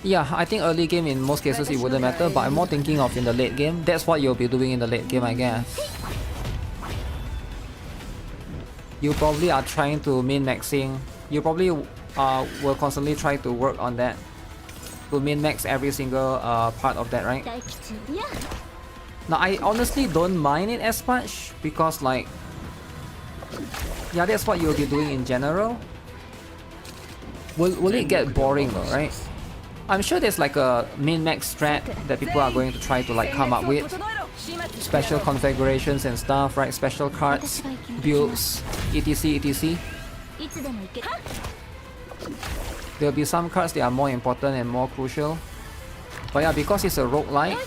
Yeah, I think early game in most cases it wouldn't matter, but I'm more thinking of in the late game. That's what you'll be doing in the late game, I guess. You probably are trying to min-maxing. You probably will constantly try to work on that. To min-max every single part of that, right? Now, I honestly don't mind it as much because, like, yeah, that's what you'll be doing in general. Will it get boring though, right? I'm sure there's like a min-max strat that people are going to try to like come up with. Special configurations and stuff, right? Special cards, builds, etc, etc. There'll be some cards that are more important and more crucial. But yeah, because it's a roguelike,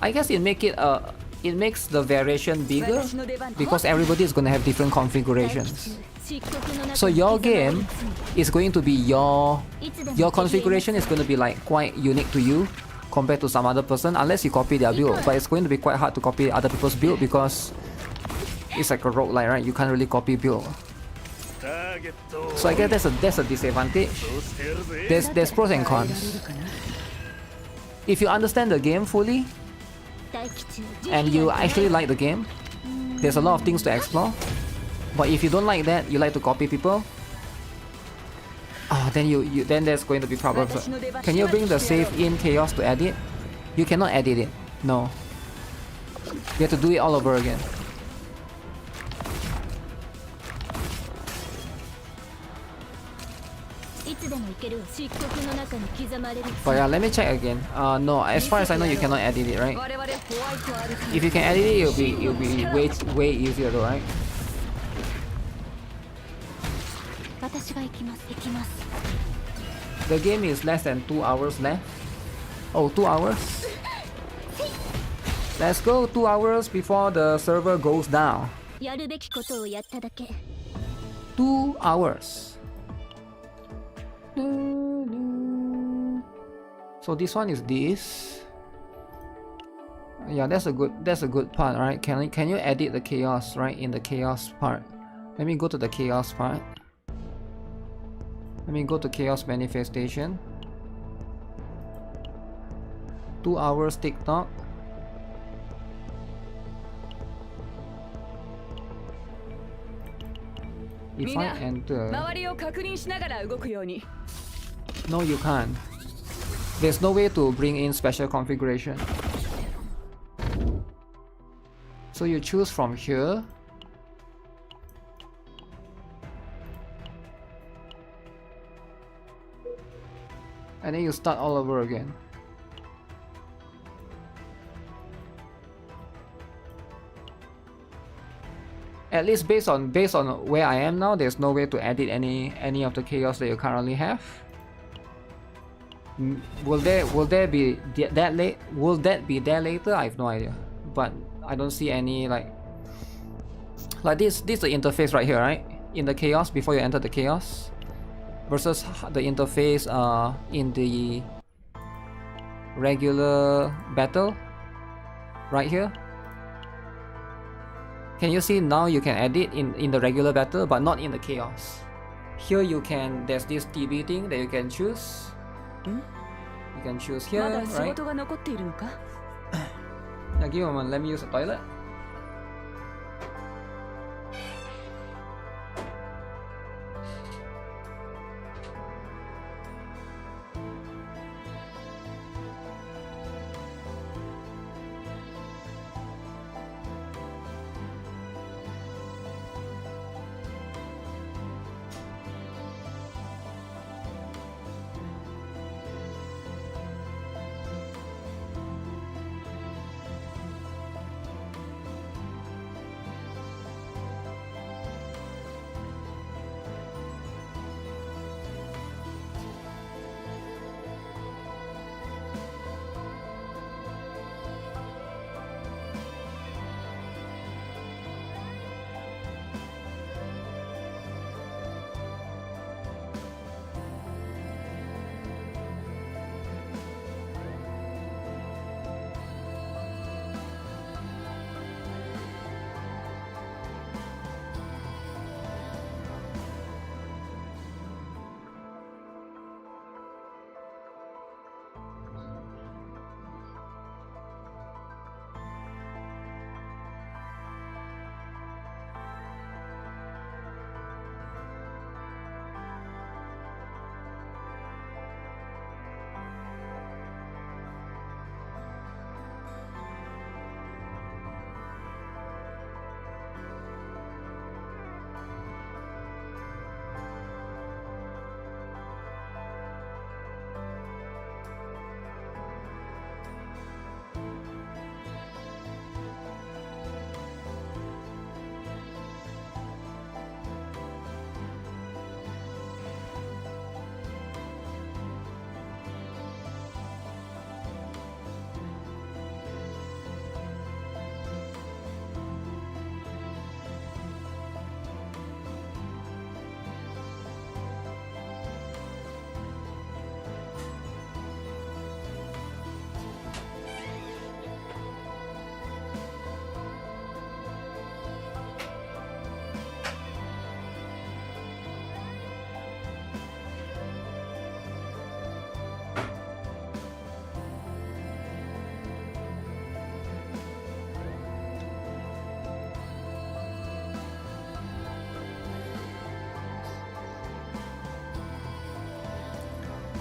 I guess it make it it makes the variation bigger because everybody is going to have different configurations. So your game is going to be your configuration is going to be like quite unique to you compared to some other person, unless you copy their build. But it's going to be quite hard to copy other people's build because it's like a roguelike, right? You can't really copy build. So I guess that's a disadvantage. There's pros and cons. If you understand the game fully and you actually like the game, there's a lot of things to explore. But if you don't like that, you like to copy people, then there's going to be problems. Can you bring the save in chaos to edit? You cannot edit it. No. You have to do it all over again. But yeah, let me check again. No, as far as I know, you cannot edit it, right? If you can edit it, it'll be way easier though, right? The game is less than 2 hours left. Oh, 2 hours? Let's go 2 hours before the server goes down. 2 hours. So this one is this. Yeah, that's a good part, right? Can you edit the chaos, right? In the chaos part. Let me go to the chaos part. Let me go to chaos manifestation. 2 hours TikTok. If I enter... No, you can't. There's no way to bring in special configuration. So you choose from here. And then you start all over again. At least based on where I am now, there's no way to edit any of the chaos that you currently have. Will there be that late? Will that be there later? I have no idea. But I don't see any like this. This is the interface right here, right? In the chaos before you enter the chaos, versus the interface in the regular battle right here. Can you see now you can edit in the regular battle but not in the chaos? Here you can, there's this TB thing that you can choose. You can choose here, right? Now give me a moment, let me use the toilet.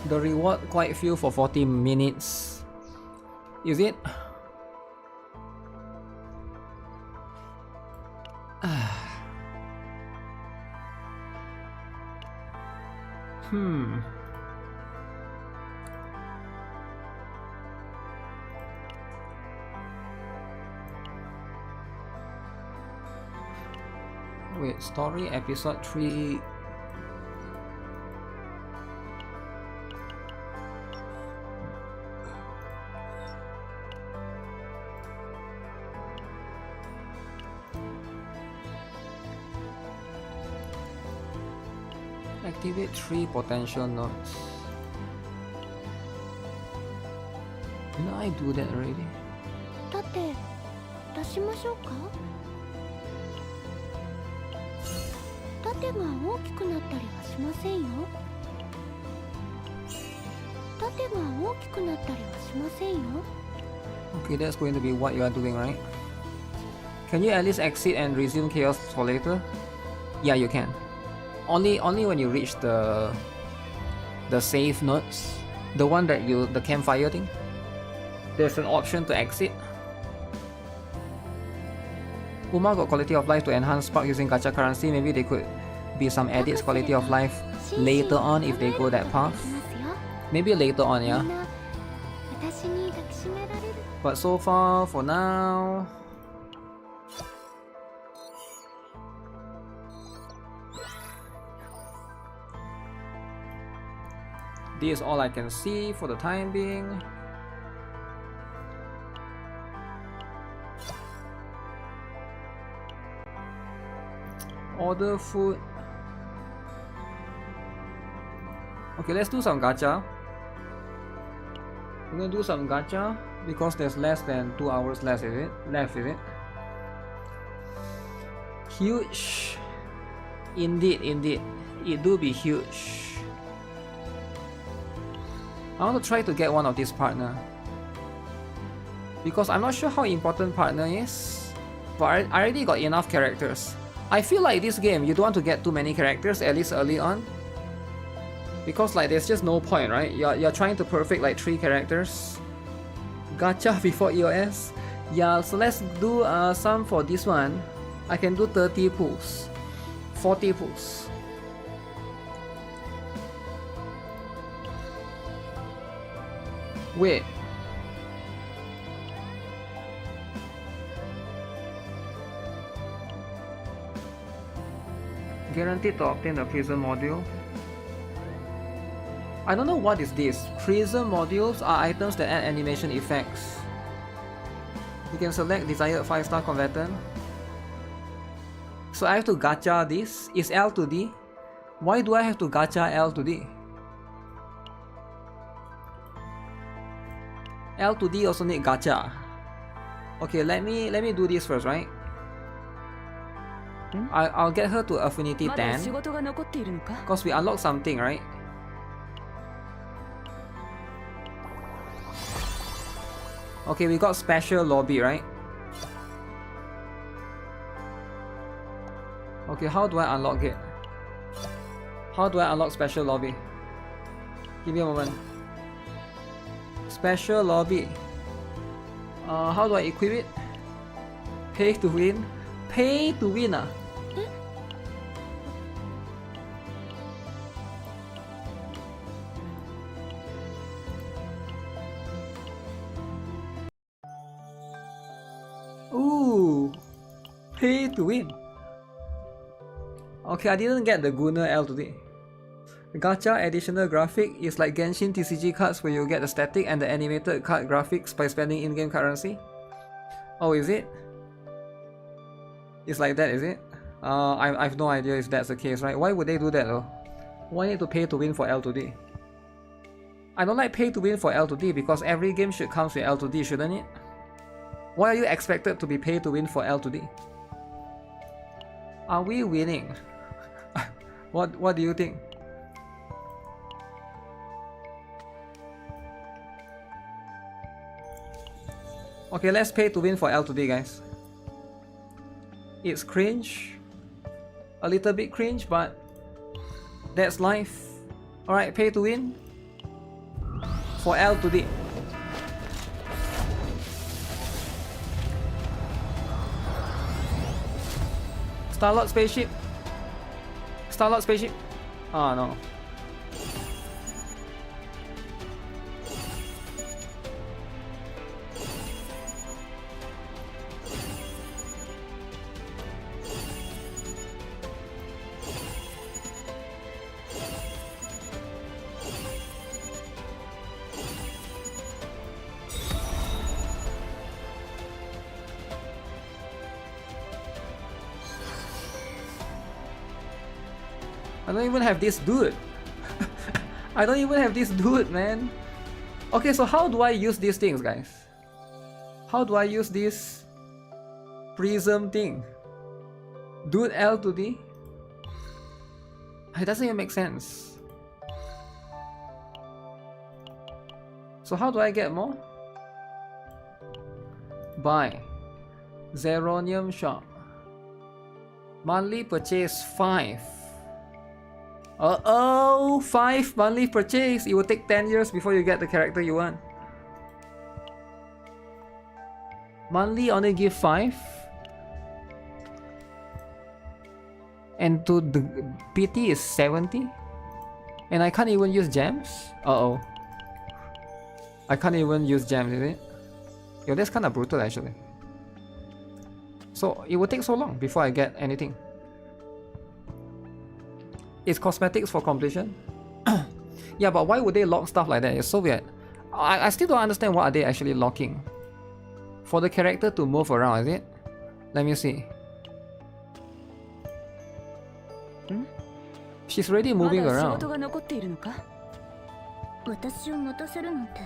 The reward quite few for 40 minutes. Is it? Wait, story episode 3. Activate 3 potential nodes. Didn't I do that already? 盾出しましょうか。盾が大きくなったりはしませんよ。盾が大きくなったりはしませんよ。 Okay, that's going to be what you are doing, right? Can you at least exit and resume chaos for later? Yeah, you can. Only when you reach the save nodes, the one that the campfire thing. There's an option to exit. Uma got quality of life to enhance spark using gacha currency. Maybe they could be some edits quality of life later on if they go that path. Maybe later on, yeah. But so far, for now, this is all I can see for the time being. Order food. Okay, let's do some gacha. We're gonna do some gacha because there's less than 2 hours left, is it? Huge. Indeed. It do be huge. I want to try to get one of these partner. Because I'm not sure how important partner is. But I already got enough characters. I feel like this game, you don't want to get too many characters, at least early on. Because like there's just no point, right? You're trying to perfect like 3 characters. Gacha before EOS. Yeah, so let's do some for this one. I can do 30 pulls. 40 pulls. Wait. Guaranteed to obtain the prism module. I don't know what is this. Prism modules are items that add animation effects. You can select desired 5-star combatant. So I have to gacha this. Is L to D? Why do I have to gacha L to D? L to D also need gacha. Okay, let me do this first, right? I'll get her to affinity 10 because we unlock something, right? Okay, we got special lobby, right? Okay, how do I unlock it? How do I unlock special lobby? Give me a moment. Special lobby. How do I equip it? Pay to win. Pay to win. Ooh, pay to win. Okay, I didn't get the Gunner L today. Gacha additional graphic is like Genshin TCG cards where you get the static and the animated card graphics by spending in-game currency. Oh, is it? It's like that, is it? I have no idea if that's the case, right? Why would they do that though? Why need to pay to win for L2D? I don't like pay to win for L2D because every game should come with L2D, shouldn't it? Why are you expected to be pay to win for L2D? Are we winning? What do you think? Okay, let's pay to win for L2D, guys. It's cringe. A little bit cringe, but that's life. Alright, pay to win. for L to D. Starlord spaceship. Starlord spaceship. Oh no. I don't even have this dude. I don't even have this dude, man. Okay, so how do I use these things, guys? How do I use this prism thing? Dude L to D? It doesn't even make sense. So how do I get more? Buy. Zeronium shop. Monthly purchase 5. Uh-oh! 5 monthly purchase! It will take 10 years before you get the character you want. Monthly only give 5. And to the PT is 70. And I can't even use gems? Uh-oh. I can't even use gems, is it? Yo, that's kinda brutal actually. So it will take so long before I get anything. It's cosmetics for completion. Yeah, but why would they lock stuff like that? It's so weird. I still don't understand what are they actually locking. For the character to move around, is it? Let me see. She's already moving around. 私を待たせるなんて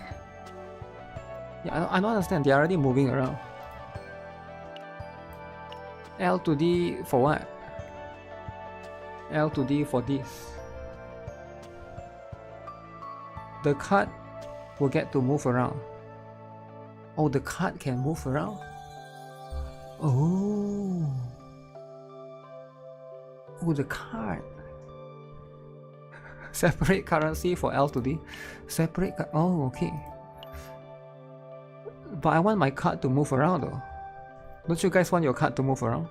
Yeah, I don't understand. They're already moving around. L to D for what? L to D for this. The card will get to move around. Oh, the card can move around? Oh. Oh, the card. Separate currency for L to D. Separate. Oh, okay. But I want my card to move around though. Don't you guys want your card to move around?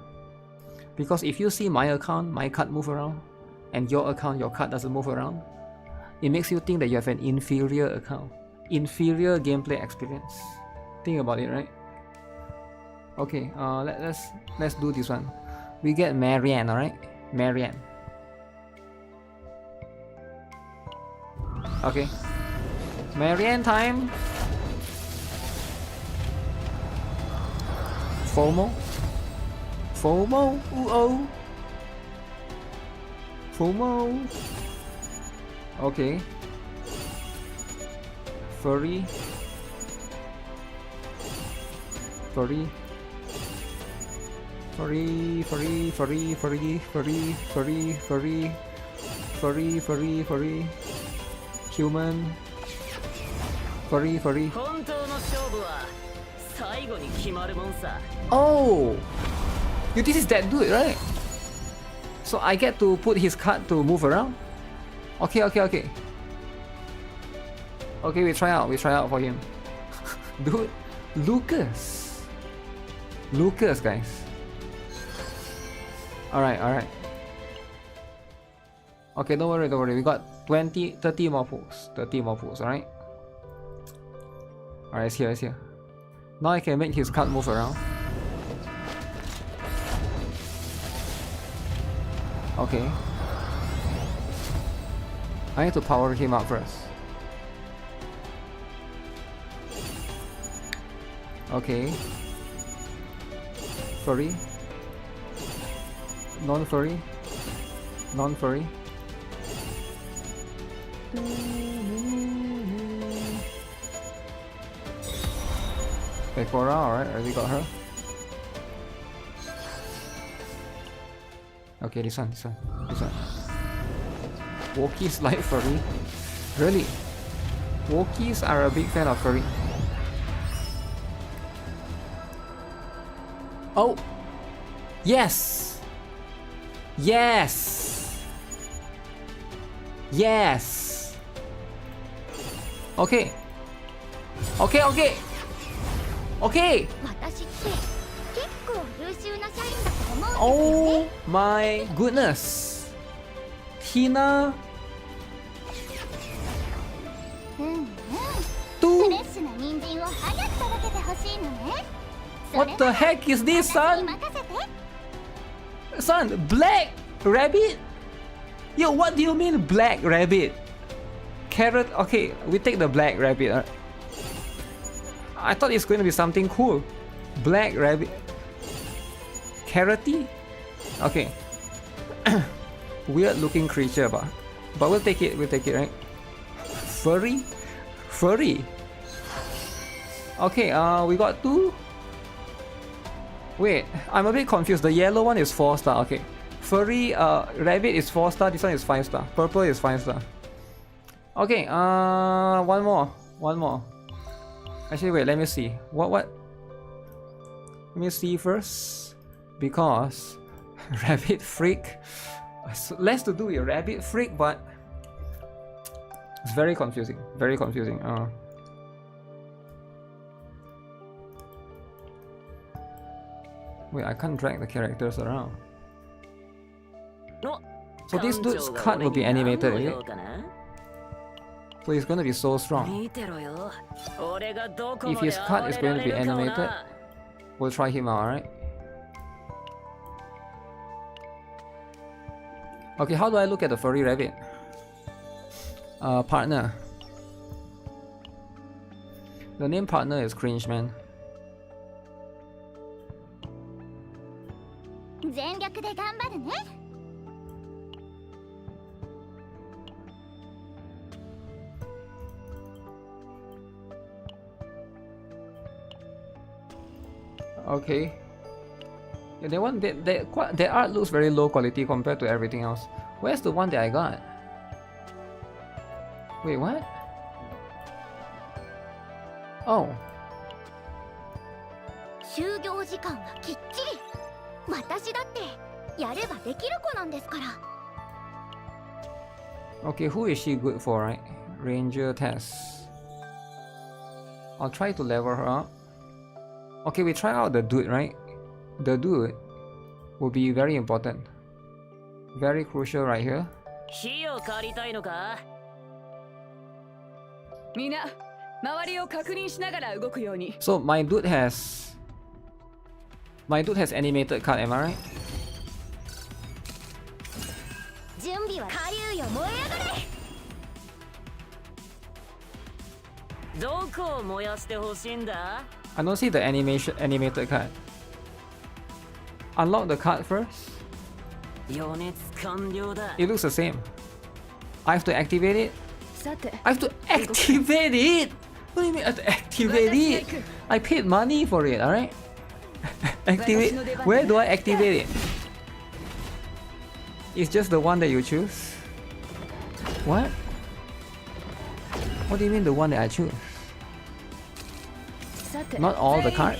Because if you see my account, my card move around, and your account, your card doesn't move around, it makes you think that you have an inferior account, inferior gameplay experience. Think about it, right? Okay, let's do this one. We get Marianne, alright? Marianne. Okay. Marianne time. FOMO. FOMO. Ooh-oh. FOMO. Okay. Furry. Furry. Furry, furry, furry, furry, furry, furry, furry, furry, furry, furry, human, furry, furry. Oh! This is that dude, right? So I get to put his card to move around? Okay, okay, okay. Okay, we try out for him. Dude, Lucas. Lucas, guys. Alright, alright. Okay, don't worry. We got 30 more pulls. 30 more pulls, alright? Alright, it's here. Now I can make his card move around. Okay. I need to power him up first. Okay. Furry. Non-furry. Non-furry. Pekora, alright, already got her. Okay, this one. Wokies like furry? Really? Wokies are a big fan of furry. Oh! Yes! Yes! Yes! Okay, Okay, okay. Okay. 私って結構優秀な社員だと思うんですよ Oh ね my goodness. Tina うんうんフ 2. レッシュな人参を早く届けてほしいのね What the heck is this, 私に son? 任せて Son, black rabbit? Yo, what do you mean black rabbit? Carrot? Okay, we take the black rabbit. Alright. I thought it's going to be something cool. Black rabbit. Carroty? Okay. Weird looking creature, but we'll take it, right? Furry? Furry? Okay, we got 2. Wait, I'm a bit confused. The yellow one is 4-star. Okay. Furry rabbit is 4-star. This one is 5-star. Purple is 5-star. Okay, one more. Actually, wait, let me see. What? Let me see first. Because rabbit freak. Less to do with rabbit freak, but it's very confusing. Very confusing. Wait, I can't drag the characters around. So this dude's cut will be animated, is it? So he's gonna be so strong. If his cut is going to be animated, we'll try him out, alright? Okay, how do I look at the furry rabbit? Partner. The name partner is cringe, man. 全力で頑張るね Okay. Yeah, their art looks very low quality compared to everything else. Where's the one that I got? Wait, what? Oh. 就業時間はきっちり私だってやればできる子なんですから Okay, who is she good for, right? Ranger test. I'll try to level her up. Okay, we try out the dude, right? The dude will be very important. Very crucial right here. 火を借りたいのかみんな周りを確認しながら動くように So my dude has animated cut, am I right? 準備は火竜よ燃え上がれどこを燃やしてほしいんだ I don't see the animated cut. Unlock the card first. 余熱完了だ It looks the same. I have to activate it. さて I have to activate it. What do you mean I have to activate it? I paid money for it, alright? Activate. Where do I activate it? It's just the one that you choose. What? What do you mean the one that I choose? さて Not all the cards.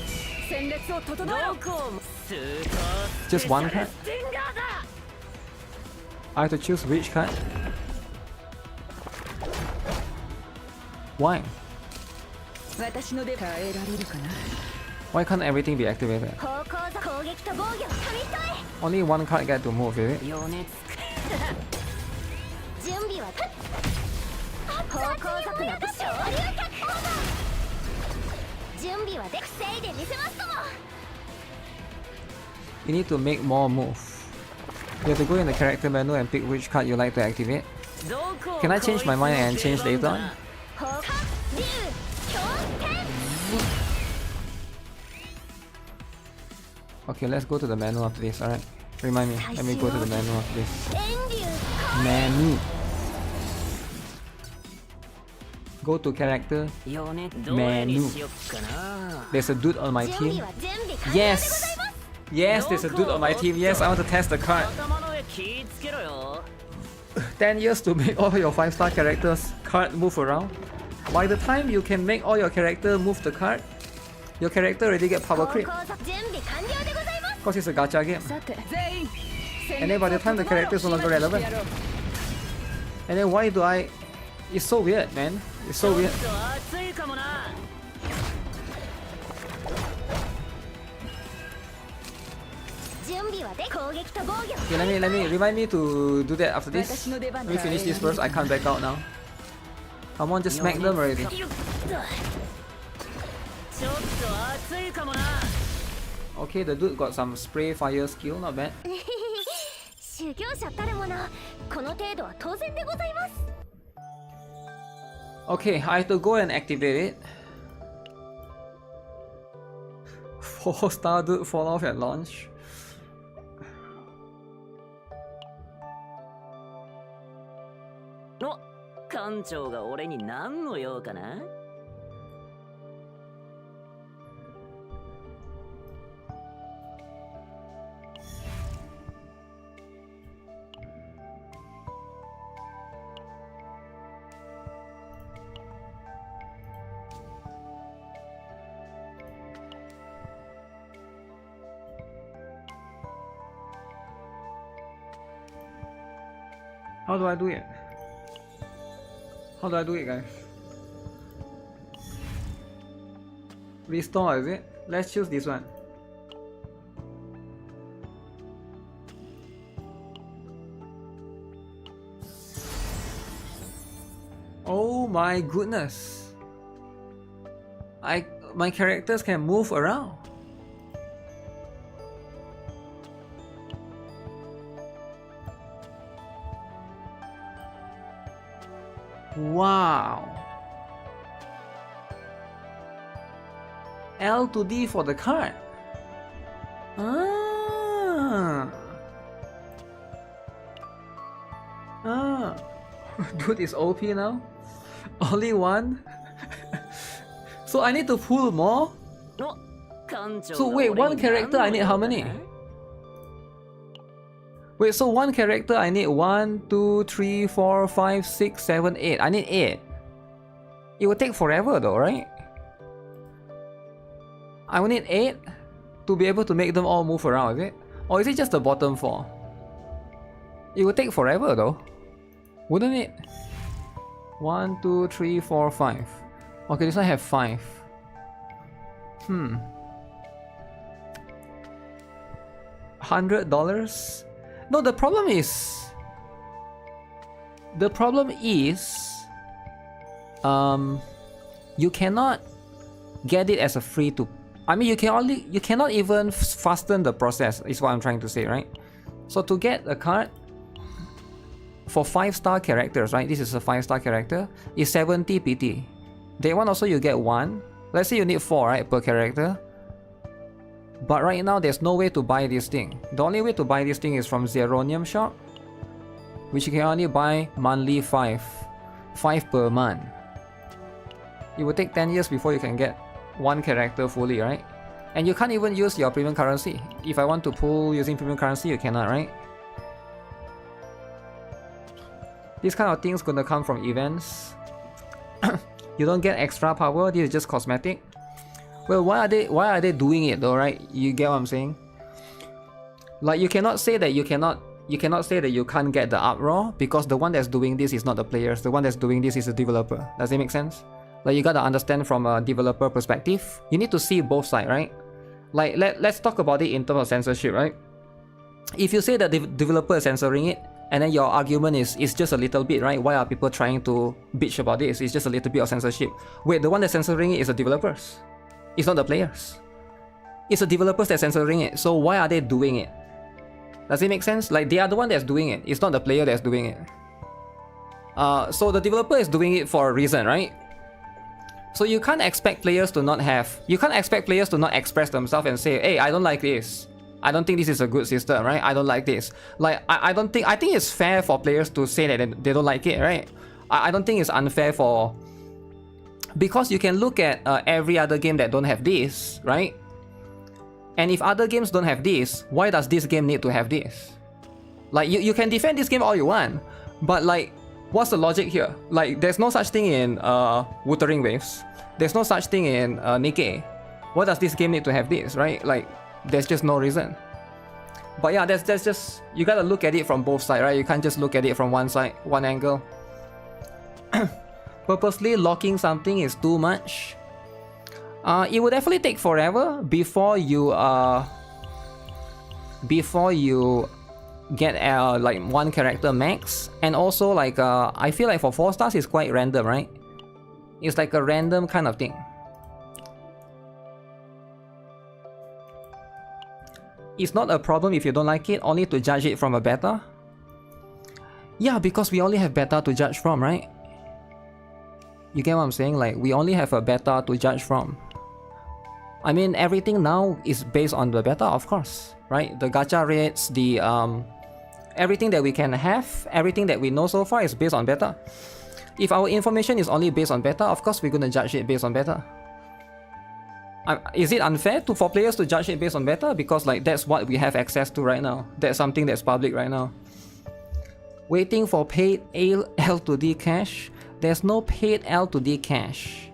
戦列を整えどろこをスーパー Just one card. スティンガーだ I have to choose which card. Why? 私の出耐えられるかな Why can't everything be activated? 方向座攻撃と防御を紙一重 Only one card get to move, is it? 余熱準備は方向策なく昇竜脚準備はで防いでみせますとも You need to make more move. You have to go in the character menu and pick which card you like to activate. どこを Can I change my mind and change later on? 方向竜強天 Okay, let's go to the menu after this, alright? Remind me, let me go to the menu after this. 天竜 Menu. Go to character. 余熱どれにしよっかな There's a dude on my 準備 team. は準備完了でございます Yes! Yes, there's a dude on my team. Yes, I want to test the card. 頭の上気ぃつけろよ 10 years to make all your 5-star characters card move around. By the time you can make all your character move the card, your character already get power 方 creep. 向座準備完了でございます Because it's a gacha game. さて全員 And then by the time the character is no longer relevant. And then why do I It's so weird, man. It's so weird. ちょっと熱いかもな。準備はで攻撃と防御 Okay, let me remind me to do that after this. 私の出番 Let me finish this first. I can't back out now. Come on, just smack them already. ちょっと熱いかもな。 Okay, the dude got some spray fire skill, not bad. 修行者たるものこの程度は当然でございます Okay, I have to go and activate it. 4-star dude fall off at launch. お、艦長が俺に何の用かな。How do I do it? How do I do it, guys? Restore, is it? Let's choose this one. Oh my goodness! My characters can move around. Wow. L to D for the card. Ah. Dude is OP now. Only one. So I need to pull more. お、艦長 So が wait, 俺 one に character I need 何 how の用 many? かな。 Wait, so one character I need 1, 2, 3, 4, 5, 6, 7, 8. I need 8. It will take forever though, right? I will need 8 to be able to make them all move around, is it? Or is it just the bottom 4? It will take forever though, wouldn't it? 1, 2, 3, 4, 5. Okay, this one have 5. $100? No, the problem is you cannot get it as a free to. I mean, you cannot even fasten the process, is what I'm trying to say, right? So to get a card for 5-star characters, right? This is a 5-star character, is 70 PT. Day one also you get 1. Let's say you need 4, right, per character. But right now there's no way to buy this thing. The only way to buy this thing is from Zeronium shop, which you can only buy monthly 5 per month. It will take 10 years before you can get one character fully, right? And you can't even use your premium currency. If I want to pull using premium currency, you cannot, right? This kind of things gonna come from events. You don't get extra power, this is just cosmetic. Well, why are they doing it though, right? You get what I'm saying? Like you cannot say that you can't get the uproar because the one that's doing this is not the players. The one that's doing this is the developer. Does it make sense? Like you gotta understand from a developer perspective. You need to see both sides, right? Like let's talk about it in terms of censorship, right? If you say that the developer is censoring it, and then your argument is just a little bit, right? Why are people trying to bitch about this? It's just a little bit of censorship. Wait, the one that's censoring it is the developers. It's not the players. It's the developers that's censoring it. So why are they doing it? Does it make sense? Like they are the one that's doing it. It's not the player that's doing it. So the developer is doing it for a reason, right? So you can't expect players to not express themselves and say, hey, I don't like this. I don't think this is a good system, right? I don't like this. Like I think it's fair for players to say that they don't like it, right? I don't think it's unfair for, because you can look at every other game that don't have this, right? And if other games don't have this, why does this game need to have this? Like you can defend this game all you want, but like what's the logic here? Like there's no such thing in Wuthering Waves. There's no such thing in NIKKE. Why does this game need to have this, right? Like there's just no reason. But yeah, that's just, you gotta look at it from both sides, right? You can't just look at it from one side, one angle. purposely locking something is too much. It would definitely take forever before you get like one character max, and also like I feel like for 4 stars it's quite random, right? It's like a random kind of thing. It's not a problem if you don't like it, only to judge it from a beta. Yeah, because we only have beta to judge from, right? You get what I'm saying? Like, we only have a beta to judge from. I mean, everything now is based on the beta, of course, right? The gacha rates, the everything that we can have, everything that we know so far is based on beta. If our information is only based on beta, of course we're gonna judge it based on beta. Is it unfair for players to judge it based on beta? Because like that's what we have access to right now. That's something that's public right now. Waiting for paid L to D cash. There's no paid L to D cash.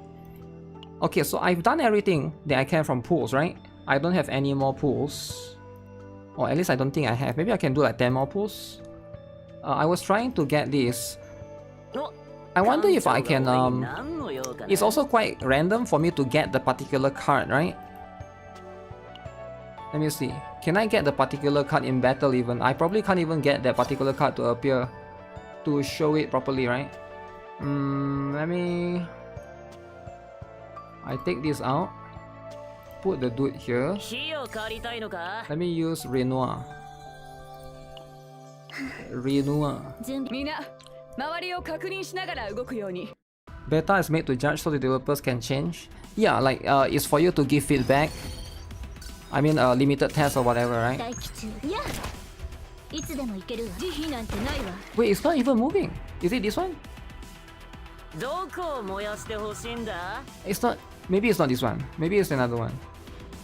Okay, so I've done everything that I can from pools, right? I don't have any more pools. Or at least I don't think I have. Maybe I can do like 10 more pools. I was trying to get this. I wonder if I can it's also quite random for me to get the particular card, right? Let me see. Can I get the particular card in battle even? I probably can't even get that particular card to appear to show it properly, right? Let me... I take this out. Put the dude here. Let me use Renoir. Renoir. Beta is made to judge so the developers can change. Yeah, like it's for you to give feedback. I mean a limited test or whatever, right? Wait, it's not even moving. Is it this one? It's not. Maybe it's not this one. Maybe it's another one.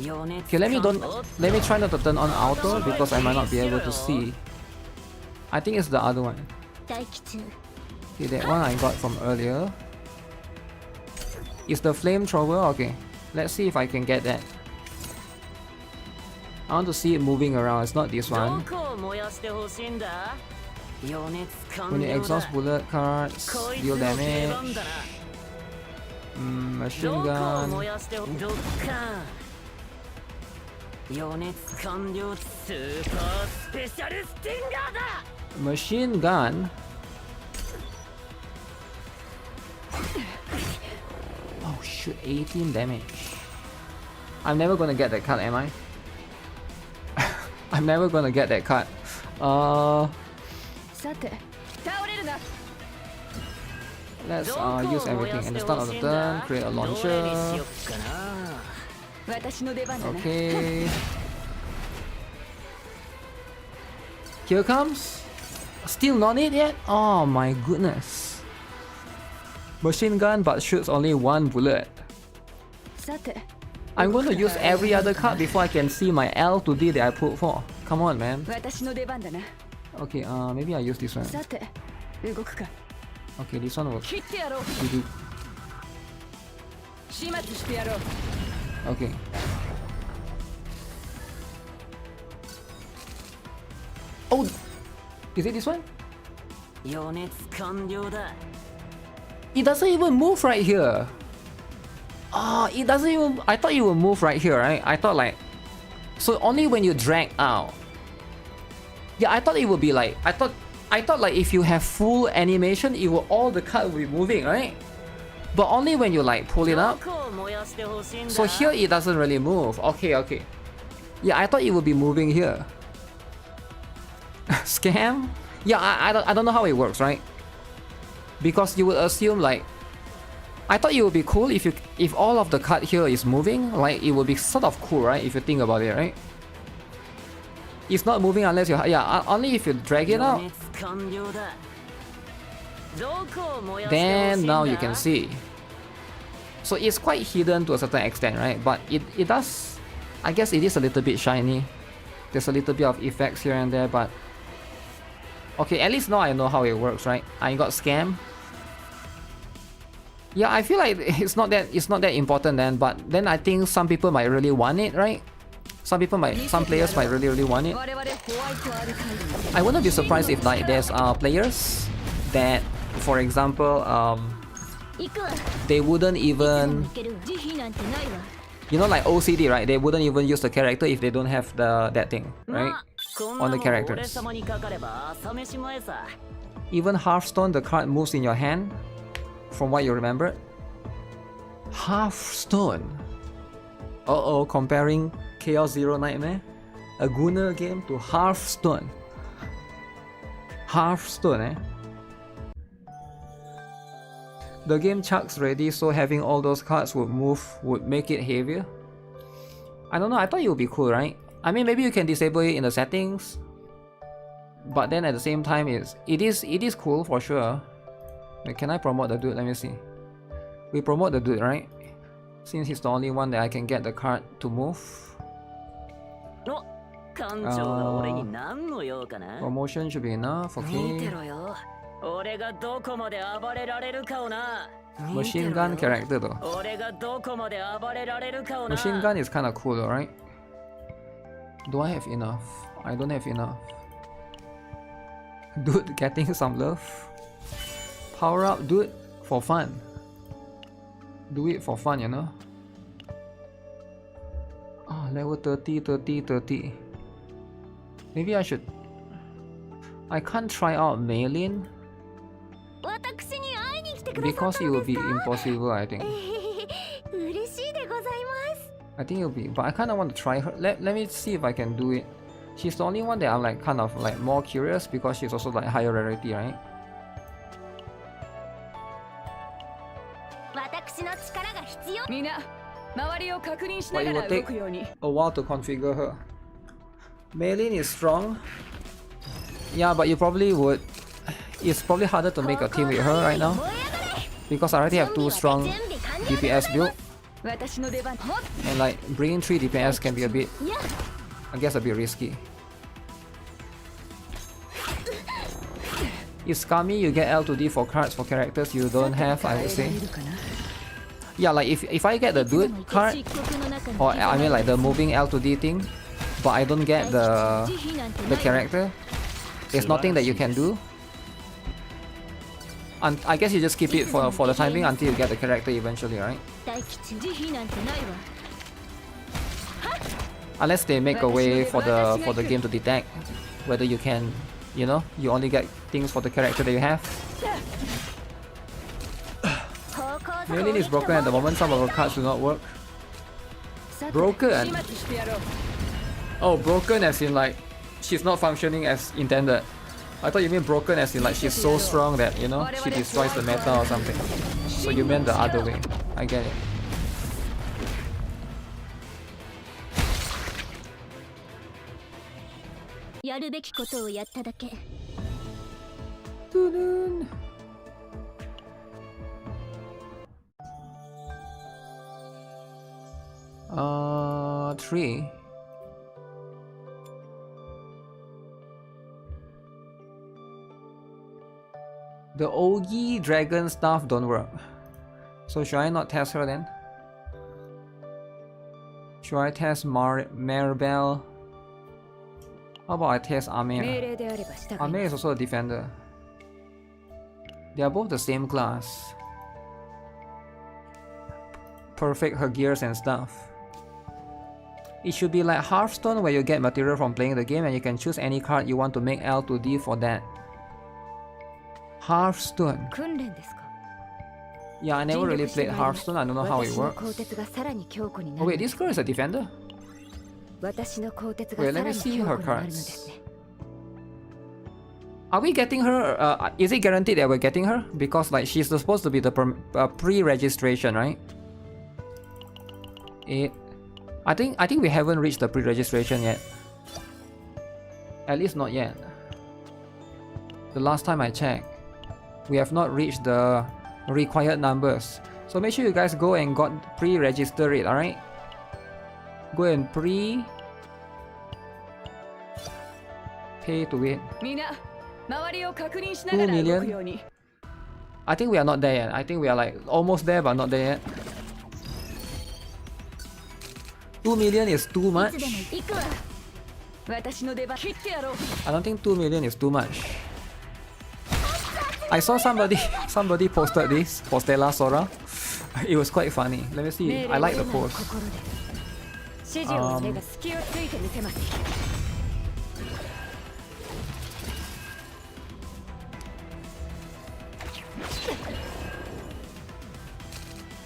Okay, let me try not to turn on auto because I might not be able to see. I think it's the other one. Okay, that one I got from earlier. Is the flamethrower? Okay, let's see if I can get that. I want to see it moving around. It's not this one. When you exhaust bullet cards, deal damage. Machine gun. Machine gun. Oh shoot, 18 damage. I'm never gonna get that card, am I? I'm never gonna get that card. Let's use everything. At the start of the turn, create a launcher. Okay. Here comes. Still not it yet? Oh my goodness. Machine gun but shoots only 1 bullet. I'm going to use every other card before I can see my L to D that I put for. Come on, man. Okay, maybe I use this one. Okay, this one will do. Okay. Oh! Is it this one? It doesn't even move right here. Oh, it doesn't even... I thought it would move right here, right? I thought like... So only when you drag out. Yeah, I thought it would be like... I thought like if you have full animation, it will all the card will be moving, right? But only when you like pull it up. So here it doesn't really move. Okay, okay. Yeah, I thought it would be moving here. Scam? Yeah, I don't know how it works, right? Because you would assume like... I thought it would be cool if all of the card here is moving. Like it would be sort of cool, right? If you think about it, right? It's not moving unless you... Yeah, only if you drag it out. Then now you can see. So it's quite hidden to a certain extent, right? But it does... I guess it is a little bit shiny. There's a little bit of effects here and there, but... Okay, at least now I know how it works, right? I got scammed. Yeah, I feel like it's not that important then, but then I think some people might really want it, right? Some players might really want it. I wouldn't be surprised if like there's players that, for example, they wouldn't even, you know, like OCD, right? They wouldn't even use the character if they don't have that thing, right? On the characters. Even Hearthstone, the card moves in your hand, from what you remember. Hearthstone. Uh-oh, comparing Chaos Zero Nightmare, a Gunnar game, to Hearthstone. Hearthstone, eh? The game chucks ready, so having all those cards would make it heavier. I don't know, I thought it would be cool, right? I mean, maybe you can disable it in the settings, but then at the same time, it is cool for sure. Wait, can I promote the dude? Let me see. We promote the dude, right? Since he's the only one that I can get the card to move. Promotion should be enough, okay. Machine gun character though. Machine gun is kinda cool though, right? Do I have enough? I don't have enough. Dude getting some love. Power up dude for fun. Do it for fun, you know? Oh, level 30, 30, 30. Maybe I should... I can't try out Maylin because it will be impossible, I think. I think it'll be, but I kinda want to try her. Let me see if I can do it. She's the only one that I'm like kind of like more curious because she's also like higher rarity, right? But it will take a while to configure her. Maylin is strong. Yeah, but you probably would... It's probably harder to make a team with her right now because I already have 2 strong DPS build. And like bringing 3 DPS can be a bit, I guess, a bit risky. If Skami, you get L to D for cards for characters you don't have, I would say. Yeah, like if I get the dude card, or I mean like the moving L to D thing, but I don't get the character, there's nothing that you can do. And I guess you just keep it for the time being until you get the character eventually, right? Unless they make a way for the game to detect whether you can, you know, you only get things for the character that you have. Maylin is broken at the moment, some of her cards do not work. Broken? Oh, broken as in like she's not functioning as intended. I thought you mean broken as in like she's so strong that, you know, she destroys the meta or something. So you meant the other way. I get it. Three. The Ogi dragon stuff don't work. So should I not test her then? Should I test Maribel? How about I test Amir? Amir is also a defender. They are both the same class. Perfect her gears and stuff. It should be like Hearthstone where you get material from playing the game and you can choose any card you want to make L to D for that. Hearthstone. Yeah, I never really played Hearthstone, I don't know how it works. Oh wait, this girl is a defender? Wait, let me see her cards. Are we getting her? Is it guaranteed that we're getting her? Because like she's supposed to be the pre-registration, right? I think we haven't reached the pre-registration yet. At least not yet. The last time I checked, we have not reached the required numbers. So make sure you guys go and pre-register it, alright? Go and pay to it. 2 million. I think we are not there yet. I think we are like almost there but not there yet. 2 million is too much. I don't think 2 million is too much. I saw somebody posted this for Stella Sora. It was quite funny. Let me see. I like the post. 指示を目が隙をついてみせます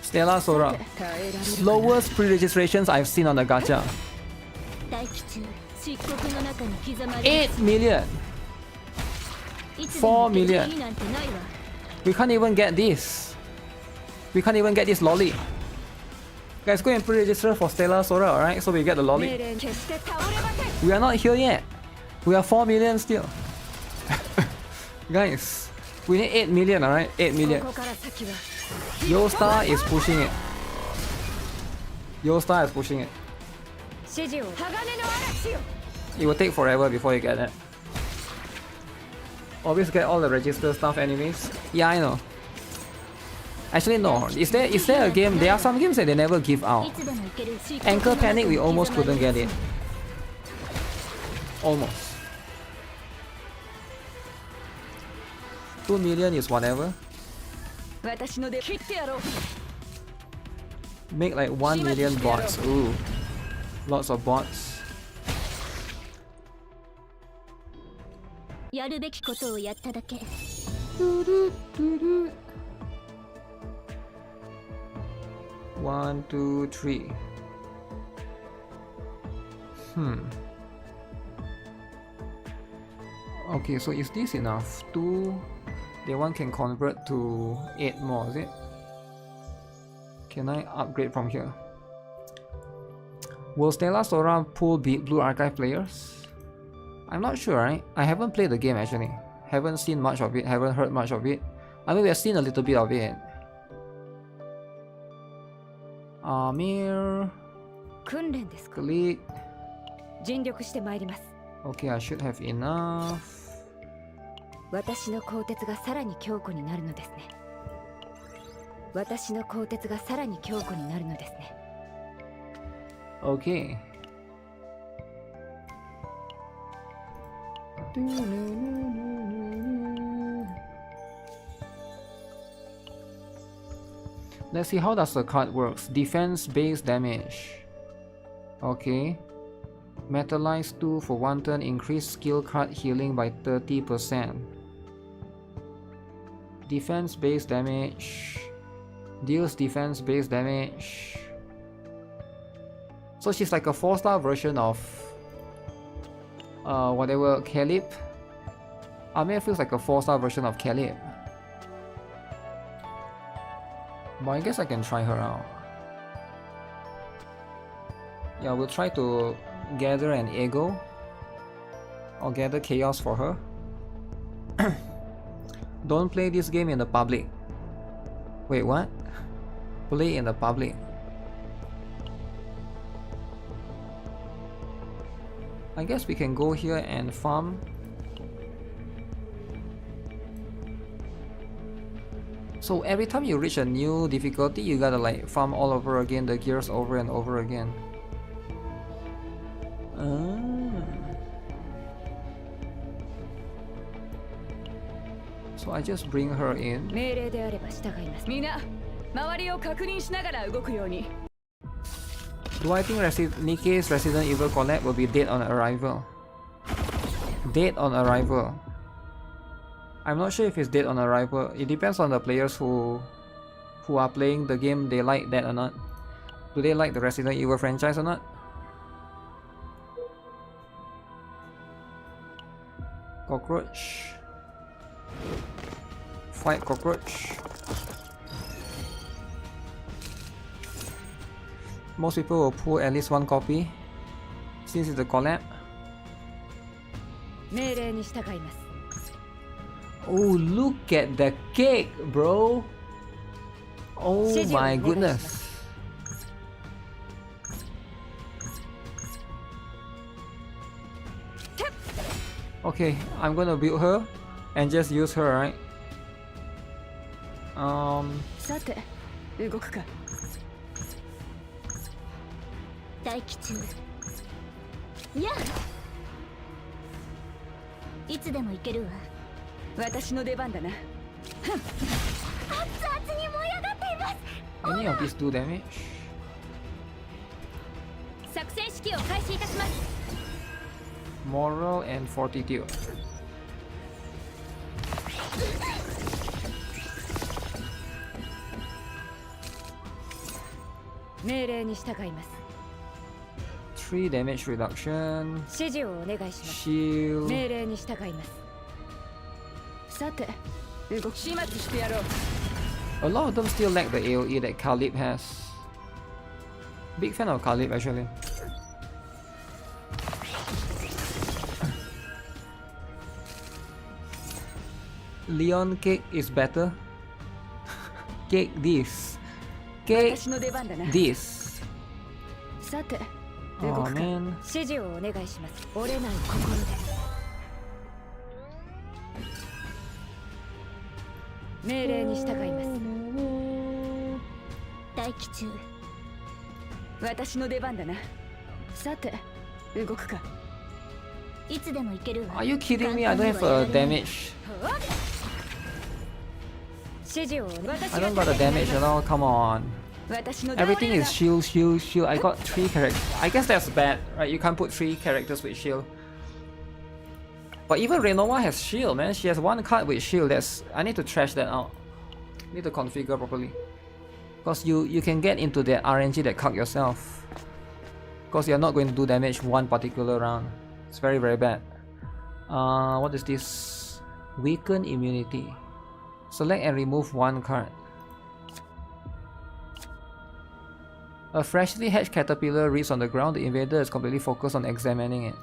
Stella Sora. Slowest pre-registrations I've seen on the gacha. 大気中漆黒の中に刻まれ8 million. 4 million. なんてないわ We can't even get this. We can't even get this lolly. Guys, go and pre-register for Stella Sora, alright? So we get the 命 lolly. 令決して倒れません We are not here yet. We are 4 million still. Guys, we need 8 million, alright? 8 million. ここから先は Yostar is pushing it. Yostar is pushing it. 指示を鋼の嵐よ It will take forever before you get that. Always get all the register stuff anyways. Yeah, I know. Actually no. Is there a game? There are some games that they never give out. いつでも行ける漆黒 Anchor Panic, we almost couldn't get it. Almost. 2 million is whatever. 私ので切ってやろう Make like 1 million bots. Ooh. Lots of bots. やるべきことをやっただけ 1, 2, 3. Okay, so is this enough? 2. The one can convert to 8 more, is it? Can I upgrade from here? Will Stella Sora pull Blue Archive players? I'm not sure, right? I haven't played the game actually. Haven't seen much of it, haven't heard much of it. I mean, we have seen a little bit of it. Amir, 訓練ですか click. 尽力してまいります Okay, I should have enough. 私の鋼鉄がさらに強固になるのですね私の鋼鉄がさらに強固になるのですね Okay. Let's see how does the card works. Defense base damage. Okay. Metalize 2 for 1 turn. Increase skill card healing by 30%. Defense base damage. Deals defense base damage. So she's like a 4-star version of whatever Caleb. Amir feels like a 4-star version of Caleb. But I guess I can try her out. Yeah, we'll try to gather an ego or gather chaos for her. Don't play this game in the public. Wait, what? Play in the public. I guess we can go here and farm. So every time you reach a new difficulty, you gotta like farm all over again, the gears over and over again. So I just bring her in. 命令であれば従いますみんな周りを確認しながら動くように Do I think NIKKE's Resident Evil collab will be dead on arrival? Dead on arrival. I'm not sure if it's dead on arrival. It depends on the players who are playing the game. They like that or not. Do they like the Resident Evil franchise or not? Cockroach. Fight cockroach. Most people will pull at least one copy since it's a collab. 命令に従います Oh, look at the cake, bro. Oh my goodness. Okay, I'm gonna build her and just use her, right? さて動くか待機中やあいつでも行けるわ私の出番だな Any of these do damage? 作戦指揮を開始いたします。 Moral and Fortitude. 命令に従います。 3 damage reduction. 指示をお願いします。 Shield. 命令に従います。さて、動き始末してやろう。 A lot of them still lack the AoE that Kalib has. Big fan of Kalib actually. Leon cake is better. Cake this. Cake 私の出番だな。 this. さて、動 Oh くか。 man. 指示をお願いします。折れない心で。命令に従います。待機中。私の出番だな。さて、動くか。いつでも行けるわ。 Are you kidding me? I don't have a damage. 指示を I don't got a damage at all. Come on. 私の Everything is shield, shield, shield. I got 3 characters. I guess that's bad, right? You can't put 3 characters with shield. But even Renoa has shield, man. She has 1 card with shield. I need to trash that out. Need to configure properly. Because you can get into the RNG that cuck yourself. Because you're not going to do damage one particular round. It's very, very bad. What is this? Weaken immunity. Select and remove 1 card. A freshly hatched caterpillar reads on the ground. The invader is completely focused on examining it.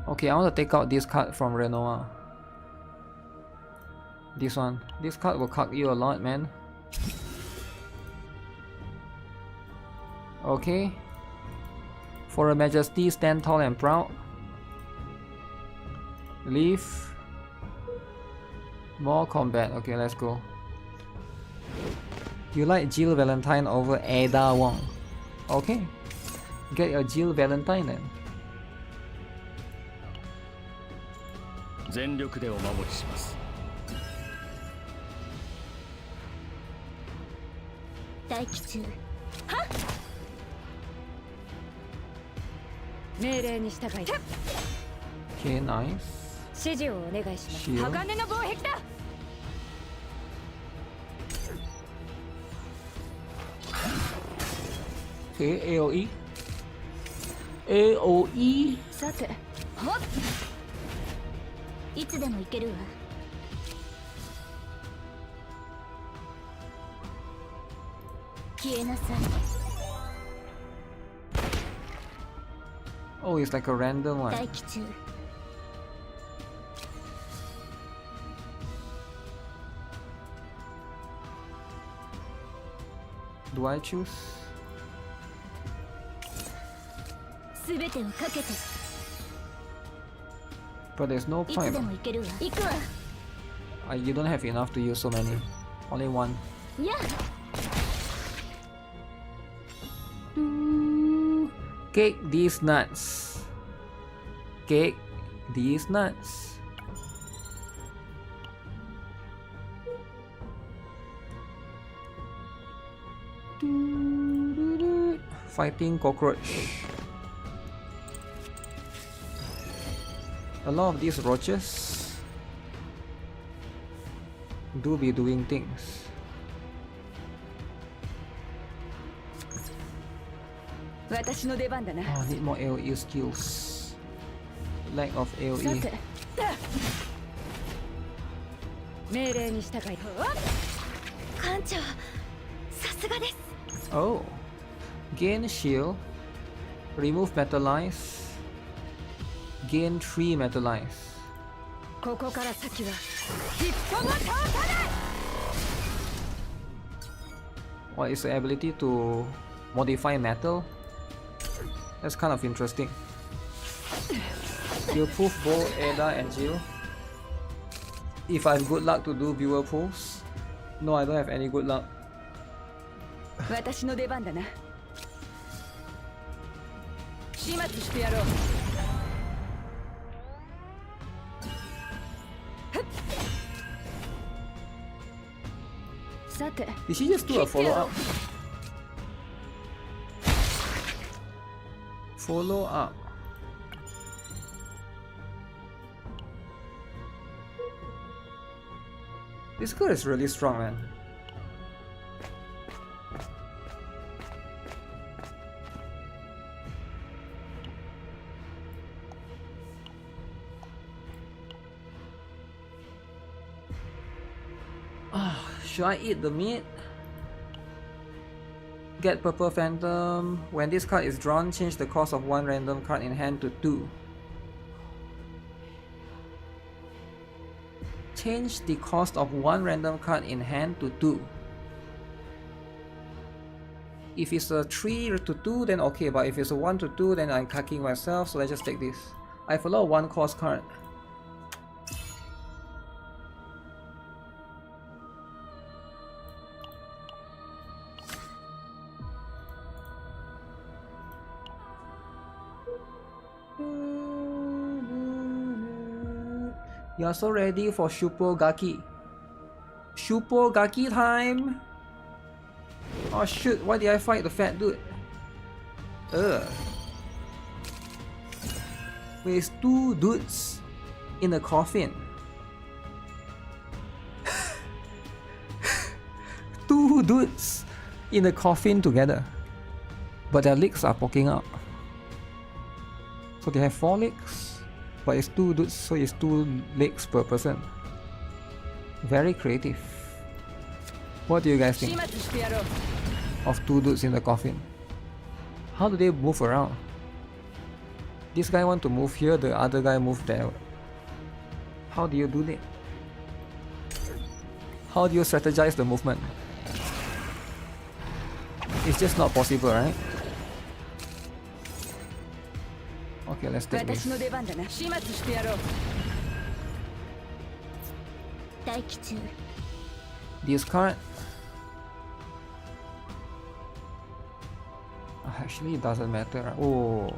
Okay, I want to take out this card from Renoa. This one. This card will cuck you a lot, man. Okay. For Her Majesty, stand tall and proud. Leave. More combat. Okay, let's go. You like Jill Valentine over Ada Wong. Okay. Get your Jill Valentine then. 全力でお守りします。待機中。命令に従い。 Okay, nice. 指示をお願いします。 Shield. 鋼の防壁だ。 Okay, AoE. AoE. さて、いつでも行けるわ。消えなさい。 Oh, it's like a random one. 待機中。 Do I choose? すべてをかけて。 But there's no いつ point. でも行けるわ。行くわ。You don't have enough to use so many. Only 1. や。 Cake these nuts. Cake these nuts. Fighting cockroach. A lot of these roaches do be doing things. Oh, need more AoE skills. Lack of AoE. 命令に従い。艦長、さすがです。 Oh. Gain shield. Remove metalize. Gain 3 metalize. ここから先は一歩も通さない。 What is the ability to modify metal? That's kind of interesting. You proof both Ada and Jill. If I have good luck to do viewer pulls. No, I don't have any good luck. 私の出番だな。始末してやろう。さて Did she just do a follow up? Follow up. This girl is really strong, man. Should I eat the meat? Get Purple Phantom. When this card is drawn, change the cost of one random card in hand to 2. Change the cost of one random card in hand to 2. If it's a 3 to 2, then okay, but if it's a 1 to 2, then I'm cacking myself, so let's just take this. I have a lot of 1 cost card. You are so ready for Shupogaki. Shupogaki time! Oh shoot, why did I fight the fat dude? Ugh. With 2 dudes in a coffin. 2 dudes in a coffin together. But their legs are poking out. So they have 4 legs. But it's 2 dudes, so it's 2 legs per person. Very creative. What do you guys think of 2 dudes in the coffin? How do they move around? This guy want to move here, the other guy move there. How do you do that? How do you strategize the movement? It's just not possible, right? Okay, let's take this. Discard. Actually, it doesn't matter. Oh.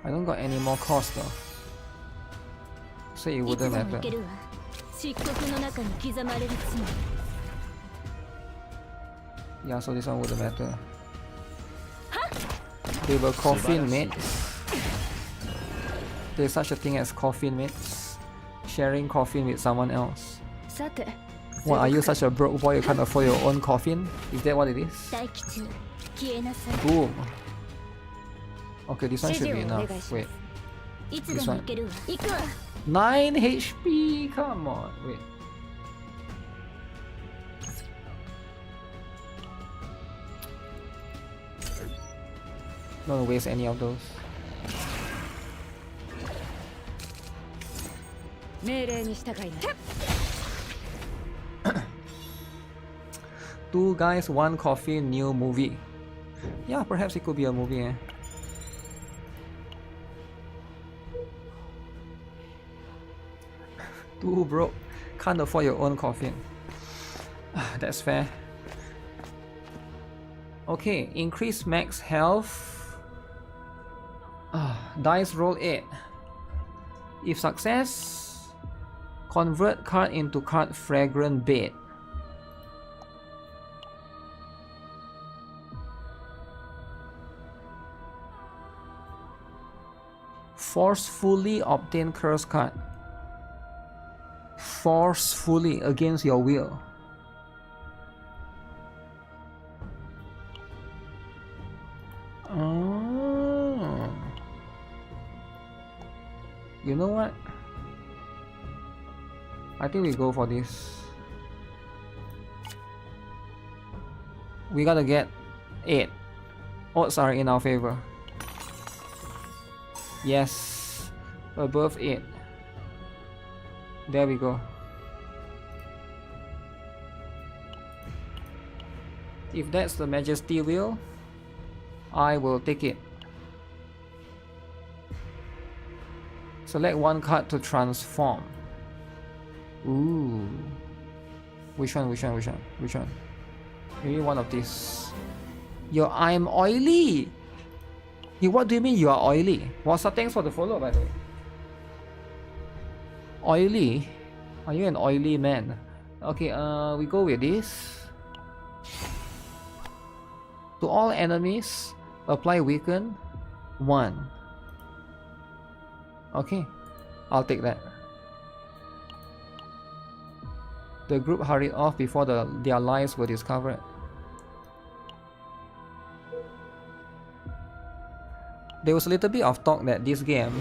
I don't got any more cost though. So it wouldn't matter. Yeah, so this one wouldn't matter. They were coffin mates. There's such a thing as coffin mates. Sharing coffin with someone else. What, are you such a broke boy you can't afford your own coffin? Is that what it is? Boom. Okay, this one should be enough. Wait. This one. 9 HP! Come on, wait. Don't waste any of those. Two guys, one coffee, new movie. Yeah, perhaps it could be a movie. Eh? Too broke, can't afford your own coffin. That's fair. Okay, increase max health. Dice roll 8. If success, convert card into card fragrant bait. Forcefully obtain curse card. Forcefully, against your will. You know what? I think we go for this. We gotta get 8. Odds are in our favor. Yes, above 8. There we go. If that's the Majesty will, I will take it. Select one card to transform. Ooh. Which one? Maybe one of these. Yo, I'm oily! What do you mean you are oily? What's up? Thanks for the follow, by the way. Oily? Are you an oily man? Okay, we go with this. To all enemies, apply weaken 1. Okay, I'll take that. The group hurried off before their lives were discovered. There was a little bit of talk that this game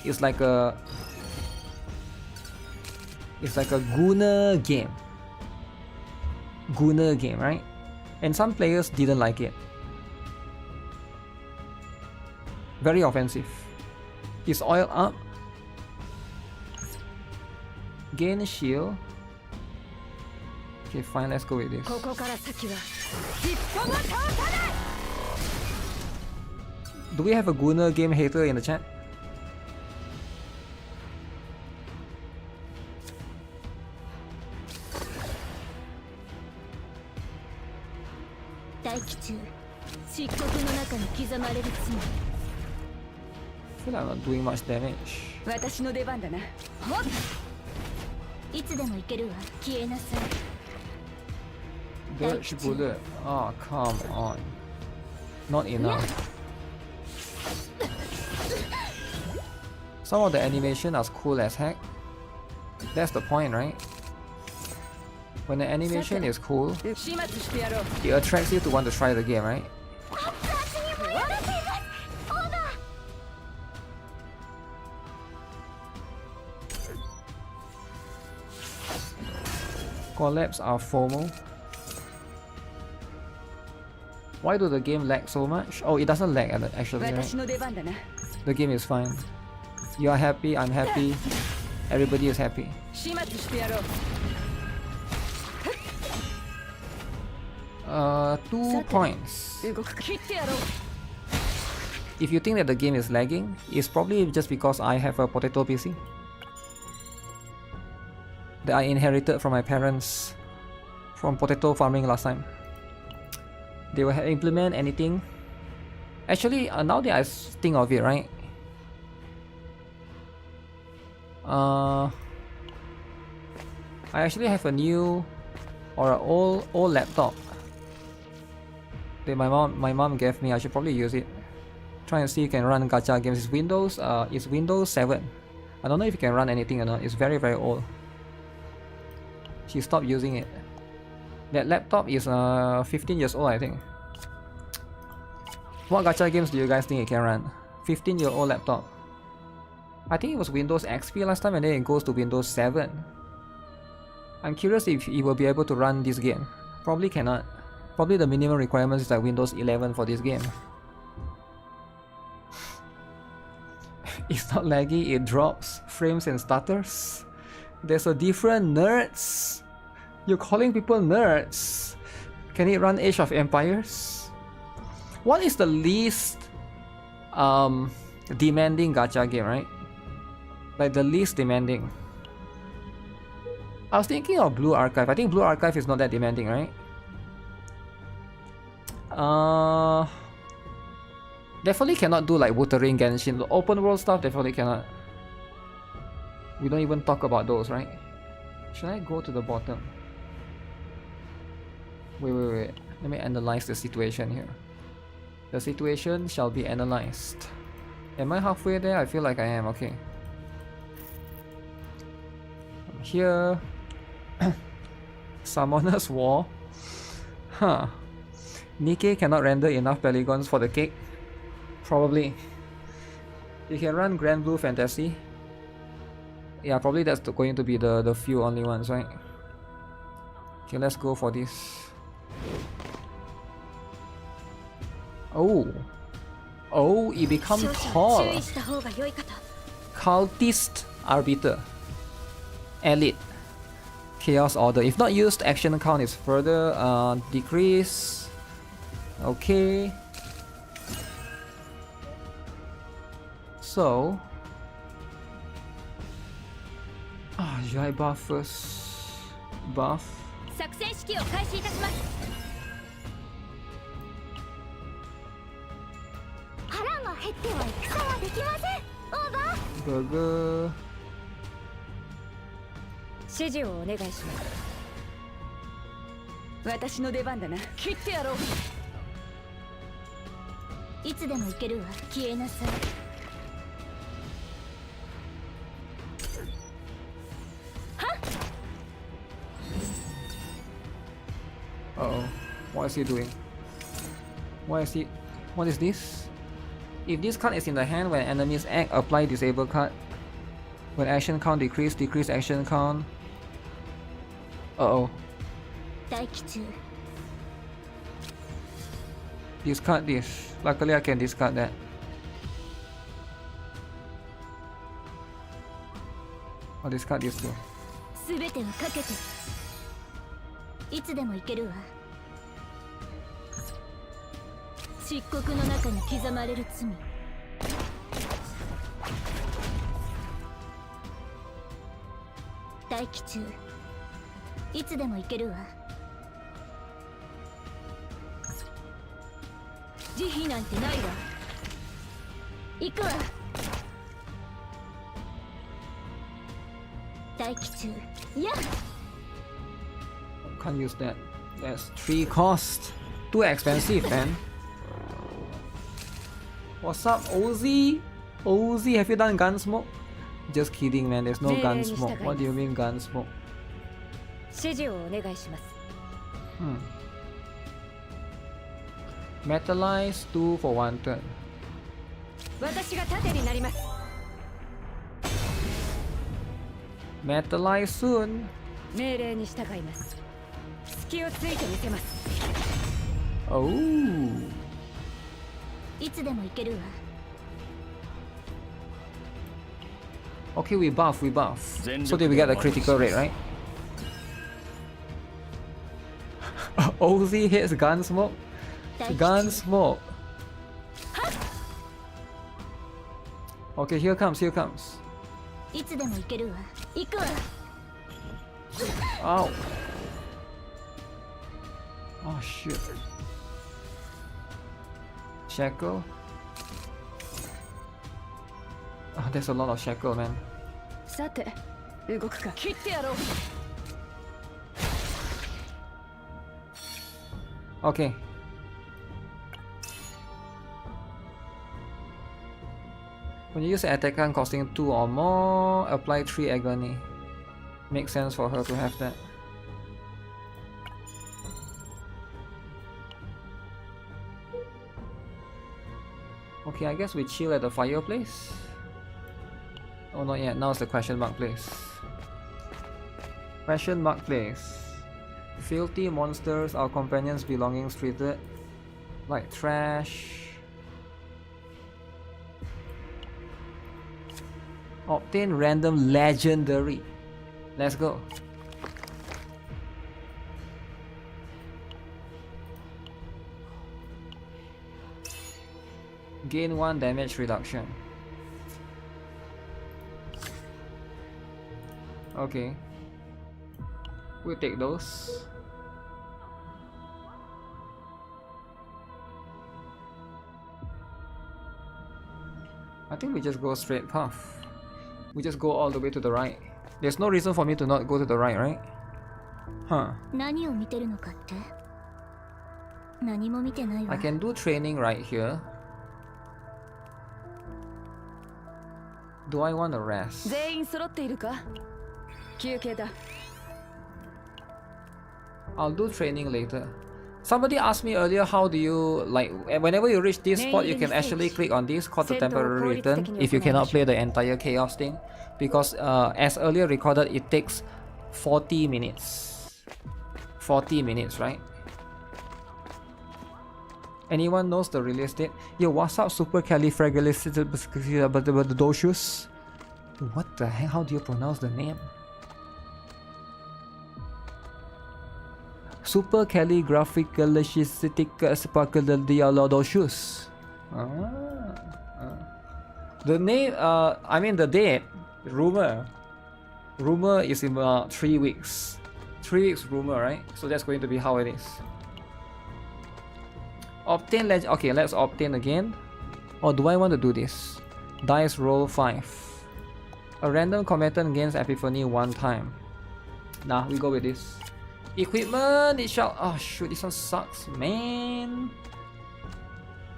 is like a Gunner game. Gunner game, right? And some players didn't like it. Very offensive. Is oil up? Gain shield. Okay, fine, let's go with this. Do we have a Gunner game hater in the chat? I feel like I'm not doing much damage. Dodge bullet. Oh, come on. Not enough. Some of the animation are cool as heck. That's the point, right? When the animation is cool, it attracts you to want to try the game, right? Collapse are FOMO. Why do the game lag so much? Oh, it doesn't lag actually, right? The game is fine. You are happy, I'm happy, everybody is happy. 2 points. If you think that the game is lagging, it's probably just because I have a potato PC that I inherited from my parents from potato farming last time. They will implement anything. Actually, now that I think of it, right? I actually have a new or an old laptop that my mom gave me. I should probably use it. Try and see if you can run gacha games. It's Windows 7. I don't know if you can run anything or not. It's very, very old. She stopped using it. That laptop is 15 years old, I think. What gacha games do you guys think it can run? 15-year-old laptop. I think it was Windows XP last time and then it goes to Windows 7. I'm curious if it will be able to run this game. Probably cannot. Probably the minimum requirements is like Windows 11 for this game. It's not laggy, it drops frames and stutters. There's a different nerds. You're calling people nerds. Can it run Age of Empires? What is the least demanding gacha game, right? Like the least demanding. I was thinking of Blue Archive. I think Blue Archive is not that demanding, right? Definitely cannot do like Wuthering, Genshin. The open world stuff definitely cannot. We don't even talk about those, right? Should I go to the bottom? Wait. Let me analyze the situation here. The situation shall be analyzed. Am I halfway there? I feel like I am. Okay. I'm here. Summoner's War. Huh. NIKKE cannot render enough polygons for the cake. Probably. You can run Grand Blue Fantasy. Yeah, probably that's going to be the few only ones, right? Okay, let's go for this. Oh, it becomes tall. Cultist Arbiter. Elite. Chaos Order. If not used, action count is further decrease. Okay. So, should I buff first? Buff. 作戦指揮を開始いたします。腹が減っては戦はできません。オーバー。burger。指示をお願いします。私の出番だな。切ってやろう。いつでも行けるわ。消えなさい。Uh-oh. What is he doing? What is he? What is this? If this card is in the hand when enemies act, apply disable card. When action count decrease, decrease action count. Uh-oh. 待機中。 Discard this. Luckily I can discard that. I'll discard this too. すべてをかけて。いつでも行けるわ。漆黒の中に刻まれる罪。待機中。いつでも行けるわ。慈悲なんてないわ。行くわ。待機中。やっ。Can't use that. That's 3 cost. Too expensive, man. What's up, Ozzy? Ozzy, have you done Gunsmoke? Just kidding, man. There's no Gunsmoke. What do you mean Gunsmoke? 指示をお願いします。Metalize 2 for 1 turn. 私が盾になります。 Metalize soon. 命令に従います。隙をついてみせます。 Oh. いつでも行けるわ。 Okay, we buff. So that we get the critical rate, right? Ozzy hits Gunsmoke. Gunsmoke. Okay, here comes. いつでも行けるわ。行くわ。 Ow. Oh shit. Shackle. Oh, there's a lot of shackle, man. さて、動くか。切ってやろう。 Okay. When you use an attack gun costing 2 or more, apply 3 agony. Makes sense for her to have that. Okay, I guess we chill at the fireplace. Oh, not yet. Now it's the question mark place. Question mark place. Filthy monsters, our companions' belongings treated like trash. Obtain random legendary. Let's go. Gain 1 damage reduction. Okay. We'll take those. I think we just go straight path. We just go all the way to the right. There's no reason for me to not go to the right, right? Huh. 何を見てるのかって？何も見てないわ。 I can do training right here. Do I want to rest? 全員揃っているか？休憩だ。 I'll do training later. Somebody asked me earlier, how do you, like, whenever you reach this spot, you can actually click on this called the temporary return if you cannot play the entire chaos thing. Because as earlier recorded, it takes 40 minutes. 40 minutes, right? Anyone knows the release date? Yo, what's up, supercalifragilisticexpialidocious? What the heck? How do you pronounce the name? Supercalifragilisticexpialidocious. The name, I mean the date. Rumor is in 3 weeks. 3 weeks rumor, right? So that's going to be how it is. Obtain legend. Okay, let's obtain again. Or do I want to do this? Dice roll 5. A random combatant gains epiphany 1 time. Nah, we go with this. Equipment, it shall. Oh shoot, this one sucks, man.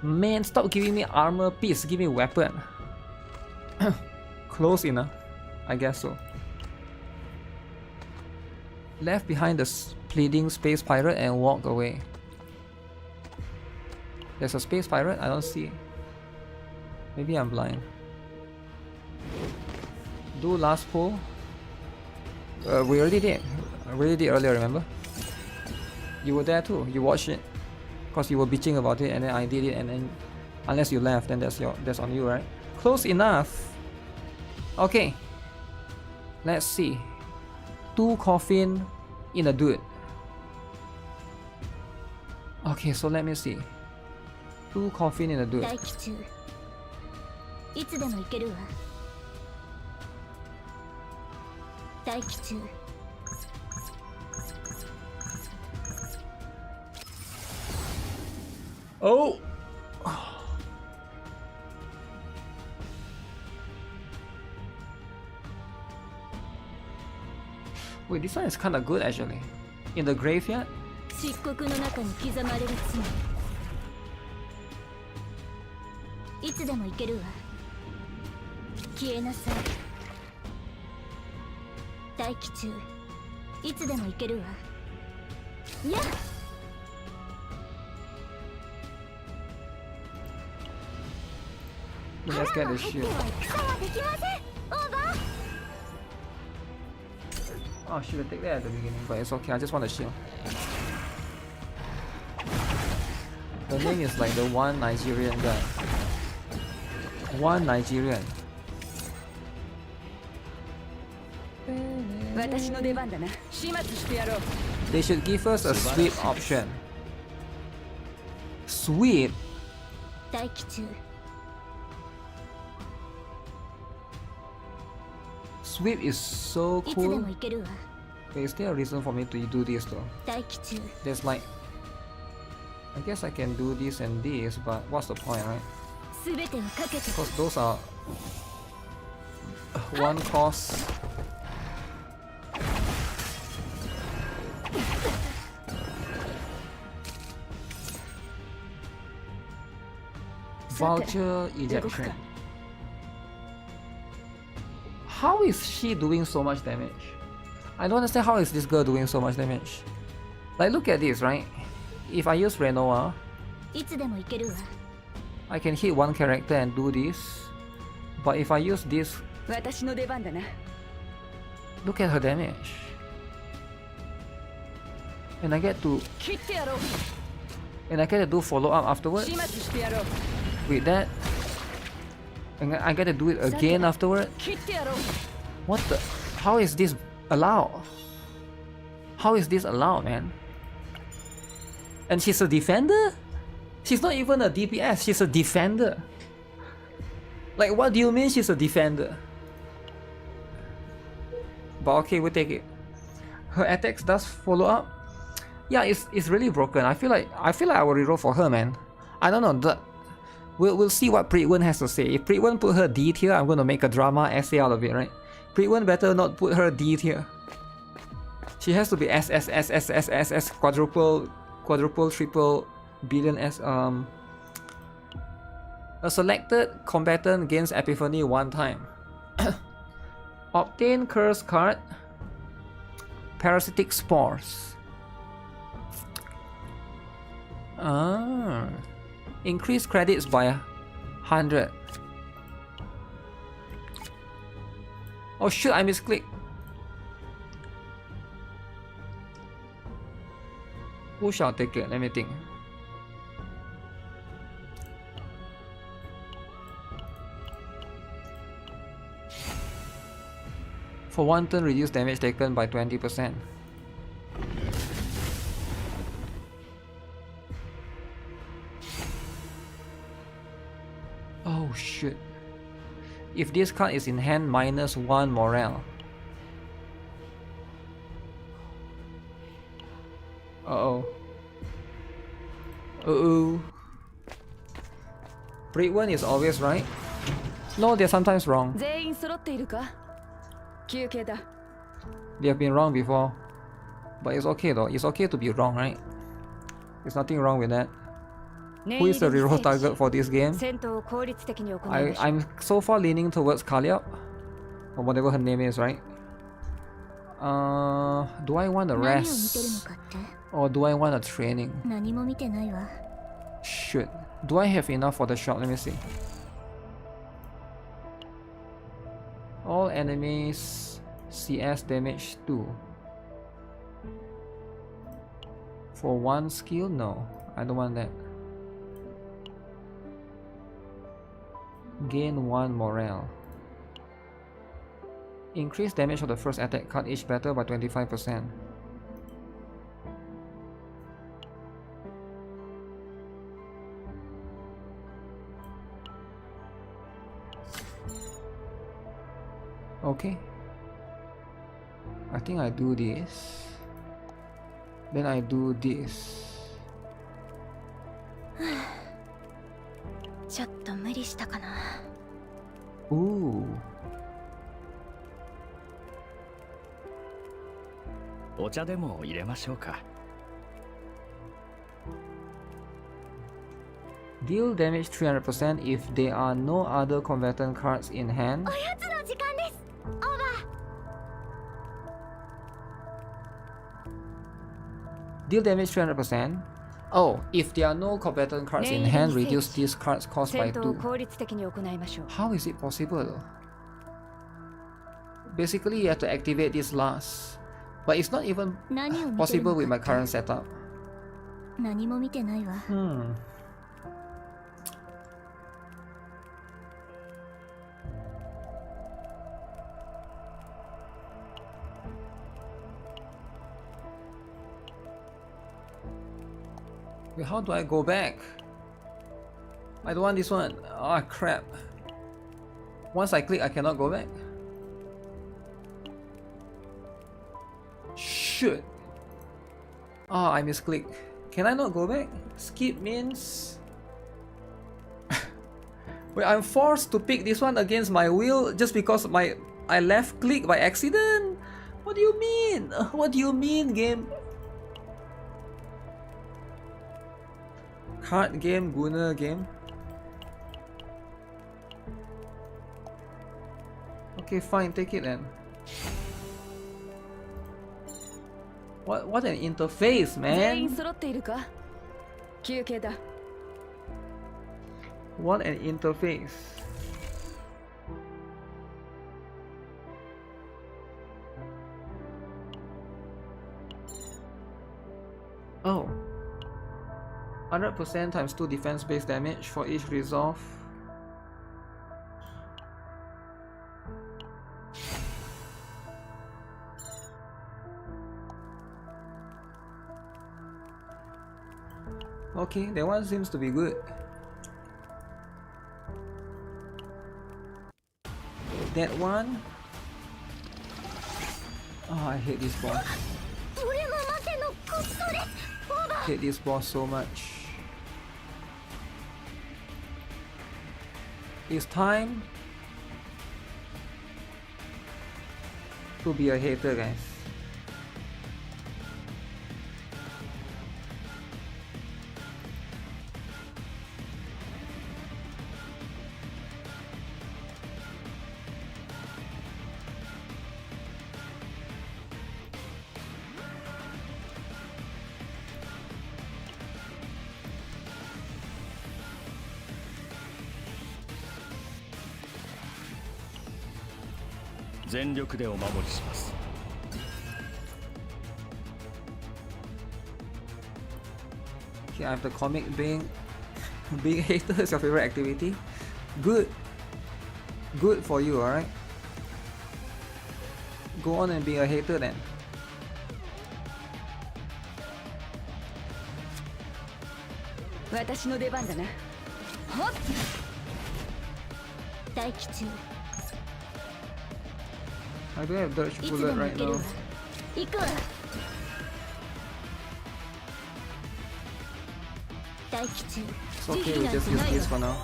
Man, stop giving me armor piece, give me weapon. Close enough, I guess so. Left behind the pleading space pirate and walk away. There's a space pirate? I don't see. Maybe I'm blind. Do last pull. We already did. I already did earlier, remember? You were there too. You watched it. Because you were bitching about it and then I did it, and then unless you left, then that's on you, right? Close enough. Okay. Let's see. 2 coffin in a dude. Okay, so let me see. 2 coffin in a dude. 待機中いつでも行けるわ待機中 Oh! Wait, this one is kinda good actually. In the graveyard? 漆黒の中に刻まれる罪いつでも行けるわ消えなさい待機中いつでも行けるわやっ Let's get the shield. Oh, I should have taken that at the beginning, but it's okay, I just want the shield. The name is like the one Nigerian guy. One Nigerian. 私の出番だな。始末してやろう。 They should give us a sweep option. Sweep? 待機中 Sweep is so いつで cool. も行けるわ Wait, is there a reason for me to do this though? 待機中 There's like... I guess I can do this and this, but what's the point, right? すべてをかけて Because those are... one cost... Vulture ejection. How is she doing so much damage? I don't understand how is this girl doing so much damage. Like, look at this, right? If I use Renoa, いつでも行けるわ I can hit one character and do this. But if I use this, 私の出番だな。 look at her damage. And I get to 切ってやろう。 and I get to do follow up afterwards 始末してやろう。 with that. And I get to do it again afterward. 切ってやろう。 What the? How is this allowed? How is this allowed, man? And she's a defender? She's not even a DPS, she's a defender. Like, what do you mean she's a defender? But okay, we'll take it. Her attacks does follow up. Yeah, it's really broken. I feel like I will reroll for her, man. I don't know. We'll see what Preetwin has to say. If Preetwin put her D tier, I'm gonna make a drama essay out of it, right? Preetwin better not put her D tier. She has to be S quadruple, triple, billion S. A selected combatant gains epiphany 1 time. Obtain curse card. Parasitic spores. Increase credits by 100. Oh shoot, I misclicked. Who shall take it? Let me think. For 1 turn, reduce damage taken by 20%. Oh shit. If this card is in hand, -1 morale. Uh-oh. Uh-oh. Break one is always right. No, they're sometimes wrong. 全員揃っているか？休憩だ。 They have been wrong before. But it's okay though. It's okay to be wrong, right? There's nothing wrong with that. Who is the reroll target for this game? 戦闘を効率的に行いましょう。 I'm so far leaning towards Kalyap. Or whatever her name is, right? Do I want a 何を見てるの rest? かって Or do I want a training? 何も見てないわ。 Shoot. Do I have enough for the shot? Let me see. All enemies CS damage 2. For one skill? No. I don't want that. Gain 1 morale. Increase damage of the first attack card each battle by 25%. Okay. I think I do this. Then I do this. ちょっと無理したかな。 Ooh. お茶でも入れましょうか。 Deal damage 300% if there are no other combatant cards in hand. おやつの時間です。オーバー。 Deal damage 300%. Oh, if there are no combatant cards in hand, reduce these cards cost by 戦闘を 2. 効率的に行いましょう。 How is it possible though? Basically, you have to activate this last. But it's not even 何を見てる possible の with か my って current setup. 何も見てないわ。 Wait, how do I go back? I don't want this one. Ah, crap. Once I click, I cannot go back. Shoot. Ah, I misclicked. Can I not go back? Skip means... Wait, I'm forced to pick this one against my will just because I left click by accident? What do you mean? What do you mean, game? Card game, Gunner game. Okay, fine, take it then. What an interface, 全員 man! 揃っているか？休憩だ。 What an interface. Oh. 100% times 2 defense based damage for each resolve. Okay, that one seems to be good. That one. Oh, I hate this boss. 俺も待てのコストです。オーバー。 Hate this boss so much. It's time to be a hater, guys. Okay, I have the comic being hater is your favorite activity. Good for you, alright? Go on and be a hater then. I don't have Dutch bullet right now. 待機中 It's okay, we just use this for now.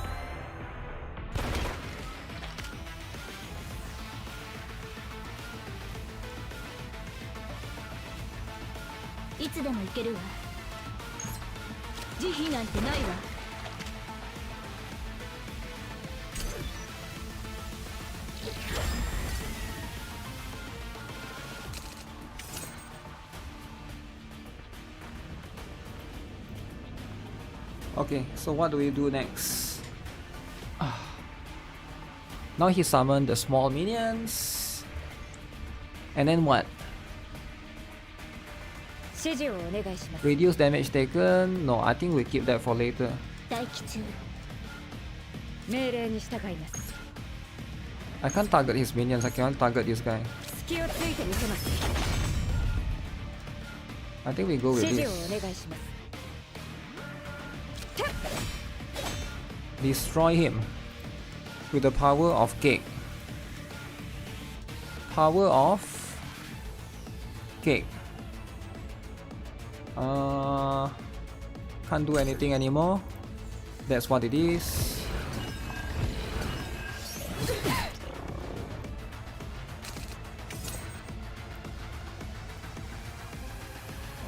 いつでも行けるわ慈悲なんてないわ Okay, so what do we do next? Now he summoned the small minions. And then what? 指示をお願いします Reduce damage taken? No, I think we keep that for later. 待機中命令に従います I can't target his minions, I can't target this guy. 隙をついてみせます I think we go with 指示を this. お願いします Destroy him with the power of cake. Power of cake. Can't do anything anymore. That's what it is.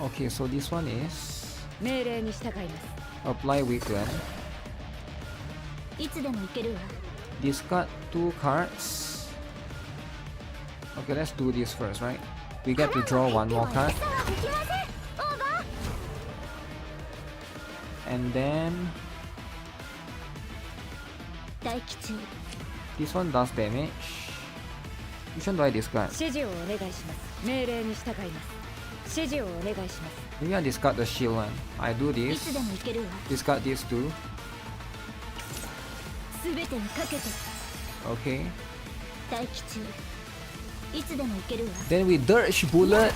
Okay, so this one is 命令に従います apply weaken. いつでも行けるわ Discard 2 cards. Okay, let's do this first, right? We get to draw one more card. And then 待機中 this one does damage. Which one do I discard? 指示をお願いします命令に従います指示をお願いします Maybe I discard the shield one. I do い this. つでも行けるわ Discard these two. 全てをかけて Okay. 待機中いつでも行けるわ Then we dirge bullet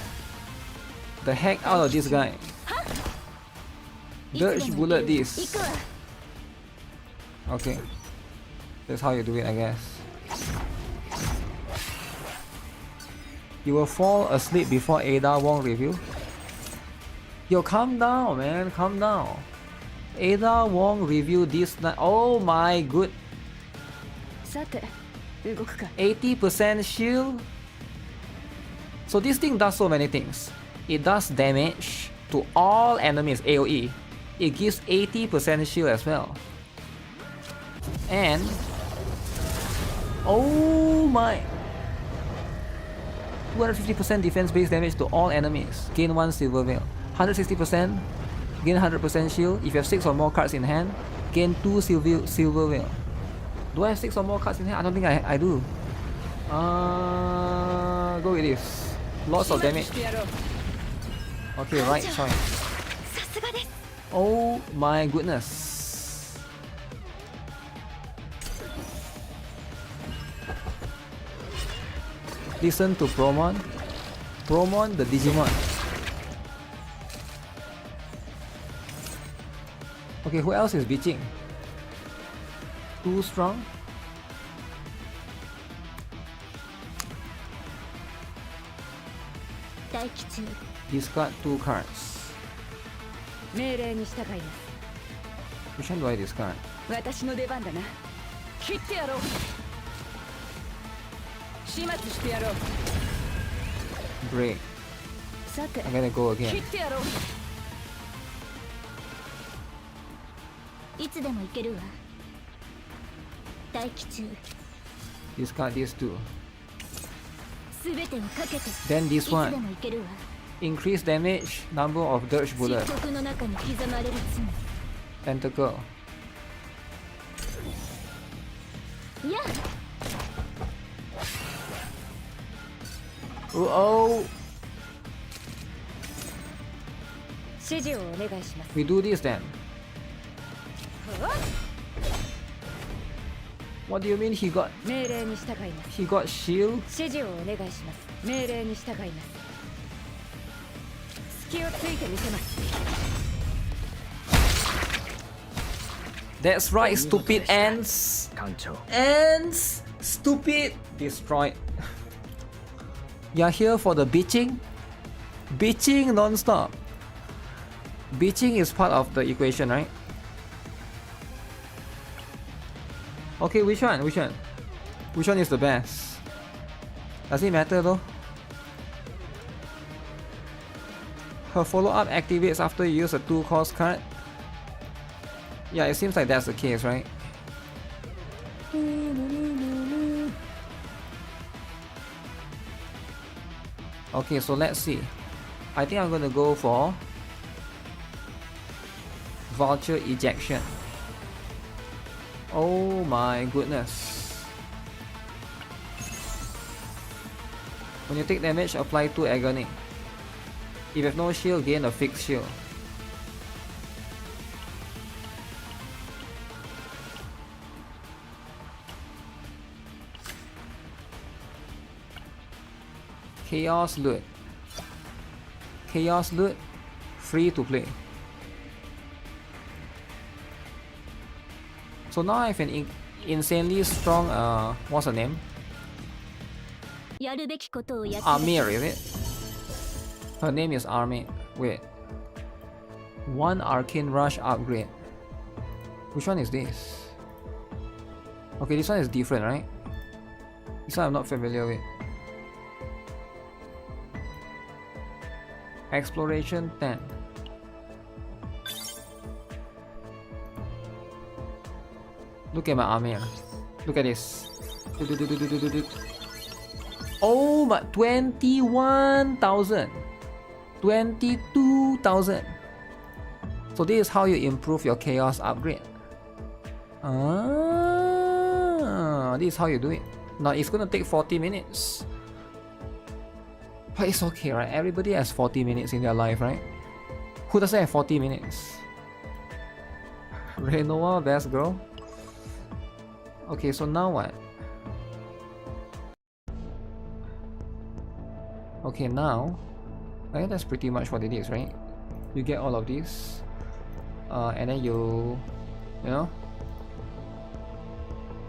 the heck out of this guy. いつでも Dirge 行け bullet るわ行 this. くわ Okay. That's how you do it, I guess. You will fall asleep before Ada Wong review. Yo, calm down, man. Calm down. Ada Wong review this night. Oh my good. さて動くか 80% shield. So this thing does so many things. It does damage to all enemies AoE. It gives 80% shield as well. And oh my, 250% defense based damage to all enemies. Gain 1 silver veil. 160%. Gain 100% shield. If you have 6 or more cards in hand, gain 2 silver veil. Do I have 6 or more cards in hand? I don't think I do. Go with this. Lots of damage. Okay, right choice. さすがです Oh my goodness. Listen to Promon. Promon the Digimon. Okay, who else is bitching? Too strong? Discard 2 cards. 命令に従います Which one do I discard? 私の出番だな切ってやろう始末してやろう Great. さて I'm gonna go 切 again. ってやろういつでも行けるわ待機中 Discard these two. 全てをかけて Then い this つで one. も行けるわ Increase damage, number of Dirge Bullet. 漆黒の中に刻まれる罪 Tentacle. いや Oh, 指示をお願いします we do this then. What do you mean he got 命令に従います shield? 指示をお願いします命令に従います隙をついてみせます That's right, stupid ants. 艦長 Ants, stupid. Destroyed. You're here for the bitching? Bitching non-stop. Bitching is part of the equation, right? Okay, which one? Which one? Which one is the best? Does it matter though? Her follow-up activates after you use a 2-cost card. Yeah, it seems like that's the case, right? Okay, so let's see. I think I'm gonna go for Vulture Ejection. Oh my goodness. When you take damage, apply 2 Agony. If you have no shield, gain a fixed shield. Chaos Loot. Chaos Loot, free to play. So now I have an insanely strong, what's her name? やるべきことをやって Amir, is it? Her name is Amir. Wait. 1 Arcane Rush upgrade. Which one is this? Okay, this one is different, right? This one I'm not familiar with. Exploration 10. Look at my Amir. Look at this. Oh my, 21,000. 22,000. So this is how you improve your chaos upgrade. Ah, this is how you do it. Now it's gonna take 40 minutes. But it's okay, right? Everybody has 40 minutes in their life, right? Who doesn't have 40 minutes? Renoa, best girl. Okay, so now what? Okay, now I think that's pretty much what it is, right? You get all of these, and then you know.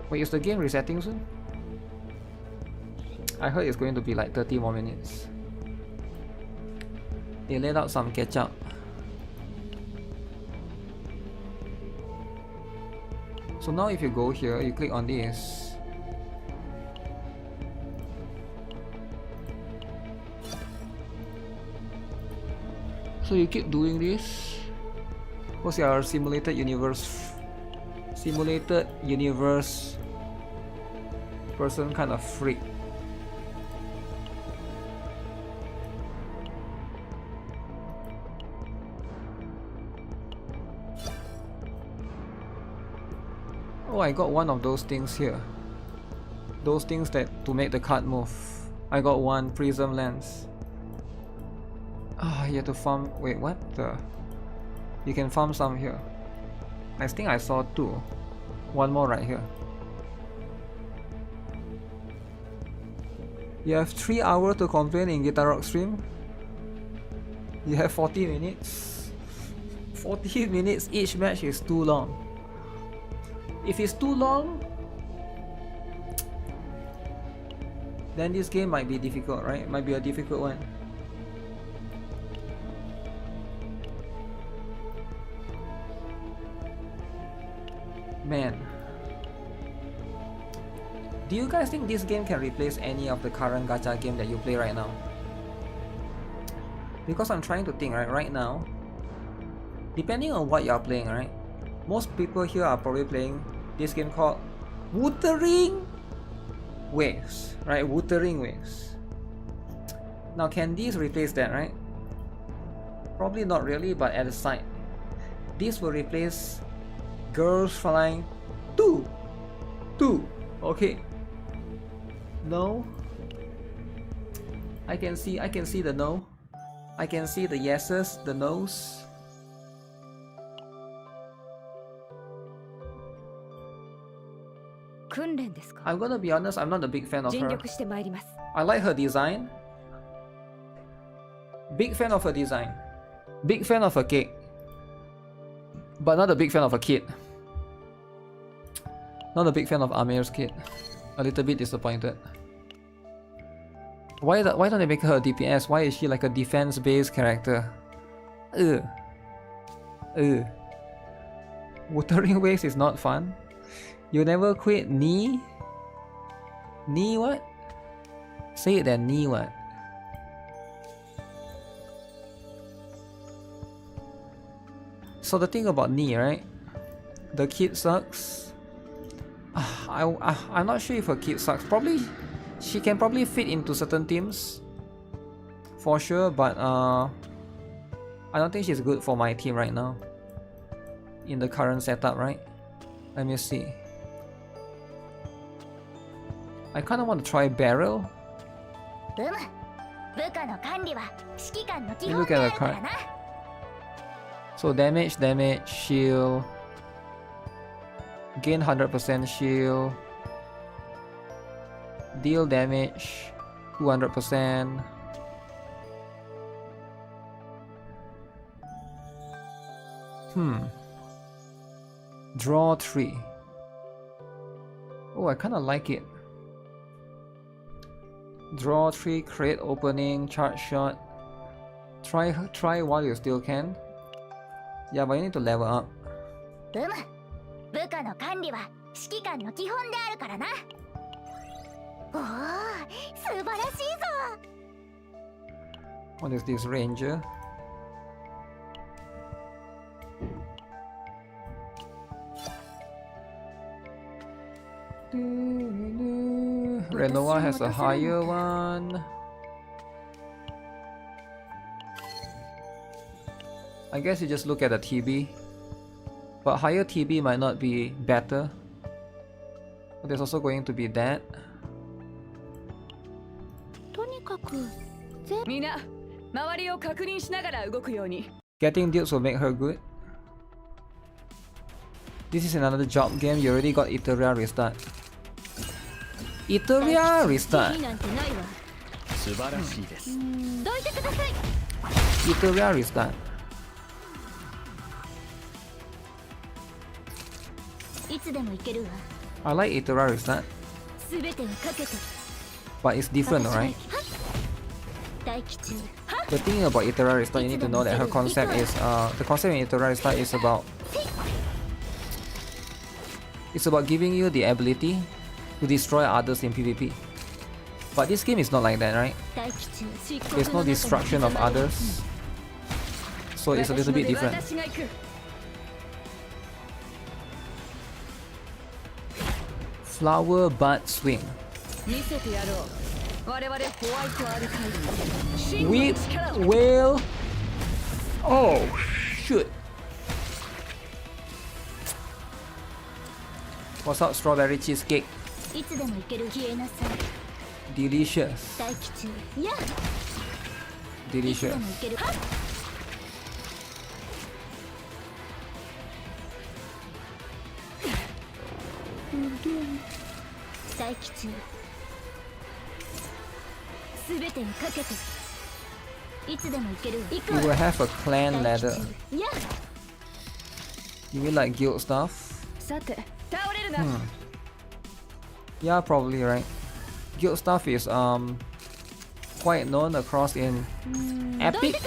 Wait, is the game resetting soon? I heard it's going to be like 30 more minutes. They laid out some ketchup. So now if you go here, you click on this. So you keep doing this. What's your simulated universe? Simulated universe person kind of freak. Oh, I got one of those things here. Those things that to make the card move. I got one prism lens. Ah, you have to farm. Wait, what the? You can farm some here. I think I saw 2. One more right here. You have 3 hours to complain in GuitarRock stream. You have 40 minutes. 40 minutes each match is too long. If it's too long, then this game might be difficult, right? It might be a difficult one. Man, do you guys think this game can replace any of the current gacha game that you play right now? Because I'm trying to think, right now, depending on what you're playing, right? Most people here are probably playing this game called Wuthering Waves, right? Wuthering Waves. Now, can these replace that, right? Probably not really, but at the side, this will replace Girls Flying 2. Okay. No. I can see the no. I can see the yeses, the no's. I'm gonna be honest, I'm not a big fan of her. I like her design. Big fan of her design. Big fan of her cake. But not a big fan of her kid. Not a big fan of Amir's kid. A little bit disappointed. Why don't they make her a DPS? Why is she like a defense-based character? Wuthering Waves is not fun. You never quit knee? Knee what? Say it then, knee what? So the thing about knee, right? The kid sucks. I'm not sure if her kid sucks. Probably, she can probably fit into certain teams. For sure, but I don't think she's good for my team right now. In the current setup, right? Let me see. I kind of want to try barrel. Let me look at the card. So damage, shield, gain 100% shield, deal damage 200%. Draw 3. Oh, I kind of like it. Draw 3, create opening, charge shot. Try while you still can. Yeah, but you need to level up. What is this, ranger? Renoa has a higher one. I guess you just look at the TB, but higher TB might not be better. But there's also going to be that. Getting dupes will make her good. This is another job game. You already got Iteria restart. Iteria restart. Iteria restart. I like Iteria restart, but it's different, right? The thing about Iteria restart, you need to know that her concept is the concept in Iteria restart is about giving you the ability to destroy others in PvP. But this game is not like that, right? There's no destruction of others, so it's a little bit different. Flower bud swing. Whip whale. Oh shoot. What's up, strawberry cheesecake? Delicious. Delicious. We will have a clan ladder. You mean like guild stuff? Yeah, probably, right? Guild stuff is quite known across in Epic.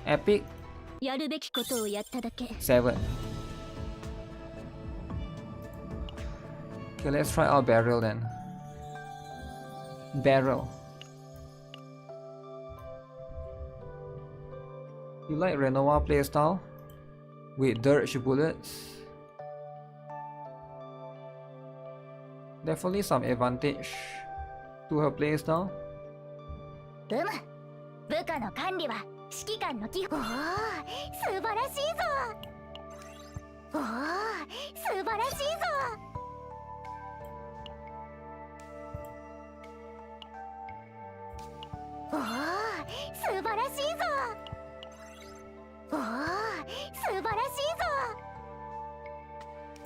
Epic 7. Okay, let's try out barrel then. Barrel. You like Renoa playstyle with dirge bullets? Definitely some advantage to her playstyle.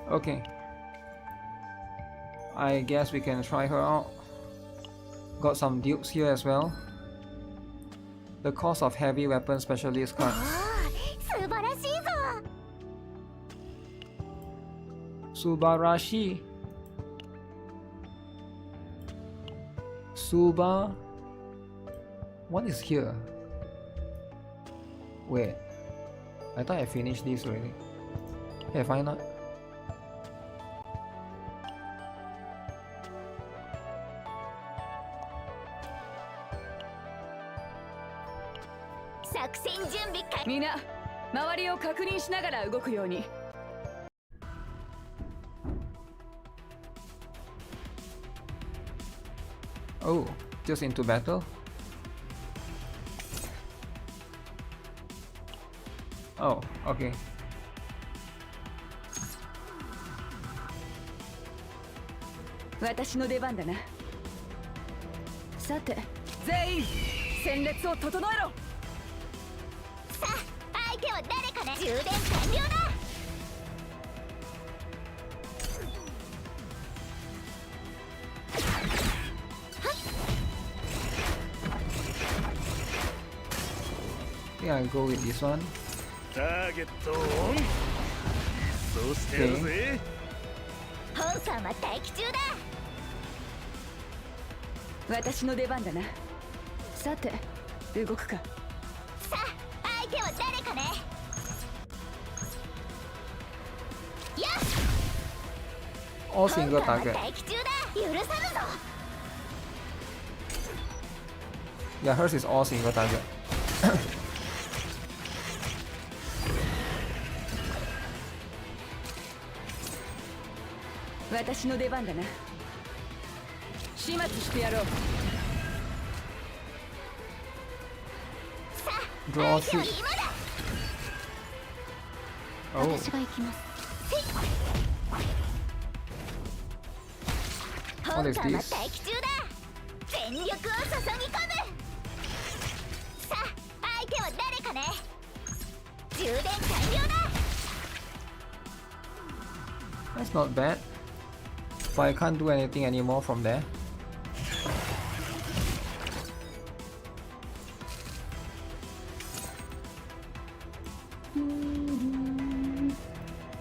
Okay, I guess we can try her out. Got some dupes here as well. The cost of heavy weapon specialist cards. Subarashi. Suba. What is here? Wait, I thought I finished this already. Have I not? 作戦準備開みんな周りを確認しながら動くように。 Oh, just into battle. Oh, okay. 私の出番だな。さて全員戦列を整えろ。さあ相手は誰かね。充電完了だ。 Yeah, I'll go with this one. ターゲットオン。そうしてやるぜ。ホンさんは待機中だ。私の出番だな。さて動くか。さあ相手は誰かね。よし。 All single ホンさんは target. 待機中だ。許さぬぞ。 Yeah, hers is all single target. 私の出番だな。始末してやろう。 さあ Draw 相手は shoot. 今だ。 Oh, 私が行きます。 ホ What ン is さんは this? 待機中だ。全力を注ぎ込む。さあ相手は誰かね。充電完了だ。 that's not bad. But I can't do anything anymore from there.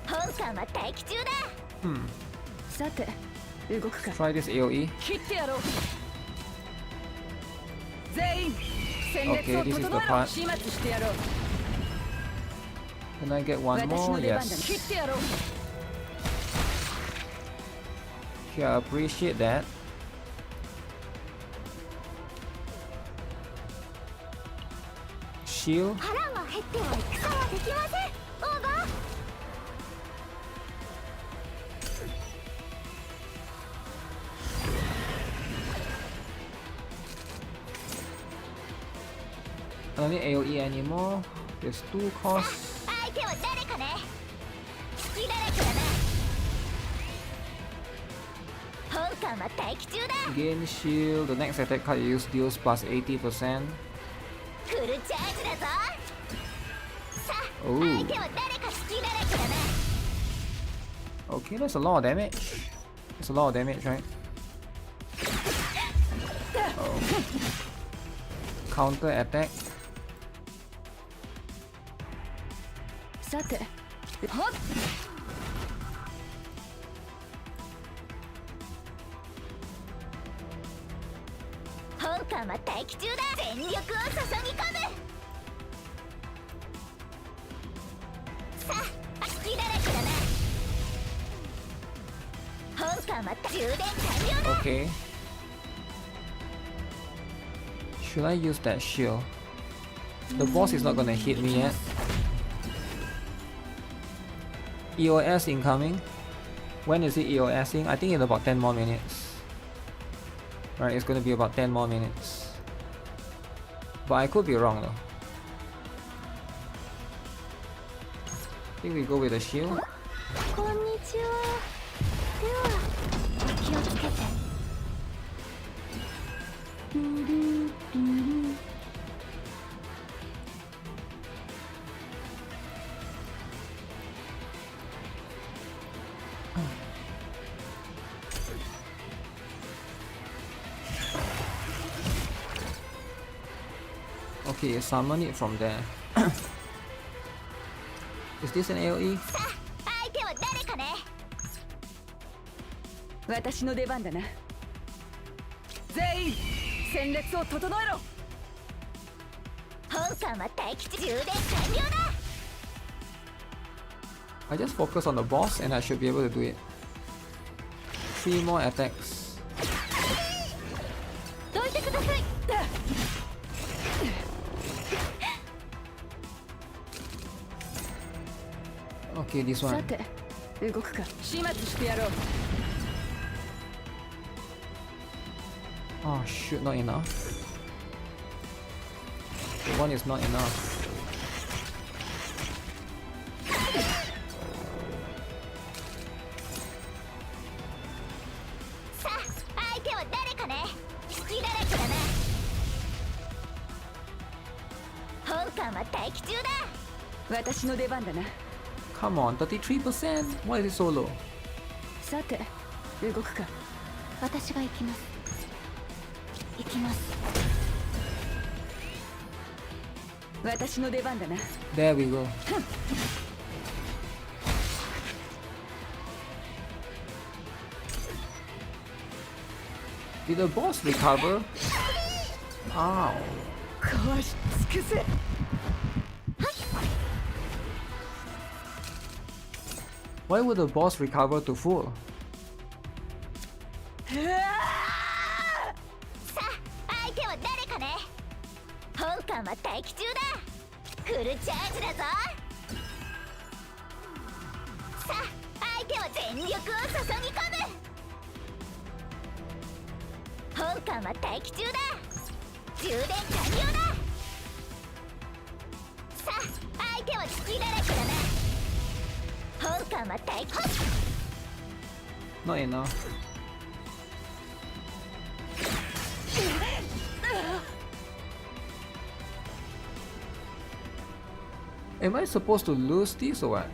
ホンさんは待機中だ。 さて動くか。 Try this AoE. 切ってやろう。全員戦列 Okay, を this is 整 the えろ。 part. 始末してやろう。 Can I get one 私 more? の出番だ。切 Yes. ってやろう。 Okay, I appreciate that. Shield. 腹が減っては戦はできません。オーバー。 I don't need AoE anymore. There's 2 costs. 相手は誰かね。隙だらけだな。ホンさんは待機中だ。 Gain shield. The next attack card you use deals plus 80%. フルチャージだぞ。さあ Oh. 相手は誰か隙だらけだな。 Okay, that's a lot of damage. That's a lot of damage, right? Oh. Counter attack. さてはっ。 ホンさんは待機中だ。全力を注ぎ込む。さあ隙だらけだな。ホンさんは充電完了だ。 Okay. Should I use that shield? The boss is not gonna hit me yet. EOS incoming. When is it EOSing? I think in about 10 more minutes. Right, it's gonna be about 10 more minutes. But I could be wrong though. I think we go with the shield. こんにちは。ではお気をつけて。 Okay, summon it from there. Is this an AoE? さあ相手は誰かね。私の出番だな。全員戦列を整えろ。ホンさんは待機中。充電完了だ。 I just focus on the boss and I should be able to do it. 3 more attacks. どいてください。Okay, this さ one. て動くか始末してやろう Oh shoot, not enough. The one is not enough. Come on, 33%? Why is it so low? さて動くか私が行きます行きます私の出番だな There we go. Did the boss recover? Ow. 壊し尽くせ Why would the boss recover to full? さあ相手は誰かね本艦は待機中だフルチャージだぞさあ相手は全力を注ぎ込む本艦は待機中だ充電完了ださあ相手は隙だらけだな本艦は待機 Not enough. Am I supposed to lose this or what?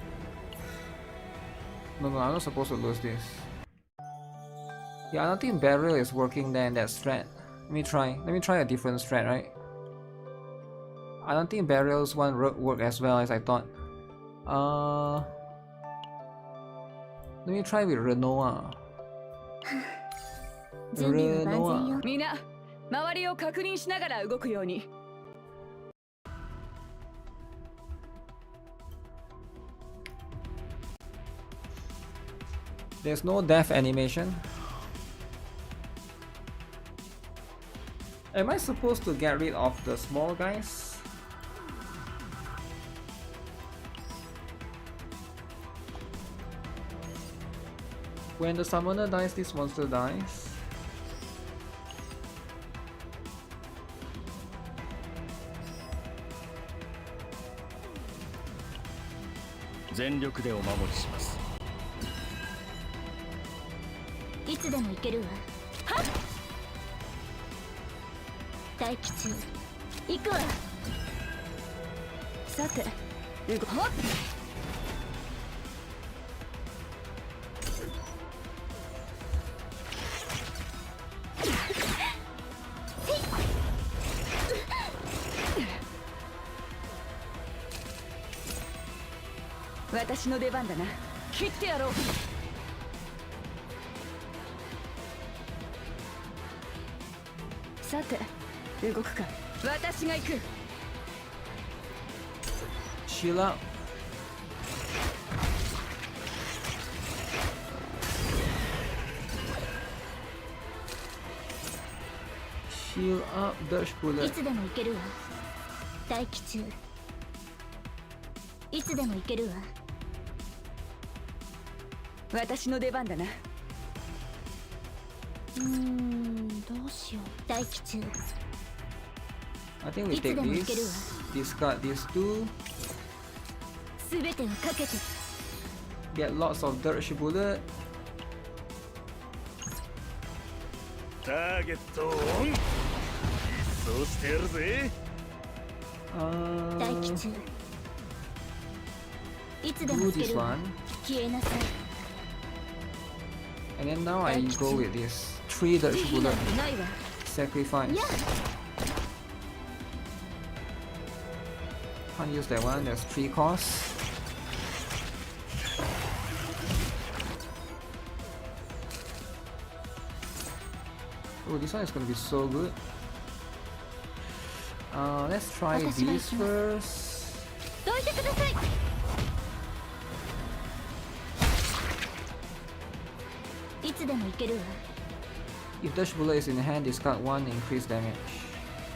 No, I'm not supposed to lose this. Yeah, I don't think barrel is working there in that strat. Let me try a different strat, right? I don't think barrels won't work as well as I thought. Let me try with Renoa. 準備は万全よ みんな周りを確認しながら動くように There's no death animation. Am I supposed to get rid of the small guys? When the summoner dies, this monster dies. Zenless. いつでも行けるわ待機中行くわさて動くはっ私の出番だな切ってやろうさて動くか私が行く Chill out. Chill up, Dutch い bullet. つでも行けるわ待機中いつでも行けるわ私の出番だなどうしよう待機中 I think we take this, discard these two, すべてをかけて get lots of Dutch bullet. ターゲットオン一掃してやるぜ待機中いつでも do 行け this るわ one, 消えなさい and then now I go with this 3 Dutch 慈悲な bullet んてないわ sacrifice. Can't use that one. There's 3 costs. Oh, this one is gonna be so good. Let's try these first. どいてくださいいつでも行けるわ If Dutch bullet is in hand, discard 1 increase damage.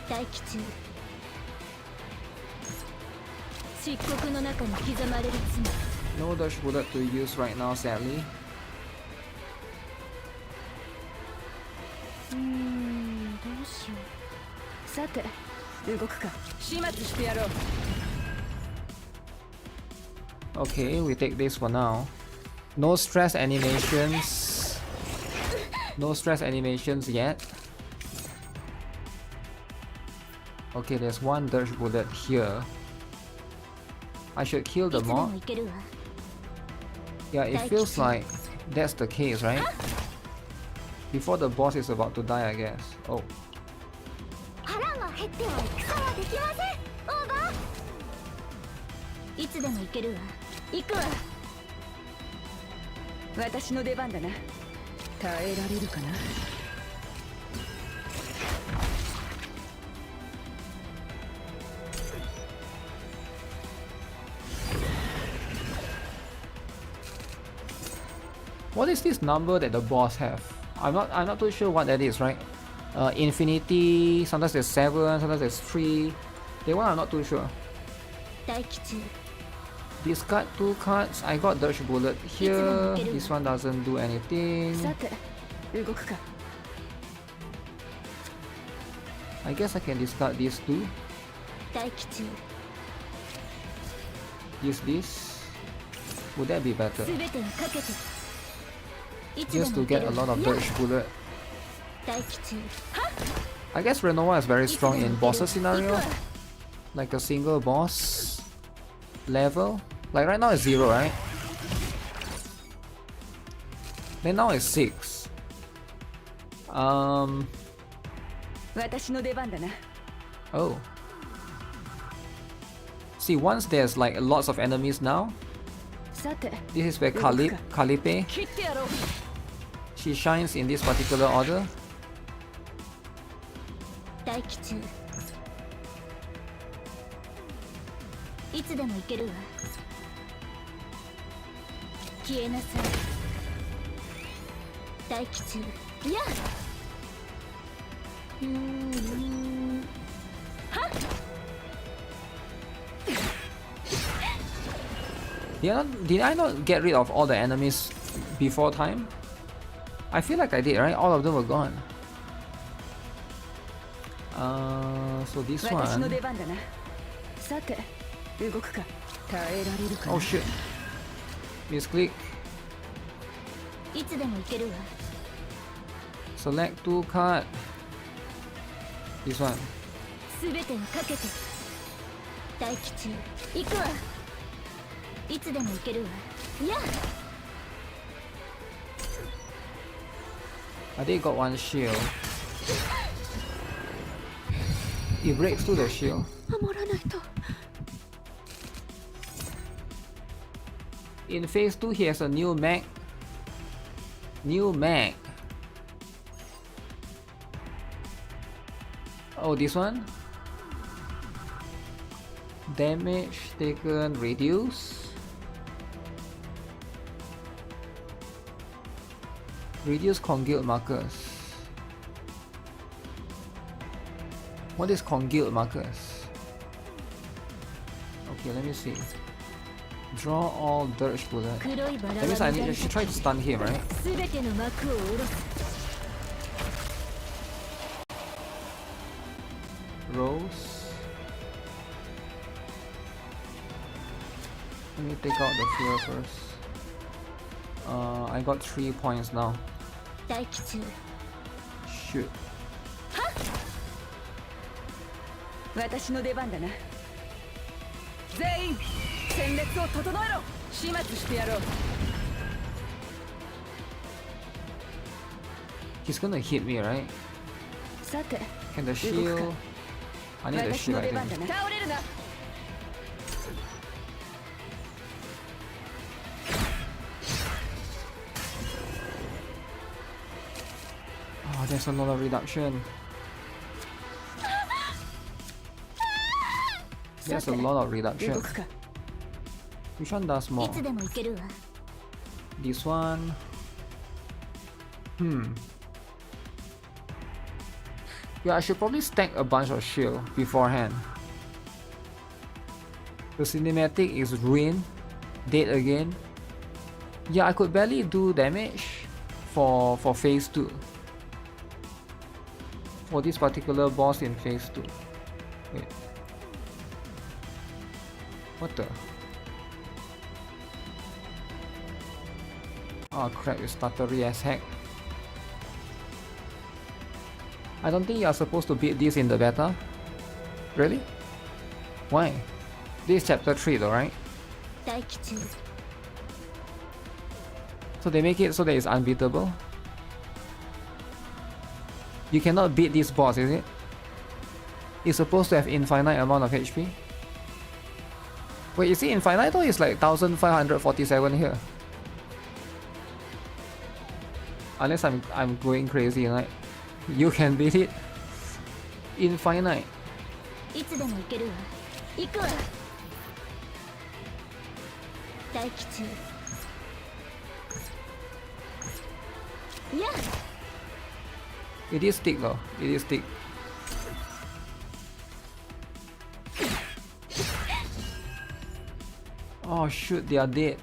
待機中漆黒の中に刻まれる No dodge bullet to use right now, sadly. どうしよう。さて動くか。始末してやろう。 Okay, we take this for now. No stress animations. No stress animations yet. Okay, there's one dodge bullet here. I should kill the いつでも mob. いけるわ。 Yeah, it feels like that's the case, right? Before the boss is about to die, I guess. Oh, 腹が減っては戦はできません。オーバー。いつでもいけるわ。行くわ。私の出番だな。耐えられるかな。 what is this number that the boss have? I'm not too sure what that is, right? Infinity. Sometimes there's 7. Sometimes there's 3. That one I'm not too sure. 待機中。 Discard 2 cards. I got dodge bullet here. This one doesn't do anything. さて動くか。 I guess I can discard these two. 待機中。 Use this. Would that be better? すべてをかけて。いつで Just も to いけ get る a わ。 lot of dodge bullet. 待機中。 I guess Renoir is very strong in bosses scenario. Like a single boss level. Like right now it's 0, right? Then now it's 6. 私の出番だな。 Oh. See, once there's like lots of enemies now, さて this is where 動くか。 Calipe, 切ってやろう。 she shines in this particular order. 待機中。いつでもいけるわ。消えなさい。待機中。いや。はっ。 Did I not get rid of all the enemies before time? I feel like I did, right? All of them were gone. So this 私の one. 出番だな。さて動くか。耐えられるかな。 Oh shit. Misclick. いつでもいけるわ。 Select 2 card. This one. すべてをかけて。待機中。行くわ。いつでもいけるわ。いや。 I think got one shield. It breaks through the shield. 守らないと。 In phase 2 he has a new mag. New mag. Oh, this one? Damage taken reduce. Reduce congealed markers. What is congealed markers? Okay, let me see. Draw all dirge bullet. 黒いバラ That means I は should try to stun him, right? すべての幕を下ろす。 Rose. Let me take out the fear first. I got 3 points now. 待機中。 Shoot. 私の出番だな。全員戦列を整えろ。始末してやろう。 He's gonna hit me, right? さて Can the shield? I need the 私 shield, の I 出番 think. だな。倒れるな。 Oh, there's a lot of reduction. There's a lot of 動 reduction. くか。 Which one does い more? つでもいけるわ。 This one. Yeah, I should probably stack a bunch of shield beforehand. The cinematic is ruined Dead again. Yeah, I could barely do damage for phase 2. For this particular boss in phase 2. Wait. What the? Oh crap, it's stuttery as heck. I don't think you are supposed to beat this in the beta. Really? Why? This is chapter 3 though, right? So they make it so that it's unbeatable? You cannot beat this boss, is it? It's supposed to have infinite amount of HP? Wait, is it infinite or is like 1547 here? Unless I'm going crazy, right? You can beat it. Infinite. It is thick though. It is thick. Oh shoot, they are dead.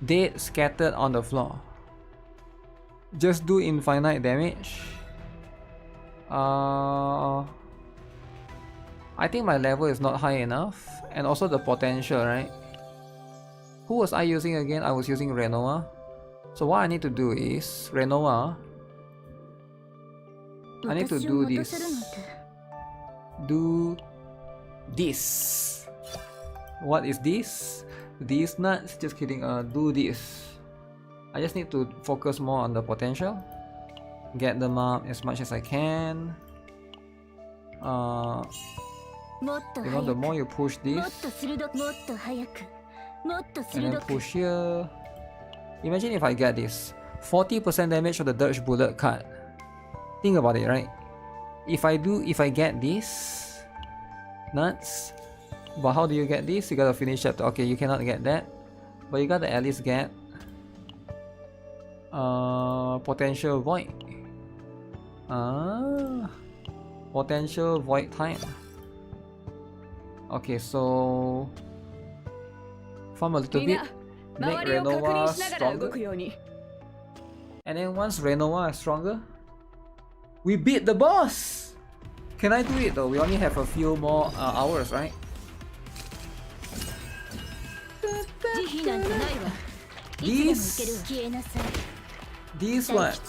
Dead, scattered on the floor. Just do infinite damage. I think my level is not high enough. And also the potential, right? Who was I using again? I was using Renoa. So what I need to do is Renoa. I need to do this. Do this. What is this? These nuts? Just kidding. Do this. I just need to focus more on the potential. Get them up as much as I can. You know, the more you push this, and then push here. Imagine if I get this 40% damage of the Dirge Bullet card. Think about it, right? If I get this nuts, but how do you get this? You gotta finish chapter. Okay, you cannot get that, but you gotta at least get potential void. Potential void time. Okay, so farm a little bit, make Renoa stronger, and then once Renoa is stronger, we beat the boss! Can I do it though? We only have a few more hours, right? These what?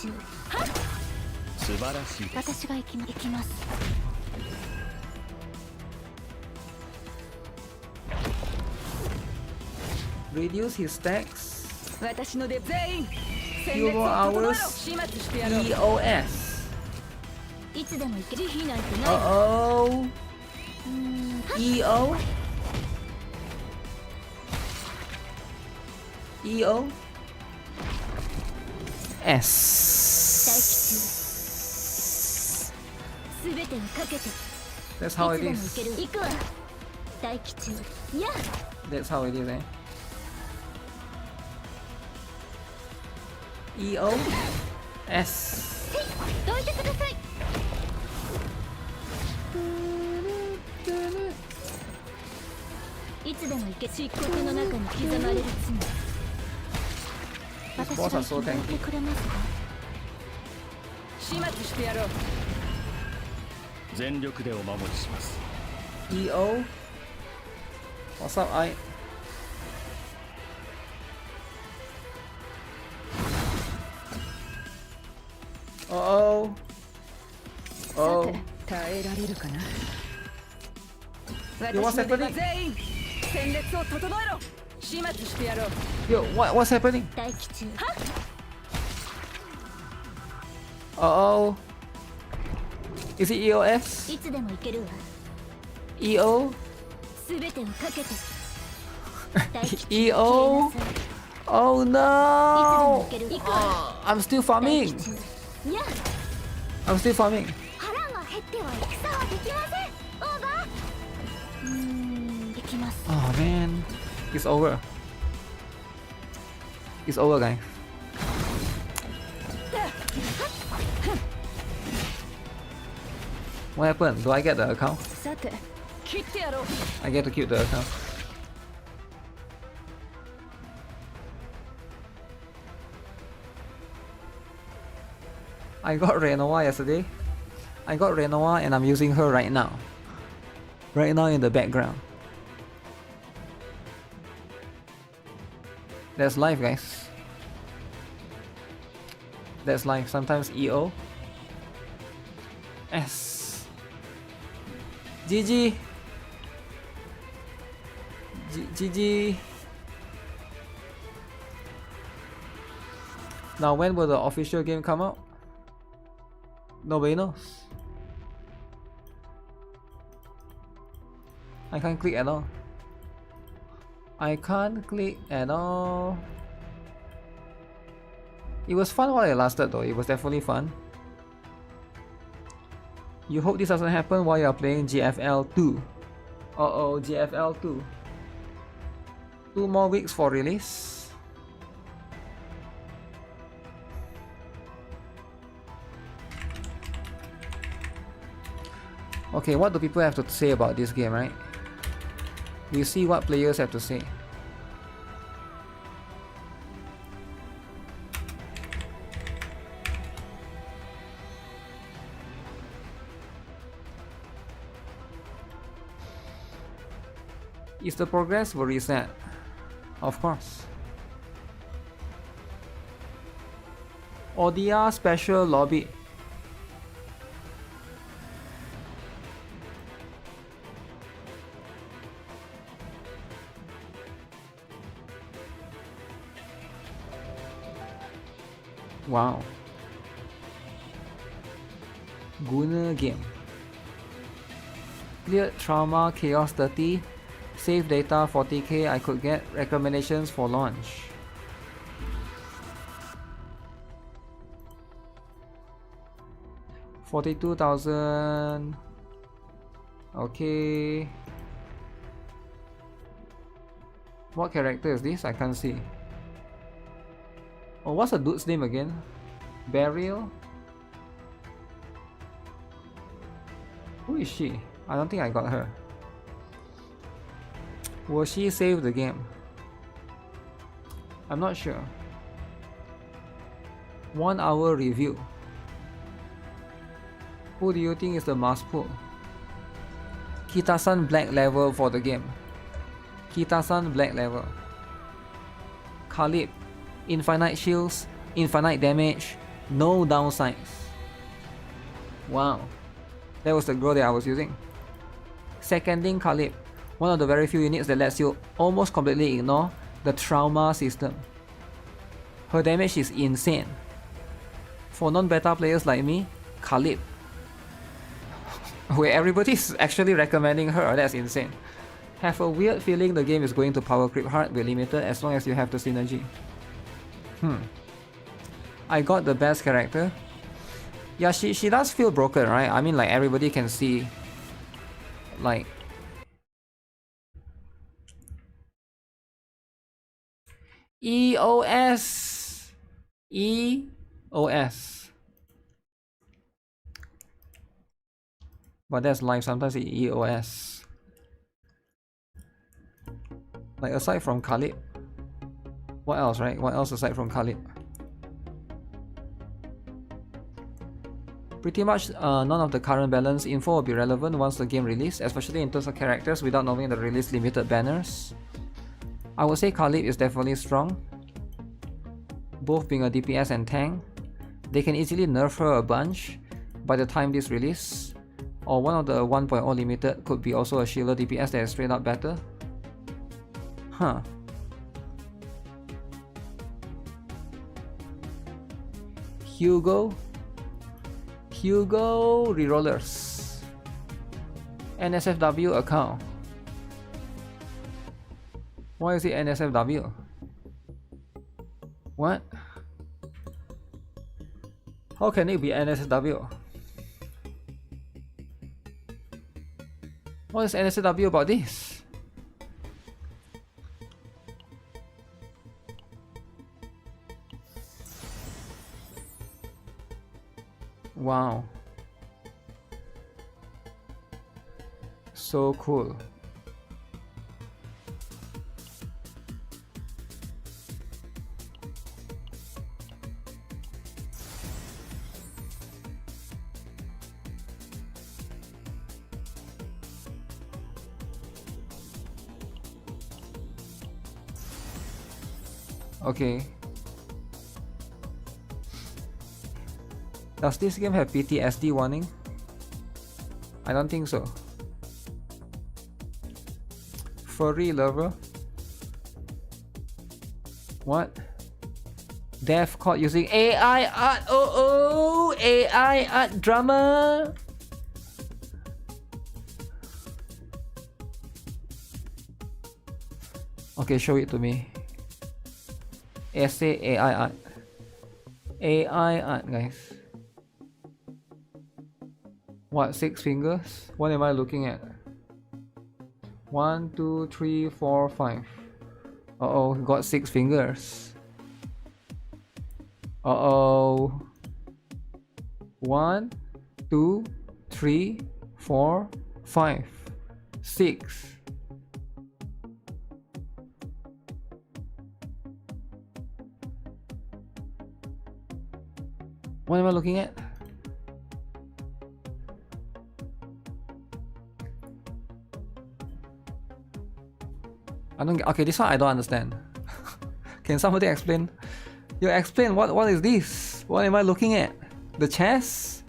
Reduce his stacks. Few more hours. EOS. Uh-oh. EO. EO. S. That's how it is. That's how it is, eh? EO S. These boss are so tanky. EO. What's up, I? Uh-oh. Oh. Yo, what's happening? Yo, what's happening? Uh-oh. Is it EOS? EO? EO? Oh no! I'm still farming! I'm still farming. Oh man, it's over. It's over, guys. What happened? Do I get the account? I get to keep the account. I got Renoir yesterday. I got Renoir and I'm using her right now. Right now in the background. That's life, guys. That's life. Sometimes EO. S. GG. GG. Now when will the official game come out? Nobody knows. I can't click at all. I can't click at all. It was fun while it lasted though. It was definitely fun. You hope this doesn't happen while you're playing GFL 2. Uh-oh, GFL 2. 2 more weeks for release. Okay, what do people have to say about this game, right? We see what players have to say. Is the progress will reset? Of course. Odia special lobby. Wow. Guna game. Cleared trauma chaos 30. Save data 40k. I could get recommendations for launch. $42,000. Okay. What character is this? I can't see. Oh, what's the dude's name again? Burial? Who is she? I don't think I got her. Will she save the game? I'm not sure. 1 hour review. Who do you think is the must pull? Kitasan black level for the game. Kitasan black level. Khalid. Infinite shields, infinite damage, no downsides. Wow. That was the girl that I was using. Seconding Khalid. One of the very few units that lets you almost completely ignore the trauma system. Her damage is insane. For non-beta players like me, Khalid. Where everybody's actually recommending her, that's insane. Have a weird feeling the game is going to power creep hard with limited as long as you have the synergy. I got the best character. Yeah, she does feel broken, right? I mean, like, everybody can see, like, EOS. EOS. But that's life, sometimes it's EOS. Like, aside from Khalid, what else, right? What else aside from Khalid? Pretty much none of the current balance info will be relevant once the game releases, especially in terms of characters without knowing the release limited banners. I would say Khalid is definitely strong. Both being a DPS and tank, they can easily nerf her a bunch by the time this release. Or one of the 1.0 limited could be also a Sheila DPS that is straight up better. Huh. Hugo Rerollers. NSFW account. Why is it NSFW? What? How can it be NSFW? What is NSFW about this? Wow. So cool. Okay. Does this game have PTSD warning? I don't think so. Furry lover? What? Death caught using AI art. Oh, AI art drama. Okay, show it to me. Essay AI art. AI art, guys. What, 6 fingers? What am I looking at? 1, 2, 3, 4, 5. Uh-oh, got 6 fingers. Uh-oh. 1, 2, 3, 4, 5, 6. What am I looking at? I don't get. Okay, this one I don't understand. Can somebody explain? You explain what is this? What am I looking at? The chess?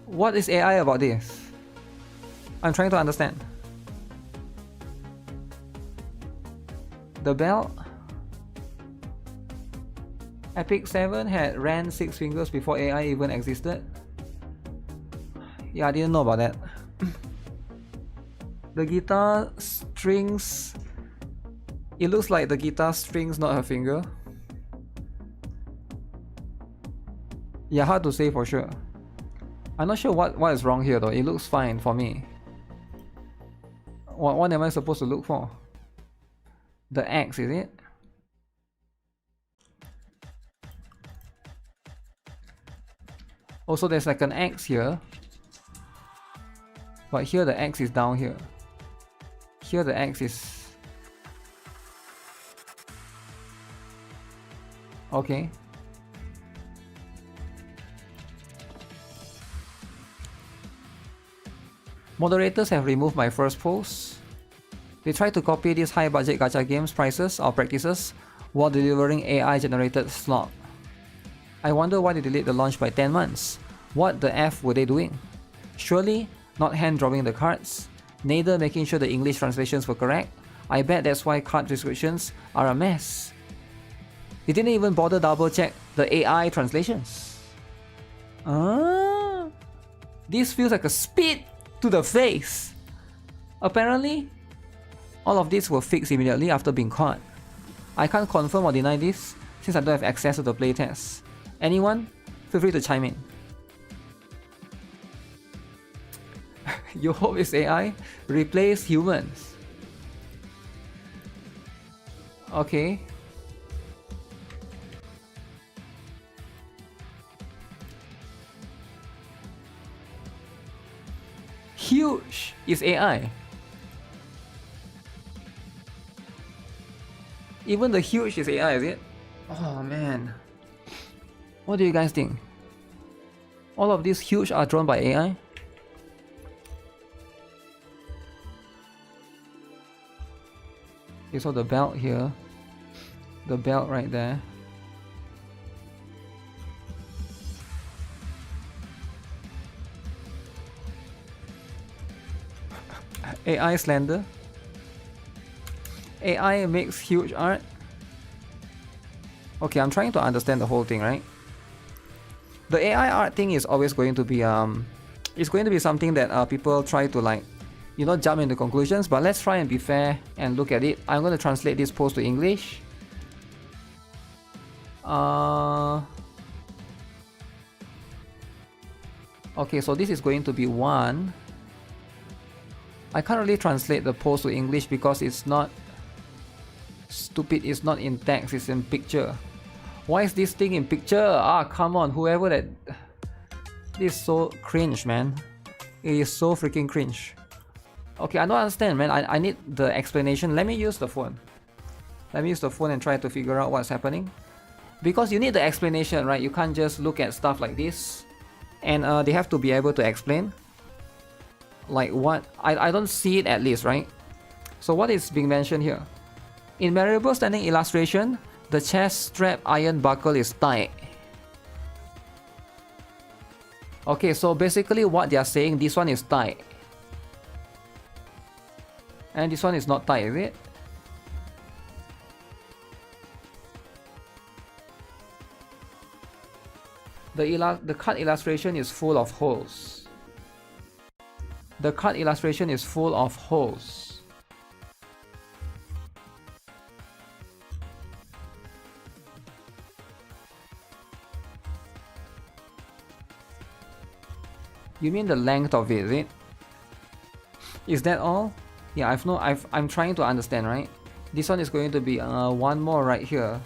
What is AI about this? I'm trying to understand. The belt? Epic 7 had ran 6 fingers before AI even existed. Yeah, I didn't know about that. The guitar strings. It looks like the guitar strings, not her finger. Yeah, hard to say for sure. I'm not sure what is wrong here though. It looks fine for me. What am I supposed to look for? The X, is it? Also, there's like an X here. But here the X is down here. Here the X is... Okay. Moderators have removed my first post. They tried to copy these high budget gacha games prices or practices while delivering AI generated slop. I wonder why they delayed the launch by 10 months. What the F were they doing? Surely not hand drawing the cards, neither making sure the English translations were correct. I bet that's why card descriptions are a mess. They didn't even bother double check the AI translations. This feels like a spit to the face. Apparently, all of this were fixed immediately after being caught. I can't confirm or deny this since I don't have access to the playtest. Anyone? Feel free to chime in. You hope it's AI? Replace humans. Okay. Huge is AI. Even the huge is AI, is it? Oh man. What do you guys think? All of these huge are drawn by AI? Okay, so the belt here. The belt right there. AI slender. AI makes huge art. Okay, I'm trying to understand the whole thing, right? The AI art thing is always going to be it's going to be something that people try to like, you know, jump into conclusions, but let's try and be fair and look at it. I'm going to translate this post to English. Okay, so this is going to be one. I can't really translate the post to English because it's not stupid, it's not in text, it's in picture. Why is this thing in picture? Ah, come on, whoever that... This is so cringe, man. It is so freaking cringe. Okay, I don't understand, man. I need the explanation. Let me use the phone. Let me use the phone and try to figure out what's happening. Because you need the explanation, right? You can't just look at stuff like this. And they have to be able to explain. Like what? I don't see it at least, right? So what is being mentioned here? In variable standing illustration, The chest strap iron buckle is tight. Okay, so basically what they are saying, this one is tight. And this one is not tight, is it? The card illustration is full of holes. The card illustration is full of holes. You mean the length of it, is it? Is that all? Yeah, I'm trying to understand, right? This one is going to be one more right here.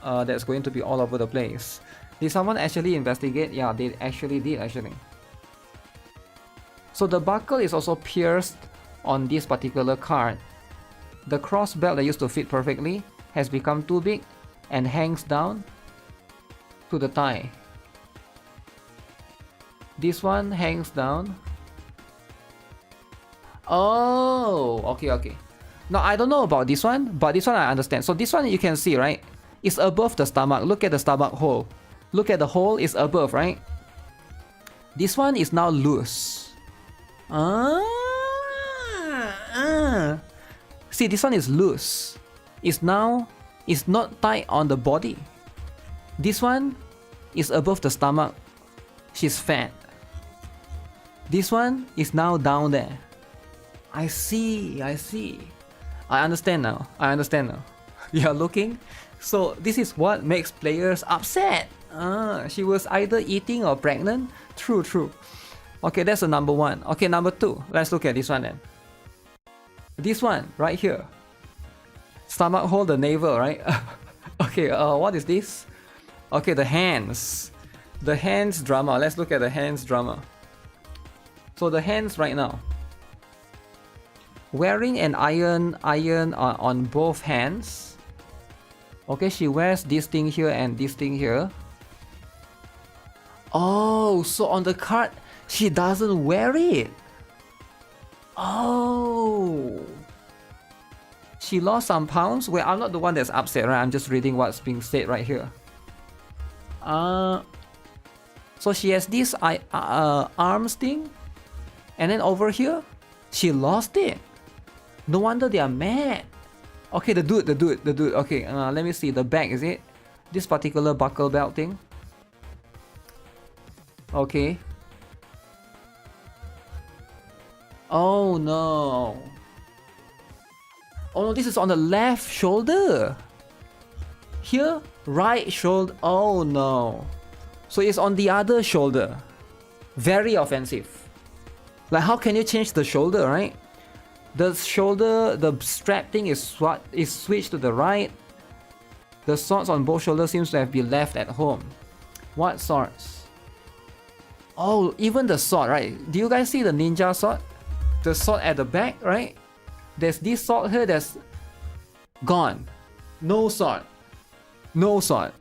That's going to be all over the place. Did someone actually investigate? Yeah, they actually did actually. So the buckle is also pierced on this particular card. The cross belt that used to fit perfectly has become too big and hangs down to the thigh. This one hangs down. Oh, okay. Now I don't know about this one, but this one I understand. So this one you can see, right? It's above the stomach. Look at the stomach hole. Look at the hole, is above, right? This one is now loose. See, this one is loose. It's not tight on the body. This one is above the stomach. She's fat. This one is now down there. I see. I understand now. You're looking. So this is what makes players upset. She was either eating or pregnant. True. Okay, that's the number one. Okay, number two. Let's look at this one then. This one right here. Stomach hole, the navel, right? Okay, what is this? Okay, the hands. The hands drama. Let's look at the hands drama. So the hands right now. Wearing an iron on both hands. Okay, she wears this thing here and this thing here. Oh, so on the card, she doesn't wear it. Oh. She lost some pounds? Well, I'm not the one that's upset, right? I'm just reading what's being said right here. So she has this arms thing. And then over here, she lost it. No wonder they are mad. Okay, the dude. Okay, let me see. The back, is it? This particular buckle belt thing. Okay. Oh no. Oh no, this is on the left shoulder. Here, right shoulder. Oh no. So it's on the other shoulder. Very offensive. Like, how can you change the shoulder, right? The shoulder, the strap thing is switched to the right. The swords on both shoulders seems to have been left at home. What swords? Oh, even the sword, right? Do you guys see the ninja sword? The sword at the back, right? There's this sword here that's gone. No sword. No sword.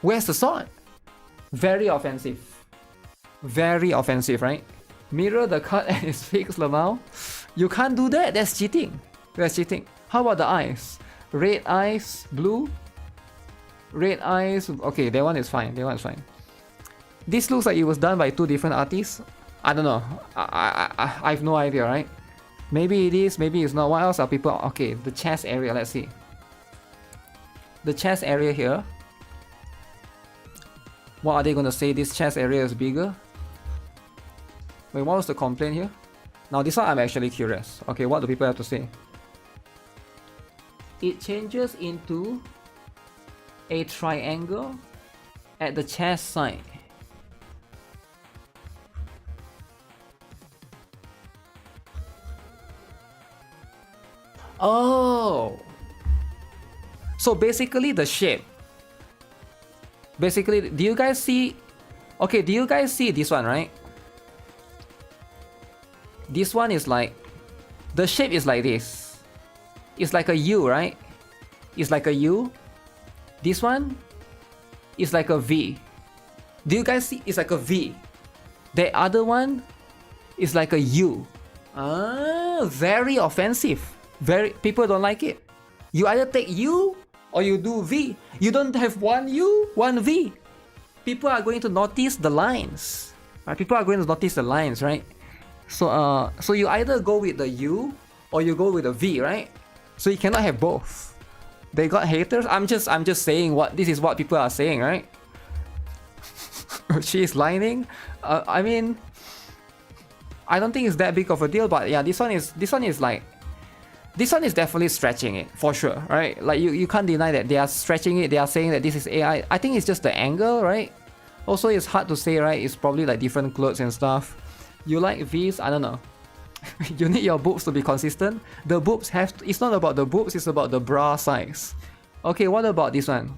Where's the sword? Very offensive. Very offensive, right? Mirror the cut and it's fixed, Lamau. You can't do that. That's cheating. That's cheating. How about the eyes? Red eyes, blue. Red eyes. Okay, that one is fine. That one is fine. This looks like it was done by two different artists. I don't know. I have no idea, right? Maybe it is, maybe it's not. What else are people? Okay, the chest area. Let's see. The chest area here. What are they going to say? This chest area is bigger? Wait, what was the complaint here? Now this one I'm actually curious. Okay, what do people have to say? It changes into a triangle at the chest side. Oh! So basically the shape. Basically, do you guys see? Okay, do you guys see this one, right? This one is like, the shape is like this. It's like a U, right? It's like a U. This one is like a V. Do you guys see? It's like a V. The other one is like a U. Ah, very offensive. Very, people don't like it. You either take U or you do V. You don't have one U, one V. People are going to notice the lines. Right? People are going to notice the lines, right? So so you either go with the U or you go with the V, right? So you cannot have both. They got haters. I'm just saying this is what people are saying, right? She's lining. I mean, I don't think it's that big of a deal, but yeah, this one is definitely stretching it for sure, right? Like you can't deny that they are stretching it. They are saying that this is AI. I think it's just the angle, right? Also, it's hard to say, right? It's probably like different clothes and stuff. You like V's? I don't know. You need your boobs to be consistent. The boobs have to, it's not about the boobs, it's about the bra size. Okay, what about this one?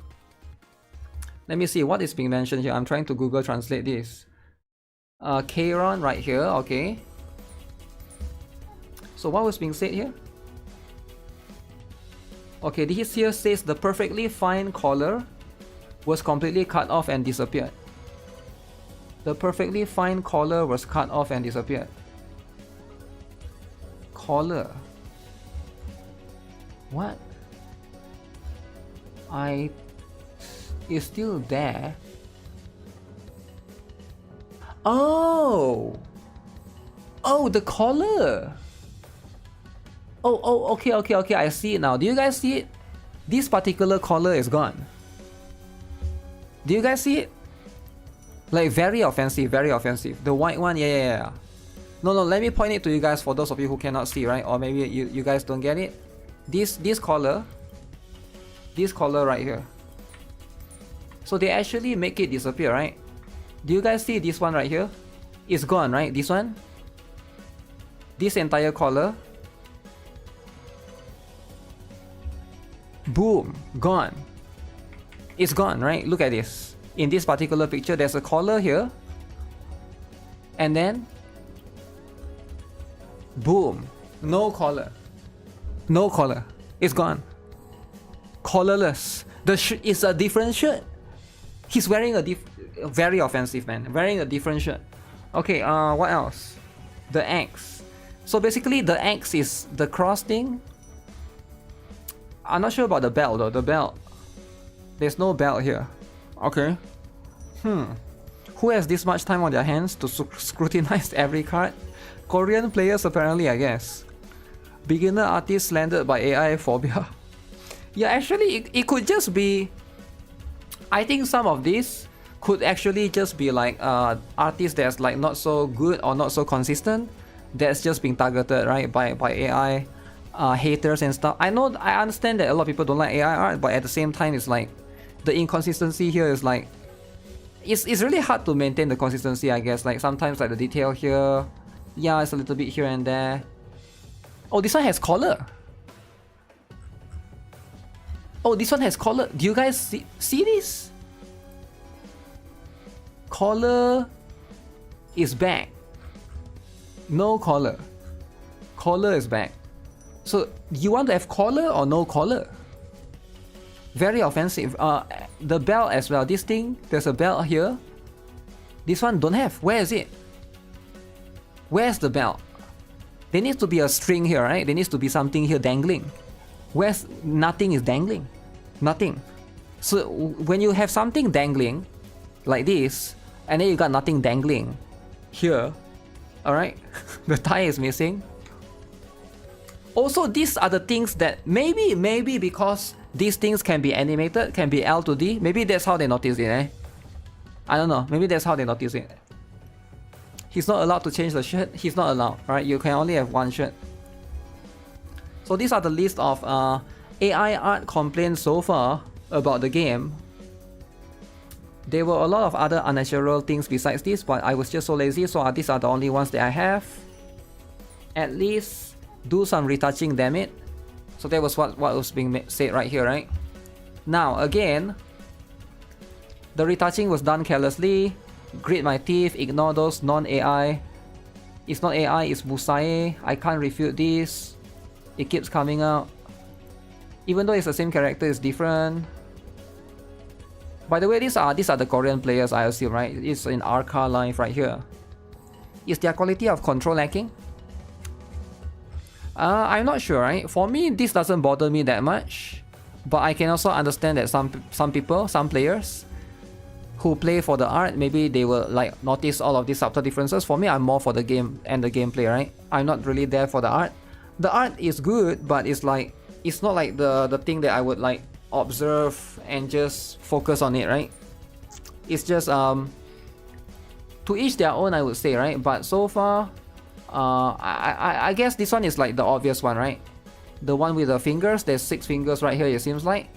Let me see what is being mentioned here. I'm trying to Google translate this. Kron right here, okay. So what was being said here? Okay, this here says the perfectly fine collar was completely cut off and disappeared. The perfectly fine collar was cut off and disappeared. Collar. What? It's still there. Oh! Oh, the collar! Oh, okay, I see it now. Do you guys see it? This particular collar is gone. Do you guys see it? Like, very offensive, very offensive. The white one, yeah. No, let me point it to you guys for those of you who cannot see, right? Or maybe you guys don't get it. This collar right here. So they actually make it disappear, right? Do you guys see this one right here? It's gone, right? This one? This entire collar. Boom, gone. It's gone, right? Look at this. In this particular picture, there's a collar here. And then boom, no collar. No collar. It's gone. Collarless. It's a different shirt. He's wearing a very offensive, man. Wearing a different shirt. Okay, what else? The axe. So basically the axe is the cross thing. I'm not sure about the belt though. The belt. There's no belt here. Okay. Who has this much time on their hands to scrutinize every card? Korean players apparently, I guess. Beginner artists landed by AI phobia. Yeah, actually it could just be... I think some of these could actually just be like artists that's like not so good or not so consistent. That's just being targeted, right, by AI haters and stuff. I understand that a lot of people don't like AI art, but at the same time it's like the inconsistency here is like it's really hard to maintain the consistency, I guess. Like sometimes like the detail here, yeah, it's a little bit here and there. Oh, this one has collar. Oh, this one has collar. Do you guys see this? Collar is back. No collar. Collar is back. So, do you want to have collar or no collar? Very offensive. The belt as well. This thing, there's a belt here. This one don't have. Where is it? Where's the belt? There needs to be a string here, right? There needs to be something here dangling. Where's nothing is dangling? Nothing. So when you have something dangling like this, and then you got nothing dangling here, alright? The tie is missing. Also, these are the things that maybe because these things can be animated, can be L to D, maybe that's how they notice it, eh? I don't know, maybe that's how they notice it. He's not allowed to change the shirt. He's not allowed, right? You can only have one shirt. So these are the list of AI art complaints so far about the game. There were a lot of other unnatural things besides this, but I was just so lazy, so these are the only ones that I have. At least do some retouching, damn it. So that was what was being said right here, right? Now again, the retouching was done carelessly. Grit my teeth, ignore those non-AI. It's not AI, it's Musae. I can't refute this. It keeps coming out. Even though it's the same character, it's different. By the way, these are the Korean players, I assume, right? It's in Arca Live right here. Is their quality of control lacking? I'm not sure, right? For me, this doesn't bother me that much. But I can also understand that some people, some players who play for the art, maybe they will like notice all of these subtle differences. For me, I'm more for the game and the gameplay, right? I'm not really there for the art. The art is good, but it's like, it's not like the thing that I would like observe and just focus on it, right? It's just to each their own, I would say, right? But so far, I guess this one is like the obvious one, right? The one with the fingers. There's 6 fingers right here, it seems like.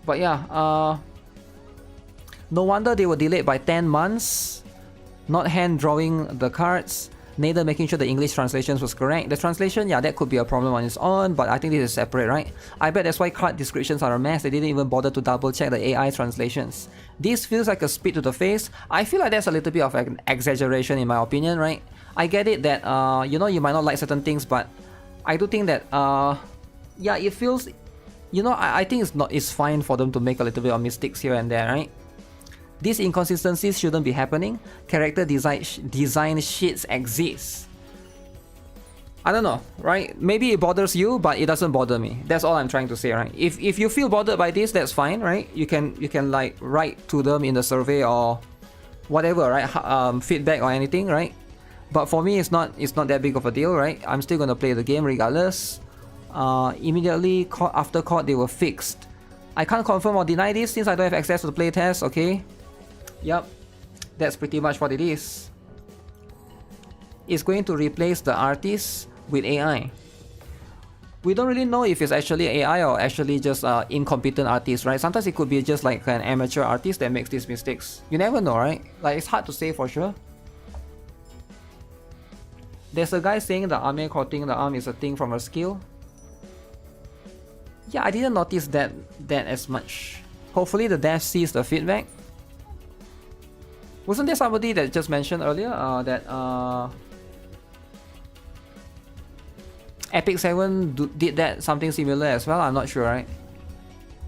But yeah, no wonder they were delayed by 10 months. Not hand drawing the cards, neither making sure the English translations was correct. The translation, yeah, that could be a problem on its own, but I think this is separate, right? I bet that's why card descriptions are a mess. They didn't even bother to double check the AI translations. This feels like a spit to the face. I feel like that's a little bit of an exaggeration in my opinion, right? I get it that, you know, you might not like certain things, but I do think that, yeah, it feels, you know, I think it's fine for them to make a little bit of mistakes here and there, right? These inconsistencies shouldn't be happening. Character design shits exist. I don't know, right? Maybe it bothers you, but it doesn't bother me. That's all I'm trying to say, right? If you feel bothered by this, that's fine, right? You can like write to them in the survey or whatever, right? Feedback or anything, right? But for me, it's not that big of a deal, right? I'm still gonna play the game regardless. Immediately after court, they were fixed. I can't confirm or deny this since I don't have access to the playtest, okay? Yep, that's pretty much what it is. It's going to replace the artists with AI. We don't really know if it's actually AI or actually just incompetent artists, right? Sometimes it could be just like an amateur artist that makes these mistakes. You never know, right? Like, it's hard to say for sure. There's a guy saying the army coating the arm is a thing from a skill. Yeah, I didn't notice that as much. Hopefully the dev sees the feedback. Wasn't there somebody that just mentioned earlier that Epic 7 did that something similar as well? I'm not sure, right?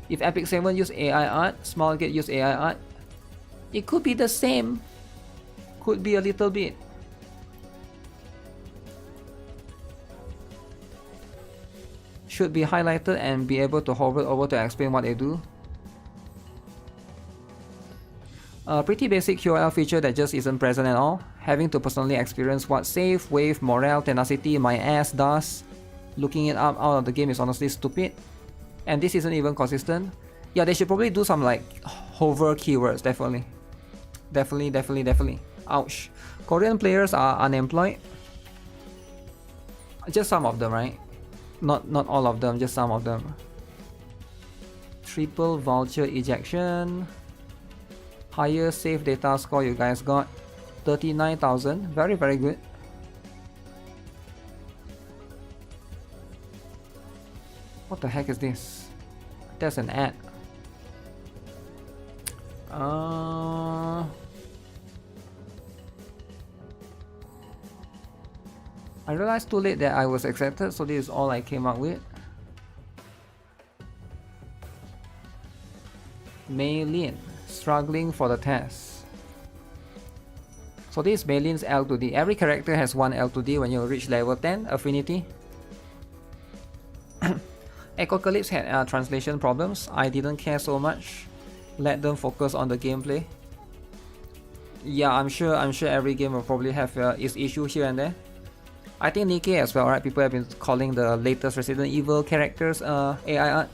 If Epic 7 used AI art, Smilegate used AI art, it could be the same. Could be a little bit. Should be highlighted and be able to hover over to explain what they do. A pretty basic QOL feature that just isn't present at all. Having to personally experience what save, wave, morale, tenacity, my ass does. Looking it up out of the game is honestly stupid. And this isn't even consistent. Yeah, they should probably do some like hover keywords, definitely. Definitely. Ouch. Korean players are unemployed. Just some of them, right? Not all of them, just some of them. Triple voucher ejection. Higher save data score you guys got. 39,000. Very good. What the heck is this? That's an ad. I realized too late that I was accepted, so this is all I came up with. Maylin, struggling for the test. So this is Maylin's L2D. Every character has one L2D when you reach level 10 affinity. Echocalypse had translation problems. I didn't care so much. Let them focus on the gameplay. Yeah, I'm sure every game will probably have its issue here and there. I think NIKKE as well, right? People have been calling the latest Resident Evil characters AI art.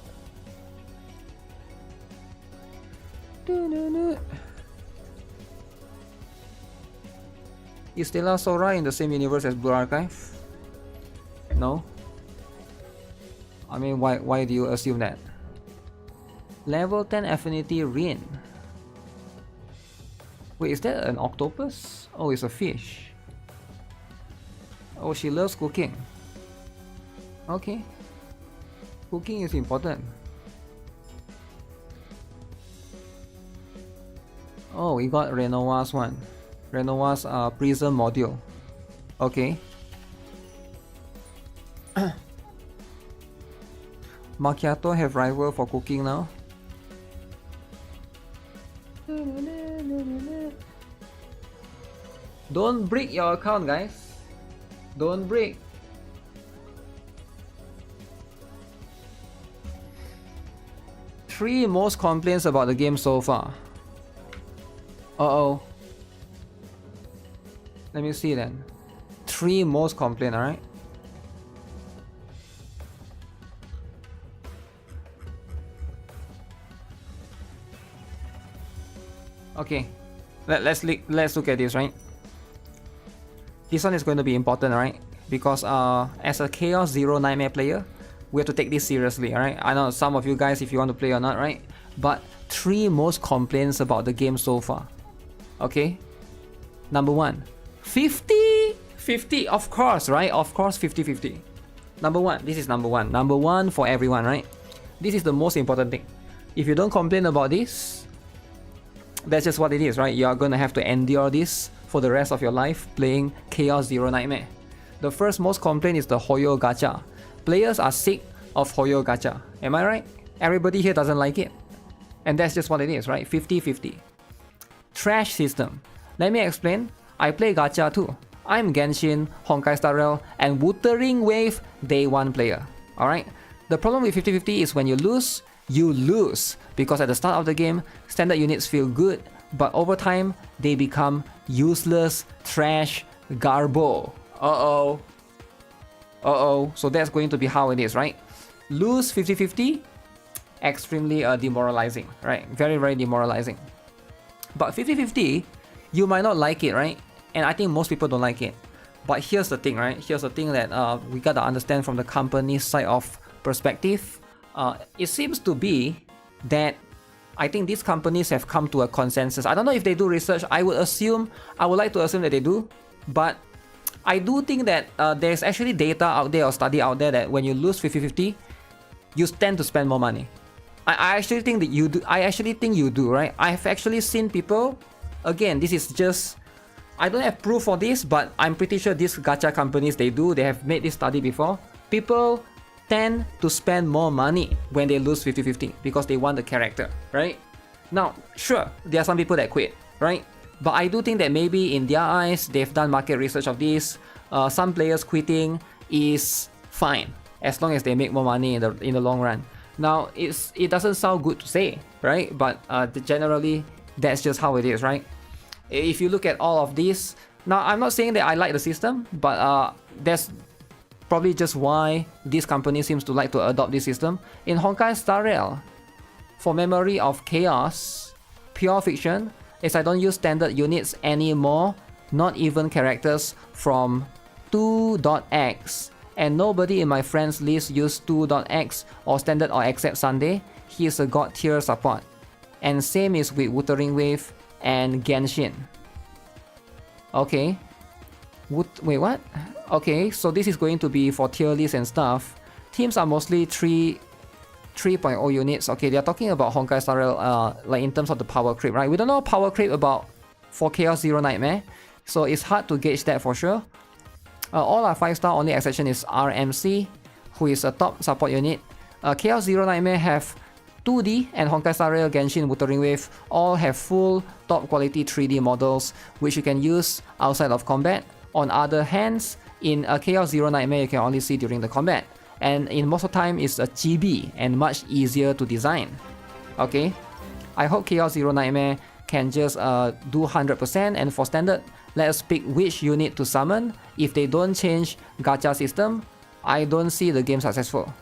Is Stella Sora in the same universe as Blue Archive? No. I mean, why do you assume that? Level 10 affinity Rin. Wait, is that an octopus? Oh, it's a fish. Oh, she loves cooking. Okay. Cooking is important. Oh, we got Renoir's one. Renoir's prism module. Okay. Macchiato have rival for cooking now. Don't break your account, guys. Don't break. 3 most complaints about the game so far. Uh-oh. Let me see then. 3 most complaints, alright? Okay. Let's look at this, right? This one is going to be important, right? Because as a Chaos Zero Nightmare player, we have to take this seriously, alright? I know some of you guys, if you want to play or not, right? But 3 most complaints about the game so far. Okay? Number 1. 50-50, of course, right? Of course, 50-50. Number 1, this is number 1. Number 1 for everyone, right? This is the most important thing. If you don't complain about this, that's just what it is, right? You're gonna have to endure this for the rest of your life playing Chaos Zero Nightmare. The first most complaint is the Hoyo Gacha. Players are sick of Hoyo Gacha. Am I right? Everybody here doesn't like it. And that's just what it is, right? 50-50. Trash system. Let me explain. I play Gacha too. I'm Genshin, Honkai Star Rail, and Wuthering Wave Day 1 player. Alright? The problem with 50-50 is when you lose, because at the start of the game, standard units feel good, but over time, they become useless, trash, garbo. Uh-oh. So that's going to be how it is, right? Lose 50-50, extremely demoralizing, right? Very, very demoralizing. But 50-50, you might not like it, right? And I think most people don't like it. But here's the thing, right? Here's the thing that we gotta understand from the company's side of perspective. It seems to be that I think these companies have come to a consensus. I don't know if they do research. I would like to assume that they do. But I do think that there's actually data out there or study out there that when you lose 50-50, you tend to spend more money. I actually think that you do. I actually think you do, right? I've actually seen people. Again, this is just, I don't have proof for this, but I'm pretty sure these gacha companies, they have made this study before. People tend to spend more money when they lose 50-50 because they want the character, right? Now, sure, there are some people that quit, right? But I do think that maybe in their eyes, they've done market research of this. Some players quitting is fine as long as they make more money in the long run. Now, it doesn't sound good to say, right? But generally, that's just how it is, right? If you look at all of this, now I'm not saying that I like the system, but that's probably just why this company seems to like to adopt this system. In Honkai Star Rail, for Memory of Chaos, Pure Fiction, is I don't use standard units anymore, not even characters from 2.x, and nobody in my friends list use 2.x or standard or except Sunday. He is a god tier support. And same is with Wuthering Wave and Genshin. Okay. Wait, what? Okay, so this is going to be for tier lists and stuff. Teams are mostly 3.0 units. Okay, they're talking about Honkai Star Rail, like in terms of the power creep, right? We don't know power creep about for Chaos Zero Nightmare, so it's hard to gauge that for sure. All are 5-star, only exception is RMC, who is a top support unit. Chaos Zero Nightmare have 2D, and Honkai Star Rail, Genshin, Wuthering Wave all have full top quality 3D models which you can use outside of combat. On other hands, in a Chaos Zero Nightmare you can only see during the combat, and in most of the time it's a chibi and much easier to design. Okay, I hope Chaos Zero Nightmare can just do 100%, and for standard, let us pick which unit to summon. If they don't change gacha system, I don't see the game successful.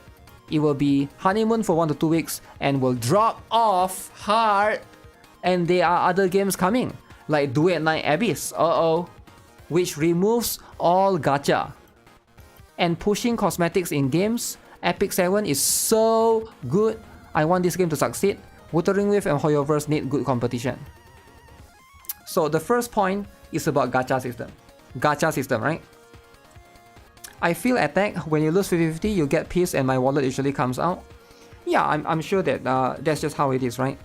It will be honeymoon for 1 to 2 weeks and will drop off hard, and there are other games coming like Do at Night Abyss, which removes all gacha. And pushing cosmetics in games, Epic 7 is so good. I want this game to succeed. Wuthering Wave and Hoyoverse need good competition. So the first point is about gacha system. Gacha system, right? I feel attacked. When you lose 50-50, you get pissed and my wallet usually comes out. Yeah, I'm sure that that's just how it is, right?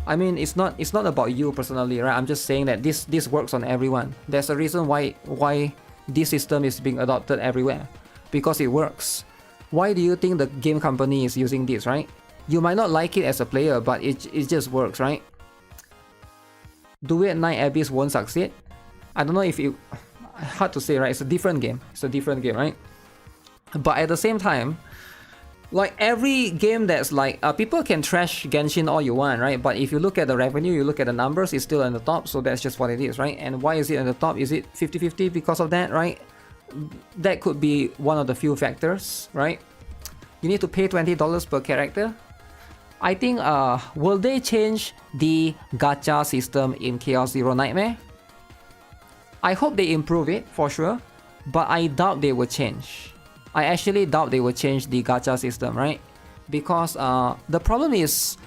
I mean, it's not about you personally, right? I'm just saying that this works on everyone. There's a reason why this system is being adopted everywhere. Because it works. Why do you think the game company is using this, right? You might not like it as a player, but it just works, right? Do It at Night Abyss won't succeed. I don't know if it... Hard to say, right? It's a different game. It's a different game, right? But at the same time, Like every game that's like people can trash Genshin all you want, right? But if you look at the revenue, you look at the numbers, it's still in the top, so that's just what it is, right? And why is it in the top? Is it 50-50 because of that, right? That could be one of the few factors, right? You need to pay $20 per character. I think will they change the gacha system in Chaos Zero Nightmare? I hope they improve it for sure, but I doubt they will change. I actually doubt they will change the gacha system, right? Because the problem is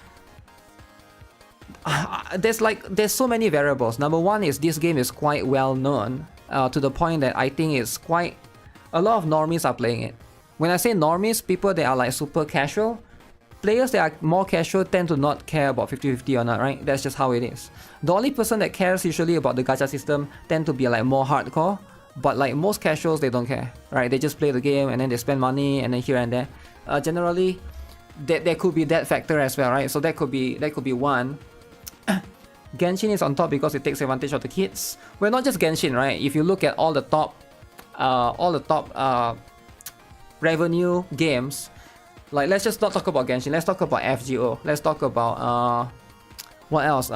there's so many variables. Number one is this game is quite well known to the point that I think it's quite a lot of normies are playing it. When I say normies, people that are like super casual, players that are more casual tend to not care about 50-50 or not, right? That's just how it is. The only person that cares usually about the gacha system tend to be like more hardcore. But like most casuals, they don't care, right? They just play the game and then they spend money and then here and there. Generally, there could be that factor as well, right? So that could be one. Genshin is on top because it takes advantage of the kids. Well, not just Genshin, right? If you look at all the top revenue games, like let's just not talk about Genshin. Let's talk about FGO. Let's talk about what else?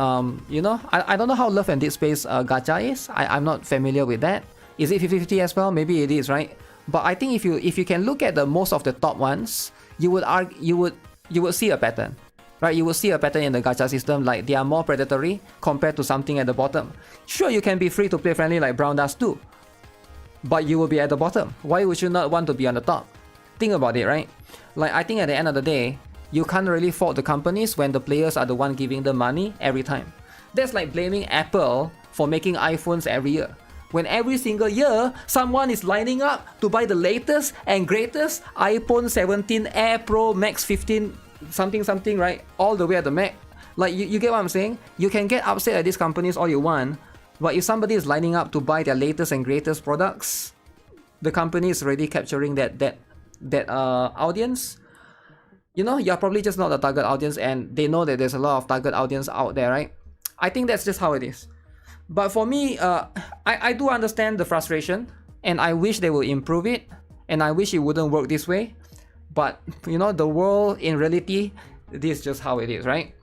You know, I don't know how Love and Dead Space gacha is. I'm not familiar with that. Is it 50-50 as well? Maybe it is, right? But I think if you can look at the most of the top ones, you would see a pattern, right? You will see a pattern in the gacha system, like they are more predatory compared to something at the bottom. Sure, you can be free to play friendly like Brown Dust 2, but you will be at the bottom. Why would you not want to be on the top? Think about it, right? Like I think at the end of the day, you can't really fault the companies when the players are the one giving the money every time. That's like blaming Apple for making iPhones every year. When every single year, someone is lining up to buy the latest and greatest iPhone 17 Air Pro Max 15 something, right? All the way at the Mac. Like, you get what I'm saying? You can get upset at these companies all you want, but if somebody is lining up to buy their latest and greatest products, the company is already capturing that audience. You know, you're probably just not the target audience, and they know that there's a lot of target audience out there, right? I think that's just how it is. But for me, I do understand the frustration, and I wish they will improve it, and I wish it wouldn't work this way. But, you know, the world, in reality, this is just how it is, right?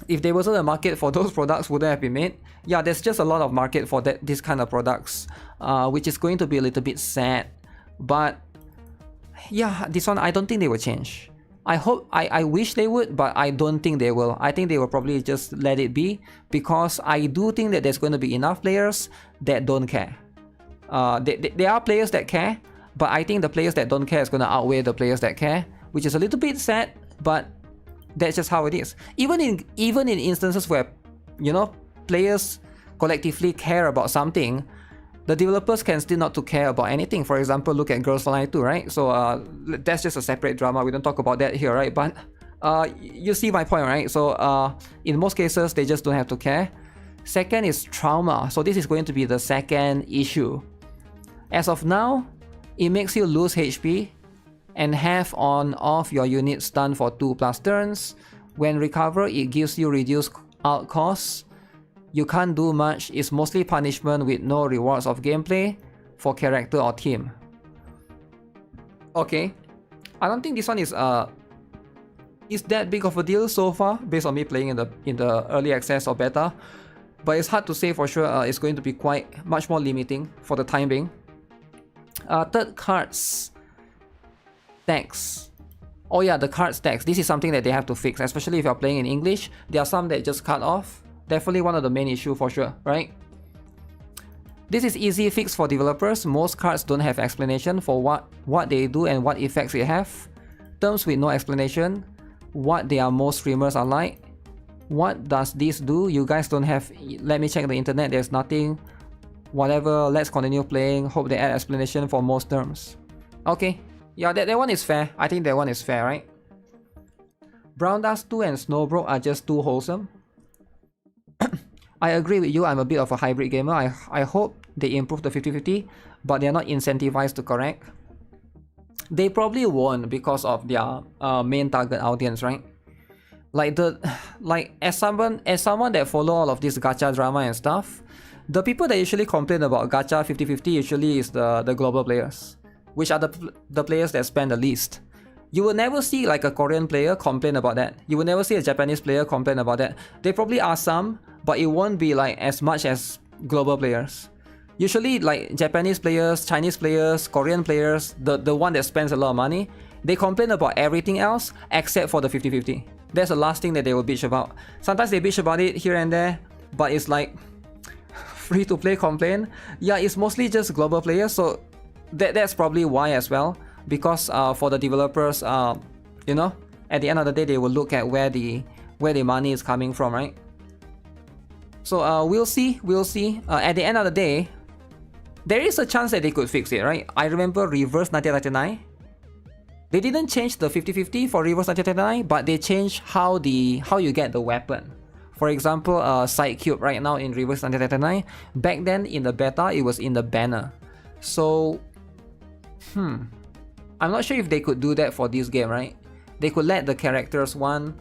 If there wasn't a market for those products, wouldn't have been made. Yeah, there's just a lot of market for this kind of products, which is going to be a little bit sad. But, yeah, this one, I don't think they will change. I wish they would, but I don't think they will. I think they will probably just let it be, because I do think that there's going to be enough players that don't care. There are players that care, but I think the players that don't care is going to outweigh the players that care, which is a little bit sad, but that's just how it is. Even in instances where, you know, players collectively care about something, the developers can still not to care about anything. For example, look at Girls Frontline 2, right? So that's just a separate drama. We don't talk about that here, right? But you see my point, right? So in most cases, they just don't have to care. Second is trauma. So this is going to be the second issue. As of now, it makes you lose HP and have on off your unit stun for 2+ turns. When recover, it gives you reduced out costs. You can't do much. It's mostly punishment with no rewards of gameplay for character or team. Okay, I don't think this one is that big of a deal so far, based on me playing in the early access or beta. But it's hard to say for sure. It's going to be quite much more limiting for the time being. Third, cards stacks. Oh yeah, the card stacks. This is something that they have to fix, especially if you're playing in English. There are some that just cut off. Definitely one of the main issue for sure, right? This is easy fix for developers. Most cards don't have explanation for what they do and what effects they have. Terms with no explanation. What most streamers are like. What does this do? You guys don't have... Let me check the internet. There's nothing. Whatever. Let's continue playing. Hope they add explanation for most terms. Okay. Yeah, that one is fair. I think that one is fair, right? Brown Dust 2 and Snowbroke are just too wholesome. I agree with you. I'm a bit of a hybrid gamer. I hope they improve the 50-50, but they're not incentivized to correct. They probably won't because of their main target audience, right? As someone that follow all of this gacha drama and stuff, the people that usually complain about gacha 50-50 usually is the global players, which are the players that spend the least. You will never see like a Korean player complain about that. You will never see a Japanese player complain about that. There probably are some, but it won't be like as much as global players. Usually like Japanese players, Chinese players, Korean players, the one that spends a lot of money, they complain about everything else except for the 50-50. That's the last thing that they will bitch about. Sometimes they bitch about it here and there, but it's like free to play complain. Yeah, it's mostly just global players, so that's probably why as well. Because for the developers, you know, at the end of the day, they will look at where the money is coming from, right? So we'll see. At the end of the day, there is a chance that they could fix it, right? I remember Reverse 1999. They didn't change the 50-50 for Reverse 1999, but they changed how you get the weapon. For example, Side Cube right now in Reverse 1999. Back then in the beta, it was in the banner. So, I'm not sure if they could do that for this game, right? They could let the characters one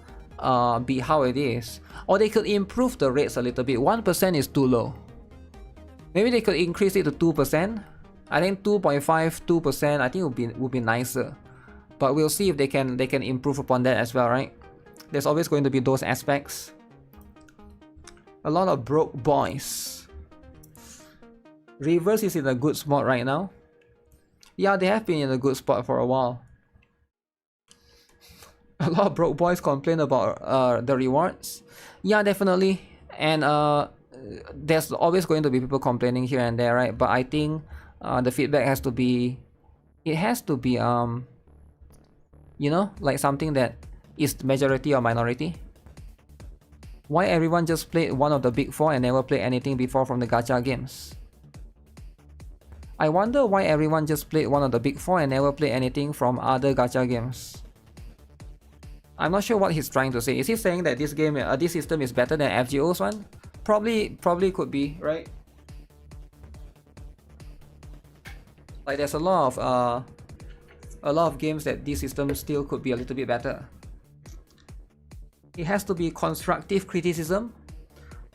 be how it is, or they could improve the rates a little bit. 1% is too low. Maybe they could increase it to 2%. I think 2.5, 2%. I think would be nicer. But we'll see if they can improve upon that as well, right? There's always going to be those aspects. A lot of broke boys. Reverse is in a good spot right now. Yeah, they have been in a good spot for a while. A lot of broke boys complain about the rewards. Yeah, definitely. And there's always going to be people complaining here and there, right? But I think the feedback has to be, it has to be you know, like something that is majority or minority. Why everyone just played one of the big four and never played anything before from the gacha games? I wonder why everyone just played one of the big four and never played anything from other gacha games. I'm not sure what he's trying to say. Is he saying that this game, this system is better than FGO's one? Probably could be, right? Like there's a lot of games that this system still could be a little bit better. It has to be constructive criticism.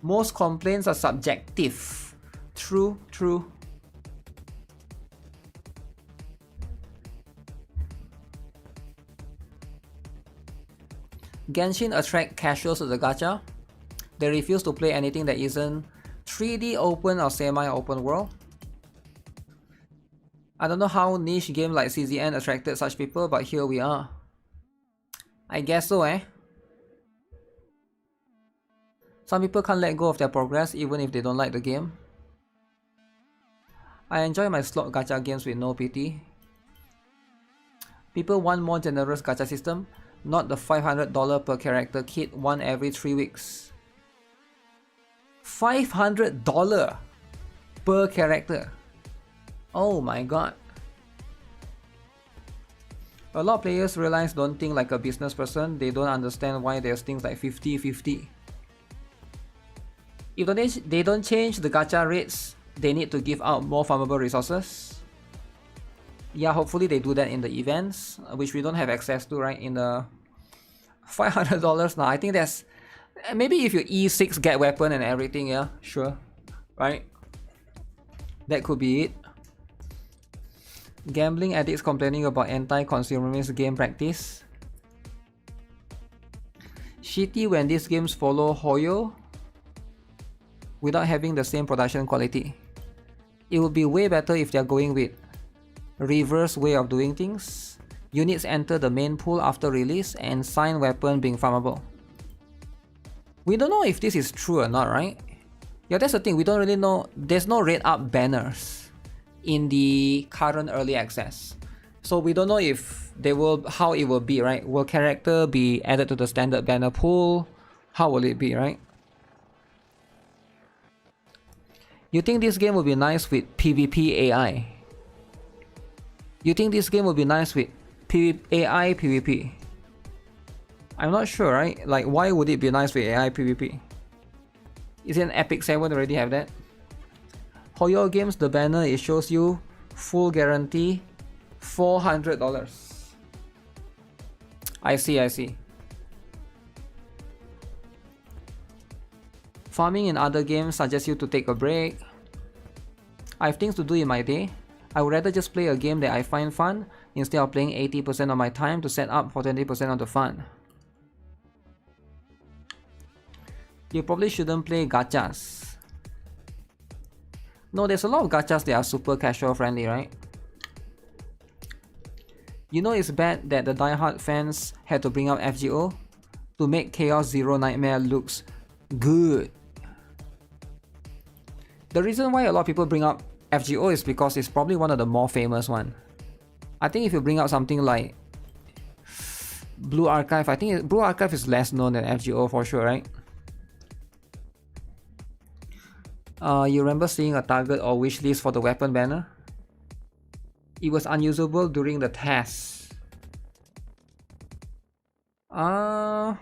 Most complaints are subjective. True. Genshin attract casuals to the gacha. They refuse to play anything that isn't 3D open or semi-open world. I don't know how niche game like CZN attracted such people, but here we are. I guess so, eh? Some people can't let go of their progress even if they don't like the game. I enjoy my slot gacha games with no pity. People want more generous gacha system, not the $500 per character kit one every 3 weeks. $500 per character. Oh my god. A lot of players realize don't think like a business person. They don't understand why there's things like 50-50. If they don't change the gacha rates, they need to give out more farmable resources. Yeah, hopefully they do that in the events, which we don't have access to, right? In the $500 now. I think that's... Maybe if you E6 get weapon and everything, yeah, sure. Right? That could be it. Gambling addicts complaining about anti-consumerist game practice. Shitty when these games follow Hoyo without having the same production quality. It would be way better if they're going with reverse way of doing things. Units enter the main pool after release and sign weapon being farmable. We don't know if this is true or not, right? Yeah, that's the thing, we don't really know. There's no rate up banners in the current early access. So we don't know if they will, how it will be, right? Will character be added to the standard banner pool? How will it be, right? You think this game will be nice with PvP AI? You think this game will be nice with AI PvP? I'm not sure, right? Like, why would it be nice with AI PvP? Isn't Epic 7 already have that? Hoyo Games, the banner, it shows you full guarantee $400. I see. Farming in other games suggests you to take a break. I have things to do in my day. I would rather just play a game that I find fun instead of playing 80% of my time to set up for 20% of the fun. You probably shouldn't play gachas. No, there's a lot of gachas that are super casual friendly, right? You know it's bad that the diehard fans had to bring up FGO to make Chaos Zero Nightmare looks good. The reason why a lot of people bring up FGO is because it's probably one of the more famous one. I think if you bring up something like Blue Archive, I think Blue Archive is less known than FGO for sure, right? You remember seeing a target or wish list for the weapon banner? It was unusable during the test. Yeah,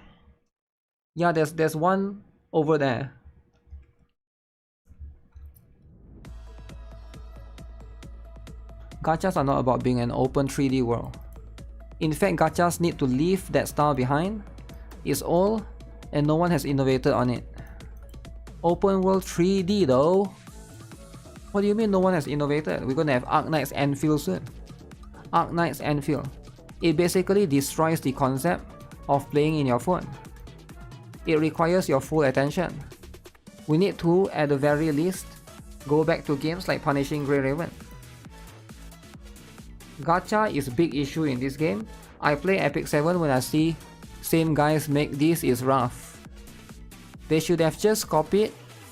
there's one over there. Gachas are not about being an open 3D world. In fact, gachas need to leave that style behind. It's old and no one has innovated on it. Open world 3D though? What do you mean no one has innovated? We're gonna have Arknight's Anfield soon. Arknight's Anfield. It basically destroys the concept of playing in your phone. It requires your full attention. We need to, at the very least, go back to games like Punishing Grey Raven. Gacha is a big issue in this game. I play Epic 7 when I see same guys make this is rough. They should have just copied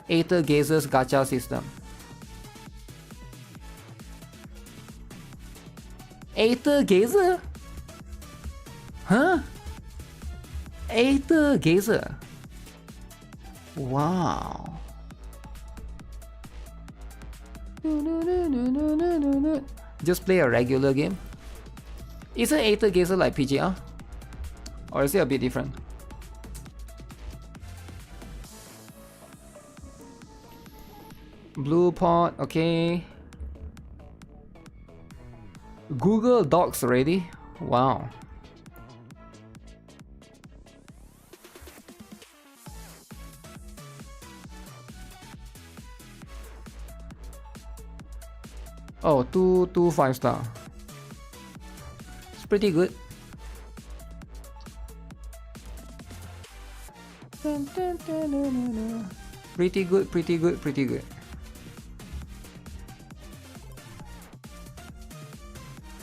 Aether Gazer's gacha system. Aether Gazer? Huh? Aether Gazer? Wow. Just play a regular game. Isn't Aether Gazer like PGR? Or is it a bit different? Blue pot, okay. Google Docs already? Wow. Oh, two 5-star. It's pretty good. Pretty good, pretty good, pretty good.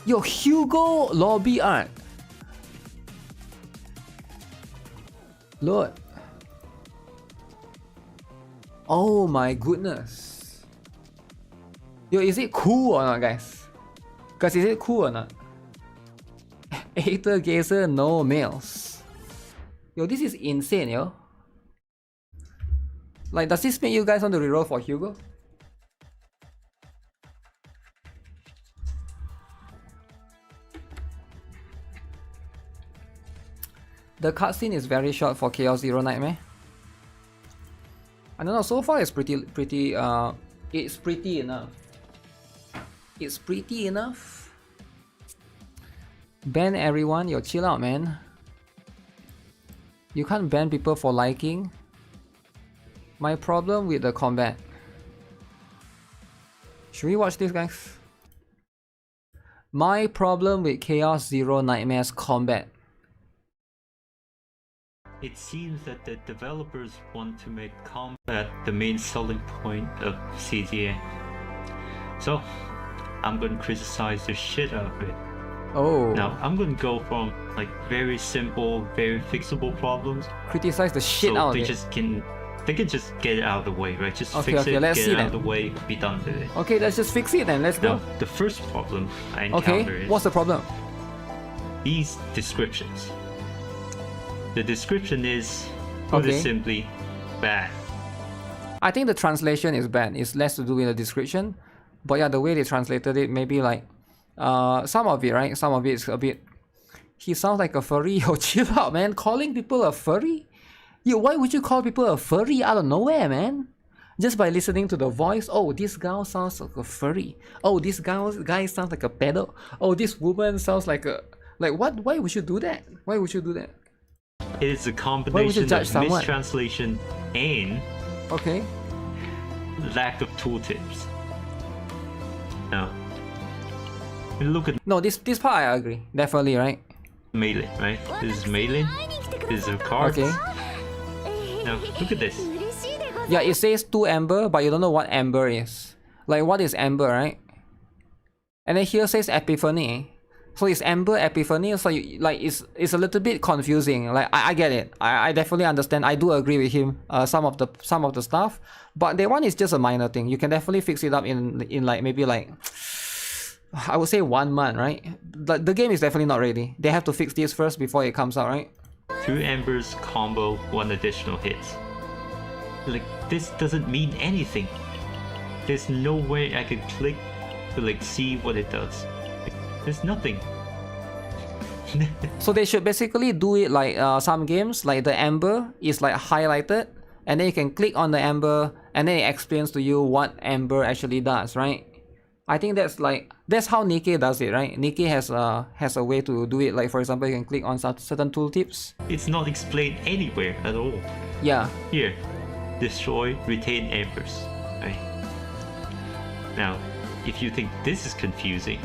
Yo, Hugo lobby art. Lord. Oh my goodness. Yo, is it cool or not, guys? Guys, is it cool or not? Aether Gazer, no males. Yo, this is insane, yo. Like, does this make you guys want to reroll for Hugo? The cutscene is very short for Chaos Zero Nightmare. I don't know, so far it's pretty enough. It's pretty enough. Ban everyone, yo, chill out, man. You can't ban people for liking. My problem with the combat. Should we watch this, guys? My problem with Chaos Zero Nightmare's combat. It seems that the developers want to make combat the main selling point of CDA. So, I'm going to criticize the shit out of it. Oh. Now, I'm going to go from like very simple, very fixable problems. Criticize the shit out of it. They can just get it out of the way, right? Just fix it, let's get see it out then. of the way, be done with it. Okay, let's just fix it then, let's go. Now, the first problem I encounter is... what's the problem? These descriptions. The description is, put it simply, bad. I think the translation is bad. It's less to do with the description. But yeah, the way they translated it, maybe like... some of it, right? Some of it is a bit... He sounds like a furry. Yo, chill out, man. Calling people a furry? Yo, why would you call people a furry out of nowhere, man? Just by listening to the voice. Oh, this guy sounds like a furry. Oh, this guy sounds like a pedo. Oh, this woman sounds like a... Like, what? Why would you do that? Why would you do that? It is a combination of mistranslation and lack of tooltips. Now, Look at No, this part I agree. Definitely, right? melee, right? This is melee. This is a card. Okay. Now look at this. Yeah, it says 2 amber, but you don't know what amber is. Like, what is amber, right? And then here says epiphany. So it's amber epiphany. So you, like, it's a little bit confusing. Like, I get it. I definitely understand. I do agree with him. Some of the stuff, but that one is just a minor thing. You can definitely fix it up in like maybe like, I would say 1 month, right? The game is definitely not ready. They have to fix this first before it comes out, right? 2 embers combo 1 additional hit. Like, this doesn't mean anything. There's no way I could click to like see what it does. There's nothing. So they should basically do it like some games, like the amber is like highlighted, and then you can click on the amber, and then it explains to you what amber actually does, right? I think that's how NIKKE does it, right? NIKKE has a way to do it. Like, for example, you can click on certain tooltips. It's not explained anywhere at all. Yeah. Here, destroy retain embers. Right. Now, if you think this is confusing,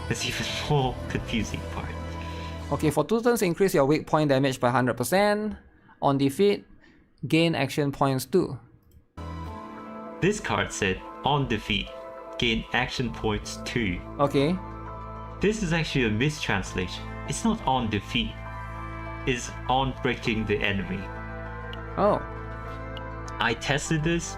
there's even more confusing part. Okay, for 2 turns, increase your weak point damage by 100%. On defeat, gain action points too. This card said, on defeat, gain action points 2. Okay. This is actually a mistranslation. It's not on defeat. It's on breaking the enemy. Oh. I tested this.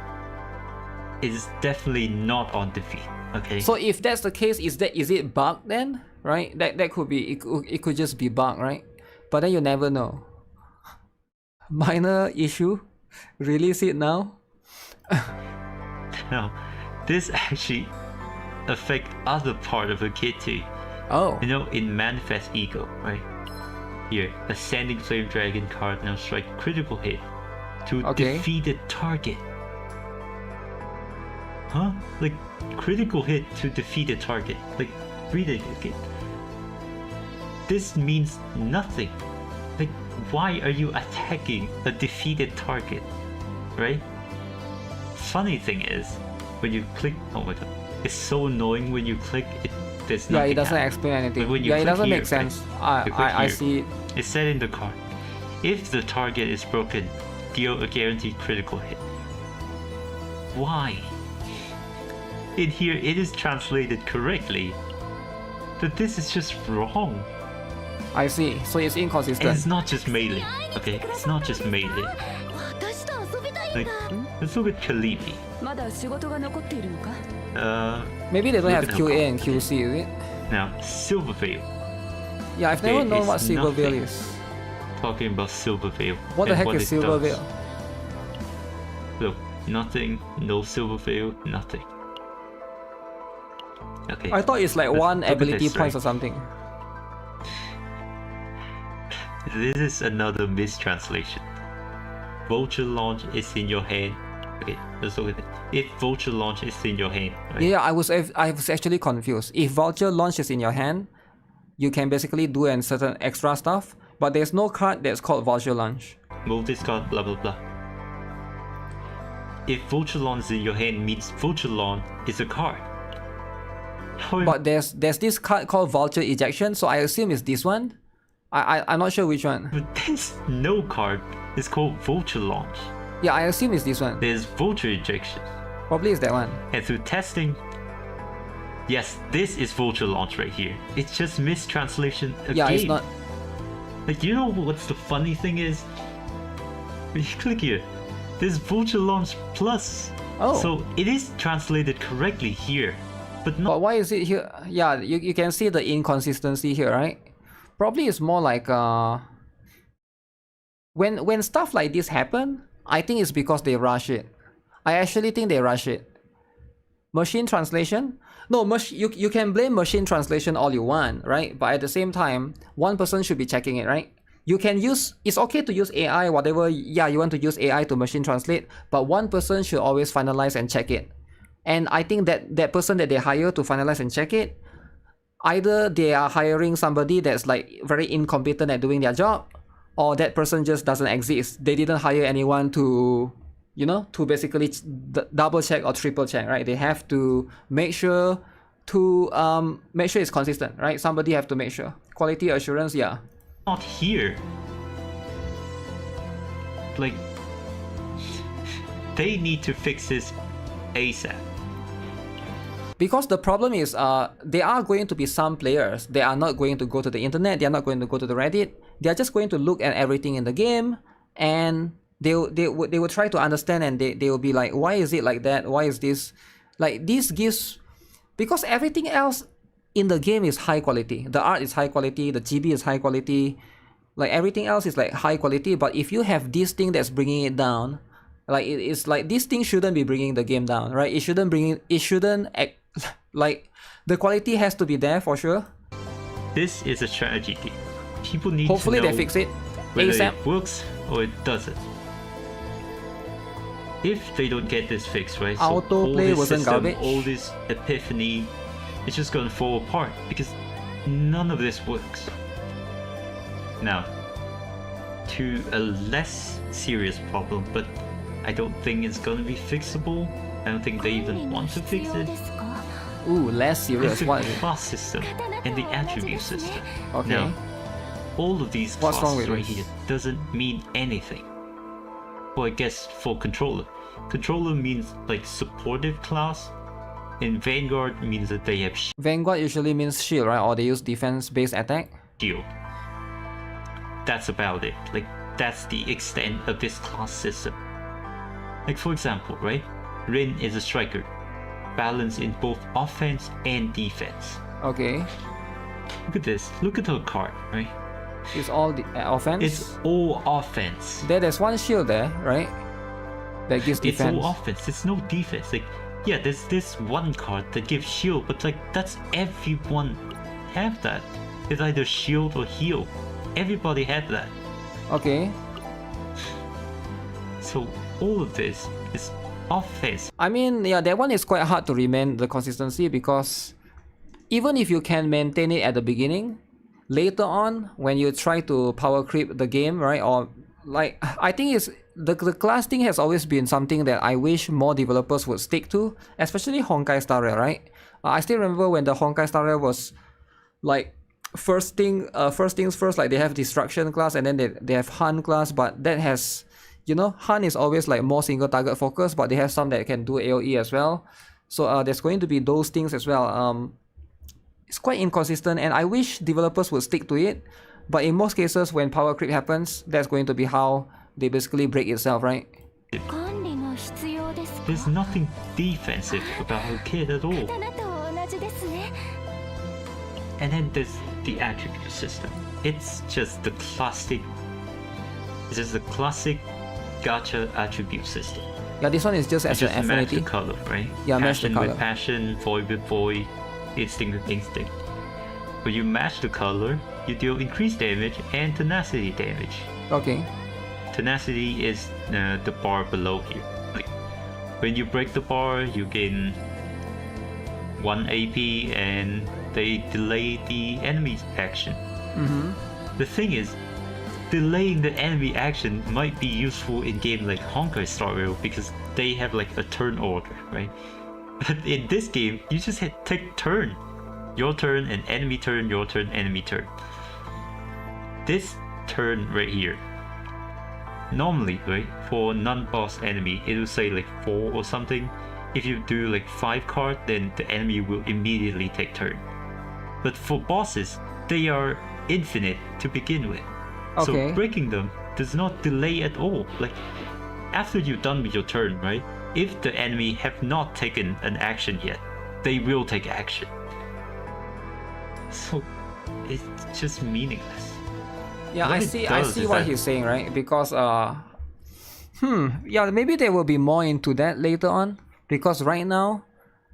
It's definitely not on defeat. Okay. So if that's the case, is it bugged then? Right? That could be it could just be bugged, right? But then you never know. Minor issue. Release it now. Now, this actually affect other part of the kit too. Oh. You know, in Manifest Ego, right? Here, Ascending Flame Dragon card now strike critical hit to defeated target. Huh? Like, critical hit to defeated target. Like, read it again. This means nothing. Like, why are you attacking a defeated target? Right? Funny thing is, when you click, oh my god, it's so annoying when you click it. There's nothing. Yeah, it doesn't happen. explain anything. When you Yeah, it doesn't here, make sense. right? I see it. It's said in the card. If the target is broken, deal a guaranteed critical hit. Why? In here, it is translated correctly, but this is just wrong. I see. So it's inconsistent. And it's not just melee. Okay, it's not just melee. Like, let's look at Kalibi. Maybe they don't look have at QA and QC, is it? Now, Silver Veil. Yeah, I've There never known is what Silver Veil nothing. is. Talking about Silver Veil. What the and heck what is it Silver does. Veil? Look, nothing, no Silver Veil, nothing. Okay. I thought it's like Let's one look at ability this, points right? or something. This is another mistranslation. Vulture launch is in your hand. Okay, let's look at it. If vulture launch is in your hand, right? Yeah, I was actually confused. If vulture launches in your hand, you can basically do and certain extra stuff, but there's no card that's called vulture launch. Move this card, blah blah blah. If vulture launch is in your hand means vulture launch is a card. However, But there's this card called vulture ejection, so I assume it's this one. I'm not sure which one. but there's no card. It's called vulture launch. Yeah, I assume it's this one. There's vulture ejection. Probably it's that one. And through testing, yes, this is vulture launch right here. It's just mistranslation again. Yeah, it's not. Like, you know what's the funny thing is? When you click here, there's vulture launch plus. Oh. So it is translated correctly here, but not. But why is it here? Yeah, you can see the inconsistency here, right? Probably it's more like when stuff like this happen, I think it's because they rush it. I actually think they rush it. Machine translation? No, you can blame machine translation all you want, right? But at the same time, one person should be checking it, right? You can use, it's okay to use AI, whatever, yeah, you want to use AI to machine translate, but one person should always finalize and check it. And I think that person that they hire to finalize and check it, either they are hiring somebody that's like very incompetent at doing their job, or that person just doesn't exist. They didn't hire anyone to, you know, to basically double check or triple check, right? They have to make sure to make sure it's consistent, right? Somebody have to make sure. Quality assurance, yeah. Not here. Like, they need to fix this ASAP. Because the problem is, there are going to be some players. They are not going to go to the internet. They are not going to go to the Reddit. They are just going to look at everything in the game, and they will try to understand, and they will be like, why is it like that? Why is this? Like, this gives, because everything else in the game is high quality. The art is high quality. The GB is high quality. Like, everything else is like high quality. But if you have this thing that's bringing it down, like, it's like this thing shouldn't be bringing the game down, right? It shouldn't like, the quality has to be there for sure. This is a strategy game. People need Hopefully to know they fix it whether ASAP. it works or it doesn't. If they don't get this fixed, right? So Autoplay all this wasn't system, garbage. all this epiphany, it's just gonna fall apart because none of this works. Now, to a less serious problem, but I don't think it's gonna be fixable. I don't think they even want to fix it. Ooh, less serious. It's the What? class system and the attribute system. Okay. Now, all of these What's wrong classes with right this? here doesn't mean anything. Well, I guess for controller. Controller means like supportive class, and Vanguard means that they have Vanguard usually means shield, right? Or they use defense-based attack. shield. That's about it. Like, that's the extent of this class system. Like, for example, right? Rin is a striker, balanced in both offense and defense. Okay. Look at this. Look at her card, right? It's all the offense. It's all offense. There's one shield there, right? That gives defense. It's all offense. It's no defense. Like, yeah, there's this one card that gives shield, but like, that's everyone have that. It's either shield or heal. Everybody have that. Okay. So all of this is offense. I mean, yeah, that one is quite hard to remain the consistency, because even if you can maintain it at the beginning, later on when you try to power creep the game, right? Or like, I think it's the class thing has always been something that I wish more developers would stick to, especially Honkai Star Rail, right? I still remember when the Honkai Star Rail was like first things first, like they have destruction class, and then they have hunt class, but that has, you know, hunt is always like more single target focus, but they have some that can do AoE as well. So there's going to be those things as well. It's quite inconsistent, and I wish developers would stick to it. But in most cases, when power creep happens, that's going to be how they basically break itself, right? There's nothing defensive about her kid at all. And then there's the attribute system. It's just the classic. It's just the classic gacha attribute system. Yeah, this one is just as You an just match the affinity. color, right? Yeah, match the passion color. with passion, void with void, instinct with instinct. When you match the color, you deal increased damage and tenacity damage. Okay. Tenacity is the bar below here. Like, when you break the bar, you gain 1 AP and they delay the enemy's action. The thing is, delaying the enemy action might be useful in games like Honkai Star Rail because they have like a turn order, right? But in this game, you just take turn. Your turn, an enemy turn, your turn, enemy turn. This turn right here, normally, right, for non-boss enemy, it will say like 4 or something. If you do like 5 cards, then the enemy will immediately take turn. But for bosses, they are infinite to begin with. Okay. So breaking them does not delay at all. Like, after you're done with your turn, right? If the enemy have not taken an action yet, they will take action. So it's just meaningless. Yeah, What I it see does is what that- he's saying, right? Because yeah, maybe they will be more into that later on, because right now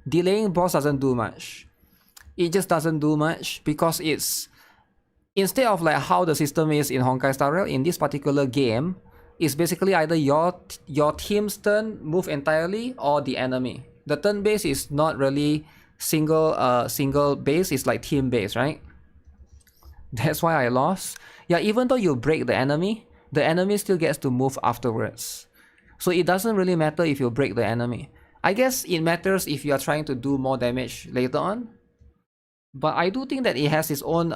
delaying boss doesn't do much. It just doesn't do much, because it's, instead of like how the system is in Honkai Star Rail, in this particular game, it's basically either your team's turn move entirely or the enemy. The turn base is not really single base, it's like team base, right? That's why I lost. Yeah, even though you break the enemy still gets to move afterwards. So it doesn't really matter if you break the enemy. I guess it matters if you are trying to do more damage later on. But I do think that it has its own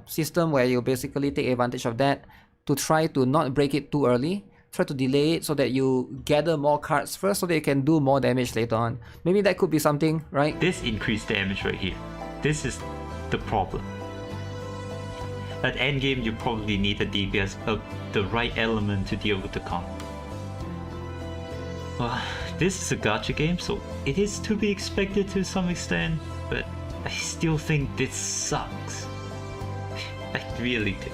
system where you basically take advantage of that to try to not break it too early. Try to delay it so that you gather more cards first so that you can do more damage later on. Maybe that could be something, right? This increased damage right here. This is the problem. At endgame, you probably need a DPS of the right element to deal with the comp. Well, this is a gacha game, so it is to be expected to some extent, but I still think this sucks. I really do.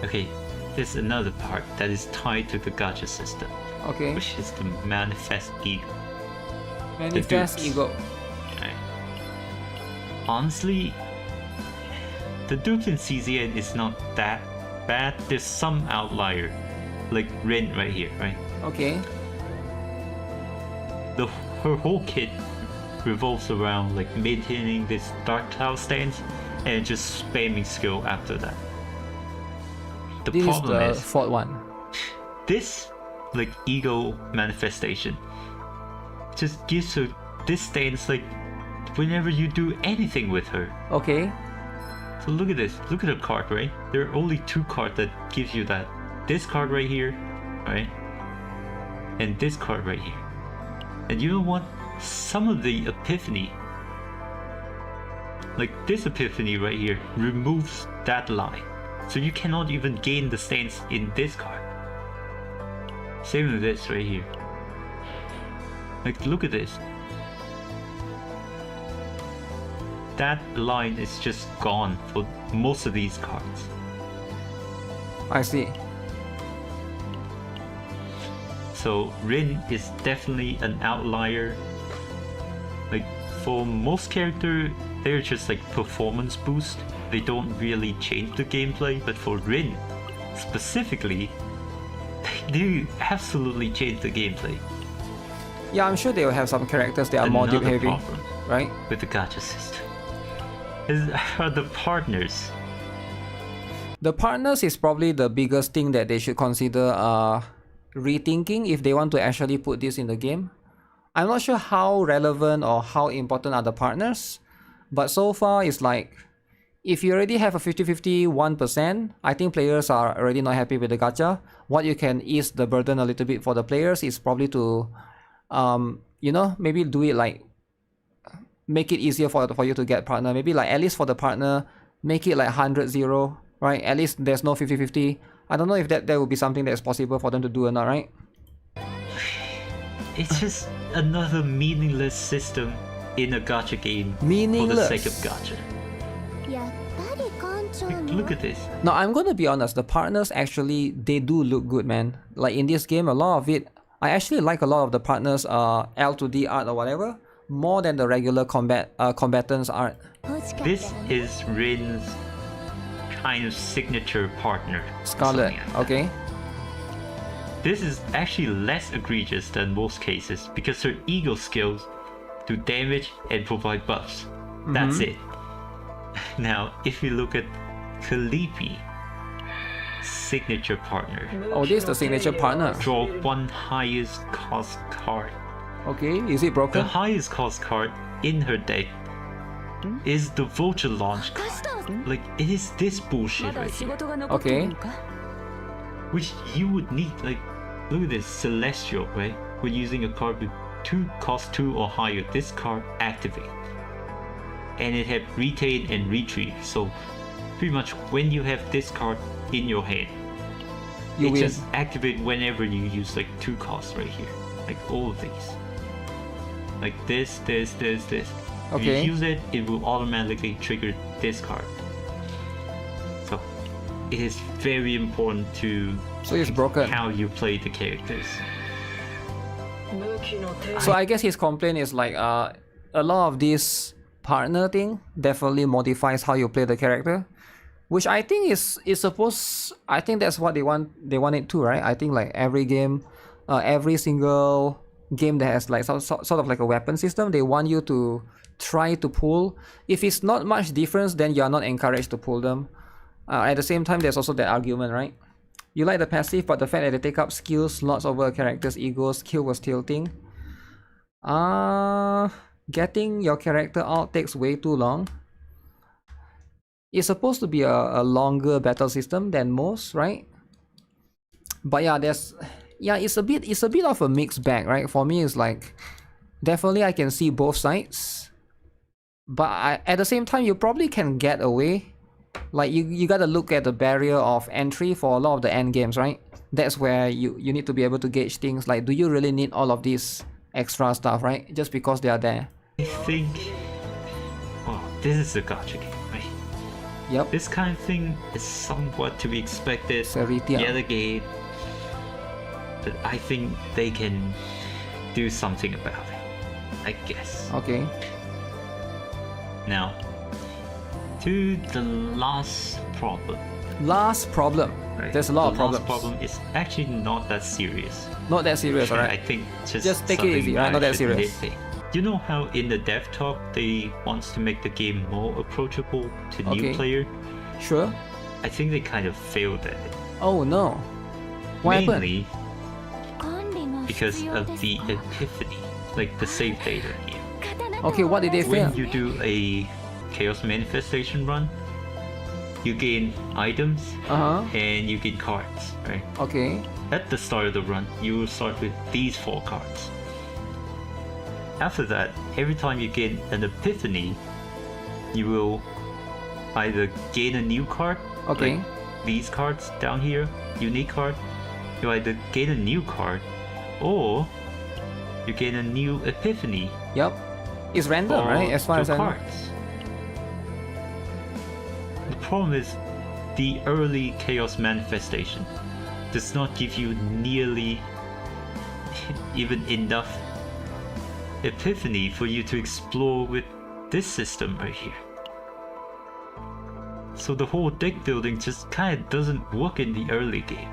Okay, there's another part that is tied to the gacha system. Okay. Which is the manifest ego. Manifest ego. Right. Honestly, the dupes in CZN is not that bad. There's some outlier, like Rin right here, right? Okay. Her whole kit revolves around like maintaining this dark cloud stance and just spamming skill after that. The This problem is the fourth one. This like ego manifestation just gives her this stance like whenever you do anything with her. Okay. So look at this. Look at the card, right? There are only two cards that gives you that. This card right here, right? And this card right here. And you know what? Some of the epiphany, like this epiphany right here, removes that line. So you cannot even gain the stance in this card. Same with this right here. Like look at this. That line is just gone for most of these cards. I see. So Rin is definitely an outlier. Like for most characters, they're just like performance boost. They don't really change the gameplay, but for Rin specifically, they do absolutely change the gameplay. Yeah, I'm sure they will have some characters that are more deep heavy, problem right? with the gacha system are the partners. The partners is probably the biggest thing that they should consider rethinking if they want to actually put this in the game. I'm not sure how relevant or how important are the partners, but so far it's like if you already have a 50-50 1%, I think players are already not happy with the gacha. What you can ease the burden a little bit for the players is probably to you know, maybe do it like make it easier for you to get partner. Maybe like at least for the partner, make it like 100-0, right? At least there's no 50-50. I don't know if that would be something that is possible for them to do or not, right? It's just another meaningless system in a gacha game Meaningless. for the sake of gacha. Like, look at this. Now I'm gonna be honest, the partners actually, they do look good, man. Like in this game, a lot of it, I actually like a lot of the partners L to D art or whatever, more than the regular combatants art. This is Rin's kind of signature partner. Scarlet, something like that. okay. This is actually less egregious than most cases because her ego skills do damage and provide buffs. That's it. Now, if we look at Kalipi, signature partner. Oh, this is the signature partner. Draw one highest cost card. Okay, is it broken? The highest cost card in her deck is the Vulture launch card. Like, it is this bullshit right here. Okay. Which you would need, like, look at this Celestial, right? We're using a card with cost 2 or higher. This card activate. And it have retain and retrieve. So pretty much when you have this card in your hand, You it win. just activate whenever you use like 2 costs right here. Like all of these. Like this. If Okay. you use it, it will automatically trigger this card. So it is very important to So it's broken. how you play the characters. So I guess his complaint is like a lot of this partner thing definitely modifies how you play the character, which I think is supposed. I think that's what they want it to, right? I think like every game, every single game that has like sort of like a weapon system, they want you to try to pull. If it's not much difference, then you are not encouraged to pull them. At the same time, there's also that argument, right? You like the passive, but the fact that they take up skill slots over a character's ego, skill was tilting. getting your character out takes way too long. It's supposed to be a longer battle system than most, right? But yeah, it's a bit of a mixed bag, right? For me, it's like definitely I can see both sides, but at the same time, you probably can get away. Like you gotta look at the barrier of entry for a lot of the end games, right? That's where you need to be able to gauge things like, do you really need all of this extra stuff, right? Just because they are there. I think, well, this is a gacha game, right? Yep. This kind of thing is somewhat to be expected. Seritia. The other game, but I think they can do something about it, I guess. Okay. Now, to the last problem. Last problem. Right? There's a lot of problems. The last problem is actually not that serious. Not that serious, alright? I think just take it easy, right? Not that serious. You know how in the dev talk they want to make the game more approachable to new player? Sure. I think they kind of failed at it. Oh no. What Mainly happened? because of the epiphany, like the save data here. Okay, what did they fail? When you do a Chaos Manifestation run, you gain items and you gain cards, right? Okay. At the start of the run, you will start with these 4 cards. After that, every time you gain an epiphany, you will either gain a new card, like these cards down here, unique card, you either gain a new card, or you gain a new epiphany. Yep. It's random, right? As far as I know. Cards. The problem is the early Chaos Manifestation does not give you nearly even enough epiphany for you to explore with this system right here. So the whole deck building just kind of doesn't work in the early game.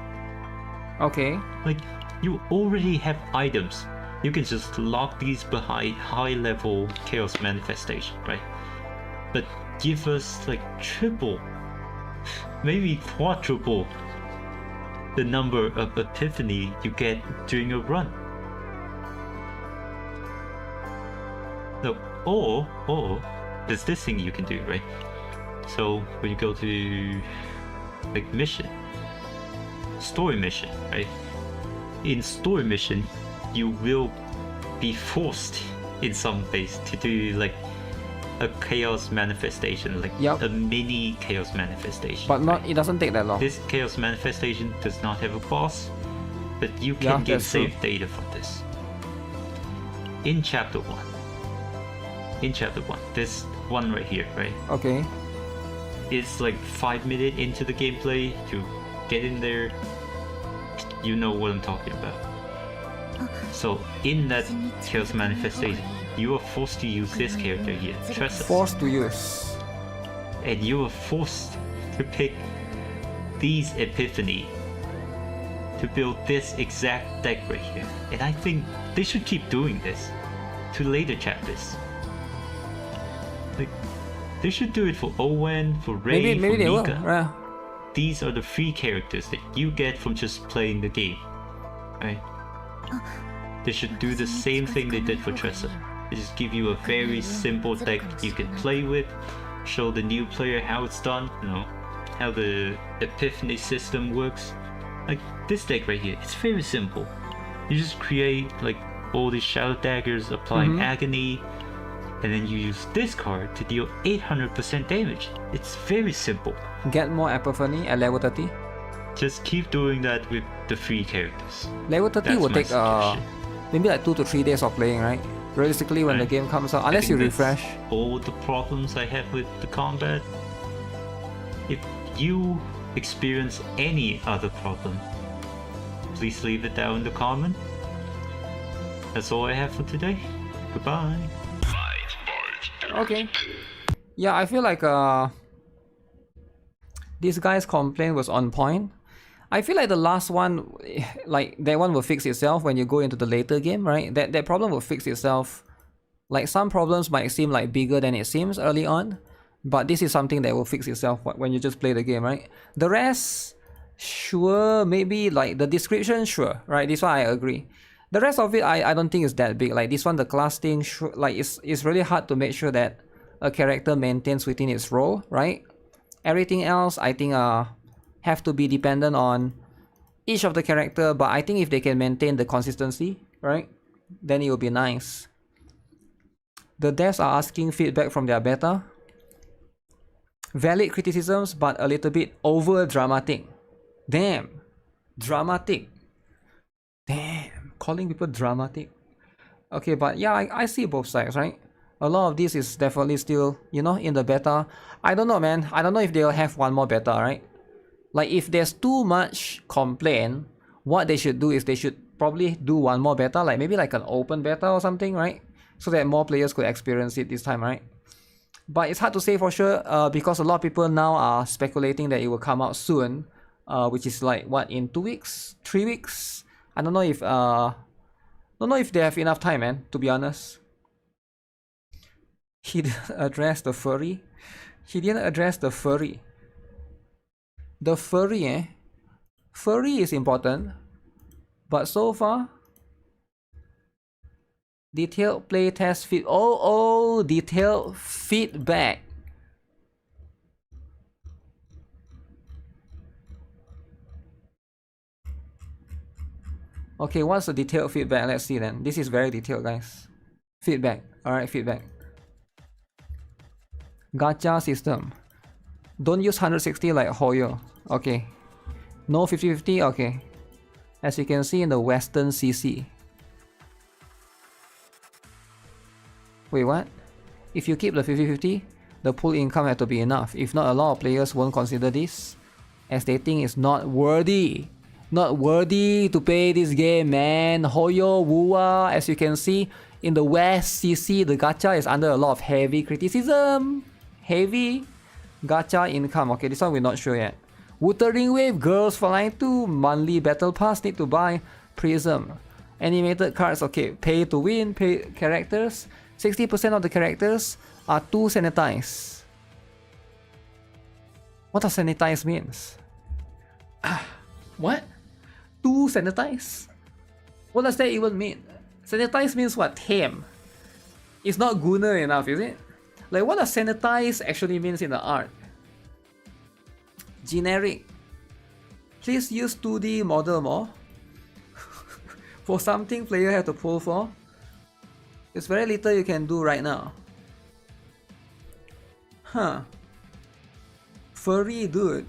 Okay. Like, you already have items. You can just lock these behind high level Chaos Manifestation, right? But give us like triple, maybe quadruple the number of epiphany you get during a run. No, or there's this thing you can do, right? So when you go to like mission, story mission, right? In story mission, you will be forced in some ways to do like a chaos manifestation, like a mini chaos manifestation. But not, it doesn't take that long. This chaos manifestation does not have a boss, but you can get save data from this. In chapter 1. In chapter 1, this one right here, right? Okay. It's like 5 minutes into the gameplay to get in there. You know what I'm talking about. So in that Chaos Manifestation, you are forced to use this character here, Tressa. Forced to use. And you are forced to pick these Epiphany to build this exact deck right here. And I think they should keep doing this to later chapters. Like, they should do it for Owen, for Ray, maybe for they will. Nika. Yeah. These are the free characters that you get from just playing the game, right? They should do the same thing they did for Tressa. They just give you a very simple deck you can play with, show the new player how it's done, you know, how the Epiphany system works. Like this deck right here, it's very simple. You just create like all these Shadow Daggers applying Agony, and then you use this card to deal 800% damage. It's very simple. Get more Epiphany at level 30. Just keep doing that with the free characters. Level 30 will take maybe like 2 to 3 days of playing, right? Realistically, when the game comes out, unless you refresh. All the problems I have with the combat. If you experience any other problem, please leave it down in the comment. That's all I have for today. Goodbye. Okay. Yeah, I feel like this guy's complaint was on point. I feel like the last one, like that one will fix itself when you go into the later game, right? That problem will fix itself. Like some problems might seem like bigger than it seems early on, but this is something that will fix itself when you just play the game, right? The rest, sure, maybe like the description, sure, right? This one I agree. The rest of it, I don't think is that big. Like this one, the class thing, like it's really hard to make sure that a character maintains within its role, right? Everything else, I think, have to be dependent on each of the character. But I think if they can maintain the consistency, right, then it will be nice. The devs are asking feedback from their beta. Valid criticisms, but a little bit over dramatic. Damn, dramatic. Damn, calling people dramatic. Okay, but yeah, I see both sides, right? A lot of this is definitely still, you know, in the beta. I don't know, man. I don't know if they'll have one more beta, right? Like, if there's too much complaint, what they should do is they should probably do one more beta, like maybe like an open beta or something, right? So that more players could experience it this time, right? But it's hard to say for sure, because a lot of people now are speculating that it will come out soon, which is like, what, in 2 weeks? 3 weeks? I don't know if they have enough time, man, to be honest. He didn't address the furry. He didn't address the furry. The furry, eh? Furry is important. But so far, detailed playtest feed. Oh, detailed feedback. Okay, what's the detailed feedback? Let's see then. This is very detailed, guys. Feedback. Alright, feedback. Gacha system. Don't use 160 like Hoyo. Okay. No 50-50? Okay. As you can see in the Western CC. Wait, what? If you keep the 50-50, the pool income has to be enough. If not, a lot of players won't consider this, as they think it's not worthy. Not worthy to play this game, man. Hoyo, Wua, as you can see, in the West CC, the gacha is under a lot of heavy criticism. Heavy gacha income. Okay, this one we're not sure yet. Wuthering Wave, Girls Frontline 2, monthly battle pass, need to buy. Prism. Animated cards, okay, pay to win, pay characters. 60% of the characters are too sanitized. What does sanitize means? What? Too sanitized? What does that even mean? Sanitize means what? Tame. It's not guna enough, is it? Like, what does sanitize actually means in the art? Generic. Please use 2D model more. For something player have to pull for. There's very little you can do right now. Huh. Furry dude.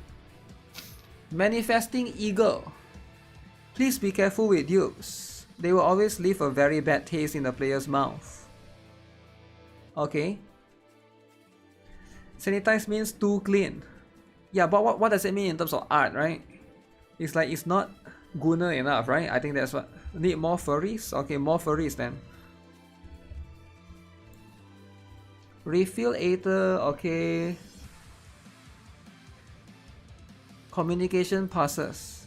Manifesting eagle. Please be careful with dupes. They will always leave a very bad taste in the player's mouth. Okay. Sanitize means too clean. Yeah, but what does it mean in terms of art, right? It's like it's not guna enough, right? I think that's what. Need more furries? Okay, more furries then. Refill Aether, okay. Communication passes.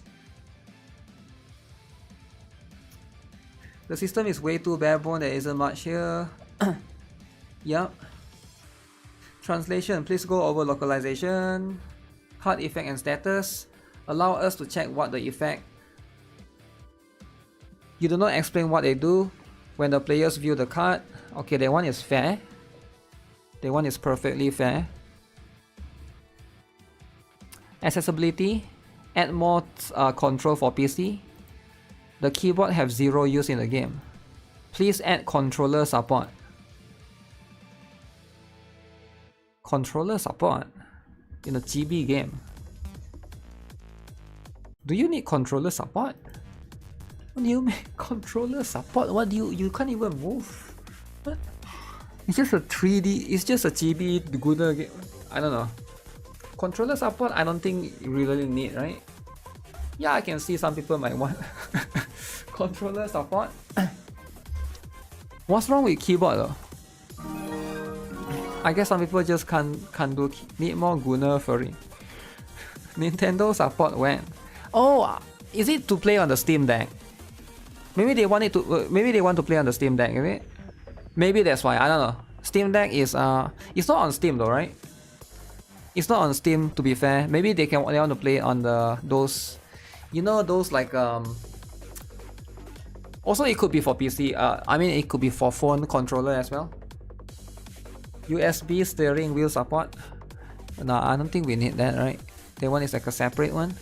The system is way too barebone, there isn't much here. Yup. Translation, please go over localization. Card effect and status. Allow us to check what the effect. You do not explain what they do when the players view the card. Okay, that one is fair. That one is perfectly fair. Accessibility. Add more control for PC. The keyboard have zero use in the game. Please add controller support. Controller support in a GB game. Do you need controller support? What do you mean controller support? What do you can't even move? What? It's just a 3D, it's just a GB Guna game. I don't know. Controller support, I don't think you really need, right? Yeah, I can see some people might want controller support. What's wrong with keyboard though? I guess some people just can't do need more Guna furry. Nintendo support when? Oh, is it to play on the Steam Deck? Maybe they want it to. Maybe they want to play on the Steam Deck, is it? Maybe that's why. I don't know. Steam Deck is it's not on Steam though, right? It's not on Steam, to be fair. Maybe they want to play on the those, you know, those like Also, it could be for PC. I mean, it could be for phone controller as well. USB steering wheel support. No, I don't think we need that, right? That one is like a separate one.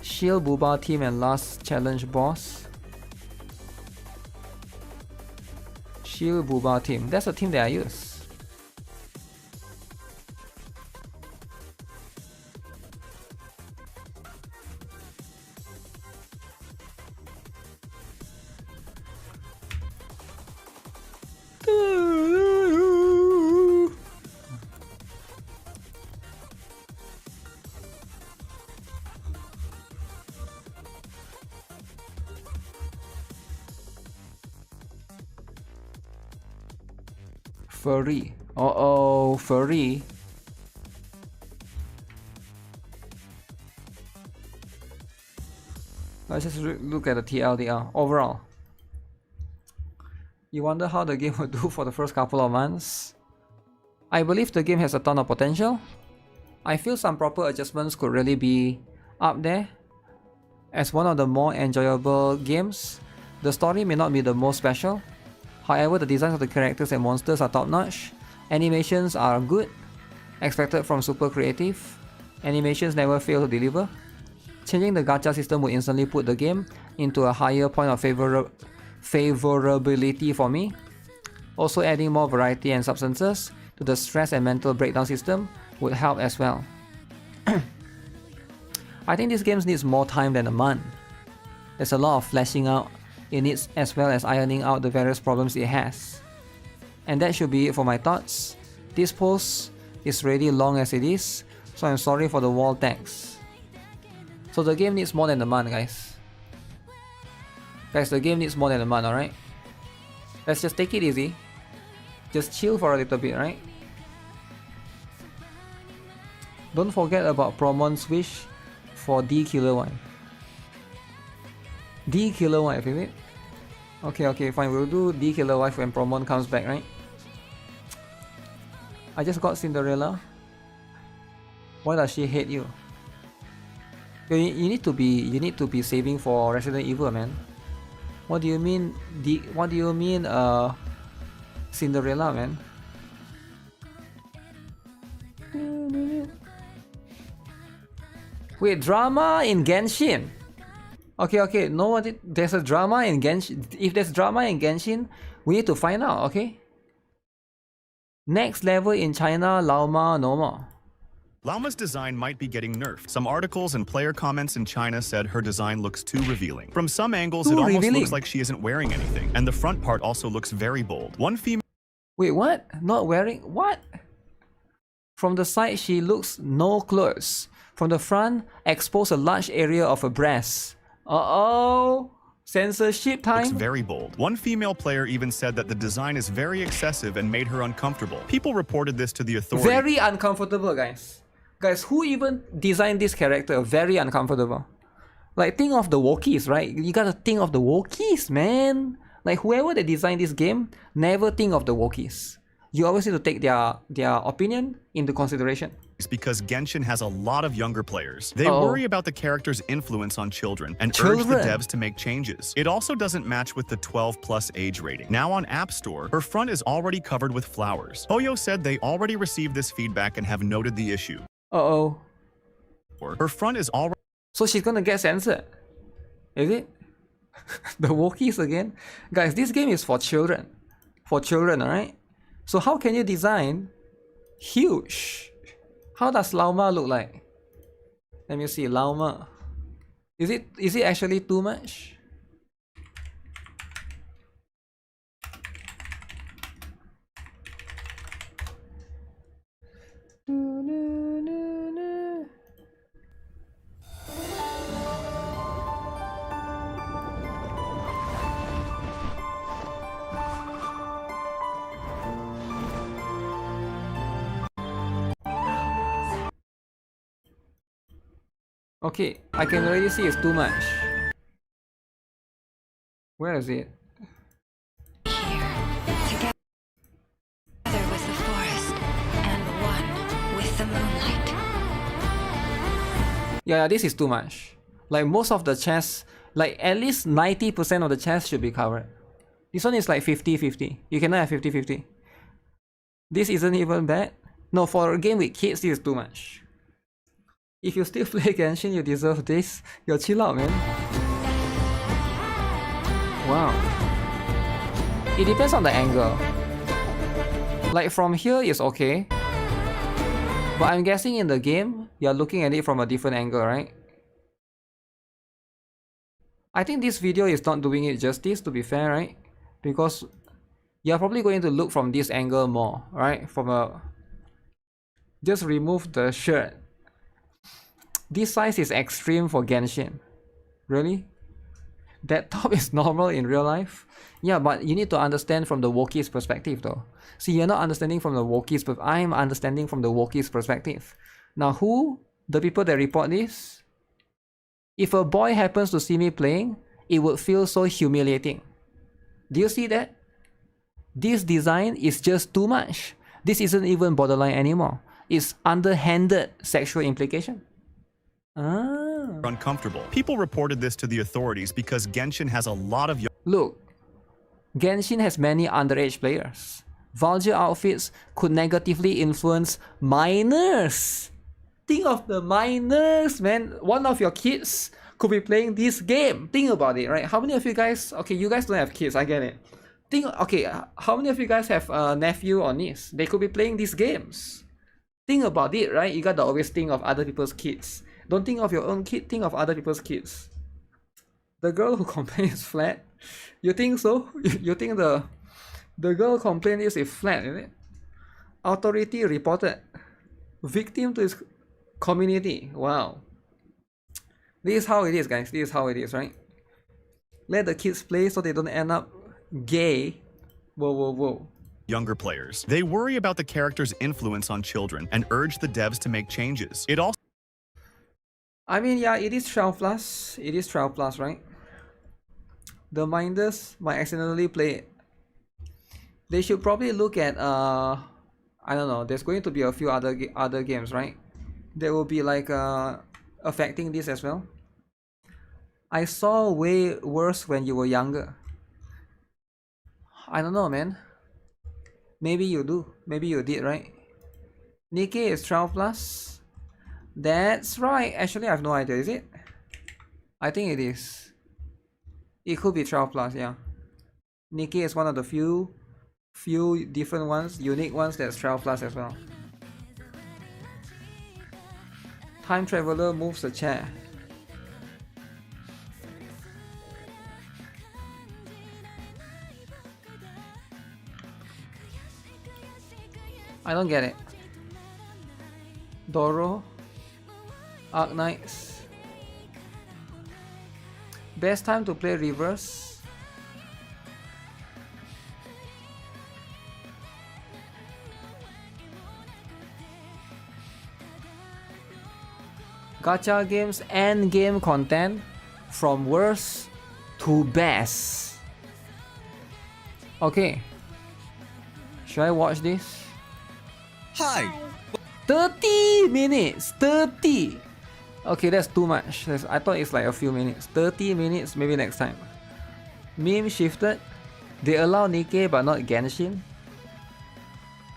Shield Booba team and last challenge boss. Shield Booba team. That's the team that I use. Furry. Uh-oh, furry. Let's just look at the TLDR overall. You wonder how the game will do for the first couple of months? I believe the game has a ton of potential. I feel some proper adjustments could really be up there. As one of the more enjoyable games, the story may not be the most special. However, the designs of the characters and monsters are top notch. Animations are good, expected from super creative. Animations never fail to deliver. Changing the gacha system would instantly put the game into a higher point of favorability for me. Also, adding more variety and substances to the stress and mental breakdown system would help as well. I think this game needs more time than a month. There's a lot of fleshing out in it as well as ironing out the various problems it has. And that should be it for my thoughts. This post is really long as it is, so I'm sorry for the wall text. So the game needs more than a month, guys. Guys, the game needs more than a month, alright? Let's just take it easy. Just chill for a little bit, right? Don't forget about Promon's wish for D Killer Wife. D Killer Wife, is it? Okay, fine. We'll do D Killer Wife when Promon comes back, right? I just got Cinderella. Why does she hate you? You need to be saving for Resident Evil, man. What do you mean? Cinderella, man? Wait, drama in Genshin? Okay, no, there's a drama in Genshin. If there's drama in Genshin, we need to find out, okay? Next level in China, Laoma no more. Lauma's design might be getting nerfed. Some articles and player comments in China said her design looks too revealing. From some angles, it almost looks like she isn't wearing anything, and the front part also looks very bold. One female... Wait, what? Not wearing... What? From the side, she looks no clothes. From the front, expose a large area of her breast. Uh-oh! Censorship time? Looks very bold. One female player even said that the design is very excessive and made her uncomfortable. People reported this to the authorities. Very uncomfortable, guys. Guys, who even designed this character? Very uncomfortable. Like, think of the Wookiees, right? You gotta think of the Wookiees, man. Like, whoever they designed this game, never think of the Wookiees. You always need to take their opinion into consideration. It's because Genshin has a lot of younger players. They worry about the character's influence on children and urge the devs to make changes. It also doesn't match with the 12+ age rating. Now on App Store, her front is already covered with flowers. Hoyo said they already received this feedback and have noted the issue. Uh-oh. Her front is already... So she's gonna get censored. Is it? The Wookiees again? Guys, this game is for children. For children, alright? So how can you design huge? How does Laoma look like? Let me see, Laoma. Is it actually too much? Okay, I can already see it's too much. Where is it? Together with the forest and one with the moonlight. Yeah, this is too much. Like, most of the chest Like at least 90% of the chest should be covered. This one is like 50-50. You cannot have 50-50. This isn't even bad. No, for a game with kids, this is too much. If you still play Genshin, you deserve this. Yo, chill out, man. Wow. It depends on the angle. Like from here is okay. But I'm guessing in the game, you're looking at it from a different angle, right? I think this video is not doing it justice, to be fair, right? Because you're probably going to look from this angle more, right? From a... Just remove the shirt. This size is extreme for Genshin. Really? That top is normal in real life? Yeah, but you need to understand from the Wookiee's perspective though. See, you're not understanding from the Wookiee's perspective. I'm understanding from the Wookiee's perspective. Now who? The people that report this? If a boy happens to see me playing, it would feel so humiliating. Do you see that? This design is just too much. This isn't even borderline anymore. It's underhanded sexual implication. Uncomfortable. People reported this to the authorities because Genshin has a lot of... Look, Genshin has many underage players. Vulgar outfits could negatively influence minors. Think of the minors, man. One of your kids could be playing this game. Think about it, right? How many of you guys... Okay, you guys don't have kids, I get it. Okay, how many of you guys have a nephew or niece? They could be playing these games. Think about it, right? You gotta always think of other people's kids. Don't think of your own kid, think of other people's kids. The girl who complains is flat. You think so? You think the girl complaint is flat, is it? Authority reported. Victim to his community. Wow. This is how it is, guys. This is how it is, right? Let the kids play so they don't end up gay. Whoa. Younger players. They worry about the character's influence on children and urge the devs to make changes. It also... I mean, yeah, it is 12+. It is 12+, right? The minders might accidentally play it. They should probably look at I don't know. There's going to be a few other games, right? That will be like affecting this as well. I saw way worse when you were younger. I don't know, man. Maybe you do. Maybe you did, right? NIKKE is 12+. That's right. Actually, I have no idea. Is it? I think it is. It could be 12+, yeah. NIKKE is one of the few different ones, unique ones that's 12+ as well. Time traveler moves a chair. I don't get it. Doro, Arknights. Best time to play reverse. Gacha games and game content from worst to best. Okay. Should I watch this? Hi! 30 minutes! 30! Okay, that's too much. I thought it's like a few minutes. 30 minutes, maybe next time. Meme shifted. They allow NIKKE but not Genshin.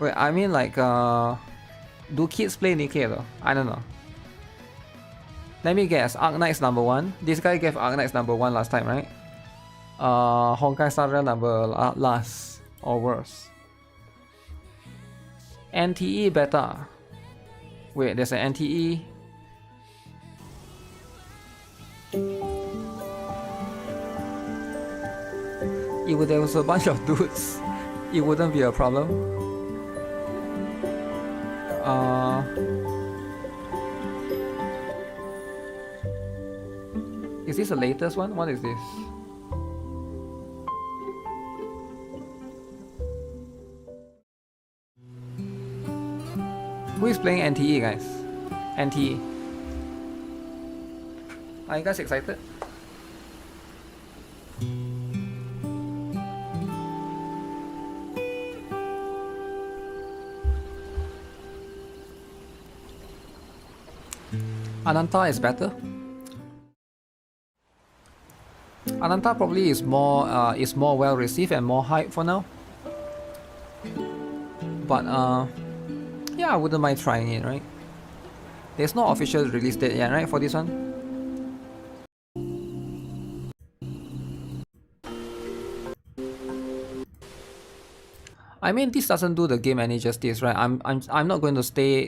Wait, I mean like do kids play NIKKE though? I don't know. Let me guess. Arknights number 1. This guy gave Arknights number 1 last time, right? Honkai Star Rail number last or worse. NTE beta. Wait, there's an NTE. If there was a bunch of dudes, it wouldn't be a problem. Is this the latest one? What is this? Who is playing NTE, guys? NTE. Are you guys excited? Ananta is better. Ananta probably is more well received and more hype for now. But yeah, I wouldn't mind trying it, right? There's no official release date yet, right, for this one? I mean, this doesn't do the game any justice, right? I'm not going to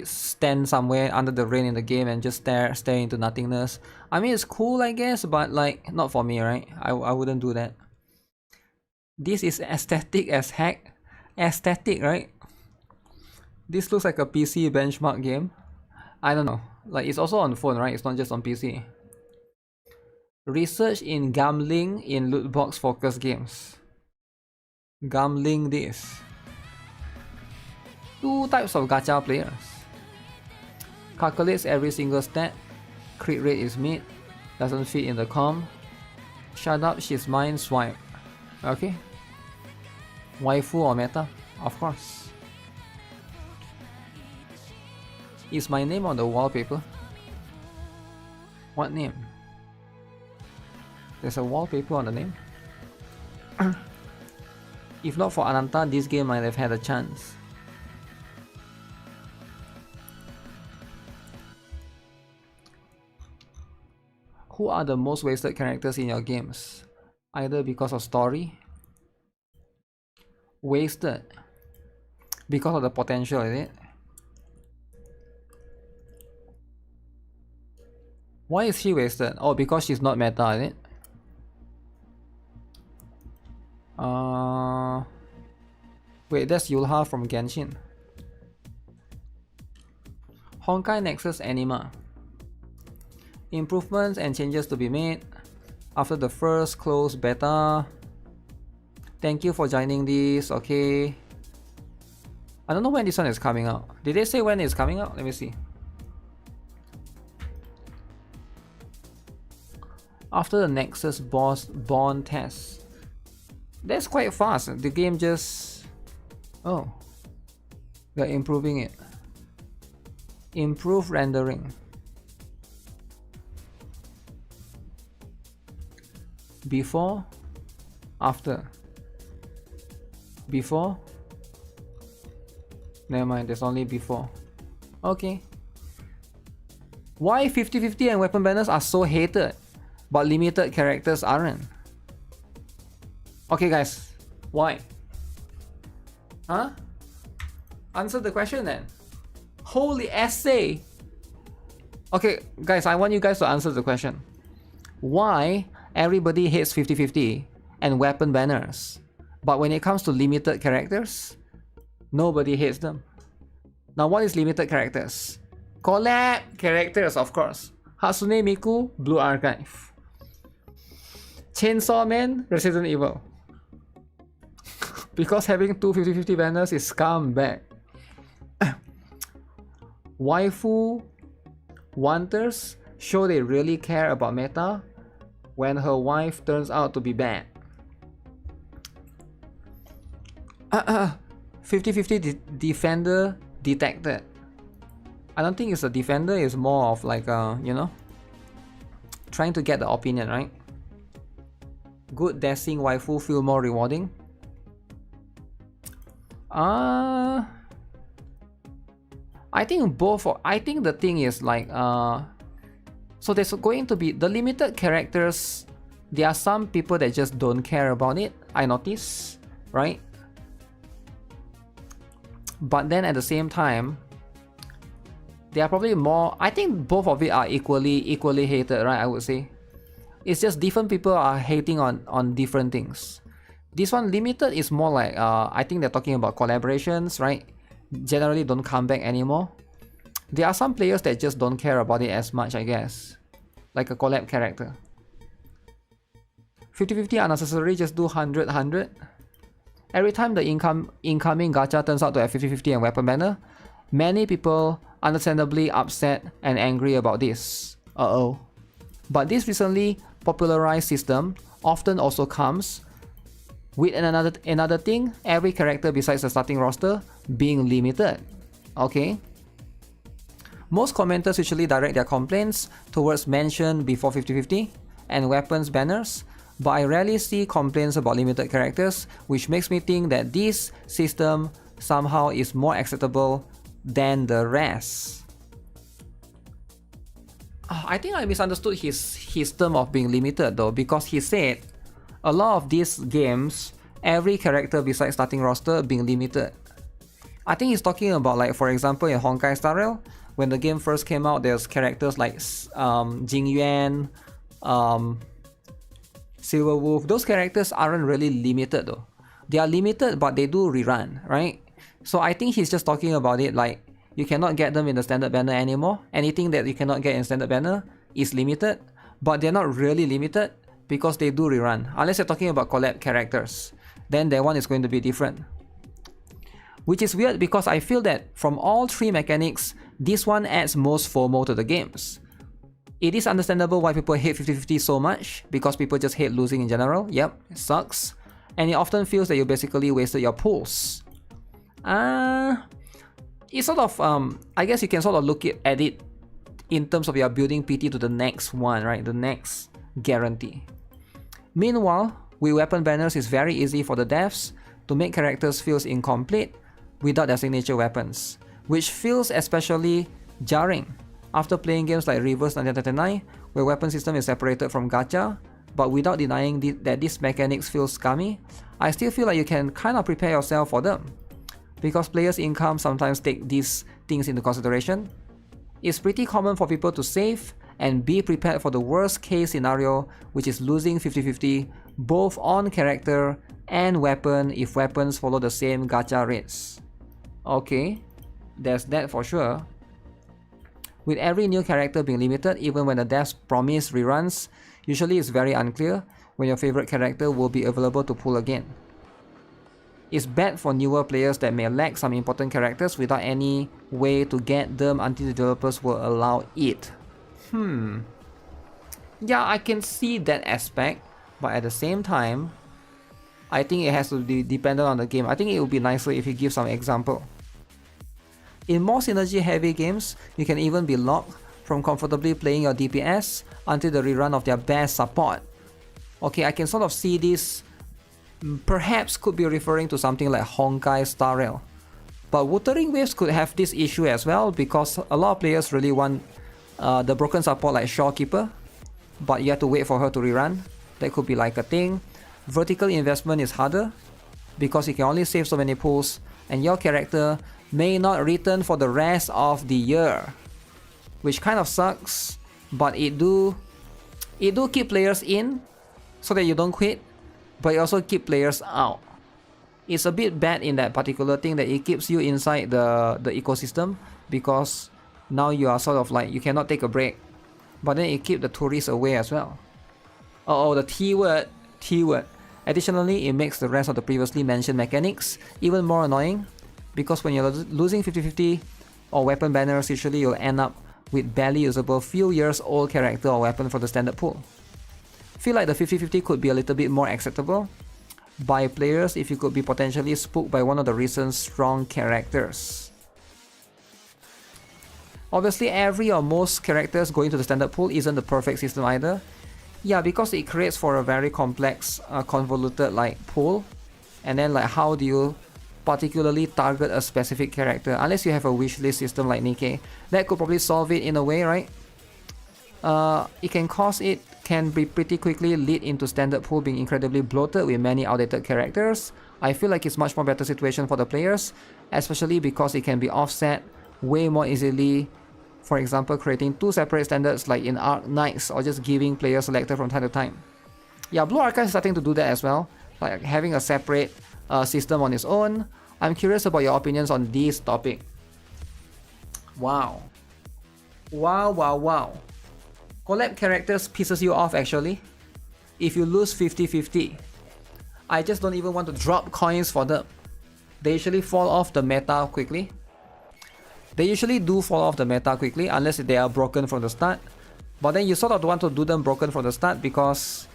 stand somewhere under the rain in the game and just stare into nothingness. I mean, it's cool, I guess, but like not for me, right? I wouldn't do that. This is aesthetic as heck. Aesthetic, right? This looks like a PC benchmark game. I don't know. Like, it's also on phone, right? It's not just on PC. Research in gambling in loot box focused games. Gambling this. 2 types of gacha players. Calculates every single stat. Crit rate is mid. Doesn't fit in the com. Shut up, she's mine, swipe. Okay. Waifu or meta? Of course. Is my name on the wallpaper? What name? There's a wallpaper on the name? If not for Ananta, this game might have had a chance. Who are the most wasted characters in your games? Either because of story. Wasted. Because of the potential, is it? Why is she wasted? Oh, because she's not meta, is it? Wait, that's Yulha from Genshin. Honkai Nexus Anima. Improvements and changes to be made after the first closed beta. Thank you for joining this, okay. I don't know when this one is coming out. Did they say when it's coming out? Let me see. After the Nexus boss Bond test. That's quite fast. The game just... Oh. They're improving it. Improve rendering. Before. After. Before. Never mind, there's only before. Okay. Why 50-50 and weapon banners are so hated, but limited characters aren't? Okay guys, why? Huh? Answer the question then. Holy essay! Okay guys, I want you guys to answer the question. Why everybody hates 50-50 and weapon banners, but when it comes to limited characters, nobody hates them? Now what is limited characters? Collab characters, of course. Hatsune Miku, Blue Archive. Chainsaw Man, Resident Evil. Because having two 50-50 banners is scumbag. Waifu wanters show they really care about meta when her wife turns out to be bad. 50-50 defender detected. I don't think it's a defender, it's more of like you know, trying to get the opinion, right? Good dashing waifu feel more rewarding. I think both. I think the thing is like so there's going to be the limited characters. There are some people that just don't care about it, I notice, right? But then at the same time, there are probably more. I think both of it are equally hated, right? I would say it's just different people are hating on different things. This one limited is more like I think they're talking about collaborations, right? Generally don't come back anymore. There are some players that just don't care about it as much, I guess, like a collab character. 50-50 unnecessary, just do 100-100. Every time the incoming gacha turns out to have 50-50 and weapon banner, many people understandably upset and angry about this. But this recently popularized system often also comes with another thing, every character besides the starting roster being limited. Okay? Most commenters usually direct their complaints towards mention before 50-50 and weapons banners, but I rarely see complaints about limited characters, which makes me think that this system somehow is more acceptable than the rest. I think I misunderstood his term of being limited though, because he said a lot of these games, every character besides starting roster being limited. I think he's talking about, like, for example, in Honkai Star Rail, when the game first came out, there's characters like Jing Yuan, Silver Wolf. Those characters aren't really limited though. They are limited, but they do rerun, right? So I think he's just talking about it like you cannot get them in the standard banner anymore. Anything that you cannot get in standard banner is limited, but they're not really limited because they do rerun. Unless you're talking about collab characters, then that one is going to be different. Which is weird because I feel that from all three mechanics, this one adds most FOMO to the games. It is understandable why people hate 50-50 so much, because people just hate losing in general. Yep, it sucks. And it often feels that you basically wasted your pulls. It's sort of, I guess you can sort of look at it in terms of your building PT to the next one, right? The next guarantee. Meanwhile, with weapon banners, it's very easy for the devs to make characters feel incomplete without their signature weapons, which feels especially jarring after playing games like Reverse 1939, where weapon system is separated from gacha. But without denying that these mechanics feel scummy, I still feel like you can kind of prepare yourself for them, because players' income sometimes take these things into consideration. It's pretty common for people to save and be prepared for the worst case scenario, which is losing 50-50 both on character and weapon if weapons follow the same gacha rates. Okay, there's that for sure. With every new character being limited, even when the devs promise reruns, usually it's very unclear when your favorite character will be available to pull again. It's bad for newer players that may lack some important characters without any way to get them until the developers will allow it. Yeah, I can see that aspect, but at the same time, I think it has to be dependent on the game. I think it would be nicer if you give some example. In more synergy heavy games, you can even be locked from comfortably playing your DPS until the rerun of their best support. Okay, I can sort of see this perhaps could be referring to something like Honkai Star Rail. But Wuthering Waves could have this issue as well, because a lot of players really want the broken support like Shorekeeper, but you have to wait for her to rerun. That could be like a thing. Vertical investment is harder because you can only save so many pulls, and your character may not return for the rest of the year, which kind of sucks, but it do keep players in so that you don't quit, but it also keep players out. It's a bit bad in that particular thing that it keeps you inside the ecosystem, because now you are sort of like, you cannot take a break, but then it keeps the tourists away as well. Oh, the T word. Additionally, it makes the rest of the previously mentioned mechanics even more annoying, because when you're losing 50-50 or weapon banners, usually you'll end up with barely usable few years old character or weapon for the standard pool. Feel like the 50-50 could be a little bit more acceptable by players if you could be potentially spooked by one of the recent strong characters. Obviously, every or most characters going to the standard pool isn't the perfect system either. Yeah, because it creates for a very complex, convoluted like pool, and then like how do you particularly target a specific character, unless you have a wishlist system like NIKKE. That could probably solve it in a way, right? It can be pretty quickly lead into standard pool being incredibly bloated with many outdated characters. I feel like it's much more better situation for the players, especially because it can be offset way more easily. For example, creating two separate standards like in Arc Knights, or just giving players selector from time to time. Yeah, Blue Archive is starting to do that as well, like having a separate system on its own. I'm curious about your opinions on this topic. Wow. Collab characters pisses you off actually. If you lose 50-50, I just don't even want to drop coins for them. They usually fall off the meta quickly. They usually do fall off the meta quickly unless they are broken from the start. But then you sort of want to do them broken from the start because,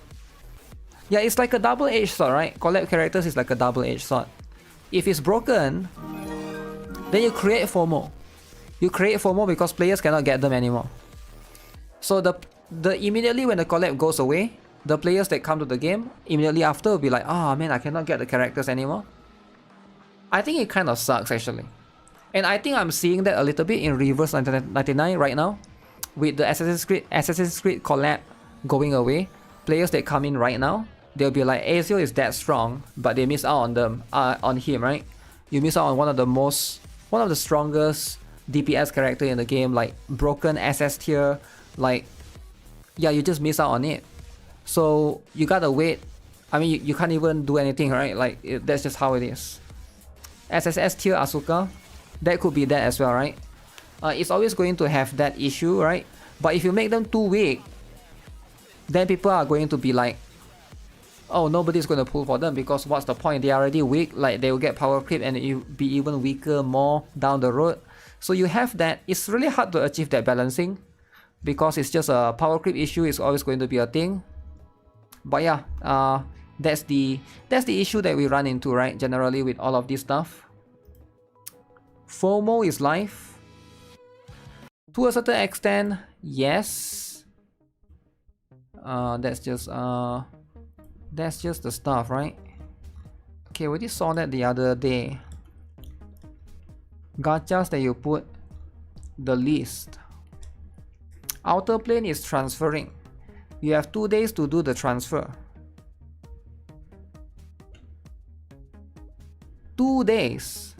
yeah, it's like a double-edged sword, right? Collab characters is like a double-edged sword. If it's broken, then you create FOMO. You create FOMO because players cannot get them anymore. So the immediately when the collab goes away, the players that come to the game immediately after will be like, oh man, I cannot get the characters anymore. I think it kind of sucks actually. And I think I'm seeing that a little bit in Reverse 99 right now. With the Assassin's Creed collab going away, players that come in right now, they'll be like, Ezio is that strong, but they miss out on them, on him, right? You miss out on one of the strongest DPS character in the game, like broken SS tier, like, yeah, you just miss out on it. So you gotta wait. I mean, you can't even do anything, right? Like, that's just how it is. SSS tier Asuka, that could be that as well, right? It's always going to have that issue, right? But if you make them too weak, then people are going to be like, oh, nobody's going to pull for them, because what's the point? They're already weak, like they will get power creep and you'll be even weaker more down the road. So you have that. It's really hard to achieve that balancing, because it's just a power creep issue is always going to be a thing. But yeah, that's the issue that we run into, right? Generally with all of this stuff. FOMO is life. To a certain extent, yes. That's just the stuff, right? Okay, we just saw that the other day. Gachas that you put the list. Outer plane is transferring. You have 2 days to do the transfer. 2 days.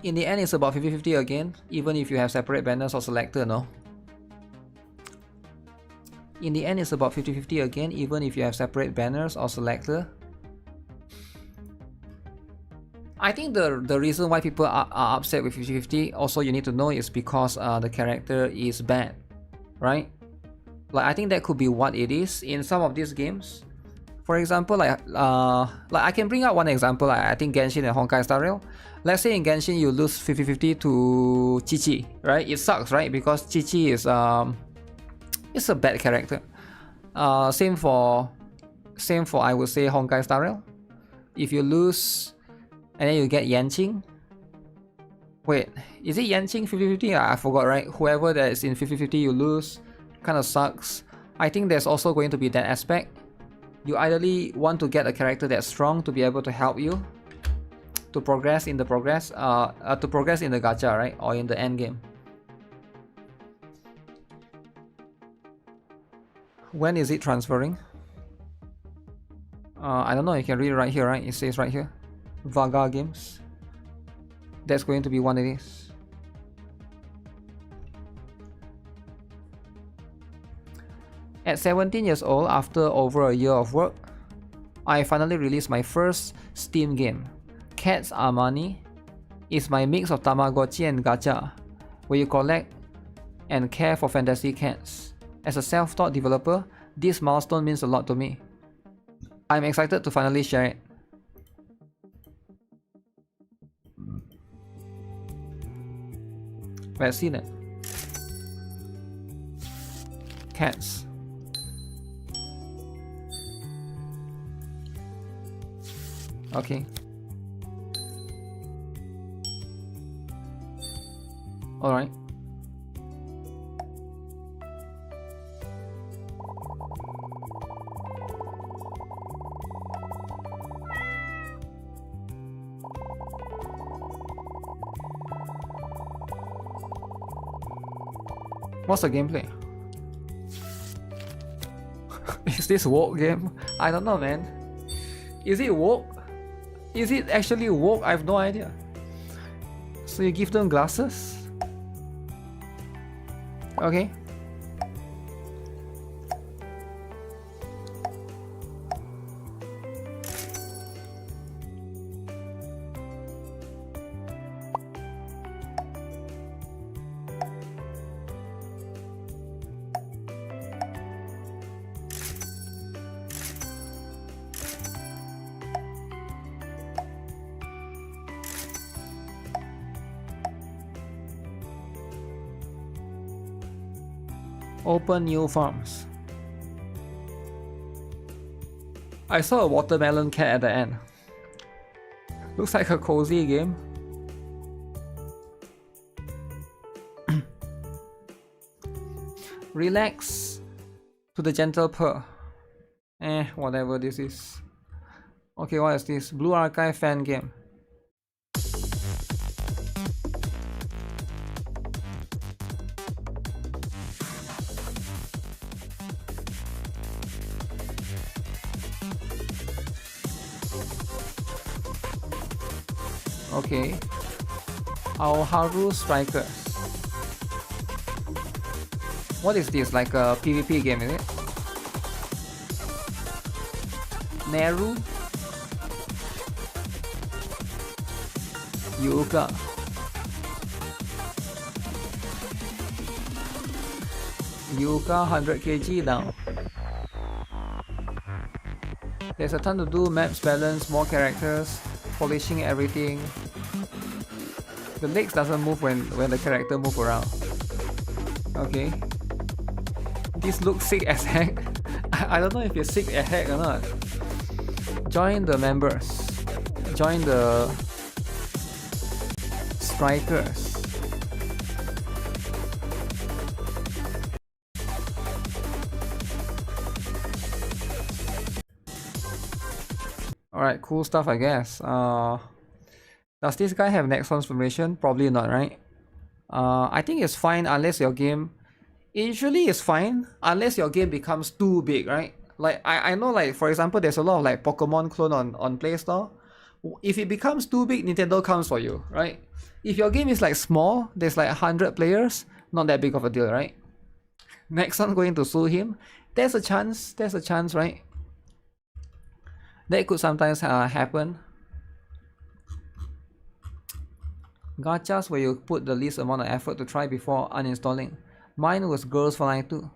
In the end, it's about 50-50 again, even if you have separate banners or selector, no? In the end, it's about 50-50 again, even if you have separate banners or selector. I think the reason why people are upset with 50-50, also you need to know, is because the character is bad, right? Like, I think that could be what it is in some of these games. For example, like I can bring out one example, like I think Genshin and Honkai Star Rail. Let's say in Genshin you lose 50-50 to Chi-Chi, right? It sucks, right? Because Chi-Chi is it's a bad character. Same for I would say Honkai Star Rail. If you lose and then you get Yanqing. Wait, is it Yanqing 50-50? I forgot, right? Whoever that is in 50-50 you lose, kind of sucks. I think there's also going to be that aspect. You ideally want to get a character that's strong to be able to help you to progress in the gacha, right? Or in the end game. When is it transferring? I don't know, you can read it right here, right? It says right here, Vaga Games. That's going to be when it is. At 17 years old, after over a year of work, I finally released my first Steam game. Cats Are Money is my mix of Tamagotchi and gacha, where you collect and care for fantasy cats. As a self-taught developer, this milestone means a lot to me. I'm excited to finally share it. Let's see that. Cats. Okay. Alright. What's the gameplay? Is this woke game? I don't know, man. Is it woke? Is it actually woke? I have no idea. So you give them glasses? Okay. Open new farms. I saw a watermelon cat at the end. Looks like a cozy game. Relax to the gentle purr. Whatever this is. Okay, what is this? Blue Archive fan game. Okay. Aoharu Strikers. What is this? Like a PvP game, is it? Neru? Yuka. Yuka 100 kg down. There's a ton to do, maps, balance, more characters, polishing everything. The legs doesn't move when the character move around. Okay. This looks sick as heck. I don't know if it's sick as heck or not. Join the members. Join the strikers. Alright, cool stuff I guess. Does this guy have next transformation? Probably not, right? I think it's fine unless your game... Usually it's fine unless your game becomes too big, right? Like, I know, like, for example, there's a lot of like Pokemon clone on Play Store. If it becomes too big, Nintendo comes for you, right? If your game is like small, there's like 100 players, not that big of a deal, right? Nexon going to sue him. There's a chance, right? That could sometimes happen. Gachas where you put the least amount of effort to try before uninstalling. Mine was Girls for Life 2.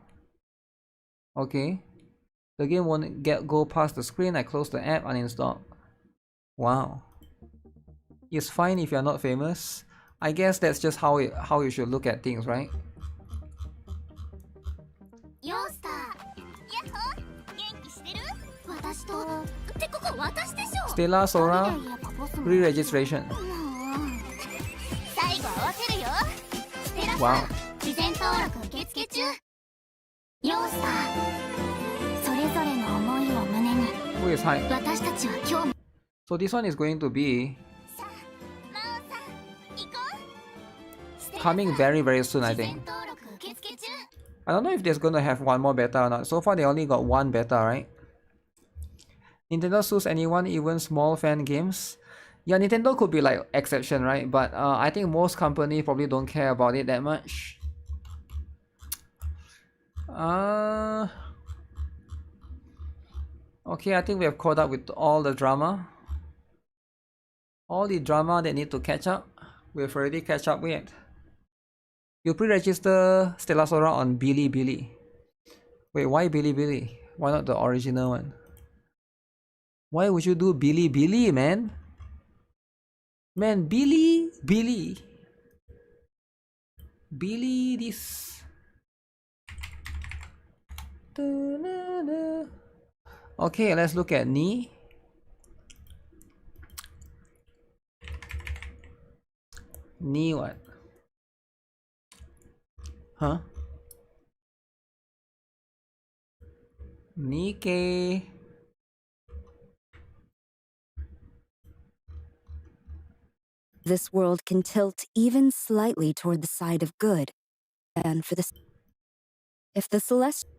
Okay. The game won't go past the screen. I closed the app, uninstalled. Wow. It's fine if you're not famous. I guess that's just how you should look at things, right? Stella Sora re-registration. Wow. Who is high? So this one is going to be coming very, very soon, I think. I don't know if there's going to have one more beta or not. So far they only got one beta, right? Nintendo sues anyone, even small fan games. Yeah, Nintendo could be like exception, right? But I think most companies probably don't care about it that much. Okay, I think we have caught up with all the drama. All the drama that need to catch up, we've already catch up with. You pre-register Stella Sora on Bilibili. Wait, why Bilibili? Why not the original one? Why would you do Bilibili, man? Man, Billy this. Okay, let's look at Ni. Ni what? Huh? NIKKE. This world can tilt even slightly toward the side of good. And for this... If the Celestial...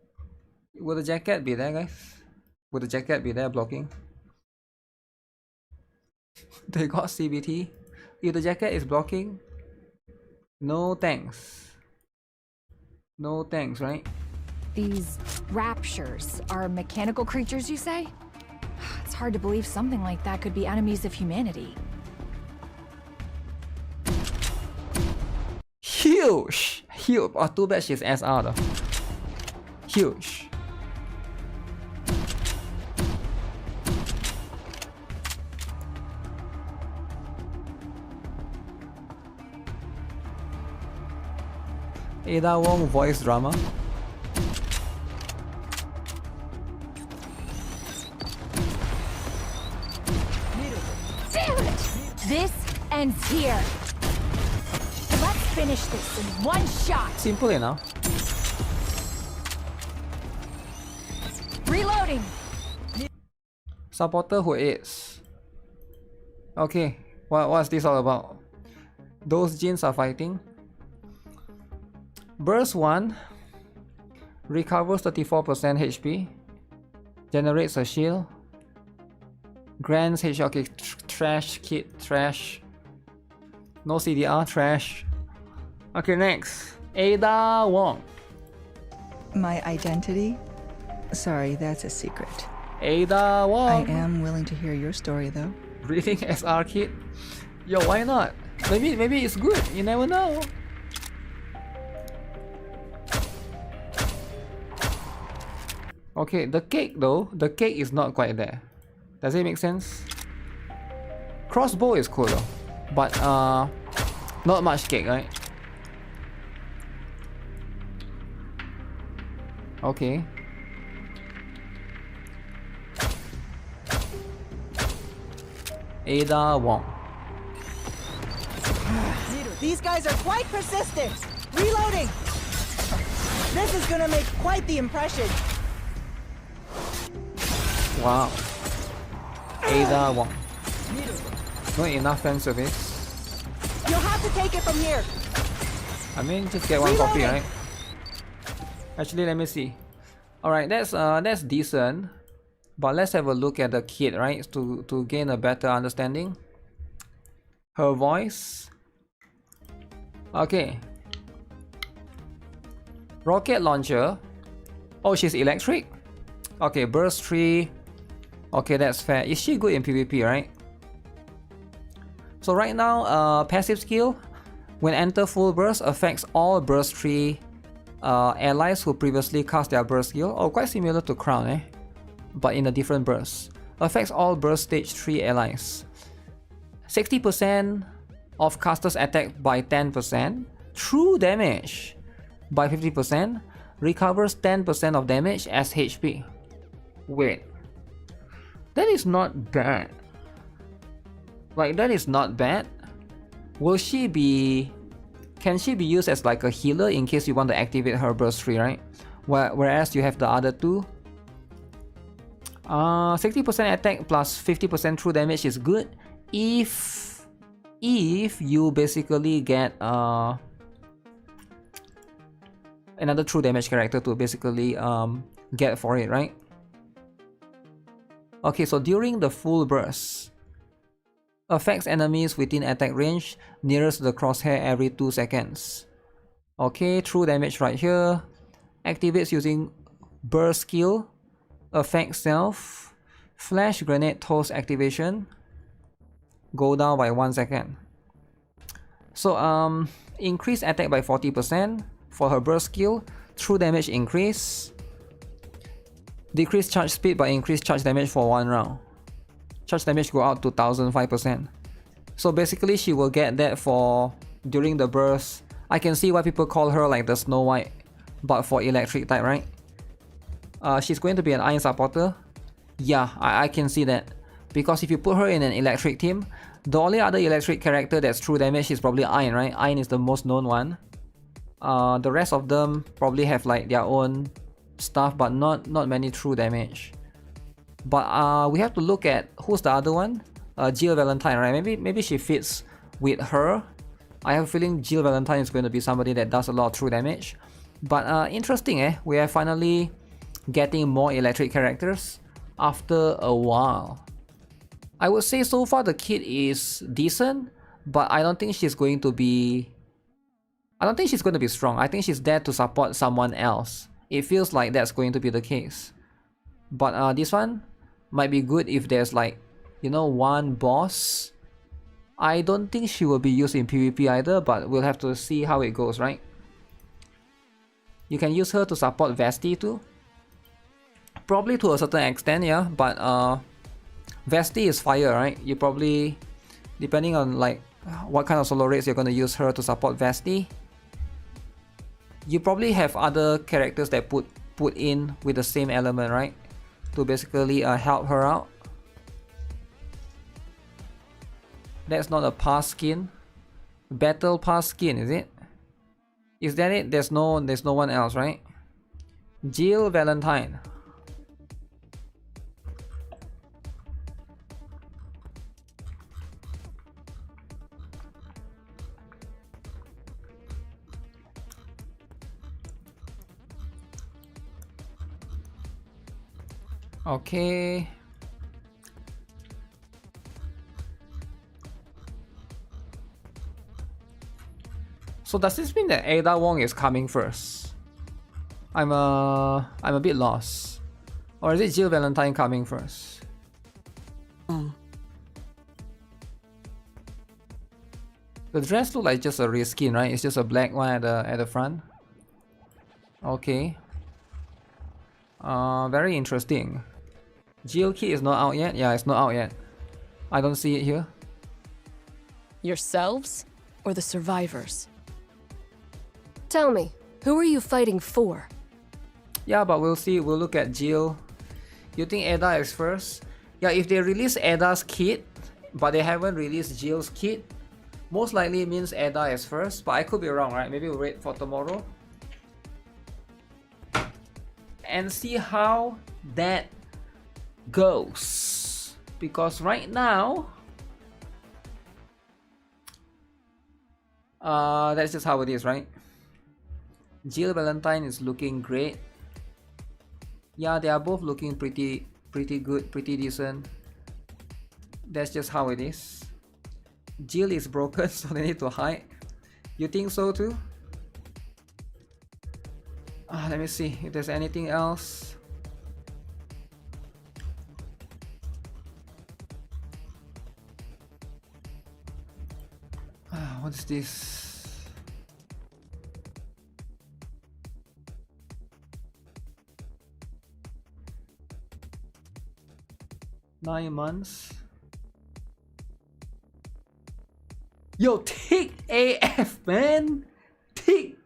Will the jacket be there, guys? Will the jacket be there blocking? They got CBT. If the jacket is blocking, no thanks. No thanks, right? These raptures are mechanical creatures, you say? It's hard to believe something like that could be enemies of humanity. Huge! Huge! Oh, too bad she's SR though. Huge. Ada Wong voice drama. Damn it! This ends here. Let's finish this in one shot. Simple enough. Reloading. Supporter who is. Okay, what's this all about? Those genes are fighting. Burst 1 recovers 34% HP. Generates a shield. Grants HP. Okay, trash kit, trash. No CDR, trash. Okay, next. Ada Wong. My identity? Sorry, that's a secret. Ada Wong. I am willing to hear your story though. Breathing SR kit? Yo, why not? Maybe it's good, you never know. Okay, the cake though, the cake is not quite there. Does it make sense? Crossbow is cool though, but not much cake, right? Okay. Ada Wong. These guys are quite persistent. Reloading. This is gonna make quite the impression. Wow. Ada Wong. Not enough fan service. You'll have to take it from here. I mean, just get one copy, right? Actually, let me see. Alright, that's decent. But let's have a look at the kit, right? To gain a better understanding. Her voice. Okay. Rocket launcher. Oh, she's electric? Okay, burst 3. Okay, that's fair. Is she good in PvP, right? So right now, passive skill. When enter full burst, affects all burst 3 allies who previously cast their burst skill. Oh, quite similar to Crown, eh? But in a different burst. Affects all burst stage 3 allies. 60% of casters attack by 10%. True damage by 50%. Recovers 10% of damage as HP. Wait. That is not bad. Like, that is not bad. Will she be... Can she be used as like a healer in case you want to activate her burst 3, right? Whereas you have the other two. 60% attack plus 50% true damage is good if you basically get another true damage character to basically get for it, right? Okay, so during the full burst, affects enemies within attack range nearest the crosshair every 2 seconds. Okay, true damage right here. Activates using burst skill. Affect self. Flash grenade toss activation. Go down by 1 second. So increase attack by 40% for her burst skill. True damage increase. Decrease charge speed by increased charge damage for 1 round. Charge damage go out to 1005%. So basically she will get that for during the burst. I can see why people call her like the Snow White, but for electric type, right? She's going to be an Iron supporter. Yeah, I can see that. Because if you put her in an electric team, the only other electric character that's true damage is probably Iron, right? Iron is the most known one. The rest of them probably have like their own stuff, but not many true damage. But we have to look at who's the other one. Jill Valentine, right? Maybe she fits with her. I have a feeling Jill Valentine is going to be somebody that does a lot of true damage. But interesting, eh? We are finally getting more electric characters after a while. I would say so far the kit is decent, but I don't think she's going to be... I don't think she's going to be strong. I think she's there to support someone else. It feels like that's going to be the case. But this one might be good if there's like, you know, one boss. I don't think she will be used in PvP either, but we'll have to see how it goes, right? You can use her to support Vesti too. Probably to a certain extent, yeah, but Vesti is fire, right? You probably, depending on like what kind of solo rates you're going to use her to support Vesti, you probably have other characters that put in with the same element, right? To basically help her out. That's not a pass skin. Battle pass skin, is it? Is that it? There's no one else, right? Jill Valentine. Okay. So does this mean that Ada Wong is coming first? I'm a bit lost. Or is it Jill Valentine coming first? The dress looks like just a reskin, right? It's just a black one at the front. Okay. Very interesting. Jill kit is not out yet. Yeah, it's not out yet. I don't see it here. Yourselves or the survivors? Tell me, who are you fighting for? Yeah, but we'll see. We'll look at Jill. You think Ada is first? Yeah, if they release Ada's kit, but they haven't released Jill's kit, most likely it means Ada is first. But I could be wrong, right? Maybe we'll wait for tomorrow and see how that goes. Because right now, that's just how it is, right? Jill Valentine is looking great. Yeah, they are both looking pretty good, pretty decent. That's just how it is. Jill is broken, so they need to hide. You think so too? Let me see if there's anything else. What is this? 9 months. Yo, tick AF, man. Tick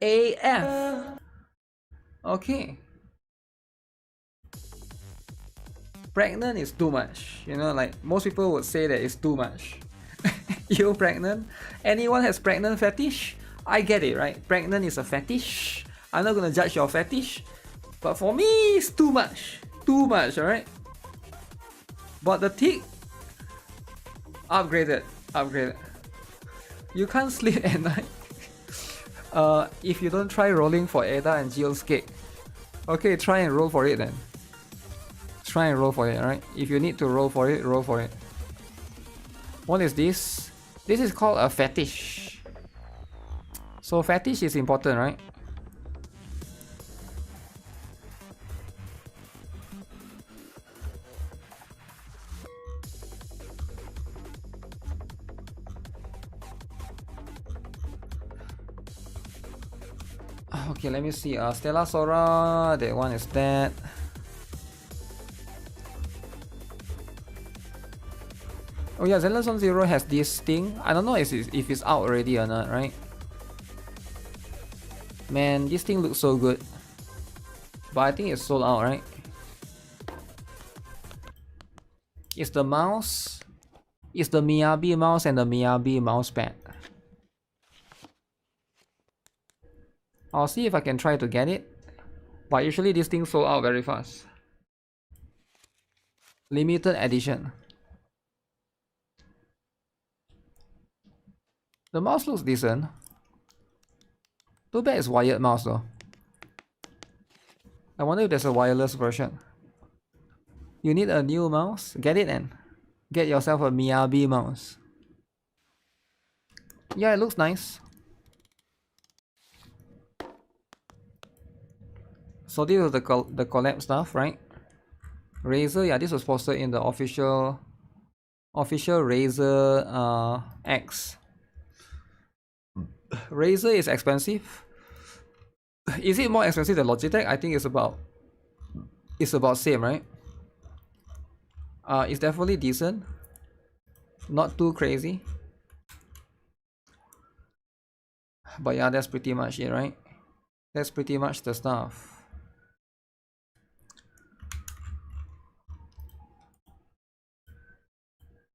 AF. Okay. Pregnant is too much. You know, like most people would say that it's too much. You pregnant? Anyone has pregnant fetish? I get it, right? Pregnant is a fetish. I'm not gonna judge your fetish. But for me, it's too much. Too much, alright? But the tick, upgraded. You can't sleep at night if you don't try rolling for Ada and Jill's cake. Okay, try and roll for it then. Try and roll for it, alright? If you need to roll for it, roll for it. What is this? This is called a fetish. So fetish is important, right? Okay, let me see. Stella Sora, that one is that. Oh yeah, Zenless on Zero has this thing. I don't know if it's out already or not, right? Man, this thing looks so good. But I think it's sold out, right? It's the mouse. It's the Miyabi mouse and the Miyabi mousepad. I'll see if I can try to get it. But usually this thing sold out very fast. Limited edition. The mouse looks decent. Too bad it's wired mouse though. I wonder if there's a wireless version. You need a new mouse? Get it and get yourself a Miyabi mouse. Yeah, it looks nice. So this was the collab stuff, right? Razer, yeah, this was posted in the official Razer X. Razer is expensive. Is it more expensive than Logitech? I think it's about same, right? It's definitely decent. Not too crazy. But yeah, that's pretty much it, right? That's pretty much the stuff.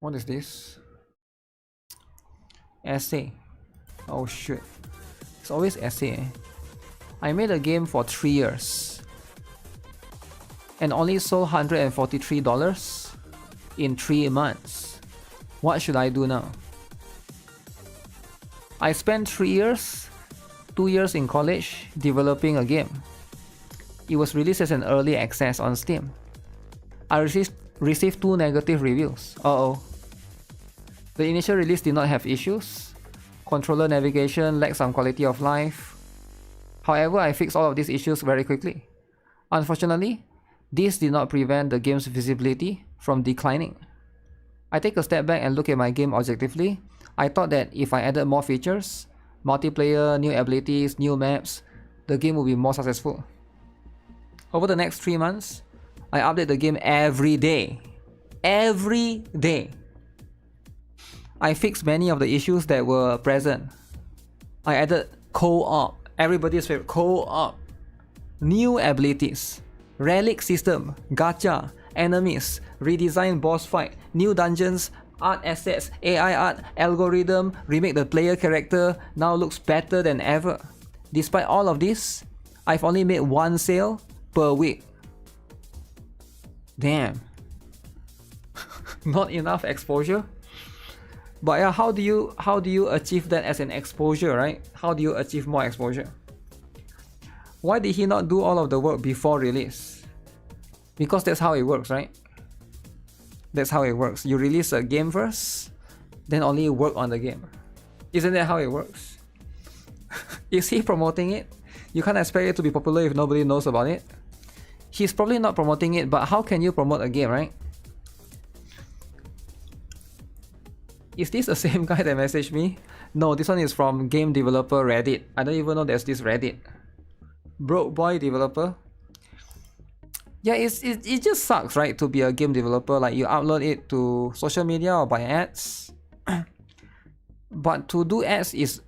What is this? Essay. Oh shit. It's always essay. I made a game for 3 years and only sold $143 in 3 months. What should I do now? I spent 3 years, 2 years in college developing a game. It was released as an early access on Steam. I received 2 negative reviews. Uh-oh. The initial release did not have issues. Controller navigation lacked some quality of life. However, I fixed all of these issues very quickly. Unfortunately, this did not prevent the game's visibility from declining. I take a step back and look at my game objectively. I thought that if I added more features, multiplayer, new abilities, new maps, the game would be more successful. Over the next 3 months, I update the game every day. Every day. I fixed many of the issues that were present. I added co-op, everybody's favorite, co-op, new abilities, relic system, gacha, enemies, redesigned boss fight, new dungeons, art assets, AI art, algorithm, remake the player character, now looks better than ever. Despite all of this, I've only made 1 sale per week. Damn. Not enough exposure. But yeah, how do you achieve that as an exposure, right? How do you achieve more exposure? Why did he not do all of the work before release? Because that's how it works, right? That's how it works. You release a game first, then only work on the game. Isn't that how it works? Is he promoting it? You can't expect it to be popular if nobody knows about it. He's probably not promoting it, but how can you promote a game, right? Is this the same guy that messaged me? No, this one is from game developer Reddit. I don't even know there's this Reddit. Broke boy developer. Yeah, it just sucks, right, to be a game developer. Like, you upload it to social media or by ads. But to do ads is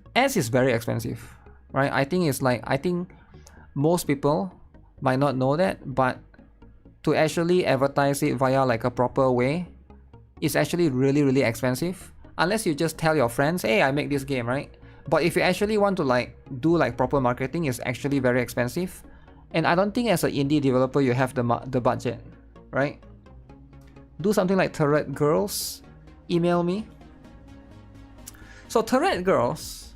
very expensive, right? I think most people might not know that, but to actually advertise it via like a proper way, it's actually really, really expensive. Unless you just tell your friends, hey, I make this game, right? But if you actually want to like do like proper marketing, it's actually very expensive. And I don't think as an indie developer you have the budget, right? Do something like Turret Girls, email me. So Turret Girls,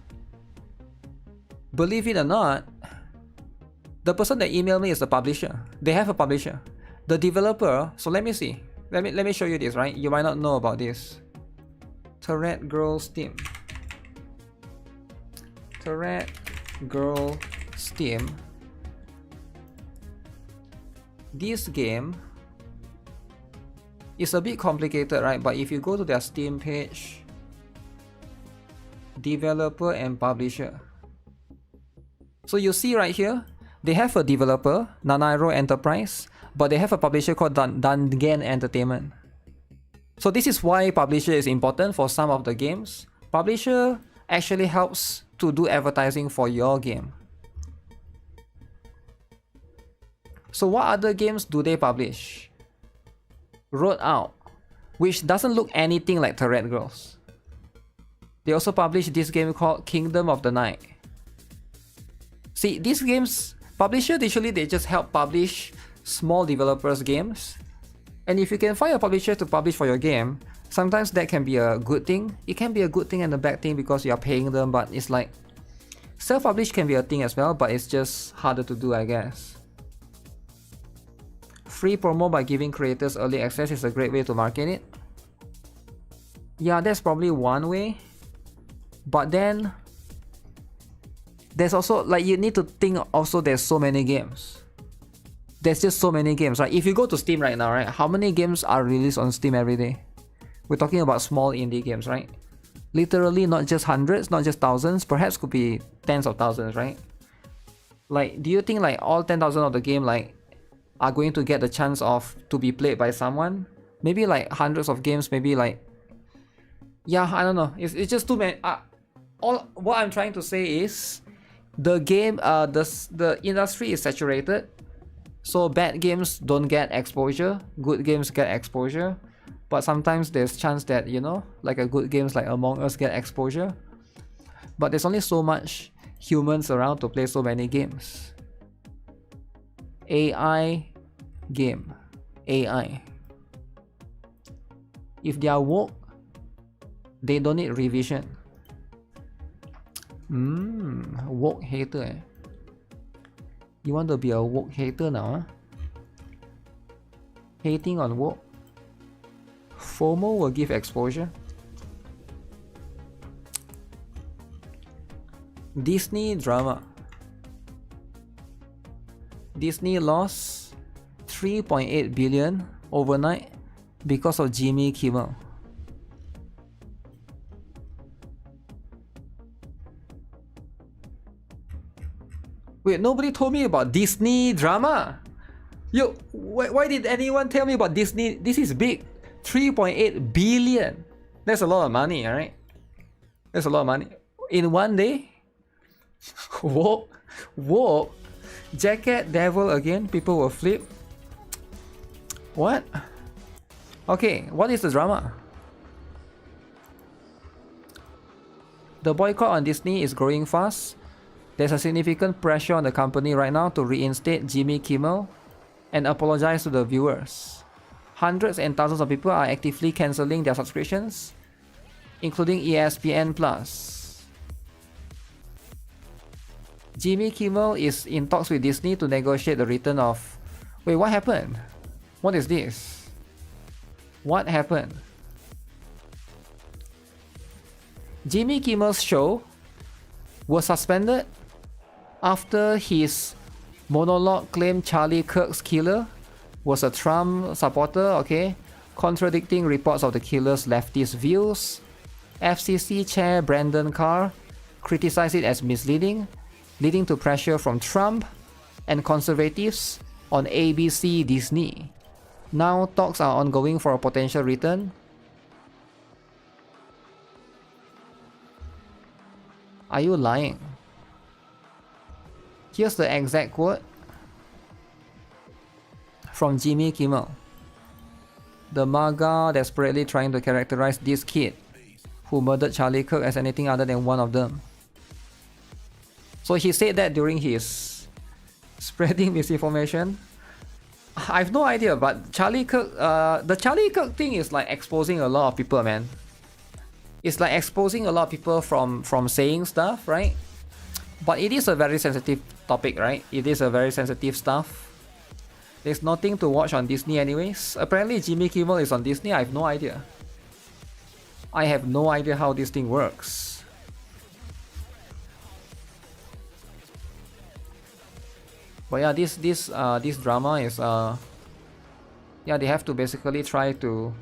believe it or not, the person that emailed me is the publisher. They have a publisher. The developer, so let me see. Let me show you this, right? You might not know about this. Turret Girl Steam. Turret Girl Steam. This game is a bit complicated, right? But if you go to their Steam page, developer and publisher. So you see right here, they have a developer, Nanairo Enterprise, but they have a publisher called Dangan Entertainment. So this is why publisher is important for some of the games. Publisher actually helps to do advertising for your game. So what other games do they publish? Road Out, which doesn't look anything like Turret Girls. They also publish this game called Kingdom of the Night. See, these games, publisher usually they just help publish small developers games. And if you can find a publisher to publish for your game, sometimes that can be a good thing. It can be a good thing and a bad thing because you are paying them, but it's like self-publish can be a thing as well, but it's just harder to do, I guess. Free promo by giving creators early access is a great way to market it. Yeah, that's probably one way. But then there's also, like, you need to think also there's so many games. There's just so many games, right? If you go to Steam right now, right, how many games are released on Steam every day? We're talking about small indie games, right? Literally not just hundreds, not just thousands, perhaps could be tens of thousands, right? Like, do you think like all 10,000 of the game like are going to get the chance of to be played by someone? Maybe like hundreds of games, maybe like, yeah, I don't know. It's just too many. All what I'm trying to say is the game, the industry is saturated. So bad games don't get exposure, good games get exposure. But sometimes there's chance that, you know, like a good games like Among Us get exposure. But there's only so much humans around to play so many games. AI game. AI. If they are woke, they don't need revision. Woke hater eh? You want to be a woke hater now, huh? Hating on woke? FOMO will give exposure. Disney drama. Disney lost 3.8 billion overnight because of Jimmy Kimmel. Wait, nobody told me about Disney drama. Yo, why did anyone tell me about Disney? This is big. 3.8 billion. That's a lot of money, alright? That's a lot of money. In one day? Whoa. Jacket Devil again? People will flip. What? Okay, what is the drama? The boycott on Disney is growing fast. There's a significant pressure on the company right now to reinstate Jimmy Kimmel and apologize to the viewers. Hundreds and thousands of people are actively cancelling their subscriptions, including ESPN+. Jimmy Kimmel is in talks with Disney to negotiate the return of... Wait, what happened? What is this? What happened? Jimmy Kimmel's show was suspended after his monologue claimed Charlie Kirk's killer was a Trump supporter, okay, contradicting reports of the killer's leftist views. FCC Chair Brandon Carr criticized it as misleading, leading to pressure from Trump and conservatives on ABC Disney. Now talks are ongoing for a potential return. Are you lying? Here's the exact quote from Jimmy Kimmel. The MAGA desperately trying to characterize this kid who murdered Charlie Kirk as anything other than one of them. So he said that during his spreading misinformation. I have no idea, but Charlie Kirk, the Charlie Kirk thing is like exposing a lot of people, man. It's like exposing a lot of people from saying stuff, right? But it is a very sensitive topic, right? It is a very sensitive stuff. There's nothing to watch on Disney anyways. Apparently Jimmy Kimmel is on Disney. I have no idea. I have no idea how this thing works. But yeah, this drama is yeah, they have to basically try to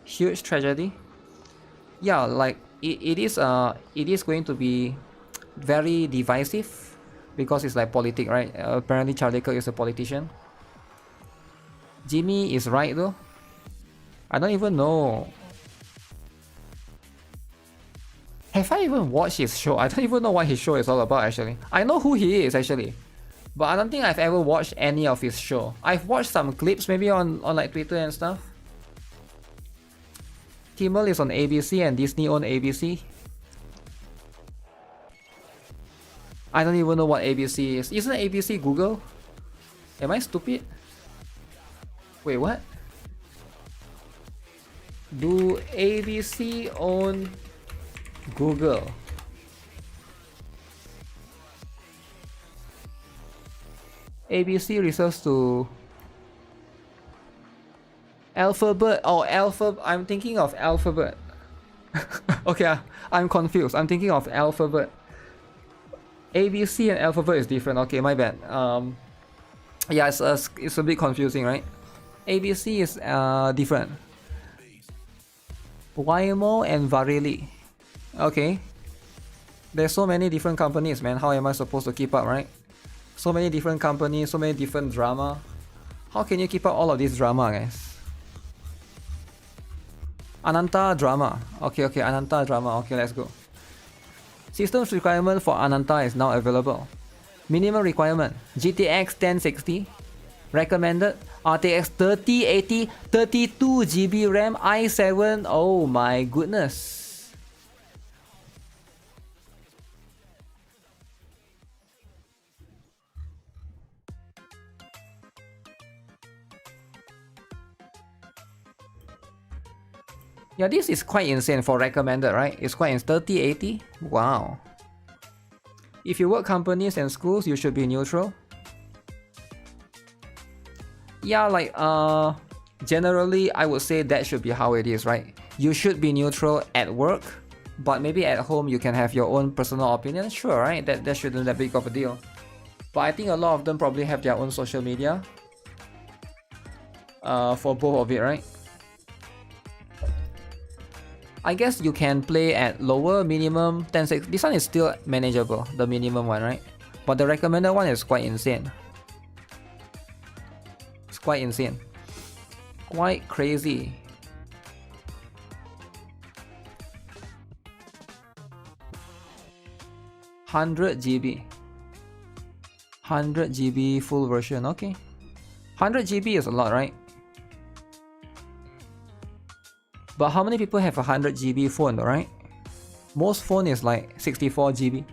huge tragedy. Yeah, like it is going to be very divisive because it's like politics, right? Apparently Charlie Kirk is a politician. Jimmy is right though. I don't even know. Have I even watched his show? I don't even know what his show is all about actually. I know who he is actually, but I don't think I've ever watched any of his show. I've watched some clips maybe on like Twitter and stuff. Kimmel is on ABC and Disney own ABC. I don't even know what ABC is. Isn't ABC Google? Am I stupid? Wait, what? Do ABC own Google? ABC refers to Alphabet. Oh, I'm thinking of Alphabet. Okay, I'm confused. I'm thinking of Alphabet. ABC and Alphabet is different. Okay, my bad. Yeah, it's a bit confusing, right? ABC is different. Waymo and Vareli. Okay. There's so many different companies, man. How am I supposed to keep up, right? So many different companies, so many different drama. How can you keep up all of this drama, guys? Ananta drama. Okay, Ananta drama. Okay, let's go. Systems requirement for Ananta is now available. Minimum requirement: GTX 1060. Recommended RTX 3080, 32 GB RAM, i7. Oh my goodness. Yeah, this is quite insane for recommended, right? It's quite in 30, 80. Wow. If you work companies and schools, you should be neutral. Yeah, like generally I would say that should be how it is, right? You should be neutral at work, but maybe at home you can have your own personal opinion. Sure, right? That shouldn't be that big of a deal. But I think a lot of them probably have their own social media for both of it, right? I guess you can play at lower minimum 10.6. This one is still manageable, the minimum one, right? But the recommended one is quite insane. It's quite insane. Quite crazy. $100 GB full version, okay. 100 GB is a lot, right? But how many people have a 100 GB phone, right? Most phone is like 64 GB.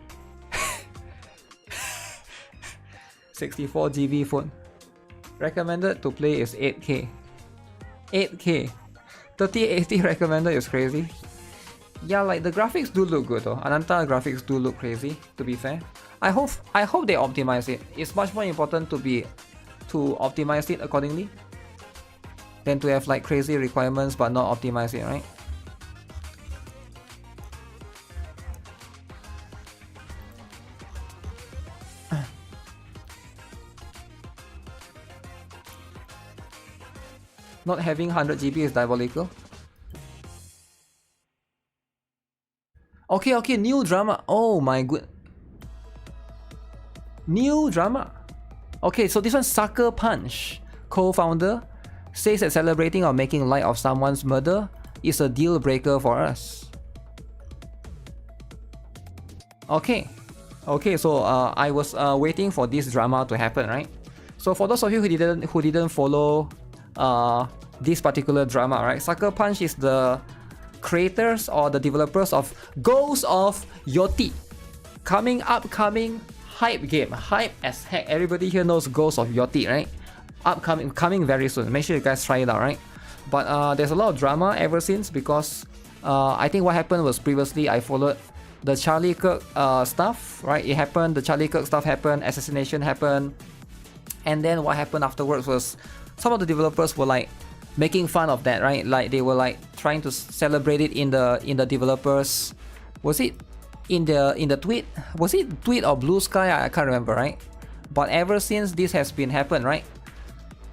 64 GB phone. Recommended to play is 8K. 8K. 3080 recommended is crazy. Yeah, like the graphics do look good though. Ananta graphics do look crazy, to be fair. I hope they optimize it. It's much more important to optimize it accordingly than to have like crazy requirements but not optimize it, right? Not having 100 GB is diabolical. Okay, new drama. Oh my good. New drama. Okay, so this one, Sucker Punch co-founder says that celebrating or making light of someone's murder is a deal breaker for us. Okay, so I was waiting for this drama to happen, right? So for those of you who didn't follow this particular drama, right? Sucker Punch is the creators or the developers of Ghost of Yoti, upcoming hype game, hype as heck. Everybody here knows Ghost of Yoti, right? Coming very soon. Make sure you guys try it out, right? But there's a lot of drama ever since because I think what happened was previously I followed the Charlie Kirk stuff, right? It happened, the Charlie Kirk stuff happened, assassination happened, and then what happened afterwards was some of the developers were like making fun of that, right? Like they were like trying to celebrate it in the developers. Was it in the tweet? Was it tweet or Blue Sky? I can't remember, right? But ever since this has been happened, right?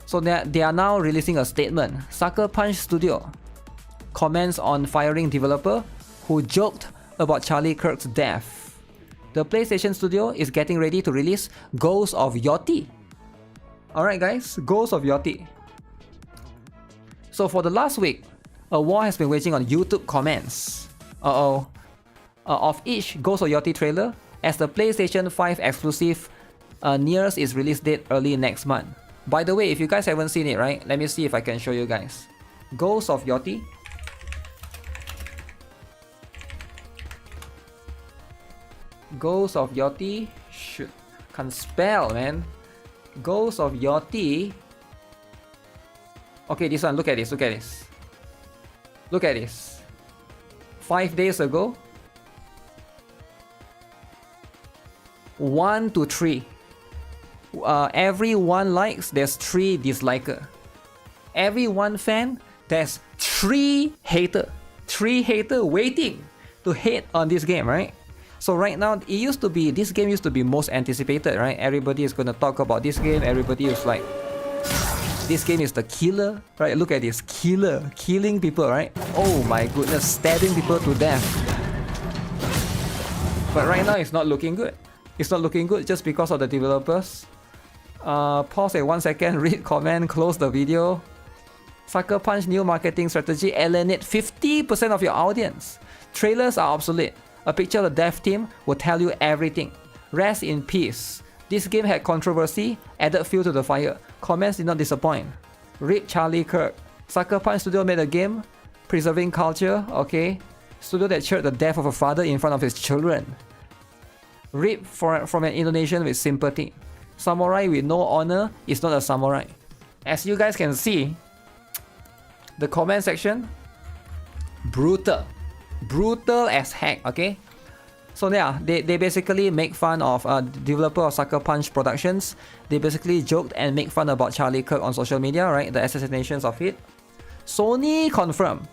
So they are now releasing a statement. Sucker Punch Studio comments on firing developer who joked about Charlie Kirk's death. The PlayStation Studio is getting ready to release Ghost of Yoti. Alright guys, Ghost of Yoti. So for the last week, a war has been waging on YouTube comments of each Ghost of Yoti trailer as the PlayStation 5 exclusive nears its release date early next month. By the way, if you guys haven't seen it, right, let me see if I can show you guys. Ghost of Yoti. Ghost of Yoti. Shoot, can't spell, man. Ghost of Yoti. Okay, this one, look at this, look at this. Look at this. 5 days ago. 1 to 3. Every 1 likes, there's 3 disliker. Every 1 fan, there's 3 hater. 3 hater waiting to hate on this game, right? So right now, this game used to be most anticipated, right? Everybody is gonna talk about this game. Everybody is like, this game is the killer, right? Look at this, killer, killing people, right? Oh my goodness, stabbing people to death. But right now, it's not looking good. It's not looking good just because of the developers. Pause at 1 second, read comment, close the video. Sucker Punch new marketing strategy alienate 50% of your audience. Trailers are obsolete. A picture of the dev team will tell you everything. Rest in peace. This game had controversy, added fuel to the fire. Comments did not disappoint. RIP Charlie Kirk. Sucker Punch Studio made a game preserving culture, okay. Studio that cheered the death of a father in front of his children. RIP from an Indonesian with sympathy. Samurai with no honor is not a samurai. As you guys can see, the comment section, brutal. Brutal as heck, okay? So yeah, they basically make fun of developer of Sucker Punch Productions. They basically joked and make fun about Charlie Kirk on social media, right? The assassinations of it. Sony confirmed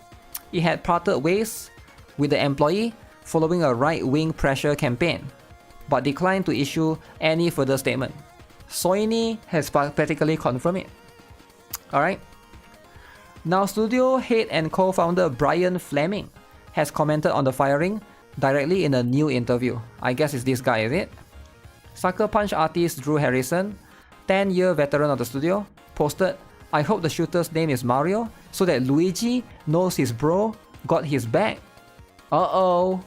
it had parted ways with the employee following a right-wing pressure campaign, but declined to issue any further statement. Sony has practically confirmed it. Alright. Now, studio head and co-founder Brian Fleming has commented on the firing directly in a new interview. I guess it's this guy, is it? Sucker Punch artist Drew Harrison, 10-year veteran of the studio, posted, "I hope the shooter's name is Mario, so that Luigi knows his bro got his back." Uh-oh.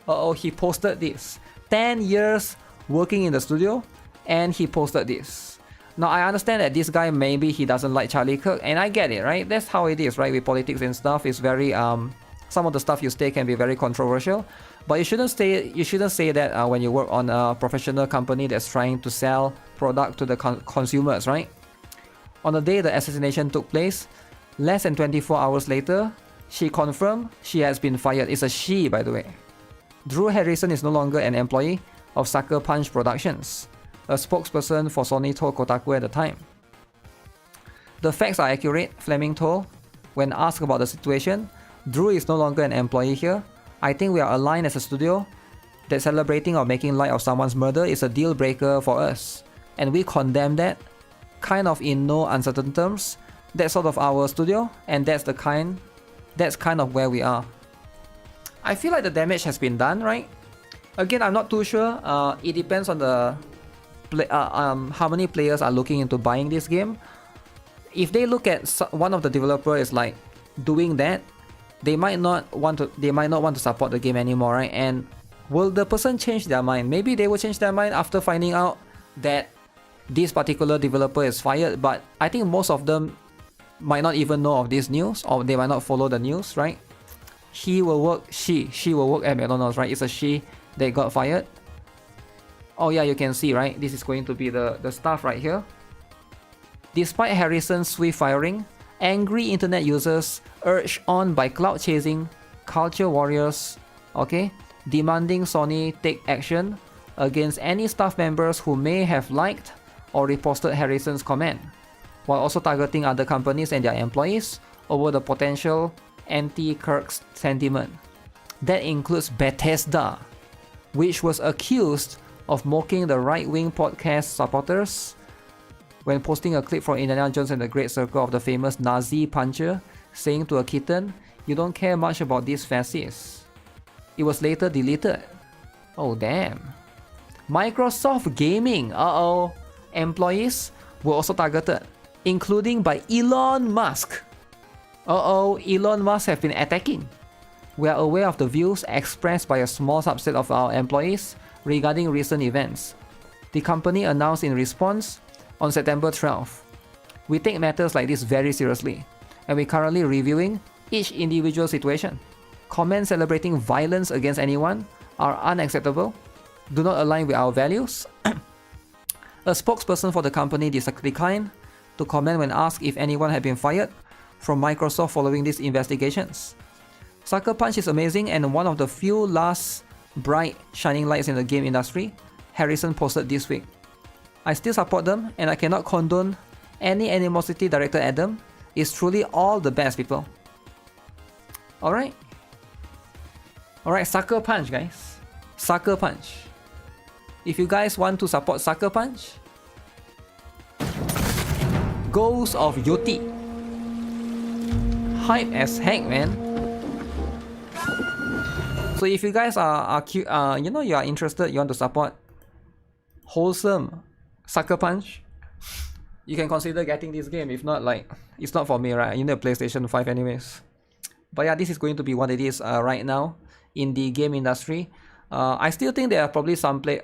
Uh-oh, he posted this. 10 years working in the studio, and he posted this. Now, I understand that this guy, maybe he doesn't like Charlie Kirk, and I get it, right? That's how it is, right? With politics and stuff, it's very, some of the stuff you say can be very controversial, but you shouldn't say that when you work on a professional company that's trying to sell product to the consumers, right? On the day the assassination took place, less than 24 hours later, she confirmed she has been fired. It's a she, by the way. Drew Harrison is no longer an employee of Sucker Punch Productions, a spokesperson for Sony told Kotaku at the time. "The facts are accurate," Fleming told. When asked about the situation, "Drew is no longer an employee here. I think we are aligned as a studio that celebrating or making light of someone's murder is a deal breaker for us, and we condemn that, kind of in no uncertain terms. That's sort of our studio, and that's kind of where we are." I feel like the damage has been done, right? Again, I'm not too sure. It depends on the how many players are looking into buying this game. If they look at one of the developer is like doing that, they might not want to support the game anymore, right? And will the person change their mind? Maybe they will change their mind after finding out that this particular developer is fired, but I think most of them might not even know of this news, or they might not follow the news, right? She will work at McDonald's, right? It's a she that got fired. Oh yeah, you can see, right? This is going to be the stuff right here. Despite Harrison's swift firing, angry internet users urged on by cloud-chasing culture warriors, okay, demanding Sony take action against any staff members who may have liked or reposted Harrison's comment, while also targeting other companies and their employees over the potential anti-Kirk sentiment. That includes Bethesda, which was accused of mocking the right-wing podcast supporters when posting a clip from Indiana Jones and the Great Circle of the famous Nazi puncher saying to a kitten, "You don't care much about these fascists." It was later deleted. Oh damn. Microsoft Gaming, employees were also targeted, including by Elon Musk. Elon Musk have been attacking. We are aware of the views expressed by a small subset of our employees regarding recent events, the company announced in response on September 12th. We take matters like this very seriously, and we're currently reviewing each individual situation. Comments celebrating violence against anyone are unacceptable, do not align with our values. A spokesperson for the company declined to comment when asked if anyone had been fired from Microsoft following these investigations. Sucker Punch is amazing and one of the few last bright shining lights in the game industry, Harrison posted this week. I still support them and I cannot condone any animosity directed at them. It's truly all the best people. Alright, Sucker Punch guys. Sucker Punch. If you guys want to support Sucker Punch, Ghost of Yoti. Hype as heck, man. So if you guys are you are interested, you want to support wholesome Sucker Punch, you can consider getting this game. If not, like, it's not for me, right? You need a PlayStation 5 anyways. But yeah, this is going to be what it is right now in the game industry. I still think there are probably some players.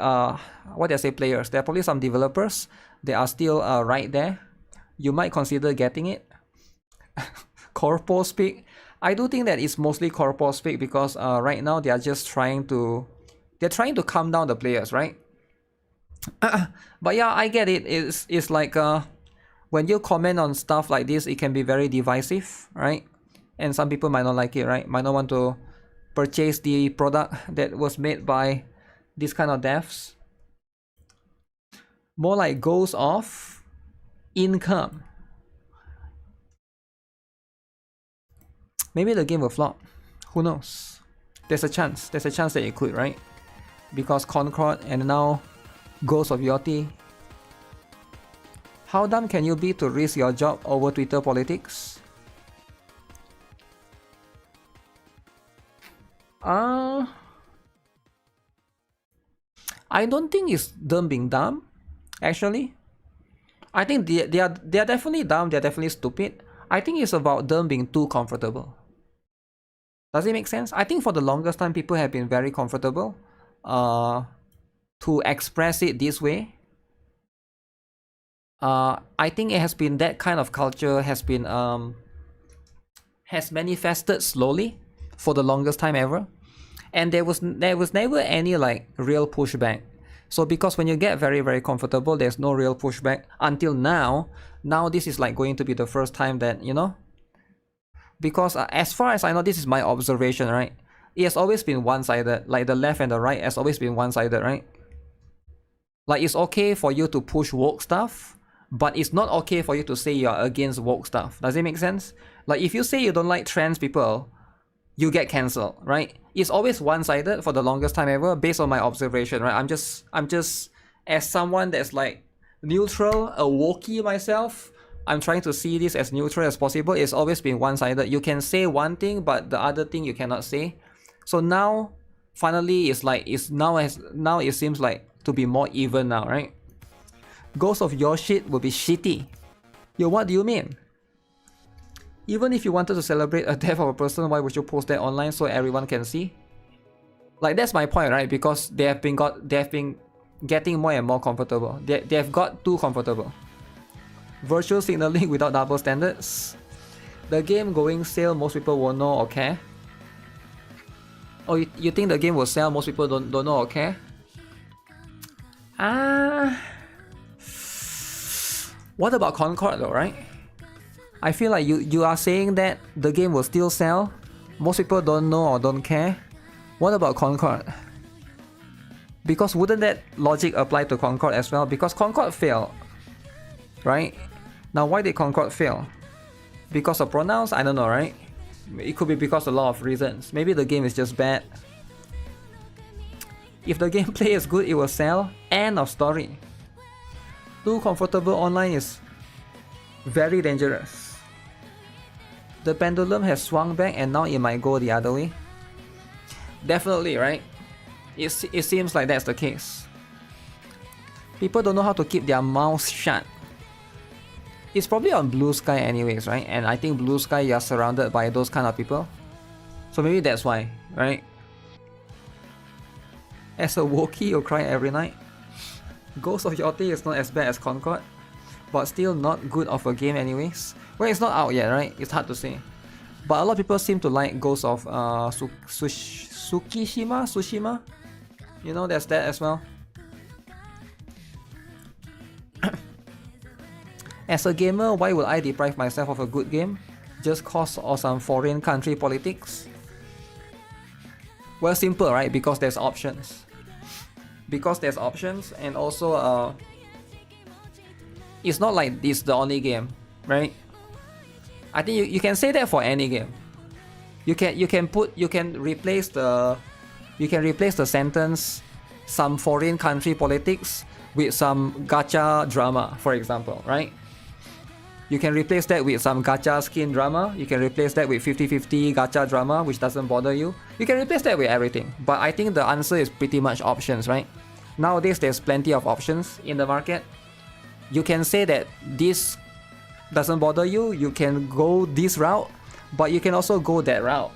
There are probably some developers that are still right there. You might consider getting it. Corpo speak. I do think that it's mostly corpo speak because right now they are just trying to calm down the players, right? But yeah, I get it. It's like when you comment on stuff like this, it can be very divisive, right? and some people might not like it, right? Might not want to purchase the product that was made by this kind of devs. More like goals of income. Maybe the game will flop. Who knows? There's a chance. There's a chance that it could, right? Because Concord and now Ghost of Yachty. How dumb can you be to risk your job over Twitter politics? I don't think it's them being dumb, actually. I think they are definitely dumb, they're definitely stupid. I think it's about them being too comfortable. Does it make sense? I think for the longest time people have been very comfortable to express it this way. I think it has been that kind of culture has been has manifested slowly for the longest time ever, and there was never any like real pushback. So because when you get very, very comfortable, there's no real pushback until now. Now this is like going to be the first time that, you know, because as far as I know, this is my observation, right? It has always been one-sided, like the left and the right has always been one-sided, right? Like it's okay for you to push woke stuff, but it's not okay for you to say you're against woke stuff. Does it make sense? Like if you say you don't like trans people, you get cancelled, right? It's always one-sided for the longest time ever, based on my observation, right? I'm just as someone that's like neutral, a wokey myself, I'm trying to see this as neutral as possible. It's always been one-sided. You can say one thing, but the other thing you cannot say. So now, finally, now it seems like to be more even now, right? Ghost of your shit will be shitty. Yo, what do you mean? Even if you wanted to celebrate a death of a person, why would you post that online so everyone can see? Like that's my point, right? Because they have been getting more and more comfortable. They have got too comfortable. Virtual signaling without double standards. The game going sale, most people won't know or care. Oh, you think the game will sell, most people don't know or care? What about Concord though, right? I feel like you are saying that the game will still sell, most people don't know or don't care. What about Concord? Because wouldn't that logic apply to Concord as well? Because Concord failed, right? Now why did Concord fail? Because of pronouns? I don't know, right? It could be because of a lot of reasons. Maybe the game is just bad. If the gameplay is good, it will sell. End of story. Too comfortable online is very dangerous. The pendulum has swung back and now it might go the other way. Definitely, right? It seems like that's the case. People don't know how to keep their mouths shut. It's probably on Blue Sky anyways, right? And I think Blue Sky, you're surrounded by those kind of people. So maybe that's why, right? As a Wookiee, you'll cry every night. Ghost of Yachty is not as bad as Concord, but still not good of a game anyways. Well, it's not out yet, right? It's hard to say. But a lot of people seem to like Ghost of Tsushima? You know, there's that as well. As a gamer, why would I deprive myself of a good game? Just cause of some foreign country politics? Well, simple, right? Because there's options. Because there's options, and also it's not like it's the only game, right? I think you can say that for any game. You can replace the sentence some foreign country politics with some gacha drama, for example, right? You can replace that with some gacha skin drama. You can replace that with 50-50 gacha drama, which doesn't bother you. You can replace that with everything. But I think the answer is pretty much options, right? Nowadays, there's plenty of options in the market. You can say that this doesn't bother you. You can go this route, but you can also go that route.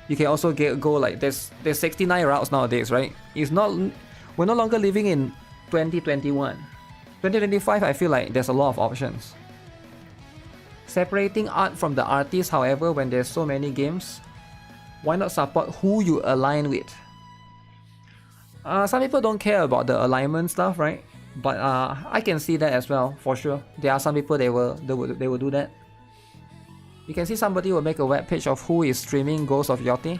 You can also go like there's 69 routes nowadays, right? We're no longer living in 2021. 2025, I feel like there's a lot of options. Separating art from the artist, however, when there's so many games, why not support who you align with? Some people don't care about the alignment stuff, right? But I can see that as well, for sure. There are some people they will do that. You can see somebody will make a web page of who is streaming Ghost of Yachty.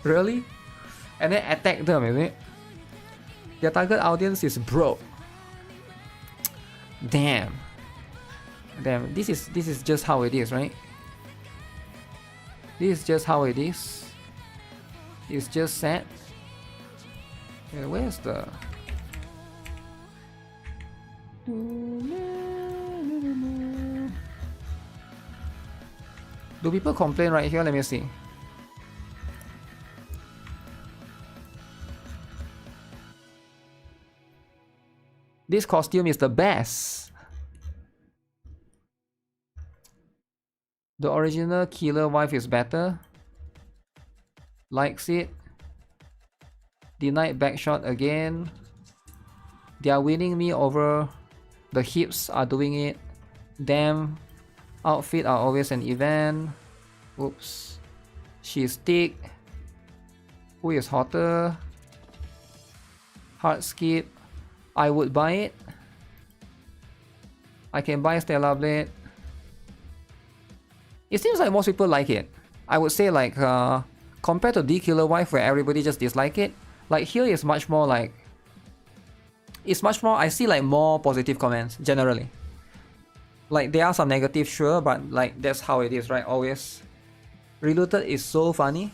Really? And then attack them, is it? Their target audience is broke. Damn. Damn, this is just how it is, right? This is just how it is. It's just sad. Yeah, where's the... Do people complain right here? Let me see. This costume is the best. The original killer wife is better. Likes it. Denied backshot again. They are winning me over. The hips are doing it. Damn. Outfit are always an event. Oops. She's thick. Who is hotter? Hard skip. I would buy it. I can buy Stellar Blade. It seems like most people like it. I would say like compared to The Killer Wife where everybody just dislike it, like here is much more like, it's much more, I see like more positive comments generally. Like there are some negative, sure, but like that's how it is, right? Always. Reloaded is so funny.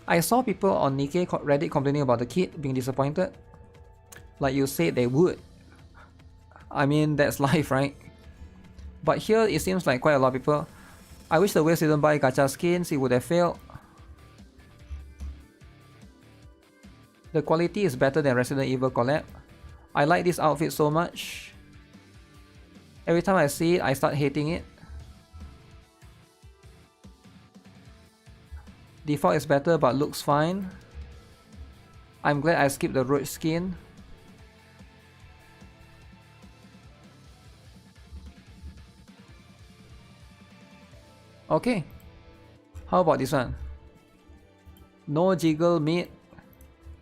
I saw people on NIKKE Reddit complaining about the kid being disappointed. Like you said they would. I mean, that's life, right? But here it seems like quite a lot of people. I wish the West didn't buy gacha skins, it would have failed. The quality is better than Resident Evil collab. I like this outfit so much. Every time I see it, I start hating it. Default is better but looks fine. I'm glad I skipped the roach skin. Okay. How about this one? No jiggle meat.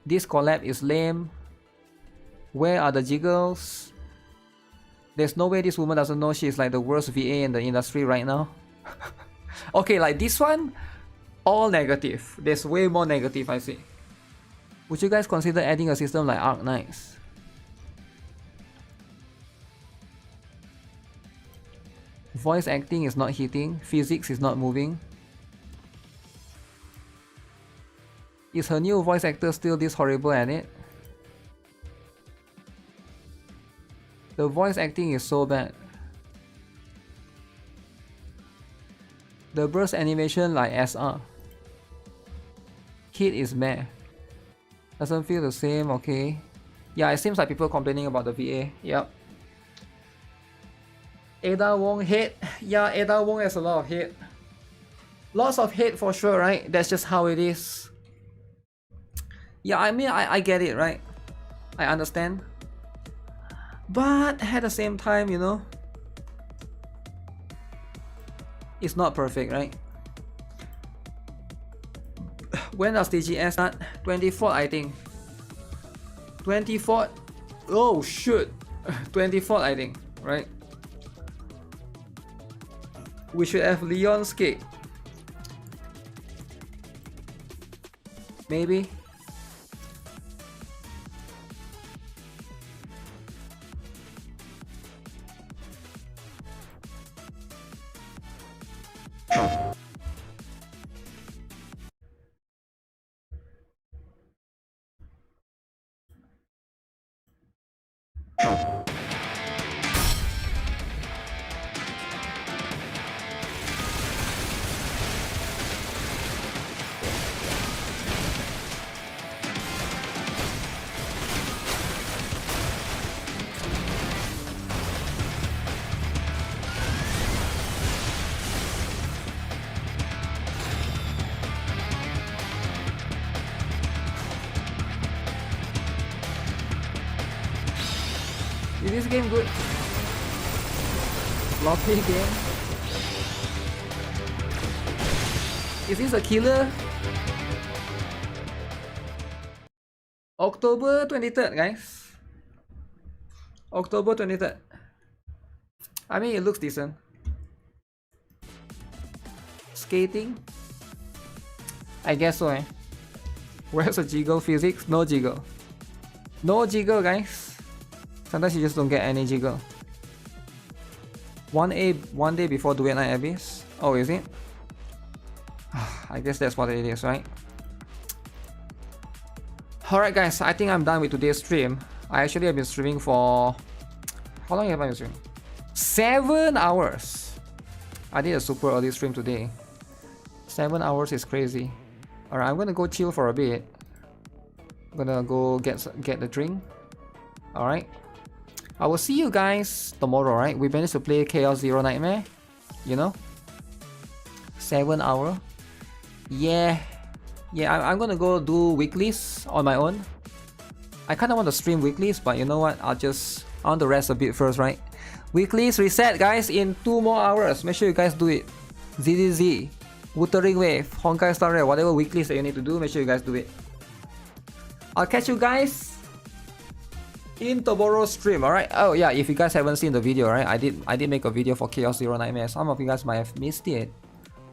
This collab is lame. Where are the jiggles? There's no way this woman doesn't know she's like the worst VA in the industry right now. Okay, like this one, all negative. There's way more negative, I see. Would you guys consider adding a system like Arc Knights? Voice acting is not hitting, physics is not moving. Is her new voice actor still this horrible at it? The voice acting is so bad. The burst animation like SR. Kid is meh. Doesn't feel the same, okay. Yeah, it seems like people complaining about the VA, yep. Ada Wong hate. Yeah, Ada Wong has a lot of hate. Lots of hate for sure, right? That's just how it is. Yeah, I mean, I get it, right? I understand. But at the same time, you know, it's not perfect, right? When does TGS start? 24th, I think. 24th? Oh, shoot. 24th, I think, right? We should have Leon's cake. Maybe. Is this game good? Floppy game? Is this a killer? October 23rd, guys. October 23rd. I mean, it looks decent. Skating? I guess so, eh? Where's the jiggle physics? No jiggle. No jiggle, guys. Sometimes you just don't get any jiggle. One day before Duet Night Abyss. Oh, is it? I guess that's what it is, right? Alright guys, I think I'm done with today's stream. I actually have been streaming for... How long have I been streaming? 7 hours! I did a super early stream today. 7 hours is crazy. Alright, I'm gonna go chill for a bit. I'm gonna go get the drink. Alright. I will see you guys tomorrow, right? We managed to play Chaos Zero Nightmare. You know? 7 hour. Yeah, I'm gonna go do weeklies on my own. I kinda want to stream weeklies, but you know what? I want to rest a bit first, right? Weeklies reset, guys, in 2 more hours. Make sure you guys do it. ZZZ, Wuthering Wave, Honkai Star Rail, whatever weeklies that you need to do, make sure you guys do it. I'll catch you guys in tomorrow's stream, alright? Oh yeah, if you guys haven't seen the video, right? I did make a video for Chaos Zero Nightmare. Some of you guys might have missed it.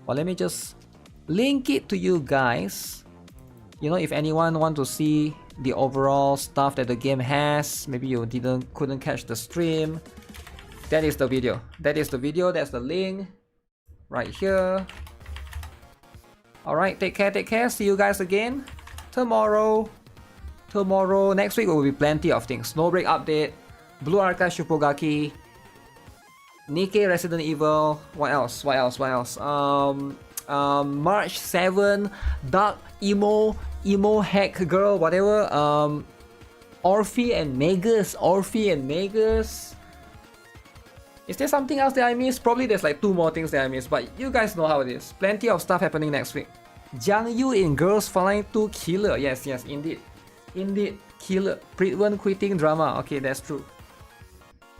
But let me just link it to you guys. You know, if anyone want to see the overall stuff that the game has, maybe you couldn't catch the stream, that is the video. That's the link right here. Alright, take care. See you guys again tomorrow. Next week will be plenty of things. Snowbreak update, Blue Archive Shupogaki, NIKKE Resident Evil, what else? March 7, Dark Emo Hack Girl, whatever. Orphe and Magus. Is there something else that I missed? Probably there's like 2 more things that I missed, but you guys know how it is. Plenty of stuff happening next week. Jiang Yu in Girls Flying 2 killer. Yes, indeed. Killer. Pritwan quitting drama. Okay, that's true.